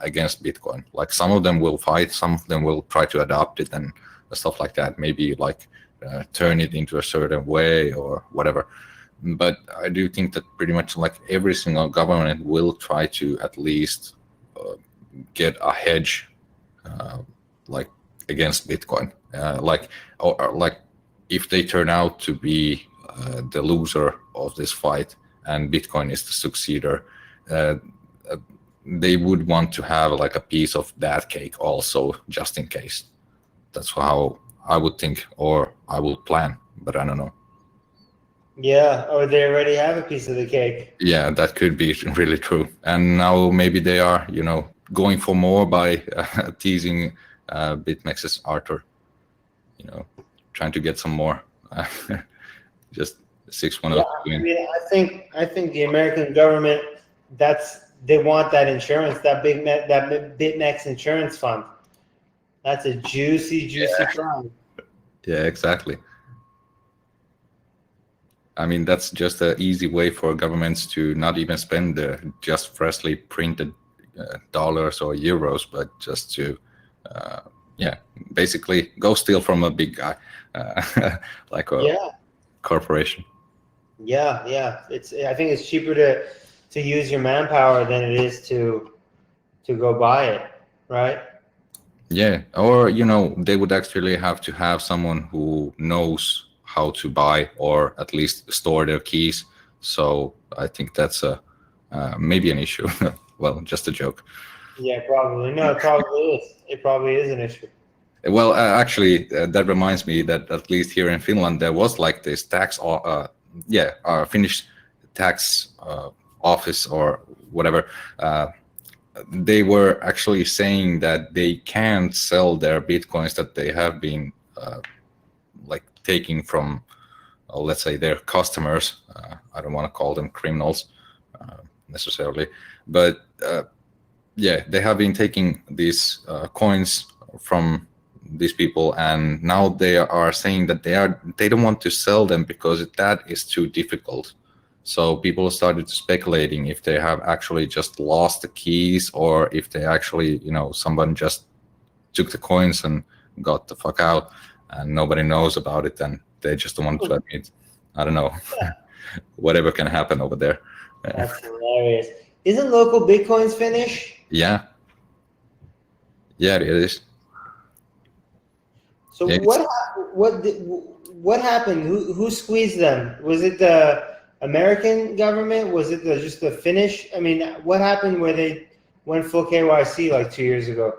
against Bitcoin, like some of them will fight, some of them will try to adopt it and stuff like that, maybe like turn it into a certain way or whatever. But I do think that pretty much like every single government will try to at least get a hedge like against Bitcoin, or like if they turn out to be the loser of this fight and Bitcoin is the succeeder, they would want to have like a piece of that cake also, just in case. That's how I would think, or I would plan, but I don't know. Yeah, or they already have a piece of the cake. Yeah, that could be really true. And now maybe they are, going for more by teasing BitMEX's Arthur, trying to get some more. Just 6102. I mean, I think the American government, they want that insurance, that BitMEX insurance fund. That's a juicy prize. Yeah, exactly. I mean, that's just an easy way for governments to not even spend the just freshly printed dollars or euros, but just to, basically go steal from a big guy, like a corporation. Yeah. I think it's cheaper to use your manpower than it is to go buy it, right? Yeah, or they would actually have to have someone who knows how to buy or at least store their keys. So I think that's maybe an issue. Well, just a joke. Yeah, probably. No, it probably is. It probably is an issue. Well, actually, that reminds me that at least here in Finland there was like this Finnish tax office or whatever. They were actually saying that they can't sell their bitcoins that they have been taking from, let's say, their customers. I don't want to call them criminals necessarily, but they have been taking these coins from these people, and now they are saying that they don't want to sell them because that is too difficult. So people started speculating if they have actually just lost the keys, or if they actually, someone just took the coins and got the fuck out, and nobody knows about it, and they just don't want to admit. I don't know. Whatever can happen over there. That's hilarious. Isn't local Bitcoins Finnish? Yeah, it is. So what happened? Who squeezed them? Was it the American government? Was it just the Finnish? I mean, what happened where they went full KYC like 2 years ago?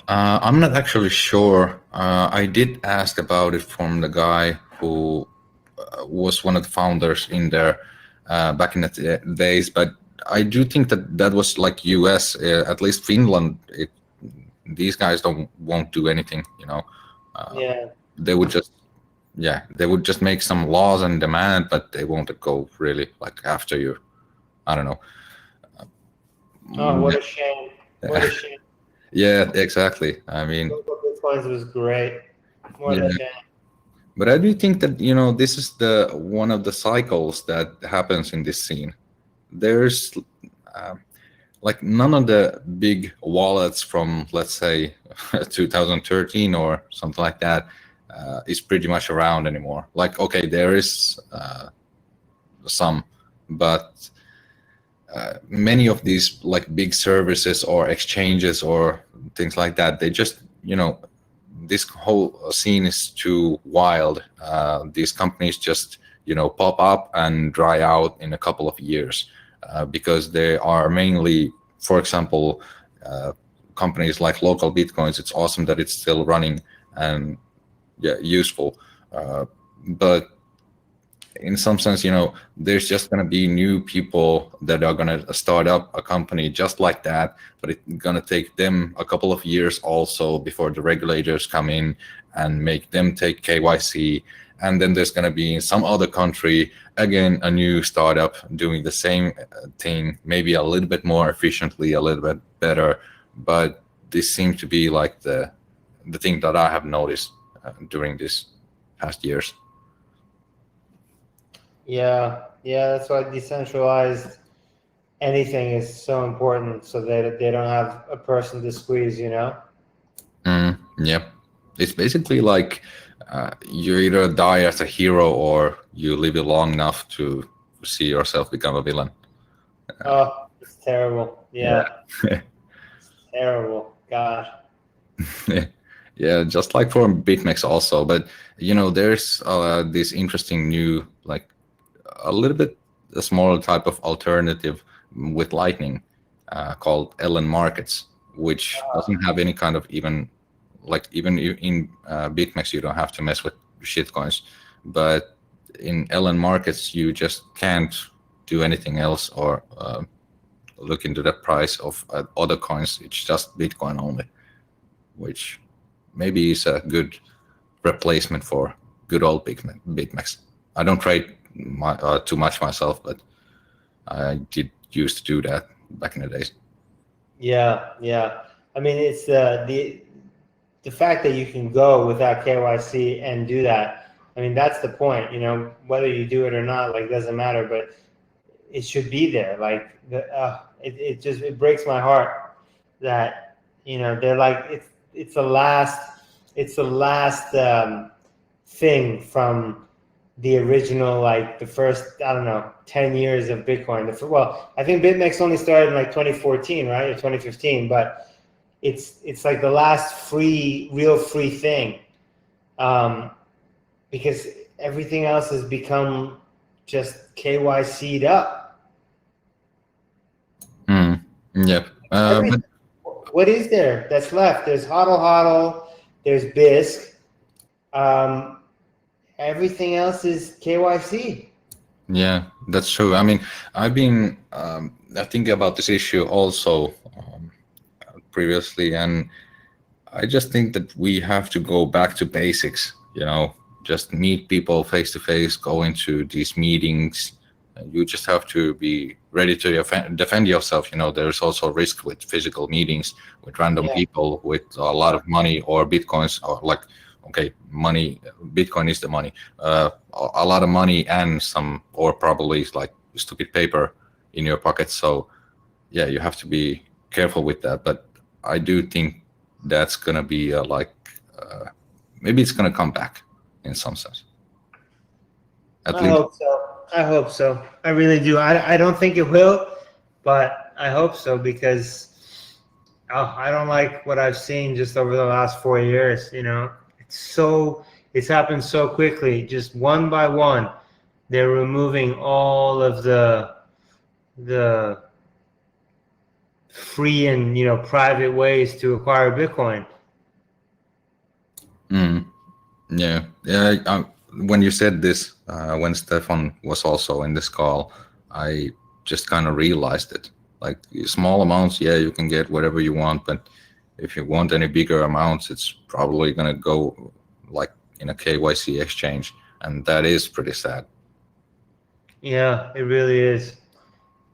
I'm not actually sure. I did ask about it from the guy who was one of the founders in there back in the days, but I do think that was like US, at least Finland. These guys won't do anything, They would just make some laws and demand, but they won't go really after you. I don't know. Oh, what a shame! What a shame! Yeah, exactly. I mean, local Bitcoins was great. What a shame. But I do think that this is one of the cycles that happens in this scene. There's none of the big wallets from, let's say, 2013 or something like that is pretty much around anymore. Okay, there is some, but many of these big services or exchanges or things like that, they just this whole scene is too wild. These companies just pop up and dry out in a couple of years because they are mainly, for example, companies like Local Bitcoins. It's awesome that it's still running and useful, but in some sense, there's just going to be new people that are going to start up a company just like that, but it's going to take them a couple of years also before the regulators come in and make them take KYC. And then there's going to be in some other country, again, a new startup doing the same thing, maybe a little bit more efficiently, a little bit better. But this seems to be the thing that I have noticed during these past years. Yeah, that's why decentralized anything is so important, so that they don't have a person to squeeze, Yep. It's basically you either die as a hero or you live it long enough to see yourself become a villain. Oh, it's terrible. Yeah. It's terrible. Gosh. Yeah, just like for BitMEX also. But, there's this interesting new, a little bit a smaller type of alternative with Lightning called LN Markets, which doesn't have any kind of even in BitMEX you don't have to mess with shitcoins, but in LN Markets you just can't do anything else or look into the price of other coins. It's just Bitcoin only, which maybe is a good replacement for good old BitMEX. I don't trade too much myself, but I did used to do that back in the days. Yeah, yeah. I mean, it's the fact that you can go without KYC and do that. I mean, that's the point. You know, whether you do it or not, like, doesn't matter. But it should be there. Like, it breaks my heart that, you know, they're like, it's the last thing from the original, like the first, I don't know, 10 years of Bitcoin. Well, I think BitMEX only started in like 2014, right, or 2015, but it's like the last real free thing, because everything else has become just KYC'd up. Yeah. What is there that's left? There's HODL HODL, there's BISC. Everything else is KYC. Yeah, that's true. I mean, I've been thinking about this issue also previously, and I just think that we have to go back to basics, you know, just meet people face to face, go into these meetings. You just have to be ready to defend yourself. You know, there's also risk with physical meetings with random people with a lot of money or Bitcoins, or like, okay, money, Bitcoin is the money, a lot of money and some, or probably like stupid paper in your pocket. So yeah, you have to be careful with that. But I do think that's going to be maybe it's going to come back in some sense. I hope so. I really do. I don't think it will, but I hope so, because I don't like what I've seen just over the last 4 years, you know. It's happened so quickly, just one by one. They're removing all of the free and, you know, private ways to acquire Bitcoin. Yeah. When you said this, when Stefan was also in this call, I just kind of realized it. Like, small amounts, yeah, you can get whatever you want, but if you want any bigger amounts, it's probably going to go like in a KYC exchange, and that is pretty sad. Yeah, it really is.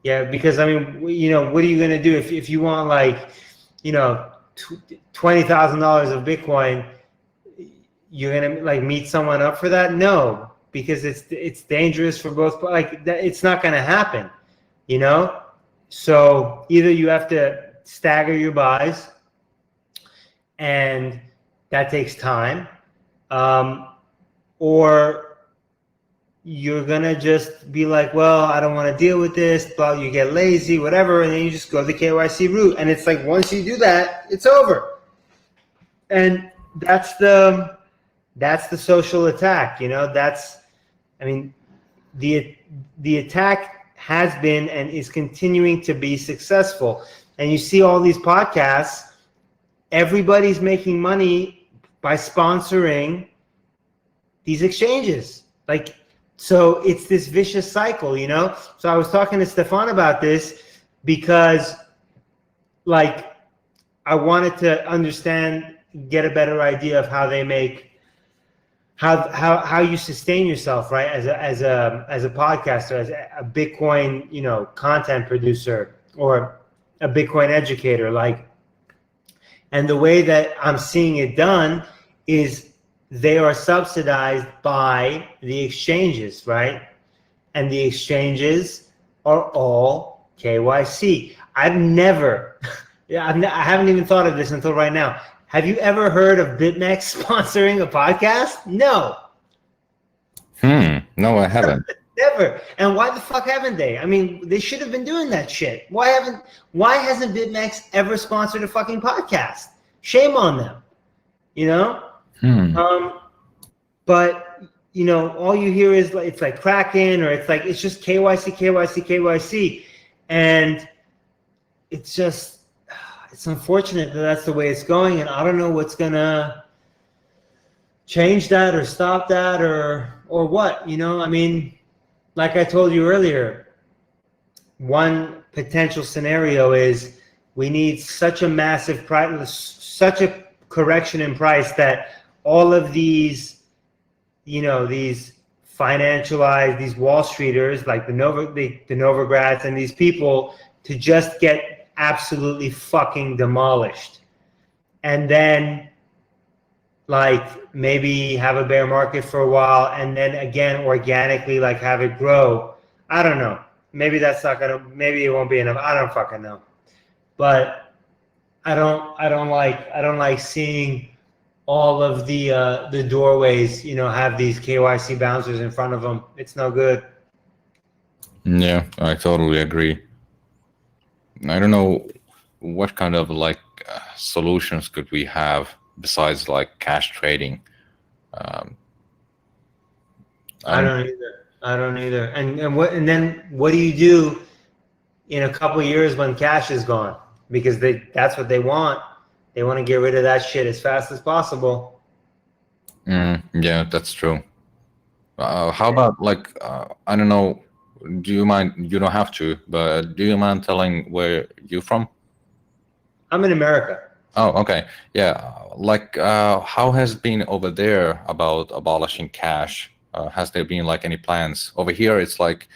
Yeah, because I mean, you know, what are you going to do if you want, like, you know, $20,000 of Bitcoin? You're going to like meet someone up for that? No, because it's dangerous for both. Like, it's not going to happen, you know. So either you have to stagger your buys, and that takes time, or you're gonna just be like, well, I don't want to deal with this, but you get lazy, whatever, and then you just go the KYC route. And it's like, once you do that, it's over. And that's the social attack, you know. I mean, the attack has been and is continuing to be successful. And you see all these podcasts, everybody's making money by sponsoring these exchanges. Like, so it's this vicious cycle, you know? So I was talking to Stefan about this because, like, I wanted to understand, get a better idea of how they make, how you sustain yourself, right? As a podcaster, as a Bitcoin, you know, content producer, or a Bitcoin educator, like. And the way that I'm seeing it done is they are subsidized by the exchanges, right? And the exchanges are all KYC. I've never, I haven't even thought of this until right now. Have you ever heard of BitMEX sponsoring a podcast? No. No, I haven't. Never. And why the fuck haven't they? I mean, they should have been doing that shit. Why hasn't BitMEX ever sponsored a fucking podcast? Shame on them, you know? But, you know, all you hear is like, it's like Kraken, or it's just KYC, KYC, KYC. And it's just, it's unfortunate that that's the way it's going. And I don't know what's going to change that or stop that or what, you know? I mean, like I told you earlier, one potential scenario is we need such a massive price, such a correction in price, that all of these, you know, these financialize these Wall Streeters like the Novogratz and these people to just get absolutely fucking demolished, and then like maybe have a bear market for a while, and then again organically like have it grow. I don't know. Maybe that's not gonna. Maybe it won't be enough. I don't fucking know. But I don't like seeing all of the doorways, you know, have these KYC bouncers in front of them. It's no good. Yeah, I totally agree. I don't know what kind of like solutions could we have besides like cash trading. I don't either. And then what do you do in a couple of years when cash is gone? Because that's what they want. They want to get rid of that shit as fast as possible. Yeah, that's true. How about like I don't know. Do you mind? You don't have to, but do you mind telling where you're from? I'm in America. Oh, okay. Yeah. Like, how has it been over there about abolishing cash? Has there been like any plans? Over here, it's like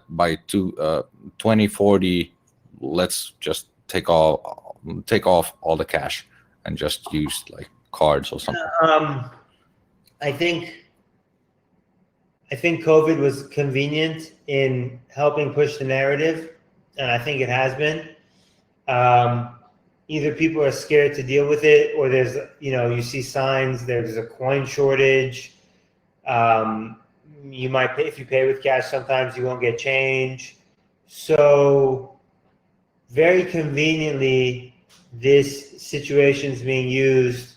by 2040, let's just take off all the cash and just use like cards or something. I think COVID was convenient in helping push the narrative, and I think it has been. Either people are scared to deal with it, or there's, you know, you see signs there's a coin shortage. You might pay, if you pay with cash, sometimes you won't get change. So very conveniently, this situation is being used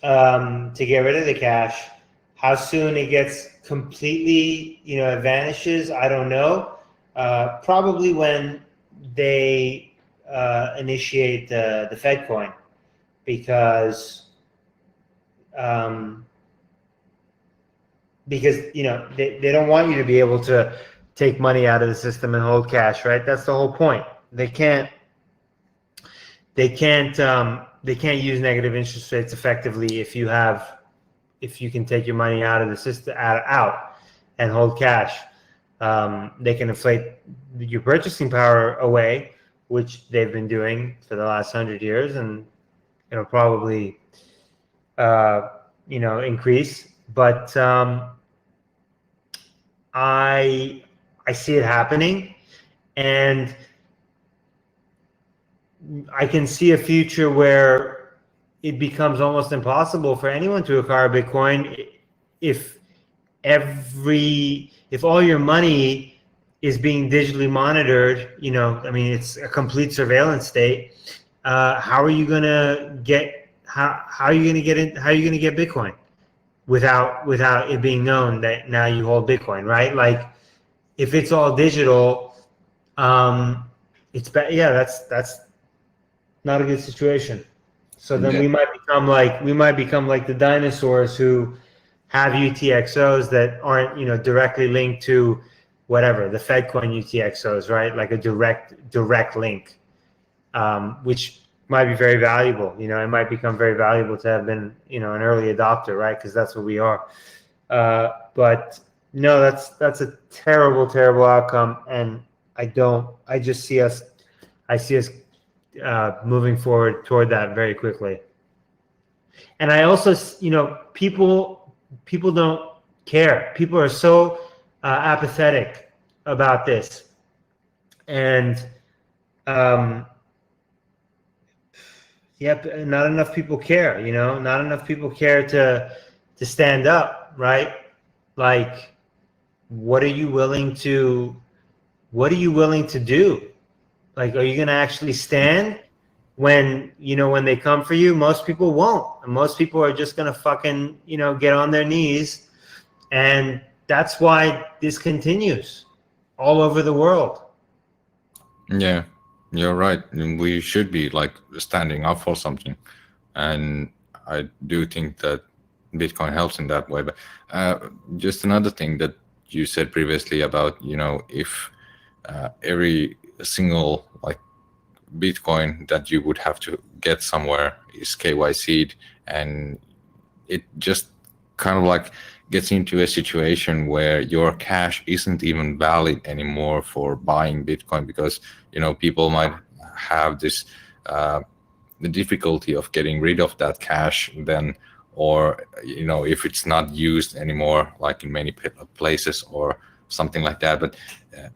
to get rid of the cash. How soon it gets completely, you know, it vanishes, I don't know. Probably when they initiate the Fed coin, because you know they don't want you to be able to take money out of the system and hold cash, right? That's the whole point. They can't use negative interest rates effectively if you can take your money out of the system out and hold cash. They can inflate your purchasing power away, which they've been doing for the last 100 years, and it'll probably you know, increase. But I see it happening, and I can see a future where it becomes almost impossible for anyone to acquire Bitcoin if all your money is being digitally monitored. You know, I mean, it's a complete surveillance state. How are you gonna get Bitcoin without it being known that now you hold Bitcoin, right? Like, if it's all digital, it's bad. Yeah, that's not a good situation. So then we might become like the dinosaurs who have UTXOs that aren't, you know, directly linked to whatever the FedCoin UTXOs, right? Like a direct link, which might be very valuable. You know, it might become very valuable to have been, you know, an early adopter, right? Because that's what we are. But no, that's a terrible outcome, and I see us moving forward toward that very quickly. And I also, you know, people don't care. People are so apathetic about this, and yep, not enough people care. You know, not enough people care to stand up, right? Like, what are you willing to do? Like, are you going to actually stand when, you know, when they come for you? Most people won't. And most people are just going to fucking, you know, get on their knees. And that's why this continues all over the world. Yeah, you're right. We should be like standing up for something. And I do think that Bitcoin helps in that way. But just another thing that you said previously about, you know, if every single like Bitcoin that you would have to get somewhere is KYC'd, and it just kind of like gets into a situation where your cash isn't even valid anymore for buying Bitcoin, because people might have this the difficulty of getting rid of that cash then, or if it's not used anymore, like in many places or something like that. But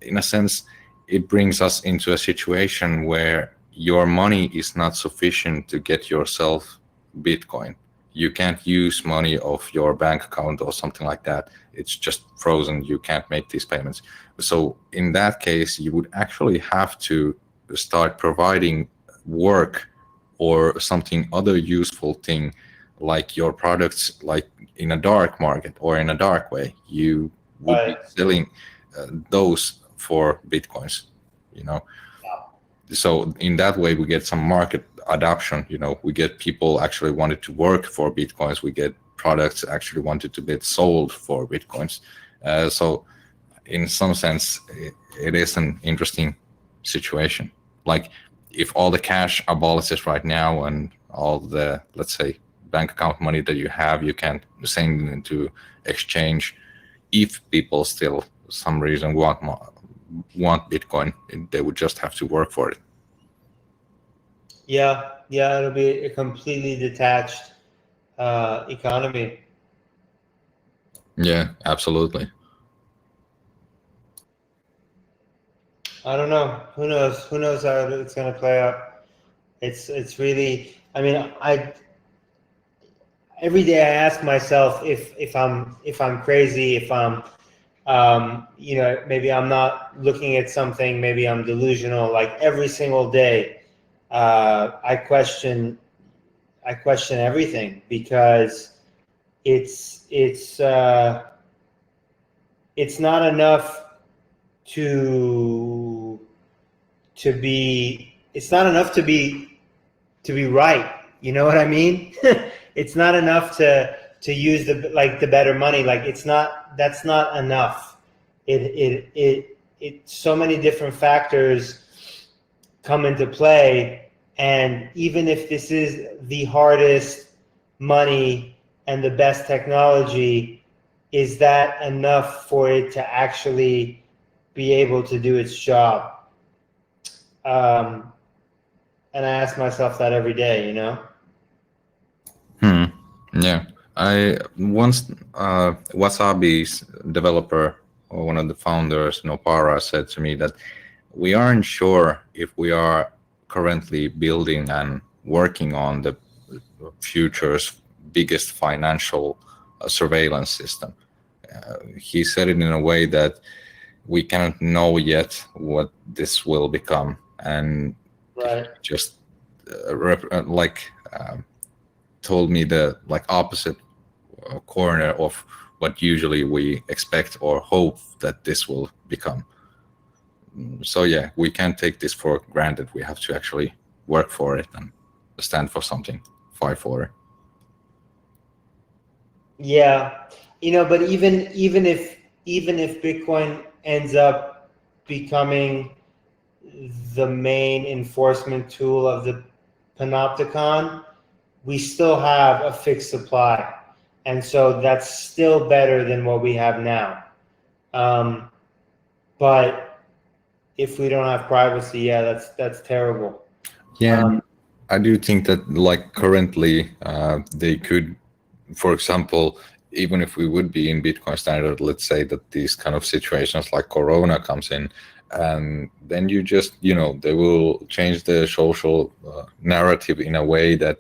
in a sense, it brings us into a situation where your money is not sufficient to get yourself Bitcoin. You can't use money of your bank account or something like that. It's just frozen. You can't make these payments. So in that case, you would actually have to start providing work or something other useful thing, like your products, like in a dark market or in a dark way. You would be selling those for Bitcoins, So in that way, we get some market adoption. We get people actually wanted to work for Bitcoins. We get products actually wanted to be sold for Bitcoins. So in some sense, it is an interesting situation. Like, if all the cash abolishes right now and all the, let's say, bank account money that you have, you can't send it into exchange. If people still, some reason, want Bitcoin, they would just have to work for it. Yeah, it'll be a completely detached economy. Yeah, absolutely. I don't know. Who knows? Who knows how it's going to play out? It's really. I mean, every day I ask myself if I'm crazy, if I'm maybe I'm not looking at something, maybe I'm delusional. Like every single day, I question everything, because it's not enough to be. It's not enough to be right. You know what I mean? It's not enough to use the better money. Like that's not enough. It so many different factors come into play, and even if this is the hardest money and the best technology, is that enough for it to actually be able to do its job? And I ask myself that every day, Yeah. I once, Wasabi's developer, or one of the founders, Nopara, said to me that we aren't sure if we are currently building and working on the future's biggest financial surveillance system. He said it in a way that we cannot know yet what this will become, and just told me the opposite corner of what usually we expect or hope that this will become. So yeah, we can't take this for granted. We have to actually work for it and stand for something, fight for it. Yeah, but even if Bitcoin ends up becoming the main enforcement tool of the panopticon, we still have a fixed supply, and so that's still better than what we have now. But if we don't have privacy, yeah, that's terrible. Yeah, I do think that currently they could, for example, even if we would be in Bitcoin standard, let's say that these kind of situations like Corona comes in, and then you just, they will change the social narrative in a way that,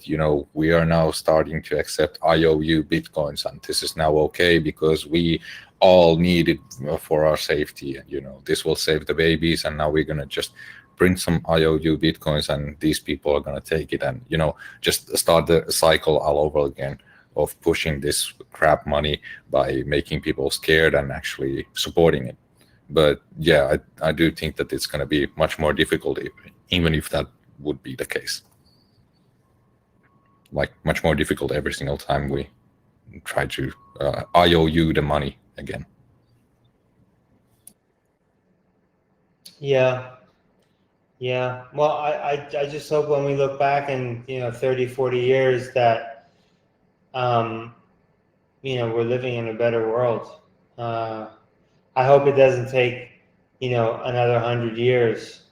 we are now starting to accept IOU Bitcoins, and this is now okay because we all need it for our safety. And, this will save the babies, and now we're going to just print some IOU Bitcoins, and these people are going to take it, and, just start the cycle all over again of pushing this crap money by making people scared and actually supporting it. But yeah, I do think that it's going to be much more difficult, even if that would be the case. Much more difficult every single time we try to IOU the money again. Yeah. Well, I just hope when we look back in 30, 40 years that we're living in a better world. I hope it doesn't take, another 100 years.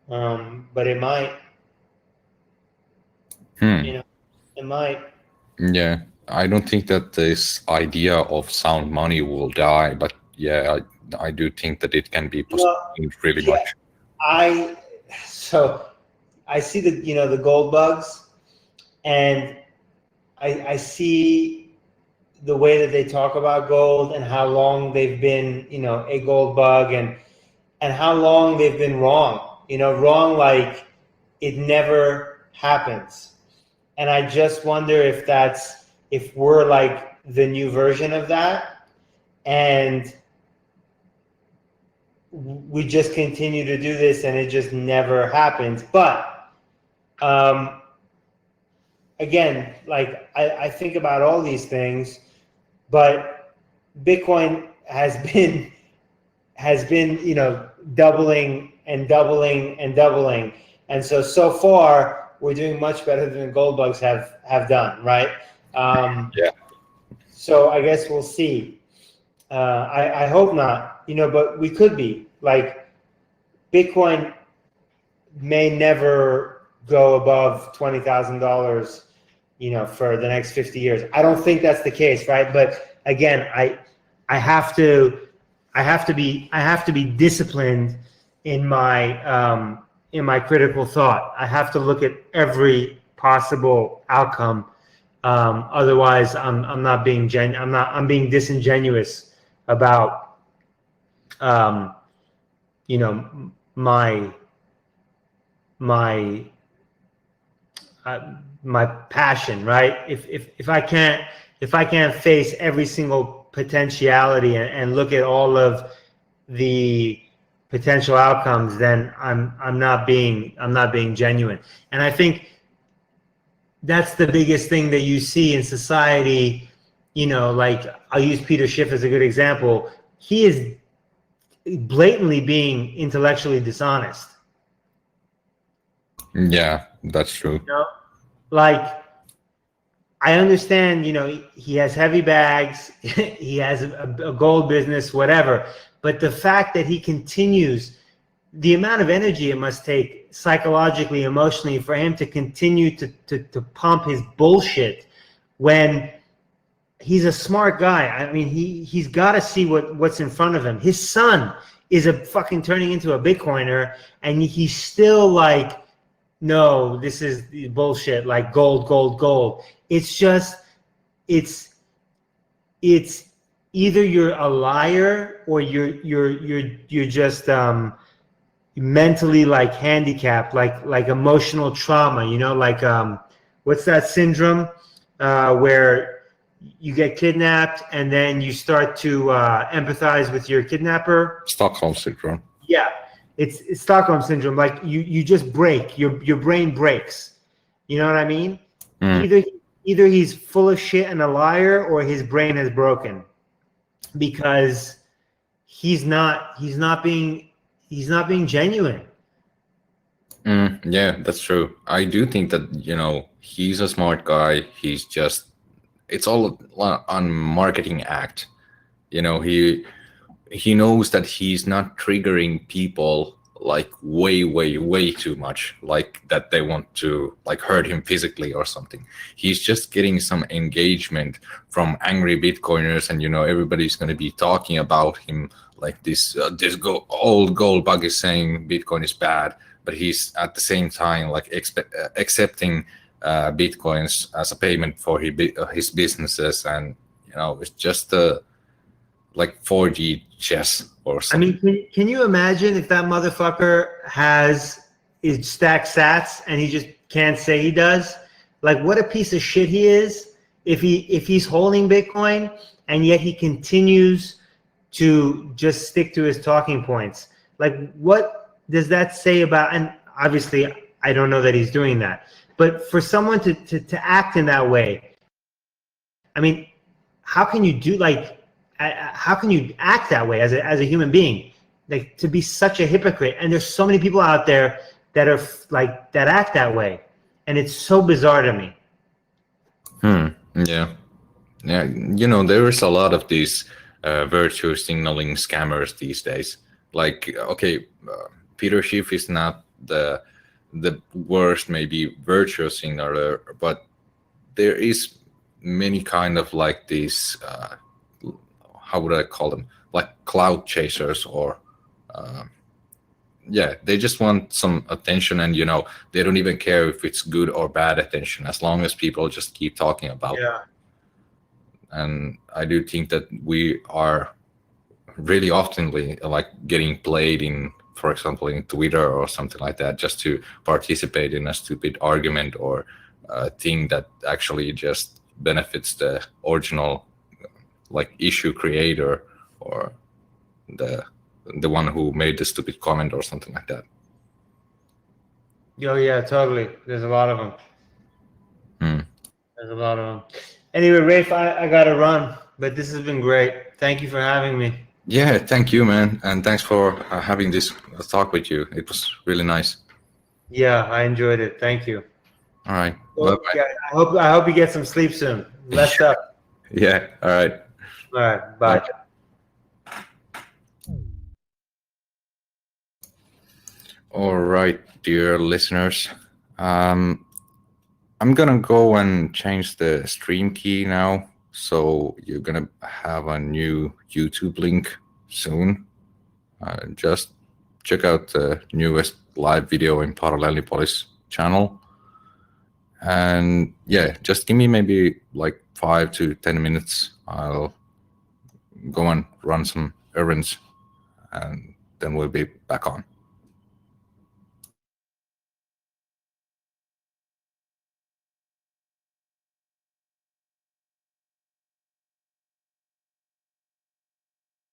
But it might. It might. Yeah, I don't think that this idea of sound money will die, but yeah, I do think that it can be postponed really much. I see the gold bugs, and I see the way that they talk about gold and how long they've been, a gold bug, and how long they've been wrong. Wrong like it never happens. And I just wonder if we're like the new version of that, and we just continue to do this and it just never happens. But again, like I think about all these things, but Bitcoin has been doubling and doubling and doubling, and so far we're doing much better than the gold bugs have done, right? Yeah. So I guess we'll see. I hope not, but we could be. Like, Bitcoin may never go above $20,000, for the next 50 years. I don't think that's the case, right? But again, I have to be disciplined in my critical thought. I have to look at every possible outcome. Otherwise, I'm being disingenuous about my passion, right? If I can't face every single potentiality and look at all of the potential outcomes, then I'm not being genuine. And I think that's the biggest thing that you see in society. Like, I'll use Peter Schiff as a good example. He is blatantly being intellectually dishonest. Yeah, that's true. Like, I understand, he has heavy bags, he has a gold business, whatever. But the fact that he continues, the amount of energy it must take psychologically, emotionally, for him to continue to pump his bullshit when he's a smart guy. I mean, he's got to see what's in front of him. His son is fucking turning into a Bitcoiner, and he's still like, no, this is bullshit, like gold, gold, gold. It's just, it's either you're a liar or you're just mentally like handicapped, like emotional trauma, like what's that syndrome where you get kidnapped and then you start to empathize with your kidnapper? Stockholm syndrome. Yeah, it's Stockholm syndrome. Like you just break, your brain breaks. You know what I mean? Either he's full of shit and a liar, or his brain is broken, because he's not being genuine. Yeah, that's true. I do think that, he's a smart guy. He's just, it's all on marketing act. He knows that he's not triggering people like way too much, like that they want to like hurt him physically or something. He's just getting some engagement from angry Bitcoiners, and everybody's going to be talking about him like this old gold bug is saying Bitcoin is bad, but he's at the same time like accepting Bitcoins as a payment for his businesses, and it's just like 4G chess or something. I mean, can you imagine if that motherfucker is stacked sats and he just can't say he does? Like, what a piece of shit he is if he's holding Bitcoin and yet he continues to just stick to his talking points. Like, what does that say about? And obviously, I don't know that he's doing that, but for someone to act in that way, I mean, how can you do how can you act that way as a human being? Like, to be such a hypocrite. And there's so many people out there that are like, that act that way. And it's so bizarre to me. Yeah. Yeah, you know, there is a lot of these virtue signaling scammers these days. Like, okay, Peter Schiff is not the worst, maybe virtue signaler, but there is many kind of like these, how would I call them? Like cloud chasers, or yeah, they just want some attention, and you know, they don't even care if it's good or bad attention, as long as people just keep talking about it. And I do think that we are really oftenly like getting played in, for example, in Twitter or something like that, just to participate in a stupid argument or a thing that actually just benefits the original like issue creator, or the one who made the stupid comment or something like that. Oh yeah, totally. There's a lot of them. Hmm. There's a lot of them. Anyway, Rafe, I gotta run, but this has been great. Thank you for having me. Yeah, thank you, man, and thanks for having this talk with you. It was really nice. Yeah, I enjoyed it. Thank you. All right. Well, Bye-bye. yeah, I hope you get some sleep soon. Rest up. Yeah. All right. All right. Bye. All right, dear listeners. I'm gonna go and change the stream key now, so you're gonna have a new YouTube link soon. Just check out the newest live video in Parallelipolis channel. And yeah, just give me maybe like 5 to 10 minutes. I'll go and run some errands, and then we'll be back on.